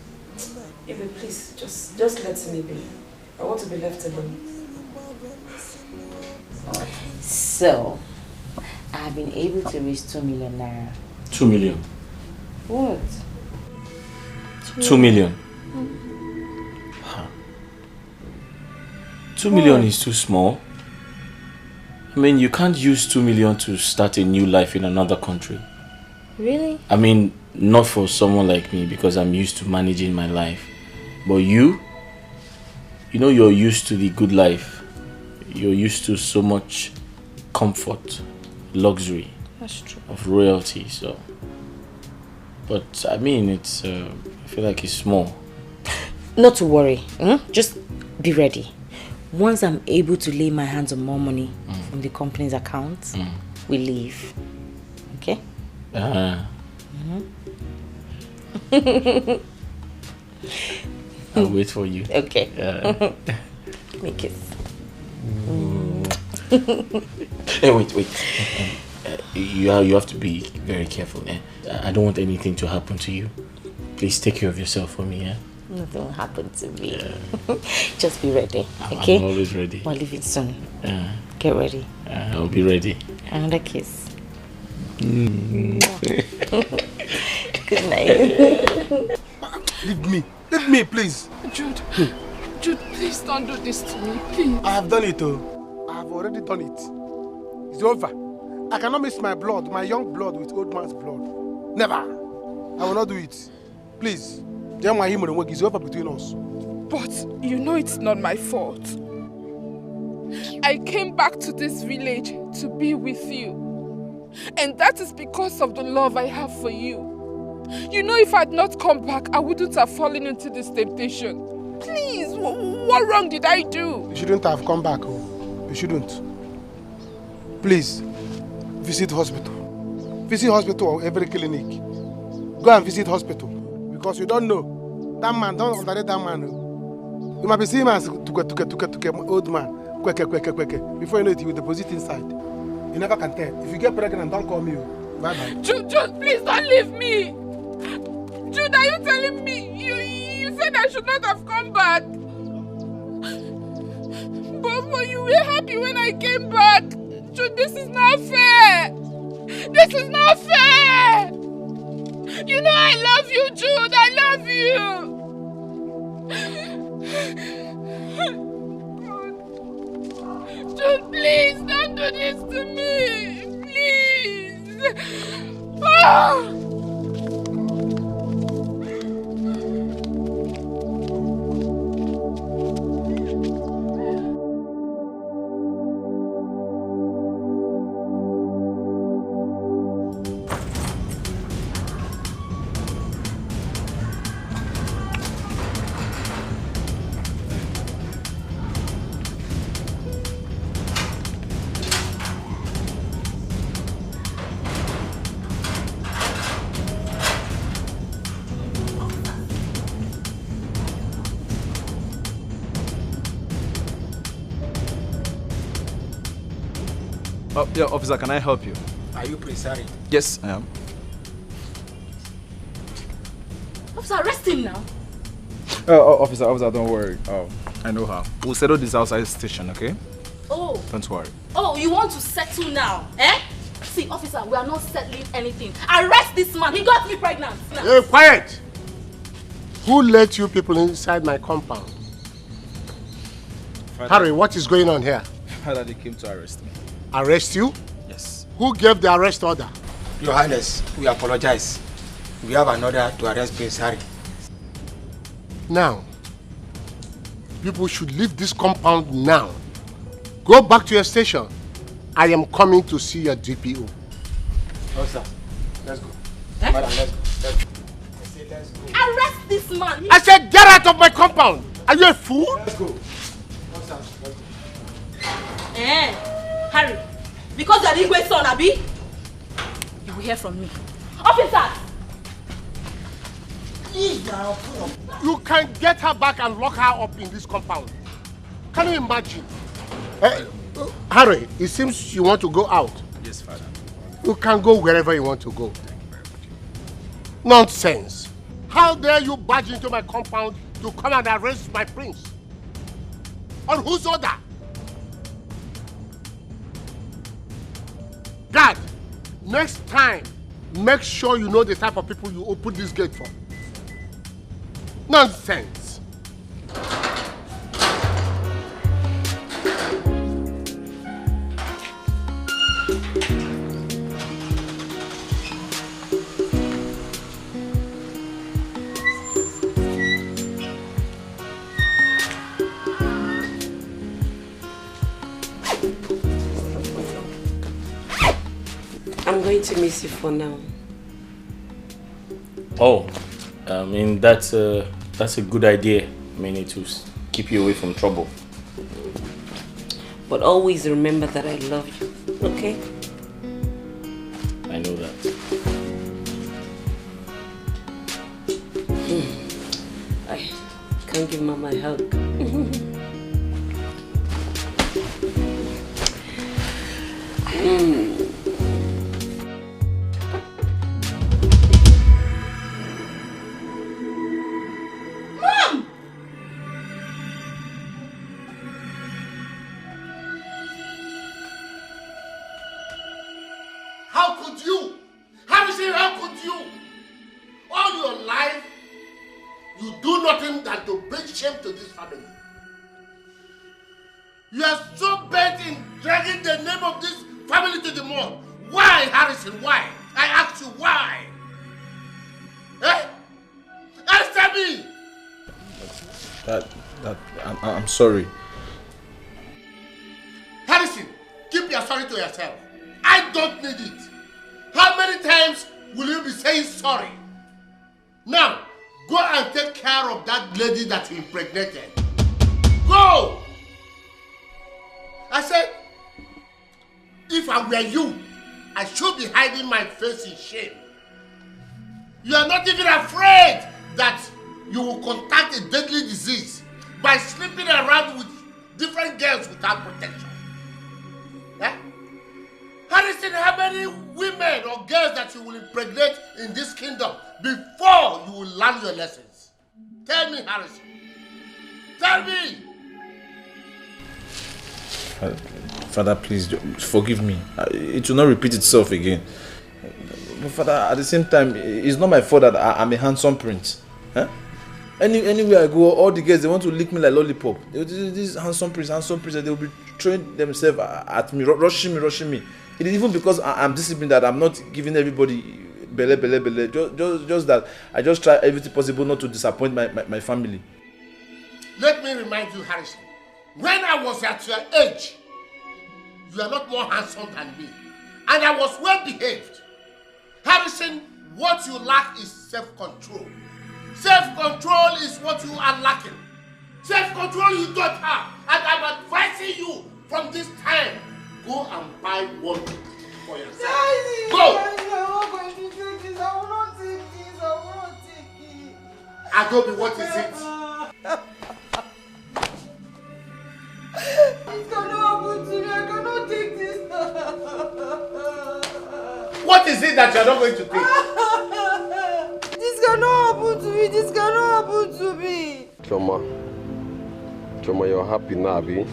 Eva, please, just let me be. I want to be left alone. So, I have been able to raise 2 million naira. 2 million. What? 2 million. 2 million is too small. I mean, you can't use 2 million to start a new life in another country. Really? I mean, not for someone like me because I'm used to managing my life. But you know you're used to the good life. You're used to so much comfort, luxury. That's true. Of royalty, so. But I mean, I feel like it's small. Not to worry. Just be ready. Once I'm able to lay my hands on more money from the company's accounts, we leave. Okay? I'll wait for you. Okay. Make it. Hey, wait. You have to be very careful. I don't want anything to happen to you. Please take care of yourself for me. Nothing will happen to me. Just be ready. Okay? I'm always ready. We're leaving soon. Get ready. I'll be ready. Another kiss. Good night. Leave me, please. Jude, please don't do this to me, please. I have done it, I have already done it. It's over. I cannot mix my blood, my young blood, with old man's blood. Never. I will not do it. Please. It's over between us. But you know it's not my fault. I came back to this village to be with you. And that is because of the love I have for you. You know, if I had not come back, I wouldn't have fallen into this temptation. Please, what wrong did I do? You shouldn't have come back. You shouldn't. Please, visit hospital. Visit hospital or every clinic. Go and visit hospital. Because you don't know. That man, don't underrate that man. You might be seeing him as old man. Before you know it, he will deposit inside. You never can tell. If you get pregnant, don't call me. Bye-bye. Jude, please don't leave me. Jude, are you telling me? You said I should not have come back. But you were happy when I came back. Jude, this is not fair. This is not fair. You know I love you, Jude. I love you. Jude, please don't do this to me. Please. Oh! Oh, yeah, officer, can I help you? Are you Prince Harry? Yes, I am. Officer, arrest him now. Officer, don't worry. Oh, I know how. We'll settle this outside station, okay? Oh. Don't worry. Oh, you want to settle now, eh? See, officer, we are not settling anything. Arrest this man. He got me pregnant. Now. Hey, quiet! Who let you people inside my compound? Harry, what is going on here? Father, they came to arrest me. Arrest you? Yes. Who gave the arrest order? Your Highness, we apologize. We have an order to arrest Prince Harry. Now, people should leave this compound now. Go back to your station. I am coming to see your DPO. Officer, let's go. Eh? Madam, let's go. Let's go. I say let's go. Arrest this man. I said get out of my compound. Are you a fool? Let's go. Officer, let's go. Harry, because you are the Igwe's son, Abi, you will hear from me. Officer! You can get her back and lock her up in this compound. Can you imagine? Harry, it seems you want to go out. Yes, Father. You can go wherever you want to go. Nonsense. How dare you barge into my compound to come and arrest my prince? On whose order? Dad, next time, make sure you know the type of people you open this gate for. Nonsense. I'm going to miss you for now. Oh, I mean, that's a good idea. I mean, to keep you away from trouble. But always remember that I love you, okay? I know that. I can't give Mama a hug. Mom! How could you? Harrison, how could you? All your life, you do nothing than to bring shame to this family. You are so bent in dragging the name of this family to the mud. Why, Harrison? Why? I ask you, why? Eh? Answer me! I'm sorry. Harrison, keep your sorry to yourself. I don't need it. How many times will you be saying sorry? Now, go and take care of that lady that you impregnated. Go! I said, if I were you, I should be hiding my face in shame. You are not even afraid that you will contract a deadly disease by sleeping around with different girls without protection. Yeah? Harrison, how many women or girls that you will impregnate in this kingdom before you will learn your lessons? Tell me, Harrison. Tell me! Father, please forgive me. It will not repeat itself again. But Father, at the same time, it's not my fault that I'm a handsome prince. Huh? Anywhere I go, all the girls, they want to lick me like lollipop. This handsome prince, they will be throwing themselves at me, rushing me. It is even because I'm disciplined that I'm not giving everybody bele. Just that I just try everything possible not to disappoint my family. Let me remind you, Harrison, when I was at your age, you are not more handsome than me. And I was well behaved. Harrison, what you lack is self-control. Self-control is what you are lacking. Self-control you don't have. And I'm advising you from this time, go and buy one for yourself. Daddy, Go! I'm not going to take this. I will not take this. I will not take it. Adobe, what is it? This cannot happen to me. I cannot take this. What is it that you're not going to take? This cannot happen to me. This cannot happen to me. Choma, you're happy now, Abi?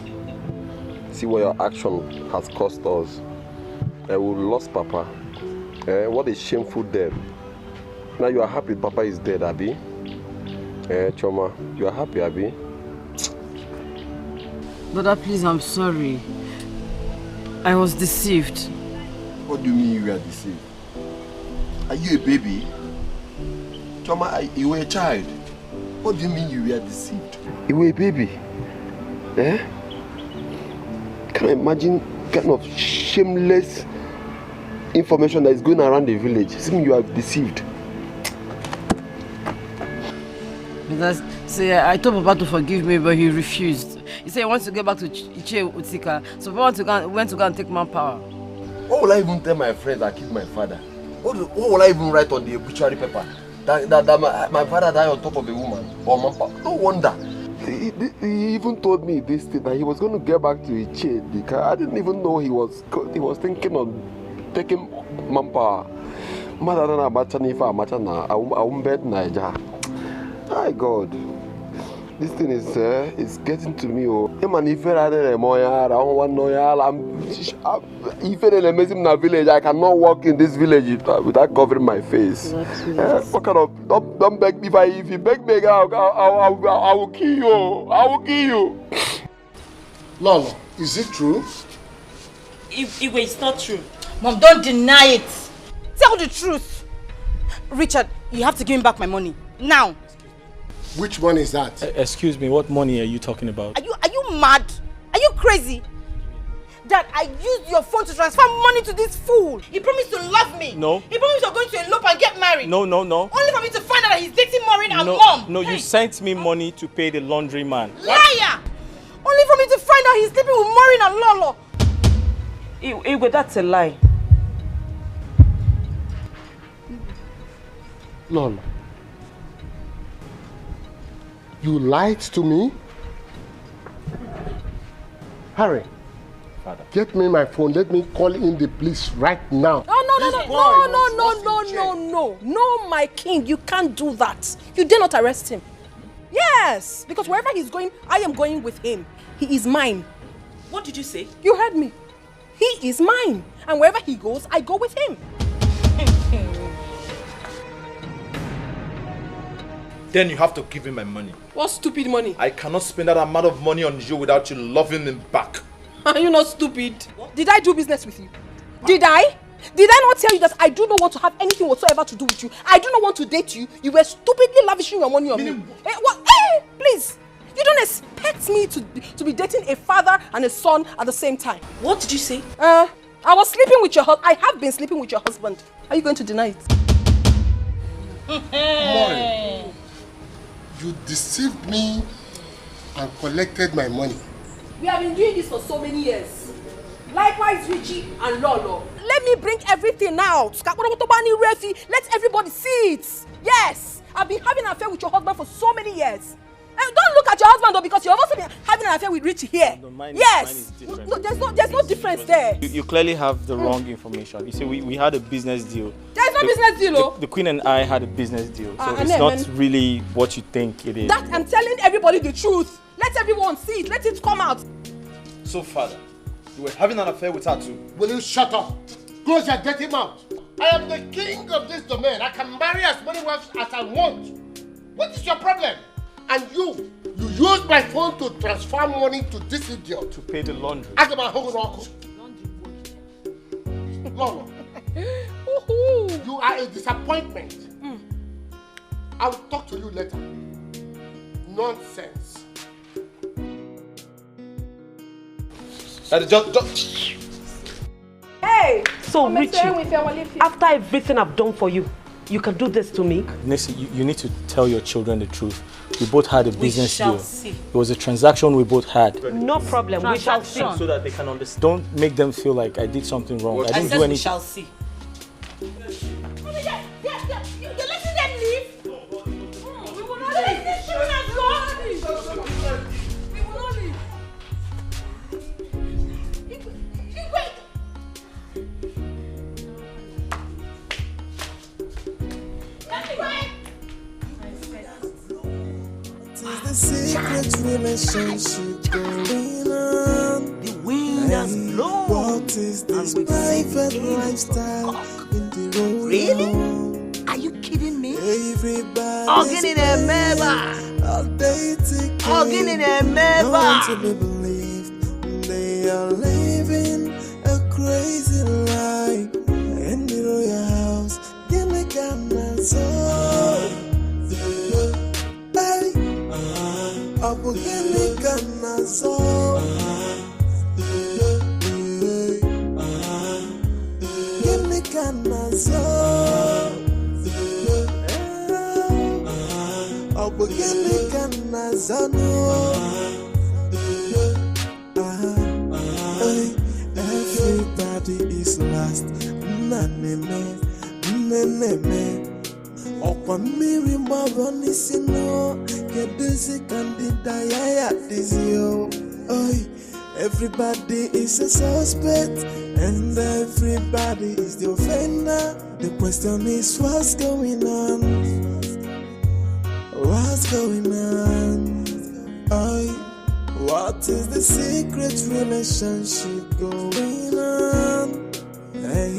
See what your action has cost us. We lost Papa. What a shameful death. Now you are happy Papa is dead, Abi? Choma, you are happy, Abi? Brother, please, I'm sorry. I was deceived. What do you mean you were deceived? Are you a baby? Choma, you were a child. What do you mean you were deceived? You were a baby? Can I imagine kind of shameless information that is going around the village? It seems you are deceived. See, I told Papa to forgive me, but he refused. He said he wants to get back to Iche Utika, so Papa went to go and take manpower. What will I even tell my friends that killed my father? What will I even write on the obituary paper? That my father died on top of a woman or manpower? No wonder. He even told me this thing, that he was going to get back to Iche. I didn't even know he was thinking of taking manpower. My God, this thing is getting to me. I cannot walk in this village without covering my face. What kind of don't beg me? If you beg me, I will kill you. I will kill you. Lolo, is it true? It's not true. Mom, don't deny it. Tell the truth. Richard, you have to give me back my money now. Which one is that? Excuse me, what money are you talking about? Are you mad? Are you crazy? Dad, I used your phone to transfer money to this fool. He promised to love me. No. He promised you're going to elope and get married. No. Only for me to find out that he's dating Maureen and No, Mom. no, you sent me money to pay the laundry man. Liar! Only for me to Maureen and Lolo. Igwe, that's a lie. Lolo, you lied to me? Harry, Father. Get me my phone. Let me call in the police right now. No, my king, you can't do that. You dare not arrest him. Yes, because wherever he's going, I am going with him. He is mine. What did you say? You heard me. He is mine. And wherever he goes, I go with him. Then you have to give him my money. What stupid money? I cannot spend that amount of money on you without you loving him back. Are you not stupid? What? Did I do business with you? Did I? Did I not tell you that I do not want to have anything whatsoever to do with you? I do not want to date you. You were stupidly lavishing your money on me. What? Hey, please. You don't expect me to be dating a father and a son at the same time. What did you say? I was sleeping with your husband. I have been sleeping with your husband. Are you going to deny it? Maureen, you deceived me and collected my money. We have been doing this for so many years. Likewise, Richie and Lolo. Let me bring everything out. Let everybody see it. Yes, I've been having an affair with your husband for so many years. Don't look at your husband though, because you've also been having an affair with Richie here. No, mine yes. Is different. No, there's no difference there. You clearly have the wrong information. You see, we had a business deal. There's no business deal, though. The Queen and I had a business deal. So it's not really what you think it is. That I'm telling everybody the truth. Let everyone see it. Let it come out. So, Father, you were having an affair with her too. Will you shut up? Close your dirty mouth. I am the king of this domain. I can marry as many wives as I want. What is your problem? And you used my phone to transfer money to this idiot. To pay the laundry. Ask about Lolo, you are a disappointment. I will talk to you later. Nonsense. Hey! So, Richie, after everything I've done for you, you can do this to me? Nisi, you need to tell your children the truth. We both had a business deal. See. It was a transaction we both had. No problem. We shall see. So that they can understand. Don't make them feel like I did something wrong. I didn't do anything. We shall see. You're letting them leave? We will not leave. These children are gone. We will not leave. The secret relationship going on. The wind has blown. What is this private lifestyle in the road? Really? Are you kidding me? Everybody. Hugging in a member. All day together. Hugging in a member. No one to be believed. They are living a crazy life in the royal house. Give me Ghana soul. Abu Gini Ghana soul. Give me Ghana soul. Abu Gini Ghana soul. Everybody is lost. Naneme, naneme. Okwa miri mabani sino. Kedisi kandida yaya dizio. Oi, everybody is a suspect, and everybody is the offender. The question is, what's going on? What's going on? Oi, what is the secret relationship going on? Hey,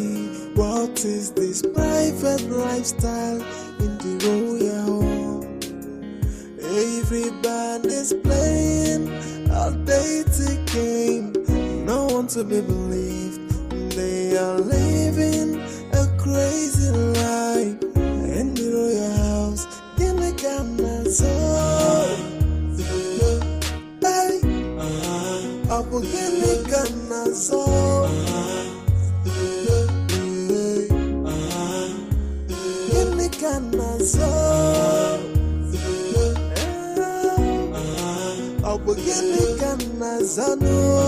what is this private lifestyle in the royal home? Everybody's playing a dating game. No one to be believed. They are living a crazy life in the royal house. Give me Ghana soul. Hey, Abu give me Ghana soul. Give me Ghana soul. Begini Ghana zano.